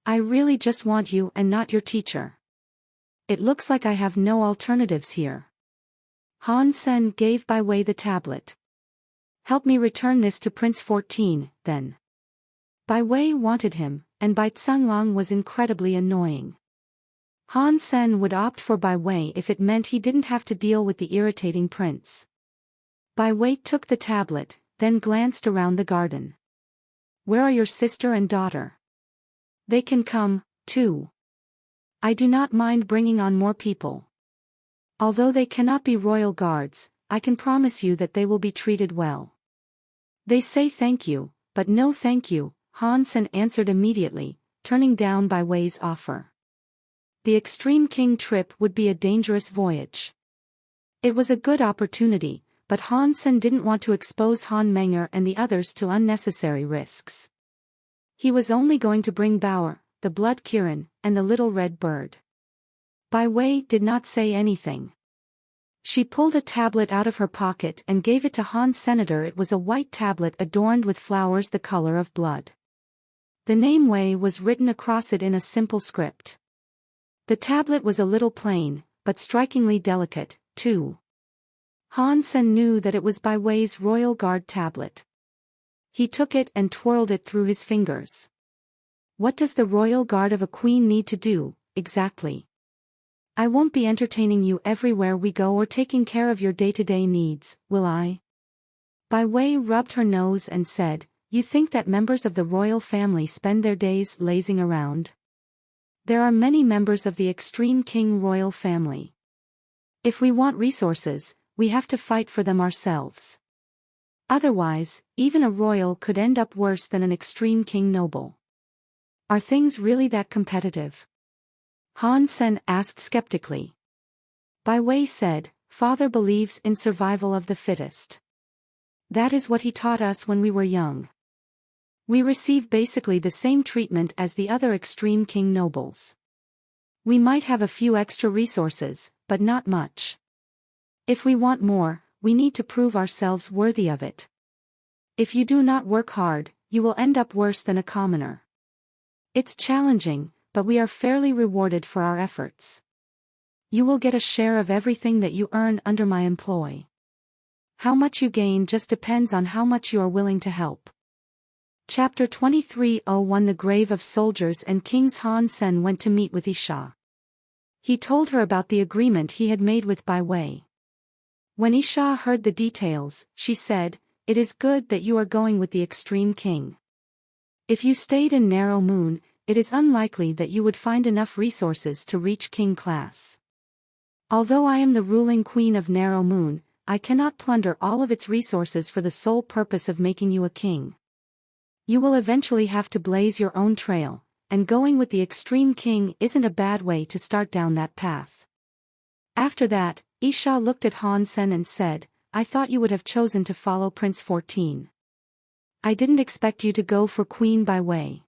I really just want you and not your teacher. It looks like I have no alternatives here." Han Sen gave Bai Wei the tablet. "Help me return this to Prince 14, then." Bai Wei wanted him, and Bai Canglang was incredibly annoying. Han Sen would opt for Bai Wei if it meant he didn't have to deal with the irritating prince. Bai Wei took the tablet, then glanced around the garden. "Where are your sister and daughter? They can come, too. I do not mind bringing on more people. Although they cannot be royal guards, I can promise you that they will be treated well." "They say thank you, but no thank you," Han Sen answered immediately, turning down Bai Wei's offer. The Extreme King trip would be a dangerous voyage. It was a good opportunity, but Han Sen didn't want to expose Han Menger and the others to unnecessary risks. He was only going to bring Bauer, the Blood Kirin, and the little red bird. Bai Wei did not say anything. She pulled a tablet out of her pocket and gave it to Han Senator. It was a white tablet adorned with flowers the color of blood. The name Wei was written across it in a simple script. The tablet was a little plain, but strikingly delicate, too. Han Sen knew that it was Bai Wei's royal guard tablet. He took it and twirled it through his fingers. What does the royal guard of a queen need to do, exactly? I won't be entertaining you everywhere we go or taking care of your day-to-day needs, will I? Bai Wei rubbed her nose and said, "You think that members of the royal family spend their days lazing around? There are many members of the Extreme King royal family. If we want resources, we have to fight for them ourselves. Otherwise, even a royal could end up worse than an Extreme King noble. Are things really that competitive?" Han Sen asked skeptically. Bai Wei said, "Father believes in survival of the fittest. That is what he taught us when we were young. We receive basically the same treatment as the other Extreme King nobles. We might have a few extra resources, but not much. If we want more, we need to prove ourselves worthy of it. If you do not work hard, you will end up worse than a commoner. It's challenging, but we are fairly rewarded for our efforts. You will get a share of everything that you earn under my employ. How much you gain just depends on how much you are willing to help." Chapter 23:01 The Grave of Soldiers and Kings. Han Sen went to meet with Isha. He told her about the agreement he had made with Bai Wei. When Isha heard the details, she said, "It is good that you are going with the Extreme King. If you stayed in Narrow Moon, it is unlikely that you would find enough resources to reach king class. Although I am the ruling queen of Narrow Moon, I cannot plunder all of its resources for the sole purpose of making you a king. You will eventually have to blaze your own trail, and going with the extreme king isn't a bad way to start down that path. After that, Isha looked at Han Sen and said, I thought you would have chosen to follow Prince 14. I didn't expect you to go for Queen Bai Wei.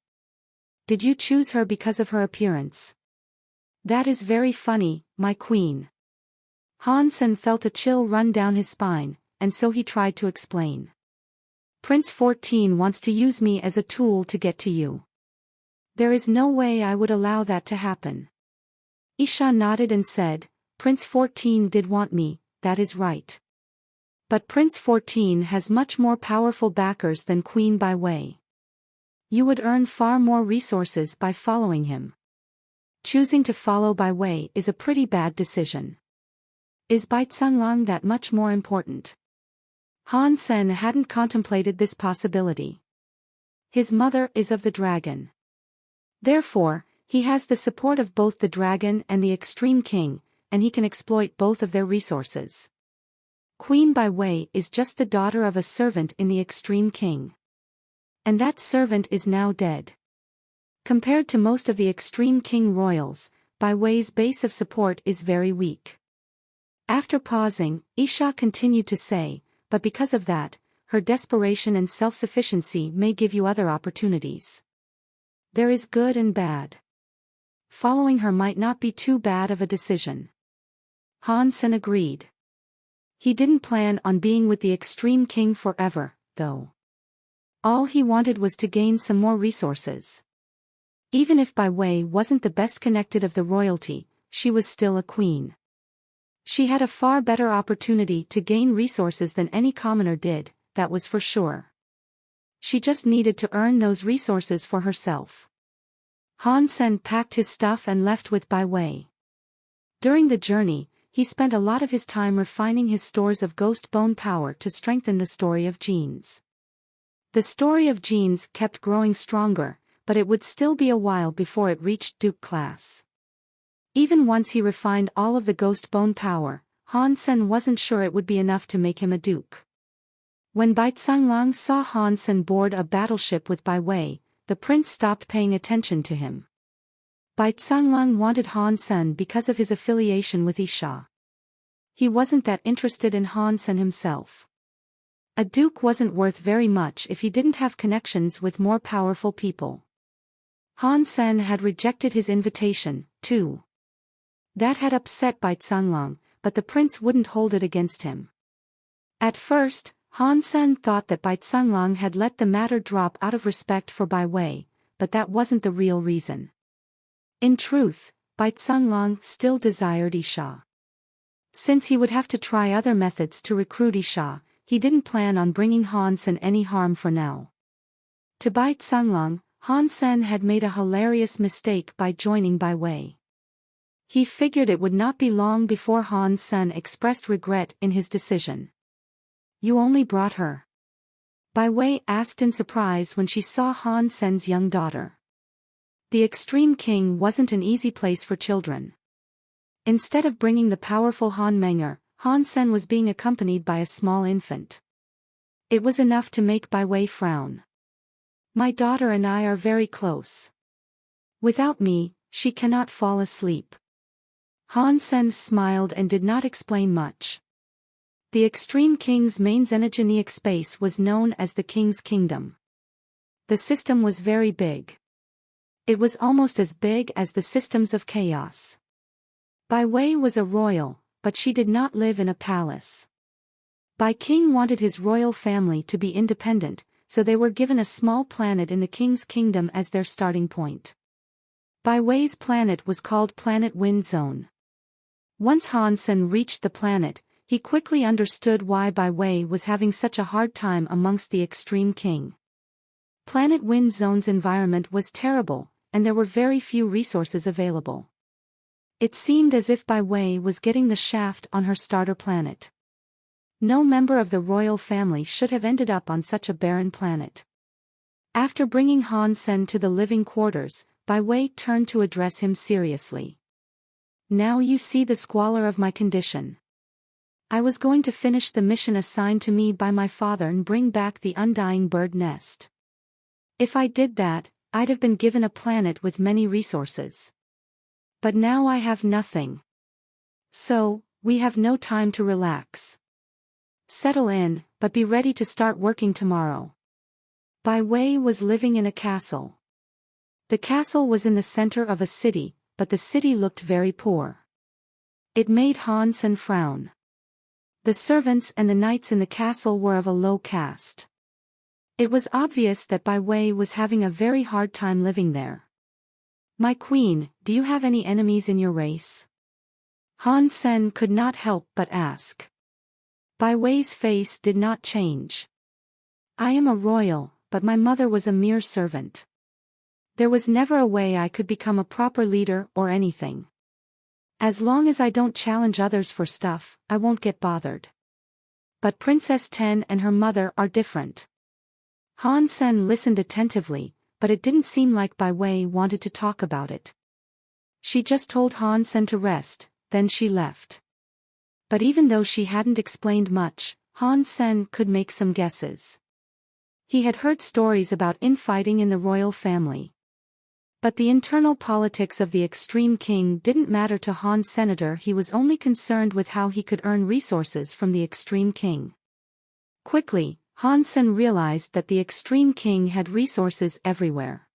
Did you choose her because of her appearance? That is very funny, my queen. Han Sen felt a chill run down his spine, and so he tried to explain. Prince 14 wants to use me as a tool to get to you. There is no way I would allow that to happen. Isha nodded and said, Prince 14 did want me, that is right. But Prince 14 has much more powerful backers than Queen Bai Wei. You would earn far more resources by following him. Choosing to follow Bai Wei is a pretty bad decision. Is Bai Zhanglang that much more important? Han Sen hadn't contemplated this possibility. His mother is of the dragon. Therefore, he has the support of both the dragon and the extreme king, and he can exploit both of their resources. Queen Bai Wei is just the daughter of a servant in the extreme king. And that servant is now dead. Compared to most of the extreme king royals, Bai Wei's base of support is very weak. After pausing, Isha continued to say, but because of that, her desperation and self-sufficiency may give you other opportunities. There is good and bad. Following her might not be too bad of a decision. Han Sen agreed. He didn't plan on being with the extreme king forever, though. All he wanted was to gain some more resources. Even if Bai Wei wasn't the best connected of the royalty, she was still a queen. She had a far better opportunity to gain resources than any commoner did, that was for sure. She just needed to earn those resources for herself. Han Sen packed his stuff and left with Bai Wei. During the journey, he spent a lot of his time refining his stores of ghost bone power to strengthen the story of genes. The story of genes kept growing stronger, but it would still be a while before it reached Duke class. Even once he refined all of the ghost bone power, Han Sen wasn't sure it would be enough to make him a duke. When Bai Zhanglang saw Han Sen board a battleship with Bai Wei, the prince stopped paying attention to him. Bai Zhanglang wanted Han Sen because of his affiliation with Isha. He wasn't that interested in Han Sen himself. A duke wasn't worth very much if he didn't have connections with more powerful people. Han Sen had rejected his invitation, too. That had upset Bai Zhanglang, but the prince wouldn't hold it against him. At first, Han Sen thought that Bai Zhanglang had let the matter drop out of respect for Bai Wei, but that wasn't the real reason. In truth, Bai Zhanglang still desired Isha. Since he would have to try other methods to recruit Isha, he didn't plan on bringing Han Sen any harm for now. To Bai Zhanglang, Han Sen had made a hilarious mistake by joining Bai Wei. He figured it would not be long before Han Sen expressed regret in his decision. You only brought her? Bai Wei asked in surprise when she saw Han Sen's young daughter. The extreme king wasn't an easy place for children. Instead of bringing the powerful Han Menger, Han Sen was being accompanied by a small infant. It was enough to make Bai Wei frown. My daughter and I are very close. Without me, she cannot fall asleep. Han Sen smiled and did not explain much. The extreme king's main xenogenic space was known as the King's Kingdom. The system was very big. It was almost as big as the systems of chaos. Bai Wei was a royal, but she did not live in a palace. Bai King wanted his royal family to be independent, so they were given a small planet in the King's Kingdom as their starting point. Bai Wei's planet was called Planet Wind Zone. Once Han Sen reached the planet, he quickly understood why Bai Wei was having such a hard time amongst the extreme king. Planet Wind Zone's environment was terrible, and there were very few resources available. It seemed as if Bai Wei was getting the shaft on her starter planet. No member of the royal family should have ended up on such a barren planet. After bringing Han Sen to the living quarters, Bai Wei turned to address him seriously. Now you see the squalor of my condition. I was going to finish the mission assigned to me by my father and bring back the undying bird nest. If I did that, I'd have been given a planet with many resources. But now I have nothing. So, we have no time to relax. Settle in, but be ready to start working tomorrow. Bai Wei was living in a castle. The castle was in the center of a city, but the city looked very poor. It made Han Sen frown. The servants and the knights in the castle were of a low caste. It was obvious that Bai Wei was having a very hard time living there. My queen, do you have any enemies in your race? Han Sen could not help but ask. Bai Wei's face did not change. I am a royal, but my mother was a mere servant. There was never a way I could become a proper leader or anything. As long as I don't challenge others for stuff, I won't get bothered. But Princess Ten and her mother are different. Han Sen listened attentively, but it didn't seem like Bai Wei wanted to talk about it. She just told Han Sen to rest, then she left. But even though she hadn't explained much, Han Sen could make some guesses. He had heard stories about infighting in the royal family. But the internal politics of the extreme king didn't matter to Han Senator. He was only concerned with how he could earn resources from the extreme king. Quickly, Han Sen realized that the extreme king had resources everywhere.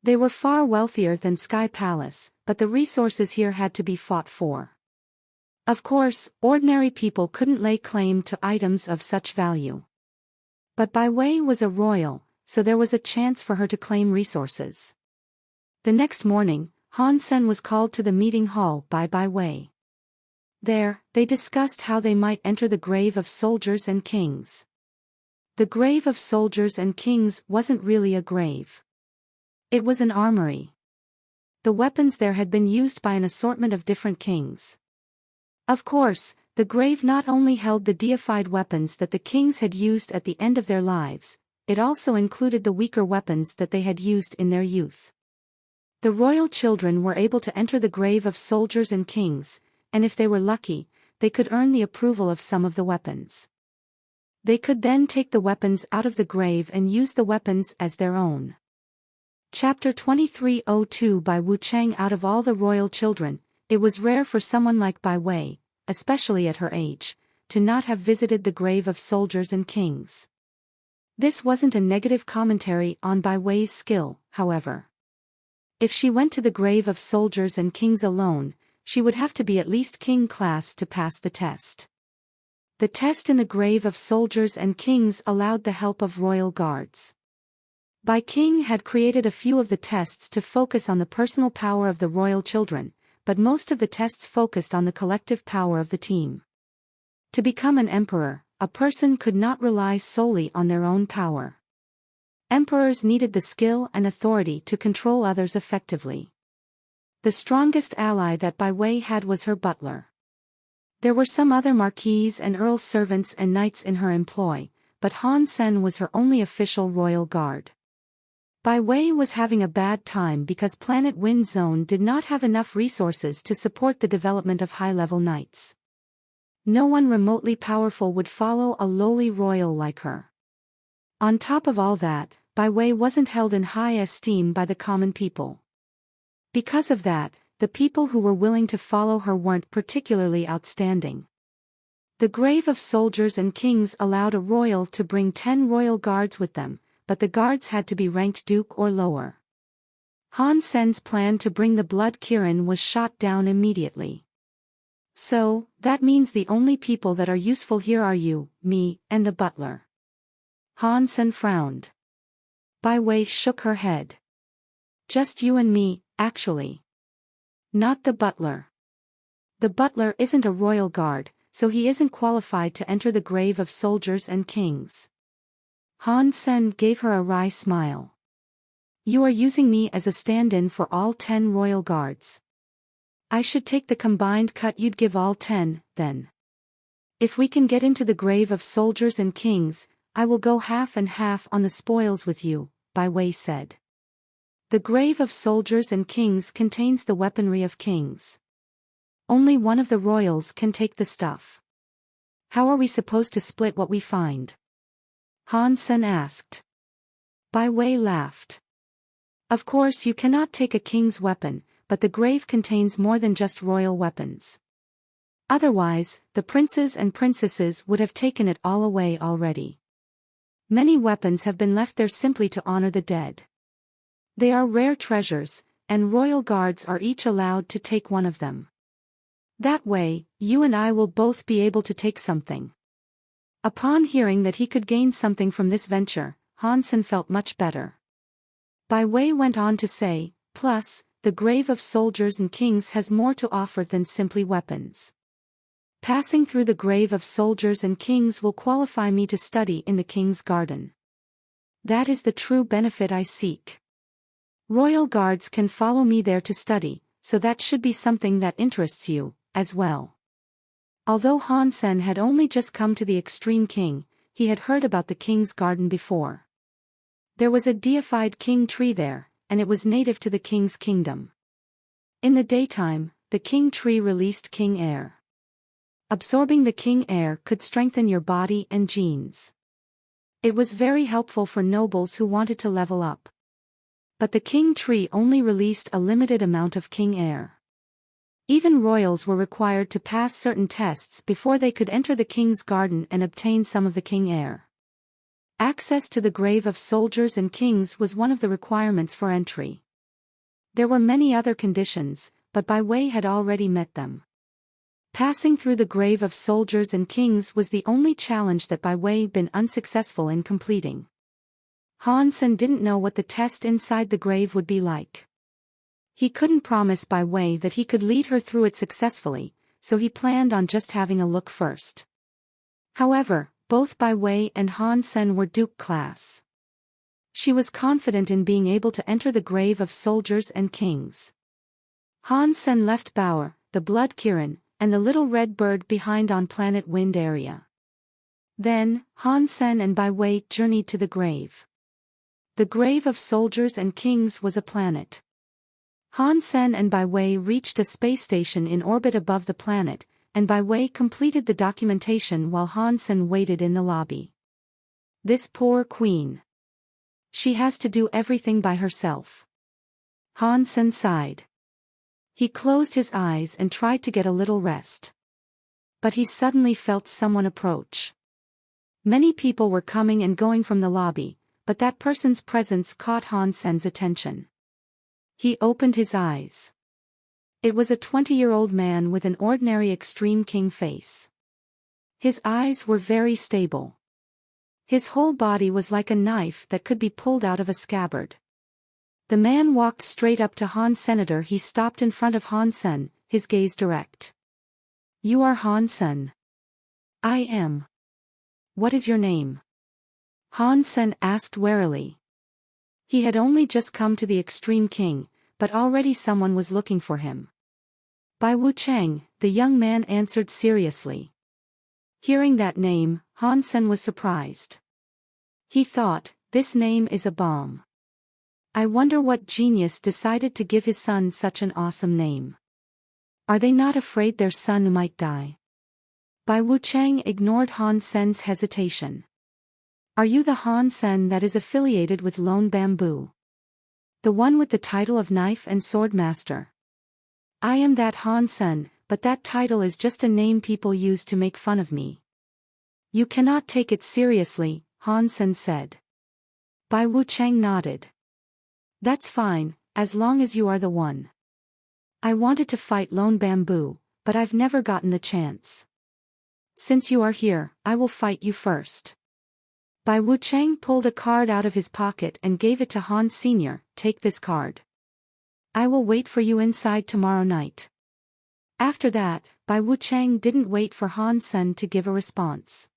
They were far wealthier than Sky Palace, but the resources here had to be fought for. Of course, ordinary people couldn't lay claim to items of such value. But Bai Wei was a royal, so there was a chance for her to claim resources. The next morning, Han Sen was called to the meeting hall by Bai Wei. There, they discussed how they might enter the grave of soldiers and kings. The grave of soldiers and kings wasn't really a grave. It was an armory. The weapons there had been used by an assortment of different kings. Of course, the grave not only held the deified weapons that the kings had used at the end of their lives, it also included the weaker weapons that they had used in their youth. The royal children were able to enter the grave of soldiers and kings, and if they were lucky, they could earn the approval of some of the weapons. They could then take the weapons out of the grave and use the weapons as their own. Chapter 2302 by Wu Cheng. Out of all the royal children, it was rare for someone like Bai Wei, especially at her age, to not have visited the grave of soldiers and kings. This wasn't a negative commentary on Bai Wei's skill, however. If she went to the grave of soldiers and kings alone, she would have to be at least king class to pass the test. The test in the grave of soldiers and kings allowed the help of royal guards. Bai King had created a few of the tests to focus on the personal power of the royal children, but most of the tests focused on the collective power of the team. To become an emperor, a person could not rely solely on their own power. Emperors needed the skill and authority to control others effectively. The strongest ally that Bai Wei had was her butler. There were some other marquis and earls' servants and knights in her employ, but Han Sen was her only official royal guard. Bai Wei was having a bad time because Planet Wind Zone did not have enough resources to support the development of high-level knights. No one remotely powerful would follow a lowly royal like her. On top of all that, Bai Wei wasn't held in high esteem by the common people. Because of that, the people who were willing to follow her weren't particularly outstanding. The grave of soldiers and kings allowed a royal to bring 10 royal guards with them, but the guards had to be ranked duke or lower. Han Sen's plan to bring the blood Kirin was shot down immediately. So, that means the only people that are useful here are you, me, and the butler. Han Sen frowned. Bai Wei shook her head. Just you and me, actually. Not the butler. The butler isn't a royal guard, so he isn't qualified to enter the grave of soldiers and kings. Han Sen gave her a wry smile. You are using me as a stand-in for all 10 royal guards. I should take the combined cut you'd give all 10, then. If we can get into the grave of soldiers and kings, I will go half and half on the spoils with you, Bai Wei said. The grave of soldiers and kings contains the weaponry of kings. Only one of the royals can take the stuff. How are we supposed to split what we find? Han Sen asked. Bai Wei laughed. Of course you cannot take a king's weapon, but the grave contains more than just royal weapons. Otherwise, the princes and princesses would have taken it all away already. Many weapons have been left there simply to honor the dead. They are rare treasures, and royal guards are each allowed to take one of them. That way, you and I will both be able to take something. Upon hearing that he could gain something from this venture, Han Sen felt much better. Bai Wei went on to say, plus, the grave of soldiers and kings has more to offer than simply weapons. Passing through the grave of soldiers and kings will qualify me to study in the king's garden. That is the true benefit I seek. Royal guards can follow me there to study, so that should be something that interests you, as well. Although Han Sen had only just come to the Extreme King, he had heard about the king's garden before. There was a deified king tree there, and it was native to the king's kingdom. In the daytime, the king tree released king air. Absorbing the king air could strengthen your body and genes. It was very helpful for nobles who wanted to level up. But the king tree only released a limited amount of king air. Even royals were required to pass certain tests before they could enter the king's garden and obtain some of the king air. Access to the grave of soldiers and kings was one of the requirements for entry. There were many other conditions, but Bai Wei had already met them. Passing through the grave of soldiers and kings was the only challenge that Bai Wei had been unsuccessful in completing. Han Sen didn't know what the test inside the grave would be like. He couldn't promise Bai Wei that he could lead her through it successfully, so he planned on just having a look first. However, both Bai Wei and Han Sen were Duke class. She was confident in being able to enter the grave of soldiers and kings. Han Sen left Bauer, the Blood Kirin, and the little red bird behind on planet Wind area. Then, Han Sen and Bai Wei journeyed to the grave. The grave of soldiers and kings was a planet. Han Sen and Bai Wei reached a space station in orbit above the planet, and Bai Wei completed the documentation while Han Sen waited in the lobby. This poor queen. She has to do everything by herself. Han Sen sighed. He closed his eyes and tried to get a little rest. But he suddenly felt someone approach. Many people were coming and going from the lobby, but that person's presence caught Han Sen's attention. He opened his eyes. It was a 20-year-old man with an ordinary Extreme King face. His eyes were very stable. His whole body was like a knife that could be pulled out of a scabbard. The man walked straight up to Han Senator. He stopped in front of Han Sen, his gaze direct. You are Han Sen. I am. What is your name? Han Sen asked warily. He had only just come to the Extreme King, but already someone was looking for him. Bai Wucheng, the young man answered seriously. Hearing that name, Han Sen was surprised. He thought, this name is a bomb. I wonder what genius decided to give his son such an awesome name. Are they not afraid their son might die? Bai Wucheng ignored Han Sen's hesitation. Are you the Han Sen that is affiliated with Lone Bamboo? The one with the title of Knife and Sword Master? I am that Han Sen, but that title is just a name people use to make fun of me. You cannot take it seriously, Han Sen said. Bai Wucheng nodded. That's fine, as long as you are the one. I wanted to fight Lone Bamboo, but I've never gotten the chance. Since you are here, I will fight you first. Bai Wucheng pulled a card out of his pocket and gave it to Han Sr. Take this card. I will wait for you inside tomorrow night. After that, Bai Wucheng didn't wait for Han Sen to give a response.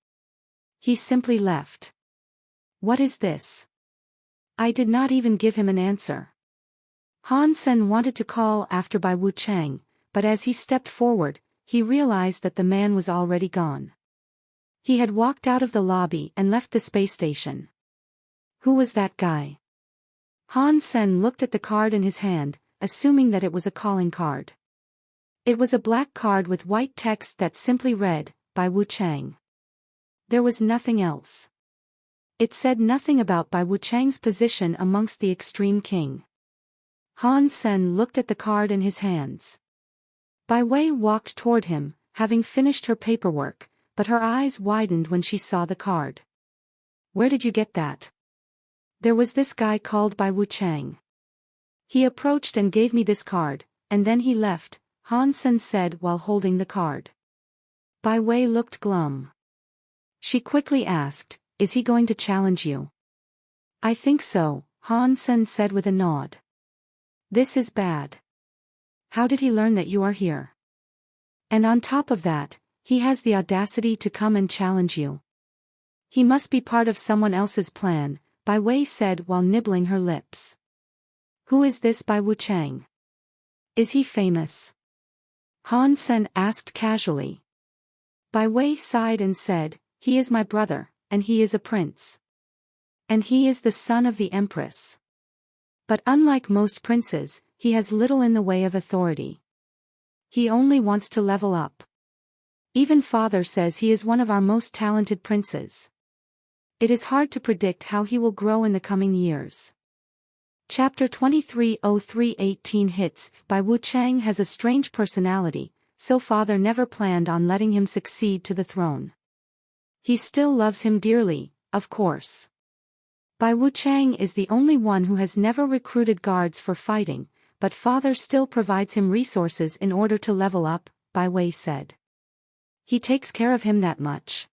He simply left. What is this? I did not even give him an answer. Han Sen wanted to call after Bai Wucheng, but as he stepped forward, he realized that the man was already gone. He had walked out of the lobby and left the space station. Who was that guy? Han Sen looked at the card in his hand, assuming that it was a calling card. It was a black card with white text that simply read, by Wuchang. There was nothing else. It said nothing about Bai Wuchang's position amongst the extreme king. Han Sen looked at the card in his hands. Bai Wei walked toward him, having finished her paperwork, but her eyes widened when she saw the card. Where did you get that? There was this guy called Bai Wuchang. He approached and gave me this card, and then he left, Han Sen said while holding the card. Bai Wei looked glum. She quickly asked, is he going to challenge you? I think so, Han Sen said with a nod. This is bad. How did he learn that you are here? And on top of that, he has the audacity to come and challenge you. He must be part of someone else's plan, Bai Wei said while nibbling her lips. Who is this Bai Wuchang? Is he famous? Han Sen asked casually. Bai Wei sighed and said, he is my brother, and he is a prince. And he is the son of the empress. But unlike most princes, he has little in the way of authority. He only wants to level up. Even father says he is one of our most talented princes. It is hard to predict how he will grow in the coming years. Chapter 23:03-18 hits. Bai Wuchang has a strange personality, so father never planned on letting him succeed to the throne. He still loves him dearly, of course. Bai Wuchang is the only one who has never recruited guards for fighting, but father still provides him resources in order to level up, Bai Wei said. He takes care of him that much.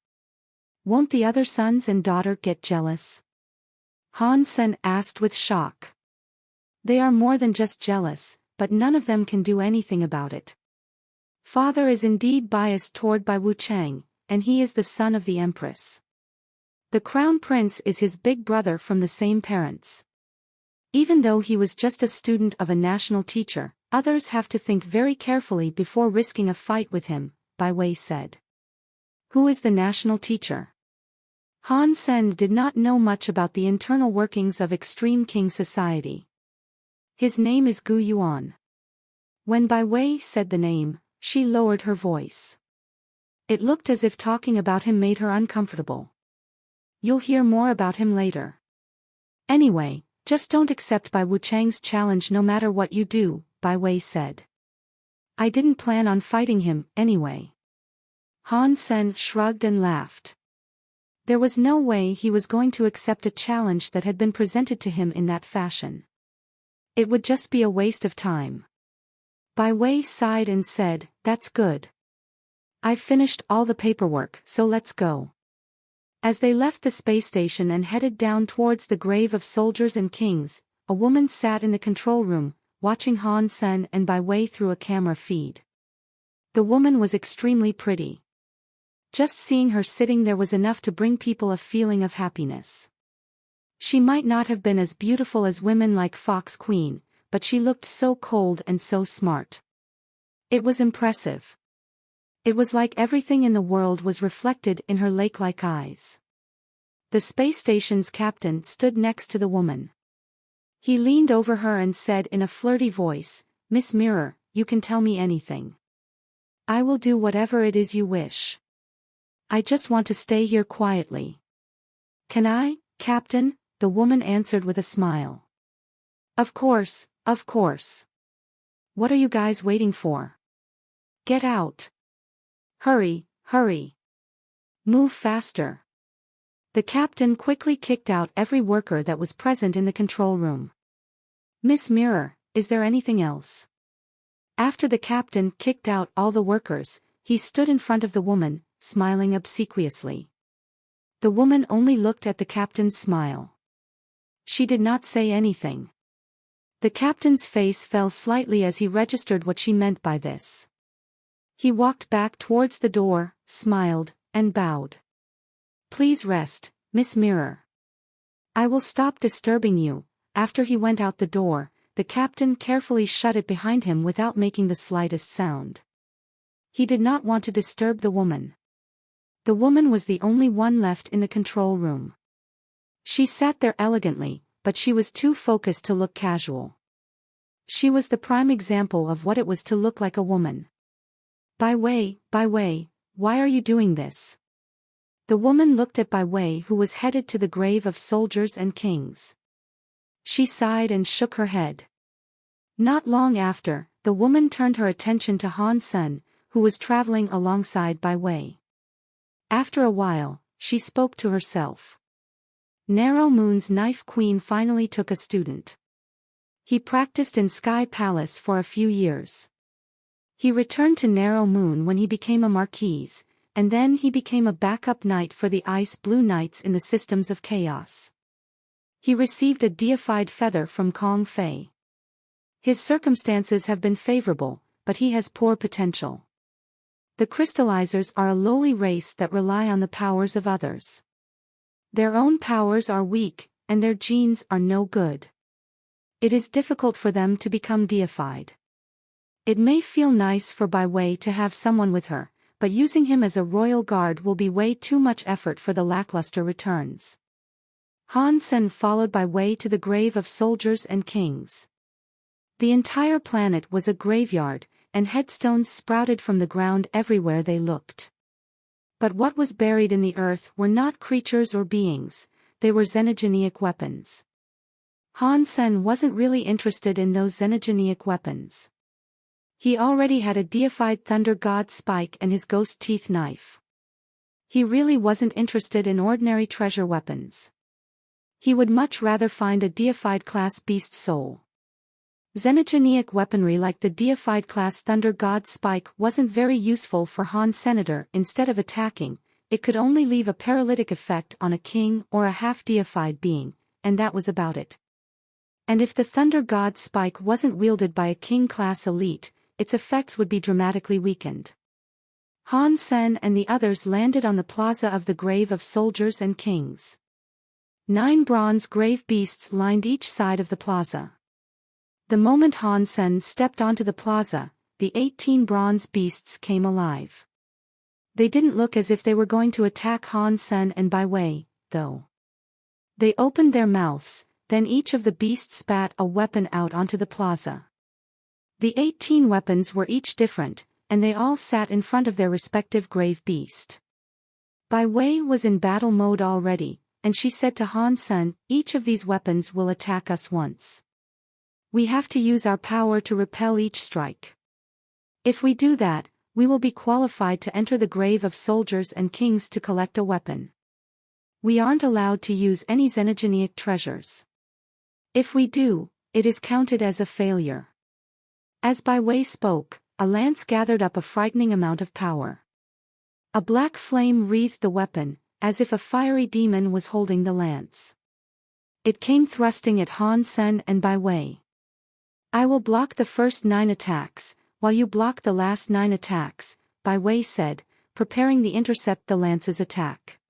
Won't the other sons and daughter get jealous? Han Sen asked with shock. They are more than just jealous, but none of them can do anything about it. Father is indeed biased toward Bai Wuchang, and he is the son of the empress. The crown prince is his big brother from the same parents. Even though he was just a student of a national teacher, others have to think very carefully before risking a fight with him, Bai Wei said. Who is the national teacher? Han Sen did not know much about the internal workings of extreme king society. His name is Gu Yuan. When Bai Wei said the name, she lowered her voice. It looked as if talking about him made her uncomfortable. You'll hear more about him later. Anyway, just don't accept Bai Wuchang's challenge no matter what you do, Bai Wei said. I didn't plan on fighting him, anyway. Han Sen shrugged and laughed. There was no way he was going to accept a challenge that had been presented to him in that fashion. It would just be a waste of time. Bai Wei sighed and said, that's good. I've finished all the paperwork, so let's go. As they left the space station and headed down towards the grave of soldiers and kings, a woman sat in the control room, watching Han Sen and Bai Wei through a camera feed. The woman was extremely pretty. Just seeing her sitting there was enough to bring people a feeling of happiness. She might not have been as beautiful as women like Fox Queen, but she looked so cold and so smart. It was impressive. It was like everything in the world was reflected in her lake-like eyes. The space station's captain stood next to the woman. He leaned over her and said in a flirty voice, Miss Mirror, you can tell me anything. I will do whatever it is you wish. I just want to stay here quietly. Can I, Captain? The woman answered with a smile. Of course, of course. What are you guys waiting for? Get out. Hurry, hurry. Move faster. The captain quickly kicked out every worker that was present in the control room. Miss Mirror, is there anything else? After the captain kicked out all the workers, he stood in front of the woman, smiling obsequiously. The woman only looked at the captain's smile. She did not say anything. The captain's face fell slightly as he registered what she meant by this. He walked back towards the door, smiled, and bowed. Please rest, Miss Mirror. I will stop disturbing you. After he went out the door, the captain carefully shut it behind him without making the slightest sound. He did not want to disturb the woman. The woman was the only one left in the control room. She sat there elegantly, but she was too focused to look casual. She was the prime example of what it was to look like a woman. Bai Wei, why are you doing this? The woman looked at Bai Wei, who was headed to the grave of soldiers and kings. She sighed and shook her head. Not long after, the woman turned her attention to Han Sen, who was traveling alongside Bai Wei. After a while, she spoke to herself. Narrow Moon's Knife Queen finally took a student. He practiced in Sky Palace for a few years. He returned to Narrow Moon when he became a marquis, and then he became a backup knight for the Ice Blue Knights in the Systems of Chaos. He received a deified feather from Kong Fei. His circumstances have been favorable, but he has poor potential. The crystallizers are a lowly race that rely on the powers of others. Their own powers are weak, and their genes are no good. It is difficult for them to become deified. It may feel nice for Bai Wei to have someone with her, but using him as a royal guard will be way too much effort for the lackluster returns. Han Sen followed Bai Wei to the grave of soldiers and kings. The entire planet was a graveyard, and headstones sprouted from the ground everywhere they looked. But what was buried in the earth were not creatures or beings, they were xenogenic weapons. Han Sen wasn't really interested in those xenogenic weapons. He already had a deified thunder god spike and his ghost teeth knife. He really wasn't interested in ordinary treasure weapons. He would much rather find a deified class beast soul. Xenogenic weaponry like the deified class thunder god spike wasn't very useful for Han Senator. Instead of attacking, it could only leave a paralytic effect on a king or a half-deified being, and that was about it. And if the thunder god spike wasn't wielded by a king-class elite, its effects would be dramatically weakened. Han Sen and the others landed on the plaza of the grave of soldiers and kings. 9 bronze grave beasts lined each side of the plaza. The moment Han Sen stepped onto the plaza, the 18 bronze beasts came alive. They didn't look as if they were going to attack Han Sen and Bai Wei, though. They opened their mouths, then each of the beasts spat a weapon out onto the plaza. The 18 weapons were each different, and they all sat in front of their respective grave beast. Bai Wei was in battle mode already, and she said to Han Sen, "Each of these weapons will attack us once. We have to use our power to repel each strike. If we do that, we will be qualified to enter the grave of soldiers and kings to collect a weapon. We aren't allowed to use any xenogenic treasures. If we do, it is counted as a failure." As Bai Wei spoke, a lance gathered up a frightening amount of power. A black flame wreathed the weapon, as if a fiery demon was holding the lance. It came thrusting at Han Sen and Bai Wei. "I will block the first 9 attacks, while you block the last 9 attacks," Bai Wei said, preparing to intercept the lance's attack.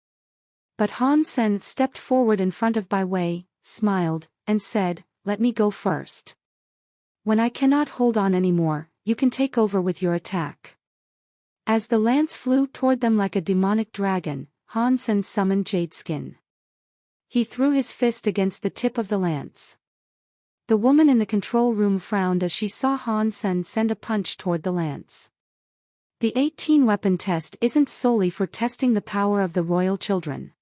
But Han Sen stepped forward in front of Bai Wei, smiled, and said, "Let me go first. When I cannot hold on anymore, you can take over with your attack." As the lance flew toward them like a demonic dragon, Han Sen summoned Jadeskin. He threw his fist against the tip of the lance. The woman in the control room frowned as she saw Han Sen send a punch toward the lance. The 18 weapon test isn't solely for testing the power of the royal children.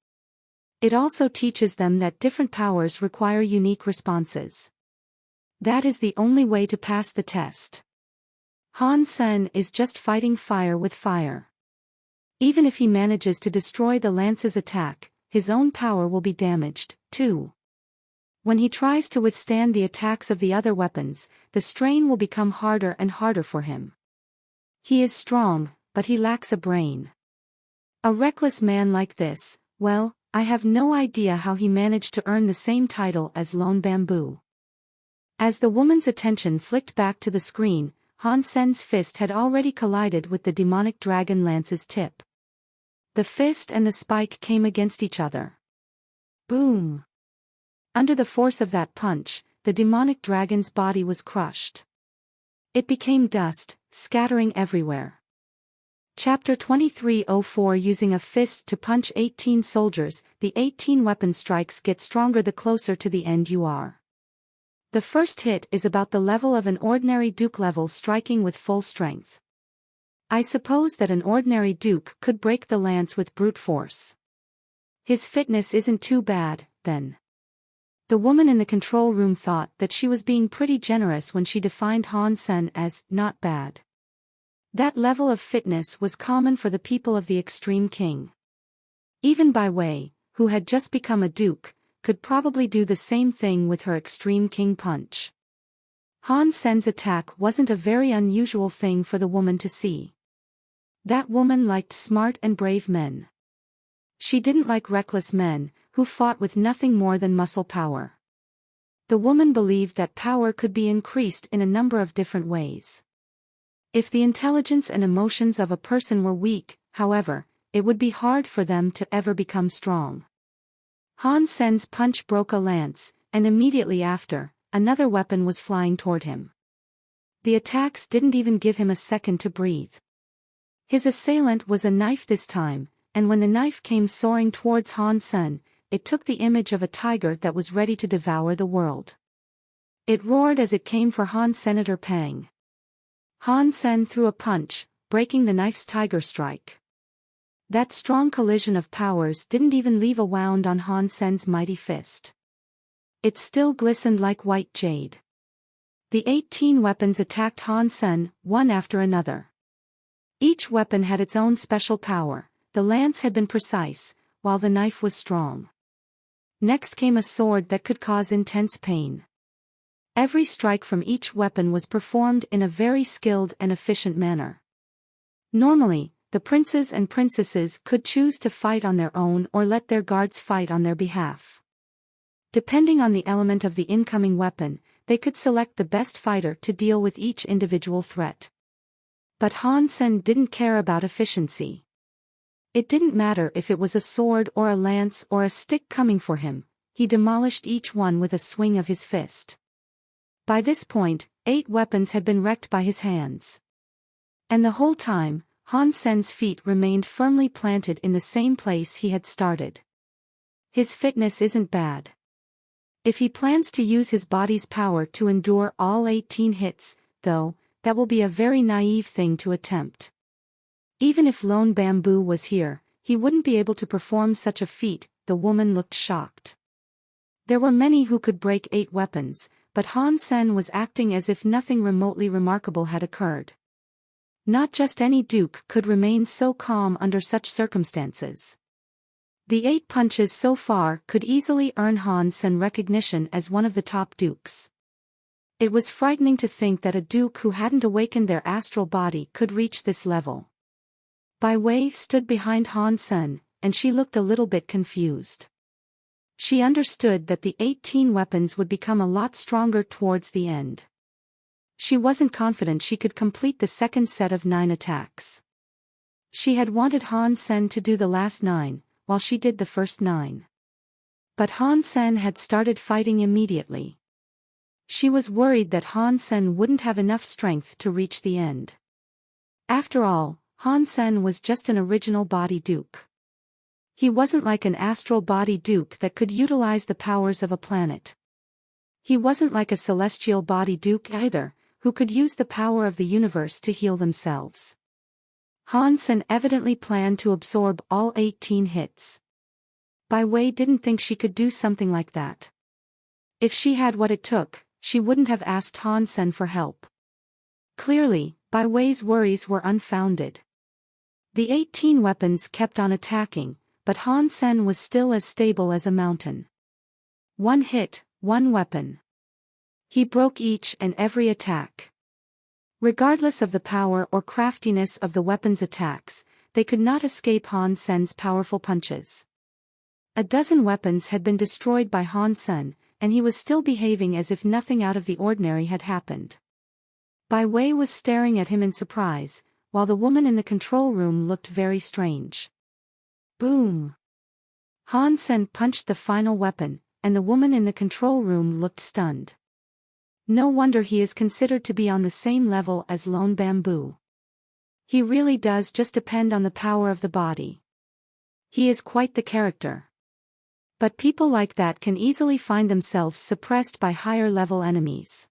It also teaches them that different powers require unique responses. That is the only way to pass the test. Han Sen is just fighting fire with fire. Even if he manages to destroy the lance's attack, his own power will be damaged, too. When he tries to withstand the attacks of the other weapons, the strain will become harder and harder for him. He is strong, but he lacks a brain. A reckless man like this, well, I have no idea how he managed to earn the same title as Lone Bamboo. As the woman's attention flicked back to the screen, Han Sen's fist had already collided with the demonic dragon lance's tip. The fist and the spike came against each other. Boom! Under the force of that punch, the demonic dragon's body was crushed. It became dust, scattering everywhere. Chapter 2304. Using a fist to punch 18 soldiers. The 18 weapon strikes get stronger the closer to the end you are. The first hit is about the level of an ordinary duke level striking with full strength. I suppose that an ordinary duke could break the lance with brute force. His fitness isn't too bad, then. The woman in the control room thought that she was being pretty generous when she defined Han Sen as not bad. That level of fitness was common for the people of the Extreme King. Even Bai Wei, who had just become a duke, could probably do the same thing with her Extreme King punch. Han Sen's attack wasn't a very unusual thing for the woman to see. That woman liked smart and brave men. She didn't like reckless men, who fought with nothing more than muscle power. The woman believed that power could be increased in a number of different ways. If the intelligence and emotions of a person were weak, however, it would be hard for them to ever become strong. Han Sen's punch broke a lance, and immediately after, another weapon was flying toward him. The attacks didn't even give him a second to breathe. His assailant was a knife this time, and when the knife came soaring towards Han Sen, it took the image of a tiger that was ready to devour the world. It roared as it came for Han Senator Pang. Han Sen threw a punch, breaking the knife's tiger strike. That strong collision of powers didn't even leave a wound on Han Sen's mighty fist. It still glistened like white jade. The 18 weapons attacked Han Sen, one after another. Each weapon had its own special power. The lance had been precise, while the knife was strong. Next came a sword that could cause intense pain. Every strike from each weapon was performed in a very skilled and efficient manner. Normally, the princes and princesses could choose to fight on their own or let their guards fight on their behalf. Depending on the element of the incoming weapon, they could select the best fighter to deal with each individual threat. But Han Sen didn't care about efficiency. It didn't matter if it was a sword or a lance or a stick coming for him, he demolished each one with a swing of his fist. By this point, 8 weapons had been wrecked by his hands. And the whole time, Han Sen's feet remained firmly planted in the same place he had started. His fitness isn't bad. If he plans to use his body's power to endure all 18 hits, though, that will be a very naive thing to attempt. Even if Lone Bamboo was here, he wouldn't be able to perform such a feat. The woman looked shocked. There were many who could break 8 weapons, but Han Sen was acting as if nothing remotely remarkable had occurred. Not just any duke could remain so calm under such circumstances. The 8 punches so far could easily earn Han Sen recognition as one of the top dukes. It was frightening to think that a duke who hadn't awakened their astral body could reach this level. Bai Wei stood behind Han Sen, and she looked a little bit confused. She understood that the 18 weapons would become a lot stronger towards the end. She wasn't confident she could complete the second set of 9 attacks. She had wanted Han Sen to do the last 9, while she did the first 9. But Han Sen had started fighting immediately. She was worried that Han Sen wouldn't have enough strength to reach the end. After all, Han Sen was just an original body duke. He wasn't like an astral body duke that could utilize the powers of a planet. He wasn't like a celestial body duke either, who could use the power of the universe to heal themselves. Han Sen evidently planned to absorb all 18 hits. Bai Wei didn't think she could do something like that. If she had what it took, she wouldn't have asked Han Sen for help. Clearly, Bai Wei's worries were unfounded. The 18 weapons kept on attacking, but Han Sen was still as stable as a mountain. 1 hit, 1 weapon. He broke each and every attack. Regardless of the power or craftiness of the weapon's attacks, they could not escape Han Sen's powerful punches. A dozen weapons had been destroyed by Han Sen, and he was still behaving as if nothing out of the ordinary had happened. Bai Wei was staring at him in surprise, while the woman in the control room looked very strange. Boom! Han Sen punched the final weapon, and the woman in the control room looked stunned. No wonder he is considered to be on the same level as Lone Bamboo. He really does just depend on the power of the body. He is quite the character. But people like that can easily find themselves suppressed by higher-level enemies.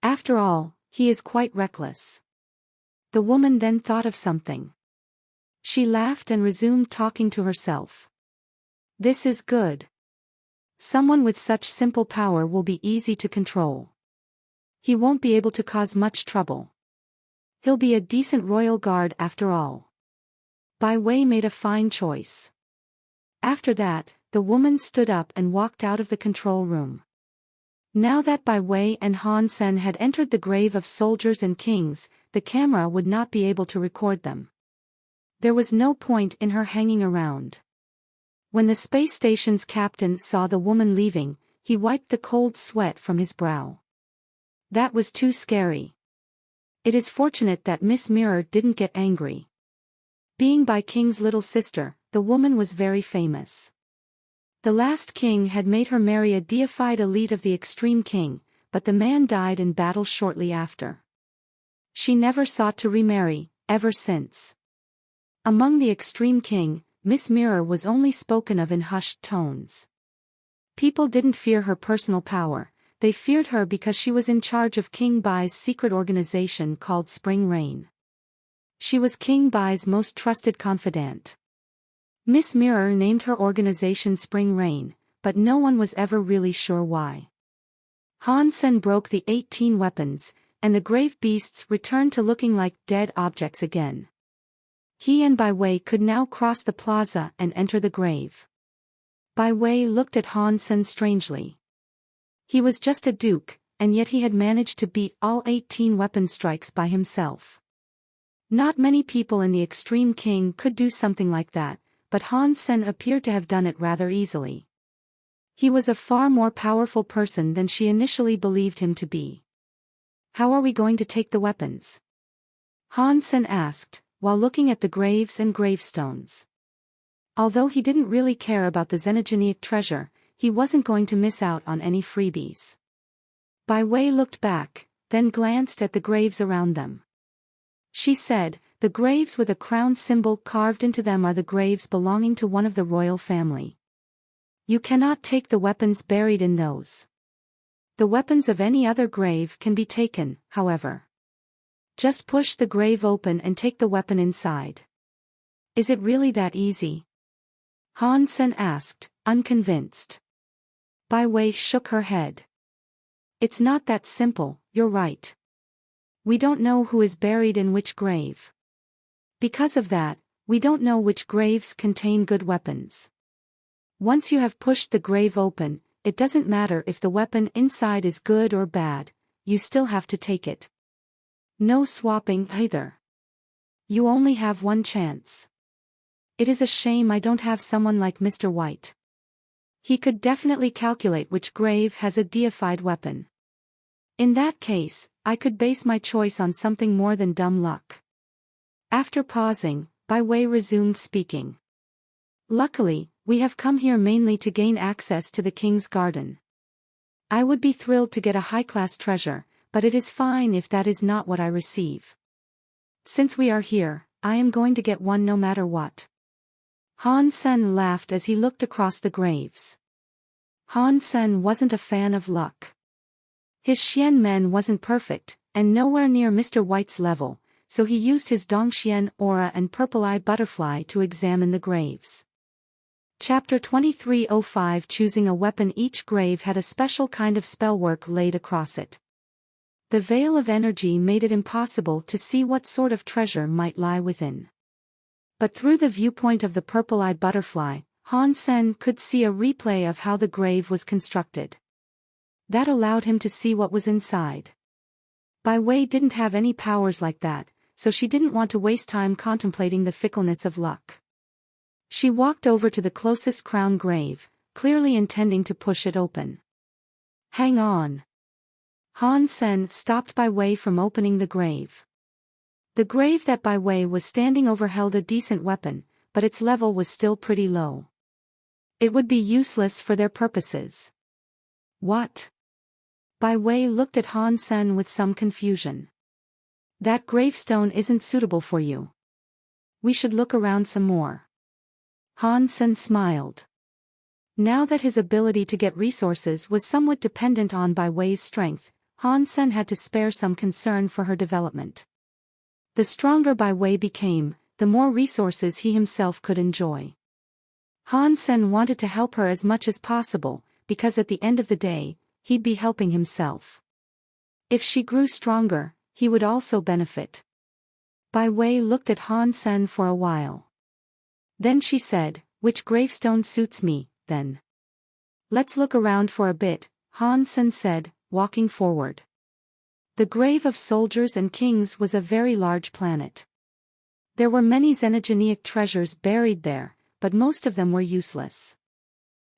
After all, he is quite reckless. The woman then thought of something. She laughed and resumed talking to herself. This is good. Someone with such simple power will be easy to control. He won't be able to cause much trouble. He'll be a decent royal guard after all. Bai Wei made a fine choice. After that, the woman stood up and walked out of the control room. Now that Bai Wei and Han Sen had entered the grave of soldiers and kings, the camera would not be able to record them. There was no point in her hanging around. When the space station's captain saw the woman leaving, he wiped the cold sweat from his brow. That was too scary. It is fortunate that Miss Mirror didn't get angry. Being Bai King's little sister, the woman was very famous. The last king had made her marry a deified elite of the extreme king, but the man died in battle shortly after. She never sought to remarry, ever since. Among the extreme king, Miss Mirror was only spoken of in hushed tones. People didn't fear her personal power, they feared her because she was in charge of King Bai's secret organization called Spring Rain. She was King Bai's most trusted confidant. Miss Mirror named her organization Spring Rain, but no one was ever really sure why. Han Sen broke the 18 weapons, and the grave beasts returned to looking like dead objects again. He and Bai Wei could now cross the plaza and enter the grave. Bai Wei looked at Han Sen strangely. He was just a duke, and yet he had managed to beat all 18 weapon strikes by himself. Not many people in the Extreme King could do something like that, but Han Sen appeared to have done it rather easily. He was a far more powerful person than she initially believed him to be. How are we going to take the weapons? Han Sen asked, while looking at the graves and gravestones. Although he didn't really care about the xenogenic treasure, he wasn't going to miss out on any freebies. Bai Wei looked back, then glanced at the graves around them. She said, "The graves with a crown symbol carved into them are the graves belonging to one of the royal family. You cannot take the weapons buried in those. The weapons of any other grave can be taken, however. Just push the grave open and take the weapon inside." "Is it really that easy?" Han Sen asked, unconvinced. Bai Wei shook her head. "It's not that simple, you're right. We don't know who is buried in which grave. Because of that, we don't know which graves contain good weapons. Once you have pushed the grave open, it doesn't matter if the weapon inside is good or bad, you still have to take it. No swapping either. You only have one chance. It is a shame I don't have someone like Mr. White. He could definitely calculate which grave has a deified weapon. In that case, I could base my choice on something more than dumb luck." After pausing, Bai Wei resumed speaking. "Luckily, we have come here mainly to gain access to the king's garden. I would be thrilled to get a high-class treasure, but it is fine if that is not what I receive. Since we are here, I am going to get one no matter what." Han Sen laughed as he looked across the graves. Han Sen wasn't a fan of luck. His Xian Men wasn't perfect, and nowhere near Mr. White's level, so he used his Dongxian aura and purple eye butterfly to examine the graves. Chapter 2305 Choosing a weapon. Each grave had a special kind of spellwork laid across it. The veil of energy made it impossible to see what sort of treasure might lie within. But through the viewpoint of the purple-eyed butterfly, Han Sen could see a replay of how the grave was constructed. That allowed him to see what was inside. Bai Wei didn't have any powers like that, so she didn't want to waste time contemplating the fickleness of luck. She walked over to the closest crown grave, clearly intending to push it open. "Hang on." Han Sen stopped Bai Wei from opening the grave. The grave that Bai Wei was standing over held a decent weapon, but its level was still pretty low. It would be useless for their purposes. "What?" Bai Wei looked at Han Sen with some confusion. That gravestone isn't suitable for you. We should look around some more. Han Sen smiled. Now that his ability to get resources was somewhat dependent on Bai Wei's strength, Han Sen had to spare some concern for her development. The stronger Bai Wei became, the more resources he himself could enjoy. Han Sen wanted to help her as much as possible, because at the end of the day, he'd be helping himself. If she grew stronger, he would also benefit. Bai Wei looked at Han Sen for a while. Then she said, "Which gravestone suits me, then?" "Let's look around for a bit," Han Sen said, walking forward. The grave of soldiers and kings was a very large planet. There were many xenogeneic treasures buried there, but most of them were useless.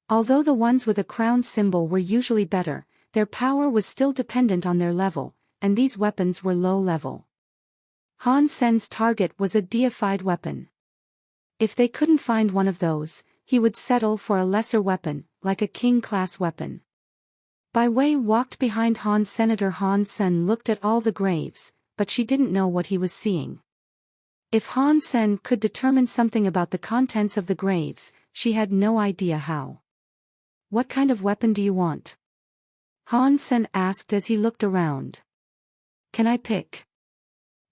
Although the ones with a crown symbol were usually better, their power was still dependent on their level, and these weapons were low level. Han Sen's target was a deified weapon. If they couldn't find one of those, he would settle for a lesser weapon, like a king-class weapon. Bai Wei walked behind Han. Senator Han Sen looked at all the graves, but she didn't know what he was seeing. If Han Sen could determine something about the contents of the graves, she had no idea how. "What kind of weapon do you want?" Han Sen asked as he looked around. "Can I pick?"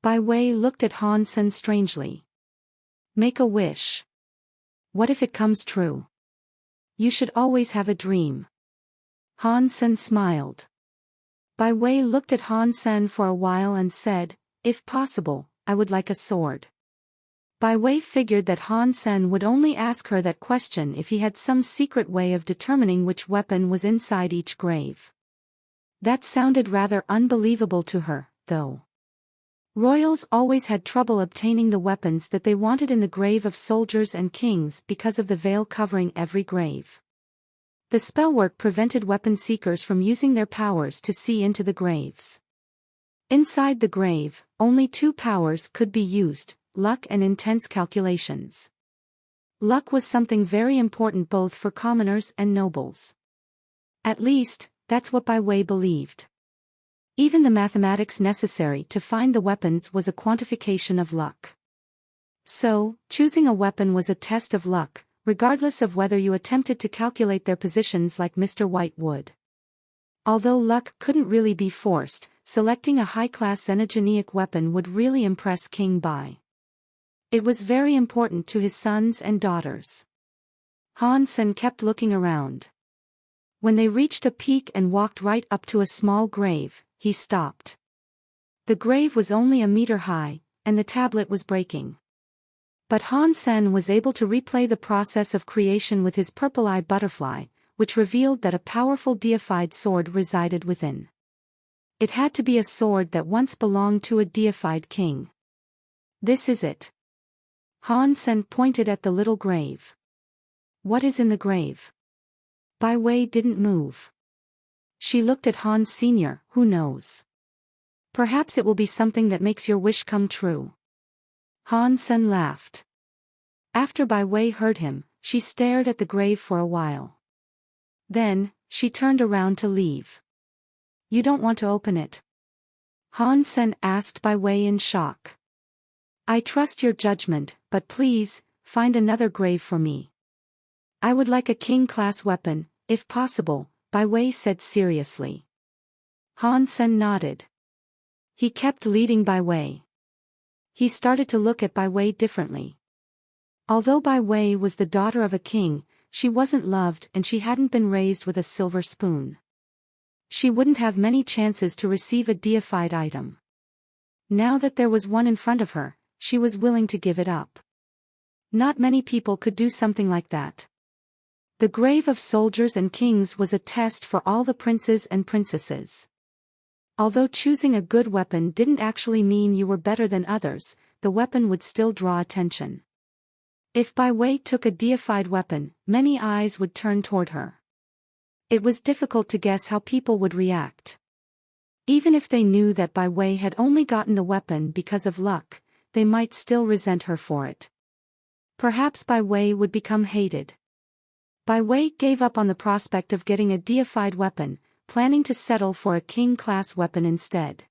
Bai Wei looked at Han Sen strangely. "Make a wish. What if it comes true? You should always have a dream." Han Sen smiled. Bai Wei looked at Han Sen for a while and said, "If possible, I would like a sword." Bai Wei figured that Han Sen would only ask her that question if he had some secret way of determining which weapon was inside each grave. That sounded rather unbelievable to her, though. Royals always had trouble obtaining the weapons that they wanted in the grave of soldiers and kings because of the veil covering every grave. The spellwork prevented weapon seekers from using their powers to see into the graves. Inside the grave, only two powers could be used: luck and intense calculations. Luck was something very important both for commoners and nobles. At least, that's what Bai Wei believed. Even the mathematics necessary to find the weapons was a quantification of luck. So, choosing a weapon was a test of luck, regardless of whether you attempted to calculate their positions like Mr. White would. Although luck couldn't really be forced, selecting a high-class xenogeneic weapon would really impress King Bai. It was very important to his sons and daughters. Han Sen kept looking around. When they reached a peak and walked right up to a small grave, he stopped. The grave was only a meter high, and the tablet was breaking. But Han Sen was able to replay the process of creation with his purple-eye butterfly, which revealed that a powerful deified sword resided within. It had to be a sword that once belonged to a deified king. "This is it." Han Sen pointed at the little grave. "What is in the grave?" Bai Wei didn't move. She looked at Han Sr., "Who knows? Perhaps it will be something that makes your wish come true." Han Sen laughed. After Bai Wei heard him, she stared at the grave for a while. Then, she turned around to leave. "You don't want to open it?" Han Sen asked Bai Wei in shock. "I trust your judgment, but please, find another grave for me. I would like a king-class weapon, if possible," Bai Wei said seriously. Han Sen nodded. He kept leading Bai Wei. He started to look at Bai Wei differently. Although Bai Wei was the daughter of a king, she wasn't loved and she hadn't been raised with a silver spoon. She wouldn't have many chances to receive a deified item. Now that there was one in front of her, she was willing to give it up. Not many people could do something like that. The grave of soldiers and kings was a test for all the princes and princesses. Although choosing a good weapon didn't actually mean you were better than others, the weapon would still draw attention. If Bai Wei took a deified weapon, many eyes would turn toward her. It was difficult to guess how people would react. Even if they knew that Bai Wei had only gotten the weapon because of luck, they might still resent her for it. Perhaps Bai Wei would become hated. Bai Wei gave up on the prospect of getting a deified weapon, planning to settle for a king-class weapon instead.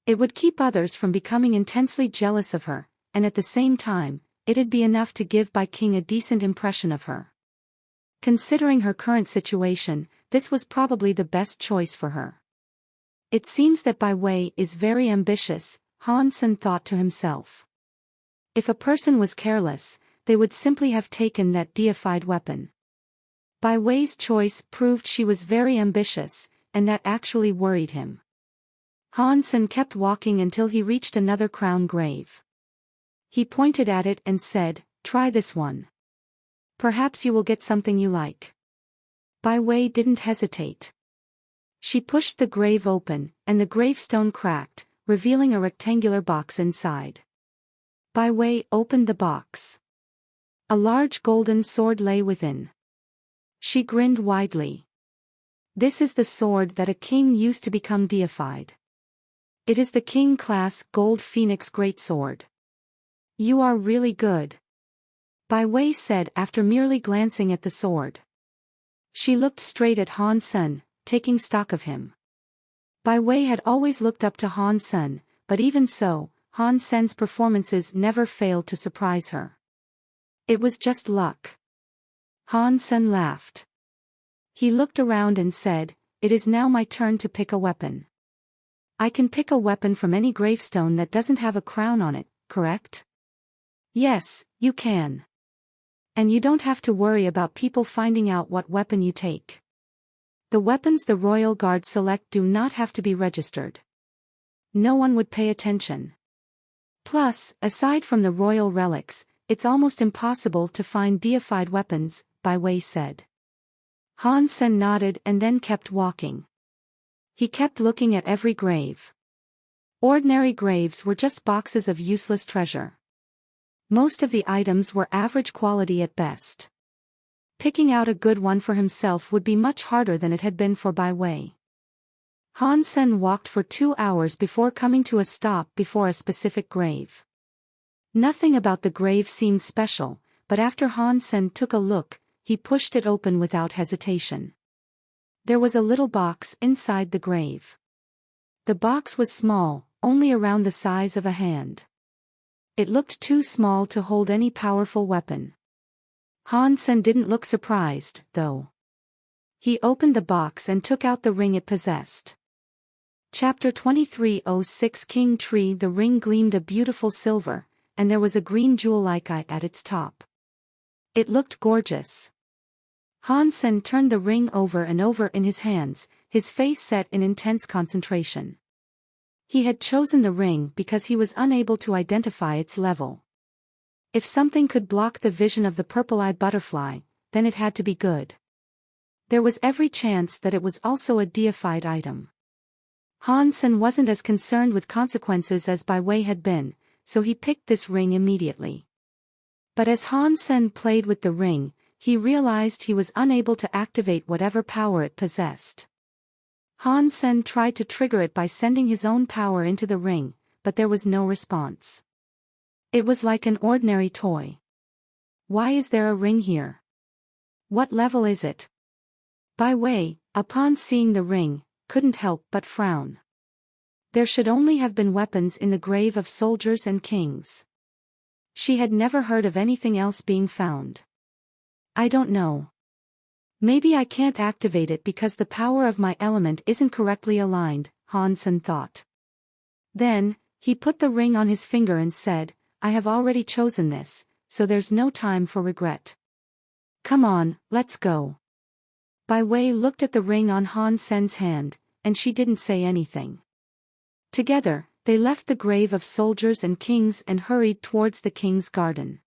It would keep others from becoming intensely jealous of her, and at the same time, it'd be enough to give Bai King a decent impression of her. Considering her current situation, this was probably the best choice for her. It seems that Bai Wei is very ambitious, Han Sen thought to himself. If a person was careless, they would simply have taken that deified weapon. Bai Wei's choice proved she was very ambitious, and that actually worried him. Han Sen kept walking until he reached another crown grave. He pointed at it and said, "Try this one. Perhaps you will get something you like." Bai Wei didn't hesitate. She pushed the grave open, and the gravestone cracked, revealing a rectangular box inside. Bai Wei opened the box. A large golden sword lay within. She grinned widely. This is the sword that a king used to become deified. It is the king-class Gold Phoenix Greatsword. You are really good, Bai Wei said after merely glancing at the sword. She looked straight at Han Sen, taking stock of him. Bai Wei had always looked up to Han Sen, but even so, Han Sen's performances never failed to surprise her. It was just luck. Han Sen laughed. He looked around and said, "It is now my turn to pick a weapon. I can pick a weapon from any gravestone that doesn't have a crown on it, correct?" "Yes, you can. And you don't have to worry about people finding out what weapon you take. The weapons the Royal Guard select do not have to be registered. No one would pay attention. Plus, aside from the royal relics, it's almost impossible to find deified weapons," Bai Wei said. Han Sen nodded and then kept walking. He kept looking at every grave. Ordinary graves were just boxes of useless treasure. Most of the items were average quality at best. Picking out a good one for himself would be much harder than it had been for Bai Wei. Han Sen walked for 2 hours before coming to a stop before a specific grave. Nothing about the grave seemed special, but after Han Sen took a look, he pushed it open without hesitation. There was a little box inside the grave. The box was small, only around the size of a hand. It looked too small to hold any powerful weapon. Han Sen didn't look surprised, though. He opened the box and took out the ring it possessed. Chapter 2306 King Tree. The ring gleamed a beautiful silver, and there was a green jewel-like eye at its top. It looked gorgeous. Han Sen turned the ring over and over in his hands, his face set in intense concentration. He had chosen the ring because he was unable to identify its level. If something could block the vision of the purple-eyed butterfly, then it had to be good. There was every chance that it was also a deified item. Han Sen wasn't as concerned with consequences as Bai Wei had been, so he picked this ring immediately. But as Han Sen played with the ring, he realized he was unable to activate whatever power it possessed. Han Sen tried to trigger it by sending his own power into the ring, but there was no response. It was like an ordinary toy. Why is there a ring here? What level is it? Bai Wei, upon seeing the ring, couldn't help but frown. There should only have been weapons in the grave of soldiers and kings. She had never heard of anything else being found. I don't know. Maybe I can't activate it because the power of my element isn't correctly aligned, Han Sen thought. Then, he put the ring on his finger and said, "I have already chosen this, so there's no time for regret. Come on, let's go." Bai Wei looked at the ring on Han Sen's hand, and she didn't say anything. Together, they left the grave of soldiers and kings and hurried towards the king's garden.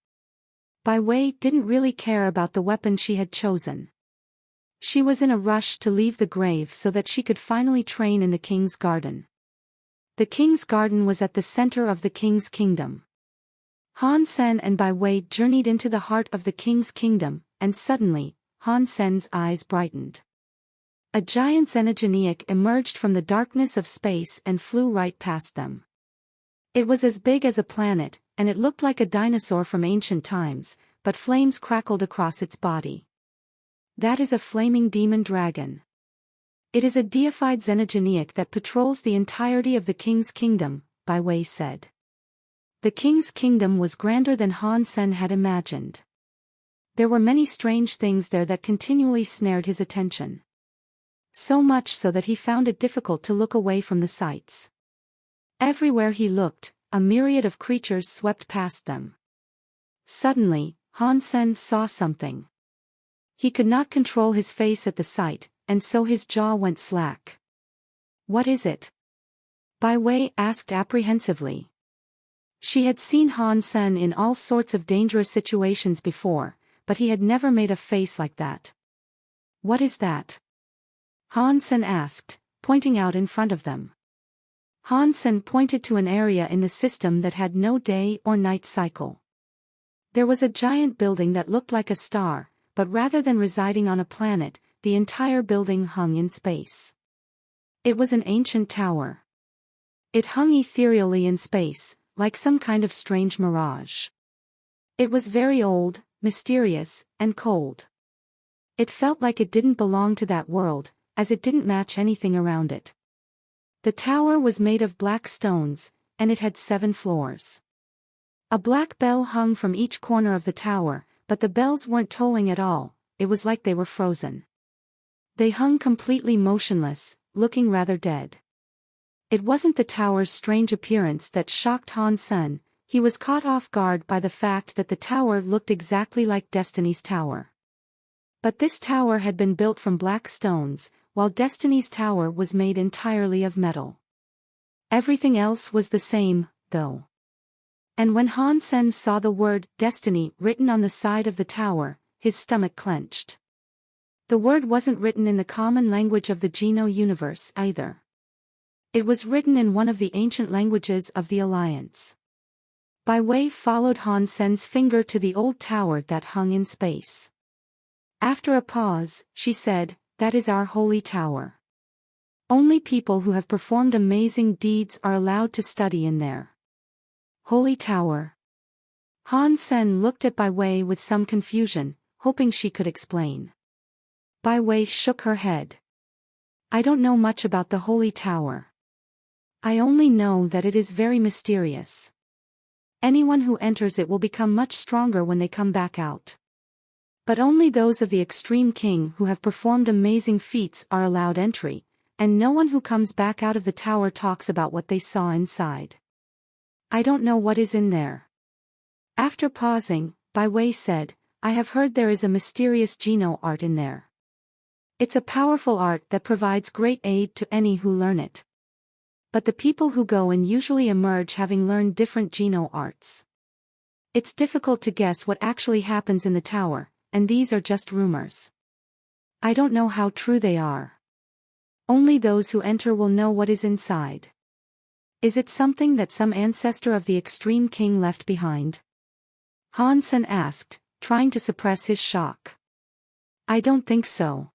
Bai Wei didn't really care about the weapon she had chosen. She was in a rush to leave the grave so that she could finally train in the king's garden. The king's garden was at the center of the king's kingdom. Han Sen and Bai Wei journeyed into the heart of the king's kingdom, and suddenly, Han Sen's eyes brightened. A giant xenogeniac emerged from the darkness of space and flew right past them. It was as big as a planet, and it looked like a dinosaur from ancient times, but flames crackled across its body. That is a flaming demon dragon. It is a deified xenogeniac that patrols the entirety of the king's kingdom, Bai Wei said. The king's kingdom was grander than Han Sen had imagined. There were many strange things there that continually snared his attention. So much so that he found it difficult to look away from the sights. Everywhere he looked, a myriad of creatures swept past them. Suddenly, Han Sen saw something. He could not control his face at the sight, and so his jaw went slack. "What is it?" Bai Wei asked apprehensively. She had seen Han Sen in all sorts of dangerous situations before, but he had never made a face like that. "What is that?" Han Sen asked, pointing out in front of them. Han Sen pointed to an area in the system that had no day or night cycle. There was a giant building that looked like a star, but rather than residing on a planet, the entire building hung in space. It was an ancient tower. It hung ethereally in space, like some kind of strange mirage. It was very old, mysterious, and cold. It felt like it didn't belong to that world, as it didn't match anything around it. The tower was made of black stones, and it had 7 floors. A black bell hung from each corner of the tower, but the bells weren't tolling at all, it was like they were frozen. They hung completely motionless, looking rather dead. It wasn't the tower's strange appearance that shocked Han Sen, he was caught off guard by the fact that the tower looked exactly like Destiny's tower. But this tower had been built from black stones, while Destiny's tower was made entirely of metal. Everything else was the same, though. And when Han Sen saw the word Destiny written on the side of the tower, his stomach clenched. The word wasn't written in the common language of the Geno universe either. It was written in one of the ancient languages of the Alliance. Bai Wei followed Han Sen's finger to the old tower that hung in space. After a pause, she said, "That is our holy tower. Only people who have performed amazing deeds are allowed to study in there." Holy tower. Han Sen looked at Bai Wei with some confusion, hoping she could explain. Bai Wei shook her head. "I don't know much about the holy tower. I only know that it is very mysterious. Anyone who enters it will become much stronger when they come back out. But only those of the extreme king who have performed amazing feats are allowed entry, and no one who comes back out of the tower talks about what they saw inside. I don't know what is in there." After pausing, Bai Wei said, "I have heard there is a mysterious Geno art in there. It's a powerful art that provides great aid to any who learn it. But the people who go in usually emerge having learned different Geno arts. It's difficult to guess what actually happens in the tower, and these are just rumors. I don't know how true they are. Only those who enter will know what is inside. Is it something that some ancestor of the extreme king left behind?" Han Sen asked, trying to suppress his shock. "I don't think so.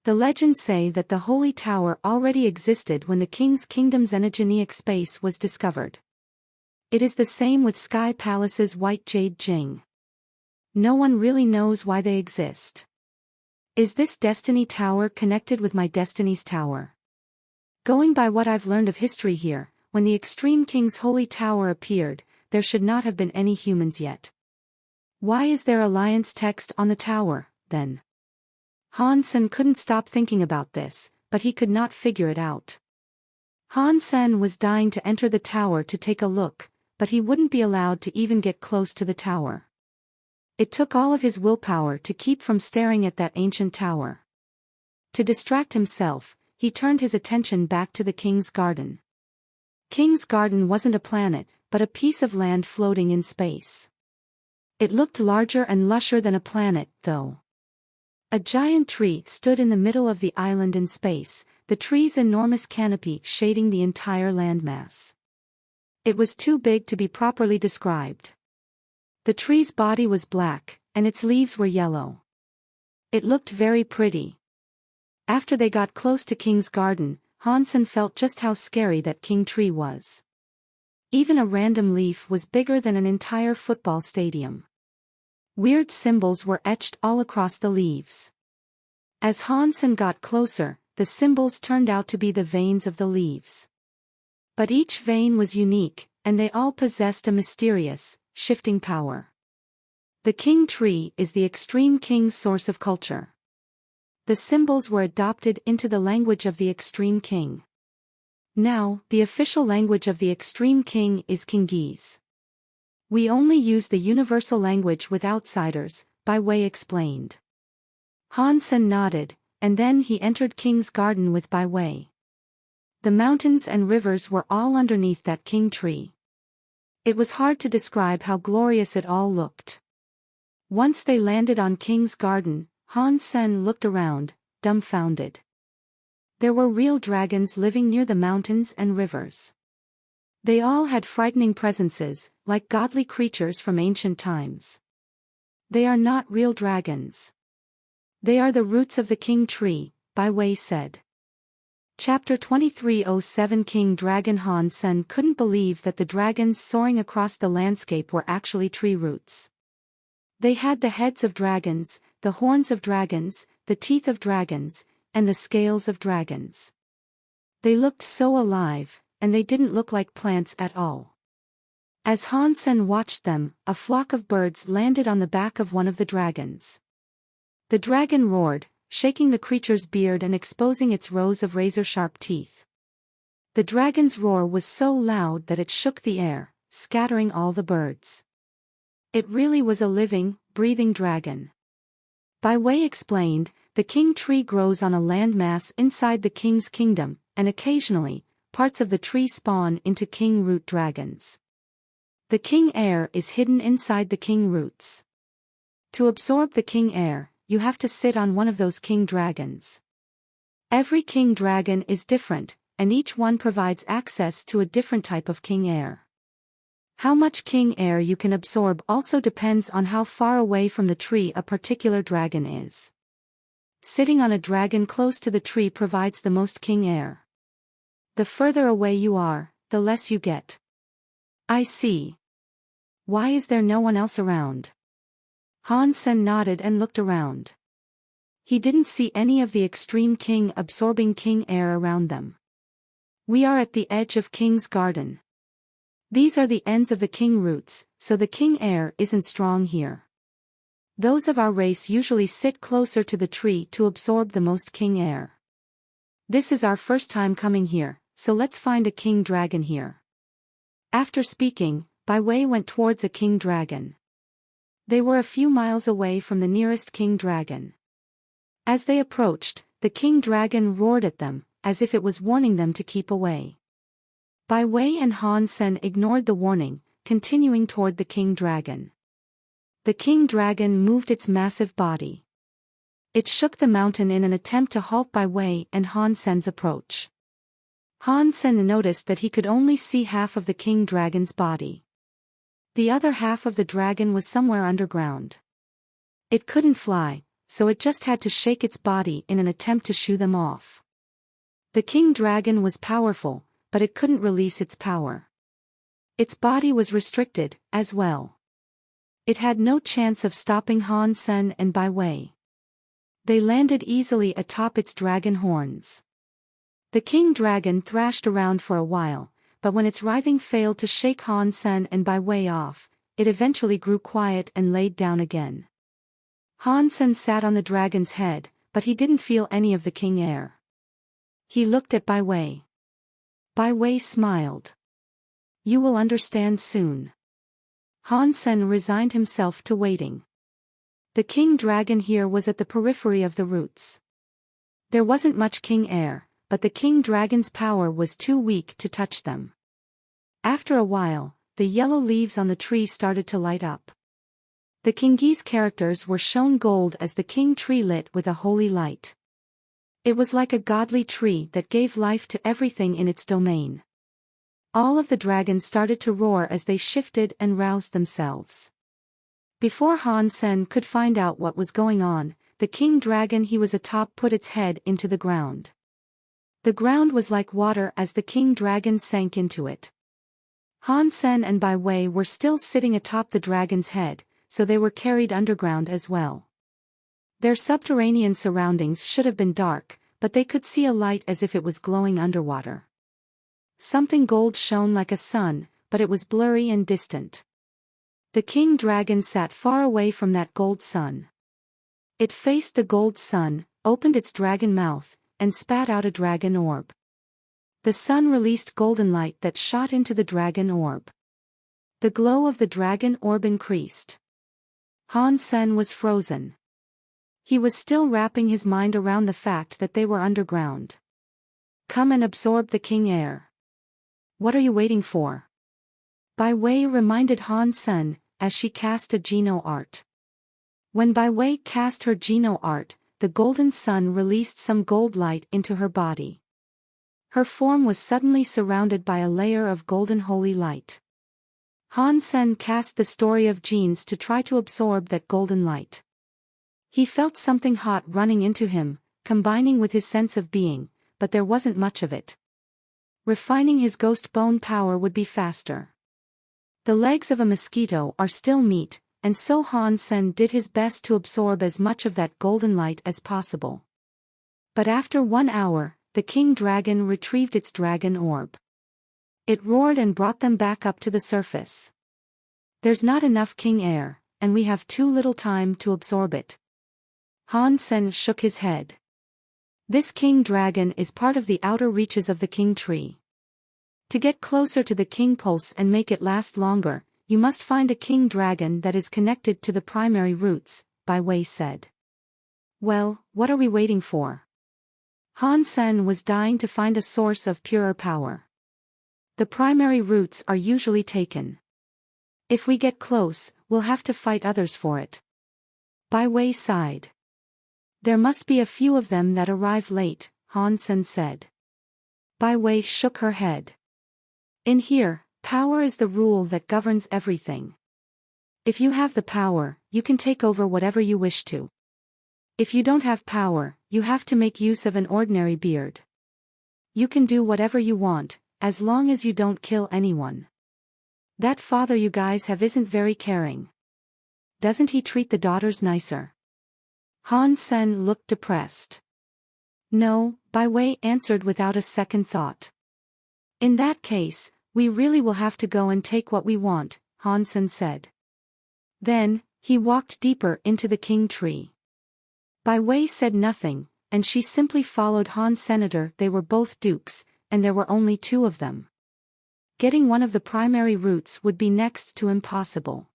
The legends say that the Holy Tower already existed when the king's kingdom's xenogeniac space was discovered. It is the same with Sky Palace's White Jade Jing. No one really knows why they exist. Is this Destiny Tower connected with my Destiny's Tower? Going by what I've learned of history here, when the Extreme King's Holy Tower appeared, there should not have been any humans yet. Why is there Alliance text on the tower, then?" Han Sen couldn't stop thinking about this, but he could not figure it out. Han Sen was dying to enter the tower to take a look, but he wouldn't be allowed to even get close to the tower. It took all of his willpower to keep from staring at that ancient tower. To distract himself, he turned his attention back to the king's garden. King's Garden wasn't a planet, but a piece of land floating in space. It looked larger and lusher than a planet, though. A giant tree stood in the middle of the island in space, the tree's enormous canopy shading the entire landmass. It was too big to be properly described. The tree's body was black, and its leaves were yellow. It looked very pretty. After they got close to King's Garden, Han Sen felt just how scary that king tree was. Even a random leaf was bigger than an entire football stadium. Weird symbols were etched all across the leaves. As Han Sen got closer, the symbols turned out to be the veins of the leaves. But each vein was unique, and they all possessed a mysterious, shifting power. The king tree is the extreme king's source of culture. The symbols were adopted into the language of the extreme king. Now, the official language of the extreme king is Kingese. We only use the universal language with outsiders, Bai Wei explained. Han Sen nodded, and then he entered King's garden with Bai Wei. The mountains and rivers were all underneath that king tree. It was hard to describe how glorious it all looked. Once they landed on King's garden, Han Sen looked around, dumbfounded. There were real dragons living near the mountains and rivers. They all had frightening presences, like godly creatures from ancient times. They are not real dragons. They are the roots of the king tree, Bai Wei said. Chapter 2307 King Dragon. Han Sen couldn't believe that the dragons soaring across the landscape were actually tree roots. They had the heads of dragons, the horns of dragons, the teeth of dragons, and the scales of dragons. They looked so alive, and they didn't look like plants at all. As Han Sen watched them, a flock of birds landed on the back of one of the dragons. The dragon roared, shaking the creature's beard and exposing its rows of razor-sharp teeth. The dragon's roar was so loud that it shook the air, scattering all the birds. It really was a living, breathing dragon. Bai Wei explained, the king tree grows on a landmass inside the king's kingdom, and occasionally, parts of the tree spawn into king root dragons. The king air is hidden inside the king roots. To absorb the king air, you have to sit on one of those king dragons. Every king dragon is different, and each one provides access to a different type of king air. How much king air you can absorb also depends on how far away from the tree a particular dragon is. Sitting on a dragon close to the tree provides the most king air. The further away you are, the less you get. I see. Why is there no one else around? Han Sen nodded and looked around. He didn't see any of the extreme king absorbing king air around them. We are at the edge of King's garden. These are the ends of the king roots, so the king air isn't strong here. Those of our race usually sit closer to the tree to absorb the most king air. This is our first time coming here, so let's find a king dragon here. After speaking, Bai Wei went towards a king dragon. They were a few miles away from the nearest king dragon. As they approached, the king dragon roared at them, as if it was warning them to keep away. Bai Wei and Han Sen ignored the warning, continuing toward the king dragon. The king dragon moved its massive body. It shook the mountain in an attempt to halt Bai Wei and Han Sen's approach. Han Sen noticed that he could only see half of the king dragon's body. The other half of the dragon was somewhere underground. It couldn't fly, so it just had to shake its body in an attempt to shoo them off. The king dragon was powerful, but it couldn't release its power. Its body was restricted, as well. It had no chance of stopping Han Sen and Bai Wei. They landed easily atop its dragon horns. The king dragon thrashed around for a while, but when its writhing failed to shake Han Sen and Bai Wei off, it eventually grew quiet and laid down again. Han Sen sat on the dragon's head, but he didn't feel any of the king air. He looked at Bai Wei. Bai Wei smiled. You will understand soon. Han Sen resigned himself to waiting. The king dragon here was at the periphery of the roots. There wasn't much king air, but the king dragon's power was too weak to touch them. After a while, the yellow leaves on the tree started to light up. The Kingese characters were shown gold as the king tree lit with a holy light. It was like a godly tree that gave life to everything in its domain. All of the dragons started to roar as they shifted and roused themselves. Before Han Sen could find out what was going on, the king dragon he was atop put its head into the ground. The ground was like water as the king dragon sank into it. Han Sen and Bai Wei were still sitting atop the dragon's head, so they were carried underground as well. Their subterranean surroundings should have been dark, but they could see a light as if it was glowing underwater. Something gold shone like a sun, but it was blurry and distant. The king dragon sat far away from that gold sun. It faced the gold sun, opened its dragon mouth, and spat out a dragon orb. The sun released golden light that shot into the dragon orb. The glow of the dragon orb increased. Han Sen was frozen. He was still wrapping his mind around the fact that they were underground. Come and absorb the king air. What are you waiting for? Bai Wei reminded Han Sen, as she cast a Geno art. When Bai Wei cast her Geno art, the golden sun released some gold light into her body. Her form was suddenly surrounded by a layer of golden holy light. Han Sen cast the story of genes to try to absorb that golden light. He felt something hot running into him, combining with his sense of being, but there wasn't much of it. Refining his ghost bone power would be faster. The legs of a mosquito are still meat, and so Han Sen did his best to absorb as much of that golden light as possible. But after 1 hour, the king dragon retrieved its dragon orb. It roared and brought them back up to the surface. There's not enough king air, and we have too little time to absorb it. Han Sen shook his head. This king dragon is part of the outer reaches of the king tree. To get closer to the king pulse and make it last longer, you must find a king dragon that is connected to the primary roots, Bai Wei said. Well, what are we waiting for? Han Sen was dying to find a source of purer power. The primary roots are usually taken. If we get close, we'll have to fight others for it. Bai Wei sighed. There must be a few of them that arrive late, Han Sen said. Bai Wei shook her head. In here, power is the rule that governs everything. If you have the power, you can take over whatever you wish to. If you don't have power, you have to make use of an ordinary beard. You can do whatever you want, as long as you don't kill anyone. That father you guys have isn't very caring. Doesn't he treat the daughters nicer? Han Sen looked depressed. No, Bai Wei answered without a second thought. In that case, we really will have to go and take what we want, Han Sen said. Then, he walked deeper into the king tree. Bai Wei said nothing, and she simply followed Han Senator. They were both dukes, and there were only 2 of them. Getting one of the primary roots would be next to impossible.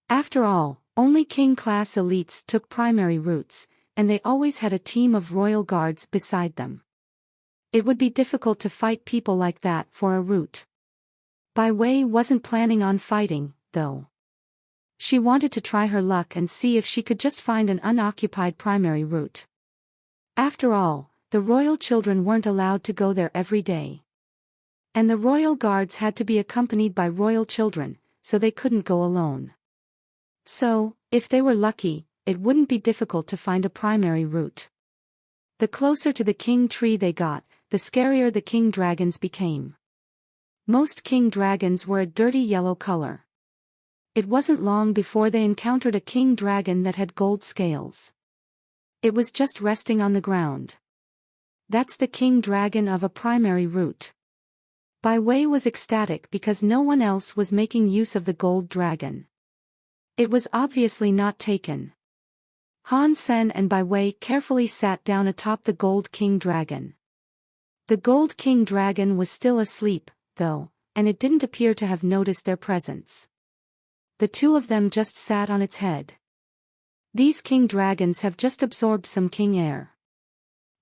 After all, only king-class elites took primary roots, and they always had a team of royal guards beside them. It would be difficult to fight people like that for a root. Bai Wei wasn't planning on fighting, though. She wanted to try her luck and see if she could just find an unoccupied primary root. After all, the royal children weren't allowed to go there every day. And the royal guards had to be accompanied by royal children, so they couldn't go alone. So, if they were lucky, it wouldn't be difficult to find a primary root. The closer to the king tree they got, the scarier the king dragons became. Most king dragons were a dirty yellow color. It wasn't long before they encountered a king dragon that had gold scales. It was just resting on the ground. That's the king dragon of a primary root. Bai Wei was ecstatic because no one else was making use of the gold dragon. It was obviously not taken. Han Sen and Bai Wei carefully sat down atop the gold king dragon. The gold king dragon was still asleep, though, and it didn't appear to have noticed their presence. The 2 of them just sat on its head. These king dragons have just absorbed some king air.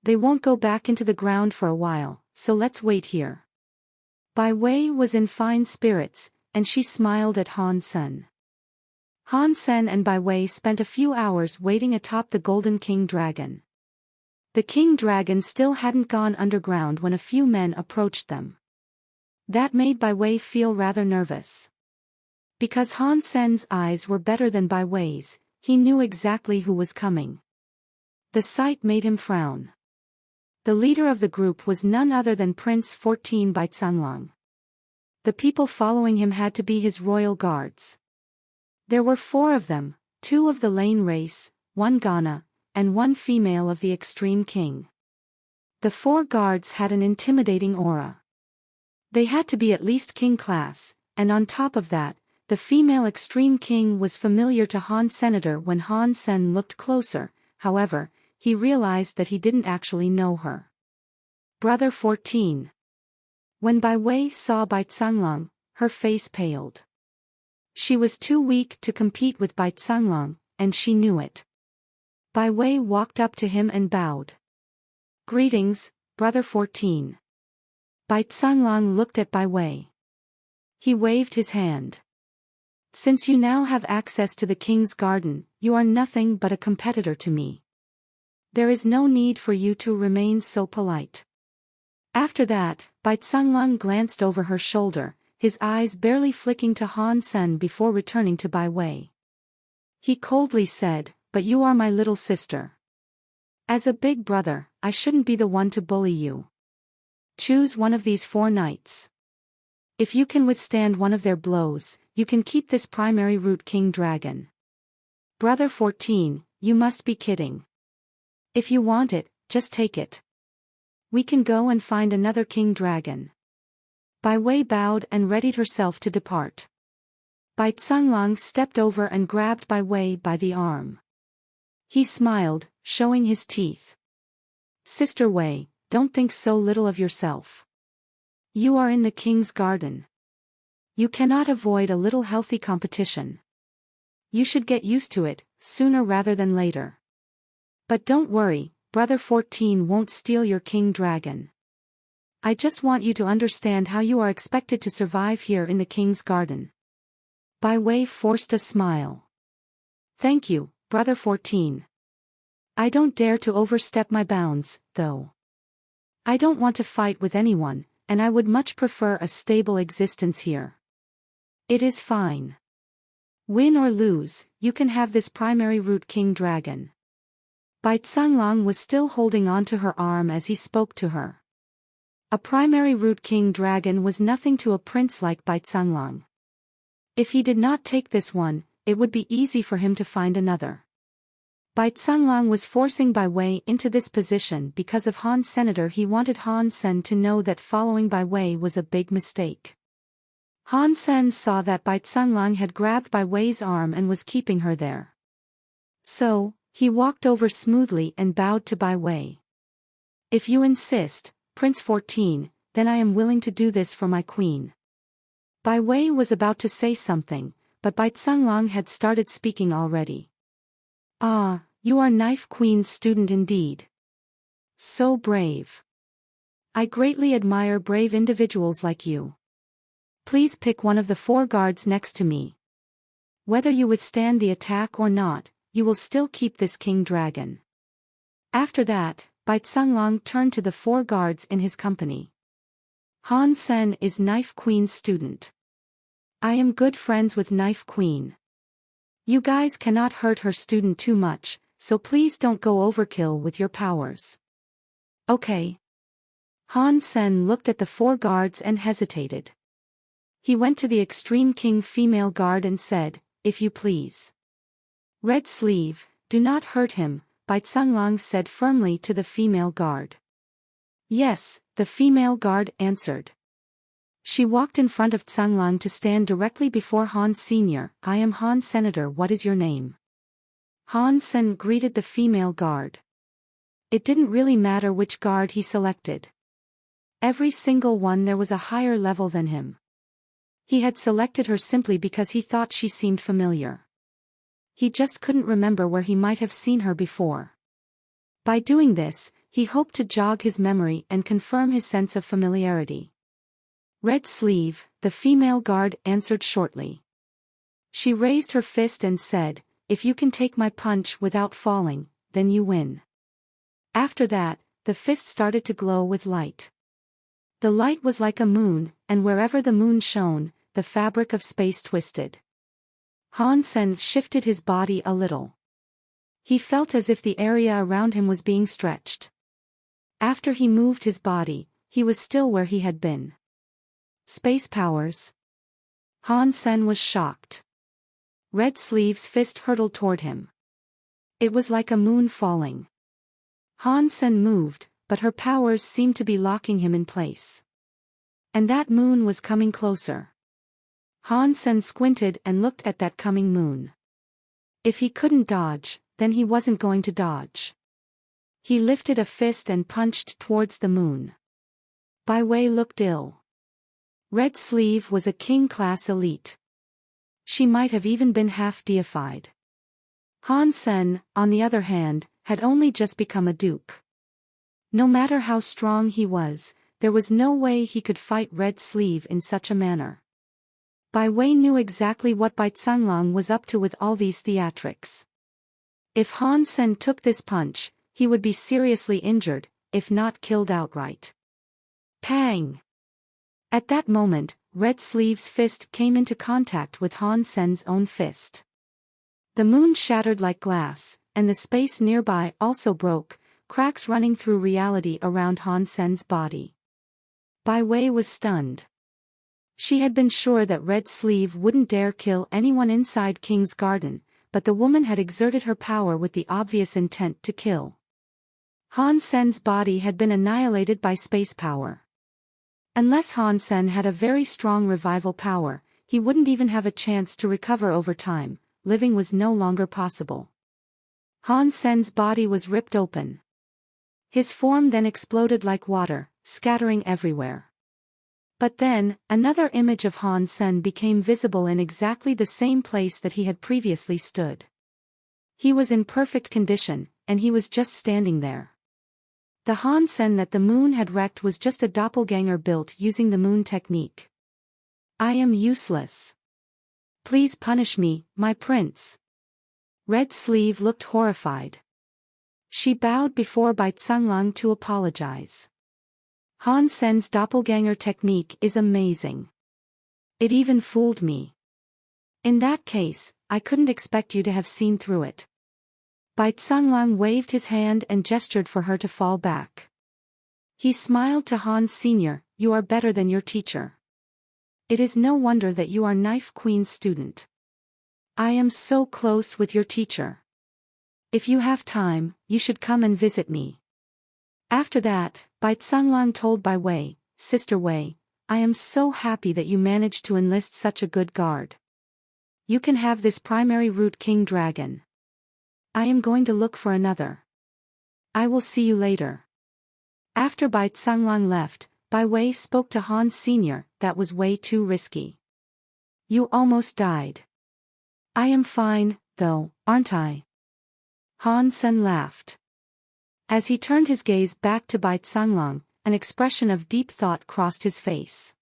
They won't go back into the ground for a while, so let's wait here. Bai Wei was in fine spirits, and she smiled at Han Sen. Han Sen and Bai Wei spent a few hours waiting atop the golden king dragon. The king dragon still hadn't gone underground when a few men approached them. That made Bai Wei feel rather nervous. Because Han Sen's eyes were better than Bai Wei's, he knew exactly who was coming. The sight made him frown. The leader of the group was none other than Prince 14 Bai Cunlong. The people following him had to be his royal guards. There were 4 of them, 2 of the Lane race, 1 Ghana, and 1 female of the extreme king. The 4 guards had an intimidating aura. They had to be at least king class, and on top of that, the female extreme king was familiar to Han Senator. When Han Sen looked closer, however, he realized that he didn't actually know her. Brother 14. When Bai Wei saw Bai Canglang, her face paled. She was too weak to compete with Bai Canglang, and she knew it. Bai Wei walked up to him and bowed. Greetings, Brother 14. Bai Canglang looked at Bai Wei. He waved his hand. Since you now have access to the king's garden, you are nothing but a competitor to me. There is no need for you to remain so polite. After that, Bai Canglang glanced over her shoulder, his eyes barely flicking to Han Sen before returning to Bai Wei. He coldly said, "But you are my little sister. As a big brother, I shouldn't be the one to bully you. Choose one of these 4 knights. If you can withstand one of their blows, you can keep this primary root king dragon." Brother 14, you must be kidding. If you want it, just take it. We can go and find another king dragon. Bai Wei bowed and readied herself to depart. Bai Canglang stepped over and grabbed Bai Wei by the arm. He smiled, showing his teeth. Sister Wei, don't think so little of yourself. You are in the king's garden. You cannot avoid a little healthy competition. You should get used to it, sooner rather than later. But don't worry, Brother 14 won't steal your king dragon. I just want you to understand how you are expected to survive here in the king's garden. Bai Wei forced a smile. Thank you, Brother 14. I don't dare to overstep my bounds, though. I don't want to fight with anyone, and I would much prefer a stable existence here. It is fine. Win or lose, you can have this primary root king dragon. Bai Canglang was still holding on to her arm as he spoke to her. A primary root king dragon was nothing to a prince like Bai Canglang. If he did not take this one, it would be easy for him to find another. Bai Canglang was forcing Bai Wei into this position because of Han Senator. He wanted Han Sen to know that following Bai Wei was a big mistake. Han Sen saw that Bai Canglang had grabbed Bai Wei's arm and was keeping her there. So, he walked over smoothly and bowed to Bai Wei. If you insist, Prince 14, then I am willing to do this for my queen. Bai Wei was about to say something, but Bai Canglang had started speaking already. Ah, you are Knife Queen's student indeed. So brave. I greatly admire brave individuals like you. Please pick one of the 4 guards next to me. Whether you withstand the attack or not, you will still keep this king dragon. After that, Bai Canglang turned to the 4 guards in his company. Han Sen is Knife Queen's student. I am good friends with Knife Queen. You guys cannot hurt her student too much, so please don't go overkill with your powers. Okay. Han Sen looked at the 4 guards and hesitated. He went to the extreme king female guard and said, "If you please. Red Sleeve, do not hurt him," Bai Canglang said firmly to the female guard. Yes, the female guard answered. She walked in front of Canglang to stand directly before Han Sr. "I am Han Senator. What is your name?" Han Sen greeted the female guard. It didn't really matter which guard he selected. Every single one there was a higher level than him. He had selected her simply because he thought she seemed familiar. He just couldn't remember where he might have seen her before. By doing this, he hoped to jog his memory and confirm his sense of familiarity. Red Sleeve, the female guard answered shortly. She raised her fist and said, "If you can take my punch without falling, then you win." After that, the fist started to glow with light. The light was like a moon, and wherever the moon shone, the fabric of space twisted. Han Sen shifted his body a little. He felt as if the area around him was being stretched. After he moved his body, he was still where he had been. Space powers. Han Sen was shocked. Red Sleeve's fist hurtled toward him. It was like a moon falling. Han Sen moved, but her powers seemed to be locking him in place. And that moon was coming closer. Han Sen squinted and looked at that coming moon. If he couldn't dodge, then he wasn't going to dodge. He lifted a fist and punched towards the moon. Bai Wei looked ill. Red Sleeve was a king-class elite. She might have even been half-deified. Han Sen, on the other hand, had only just become a duke. No matter how strong he was, there was no way he could fight Red Sleeve in such a manner. Bai Wei knew exactly what Bai Tsunlong was up to with all these theatrics. If Han Sen took this punch, he would be seriously injured, if not killed outright. Pang! At that moment, Red Sleeve's fist came into contact with Han Sen's own fist. The moon shattered like glass, and the space nearby also broke, cracks running through reality around Han Sen's body. Bai Wei was stunned. She had been sure that Red Sleeve wouldn't dare kill anyone inside King's Garden, but the woman had exerted her power with the obvious intent to kill. Han Sen's body had been annihilated by space power. Unless Han Sen had a very strong revival power, he wouldn't even have a chance to recover over time. Living was no longer possible. Han Sen's body was ripped open. His form then exploded like water, scattering everywhere. But then, another image of Han Sen became visible in exactly the same place that he had previously stood. He was in perfect condition, and he was just standing there. The Han Sen that the moon had wrecked was just a doppelganger built using the moon technique. I am useless. Please punish me, my prince. Red Sleeve looked horrified. She bowed before Bai Tsunlong to apologize. Han Sen's doppelganger technique is amazing. It even fooled me. In that case, I couldn't expect you to have seen through it. Bai Tsunlong waved his hand and gestured for her to fall back. He smiled to Han Sr., you are better than your teacher. It is no wonder that you are Knife Queen's student. I am so close with your teacher. If you have time, you should come and visit me. After that, Bai Tsunlong told Bai Wei, Sister Wei, I am so happy that you managed to enlist such a good guard. You can have this primary root king dragon. I am going to look for another. I will see you later. After Bai Tsunlong left, Bai Wei spoke to Han Sr., that was way too risky. You almost died. I am fine, though, aren't I? Han Sen laughed. As he turned his gaze back to Bai Tsunlong, an expression of deep thought crossed his face.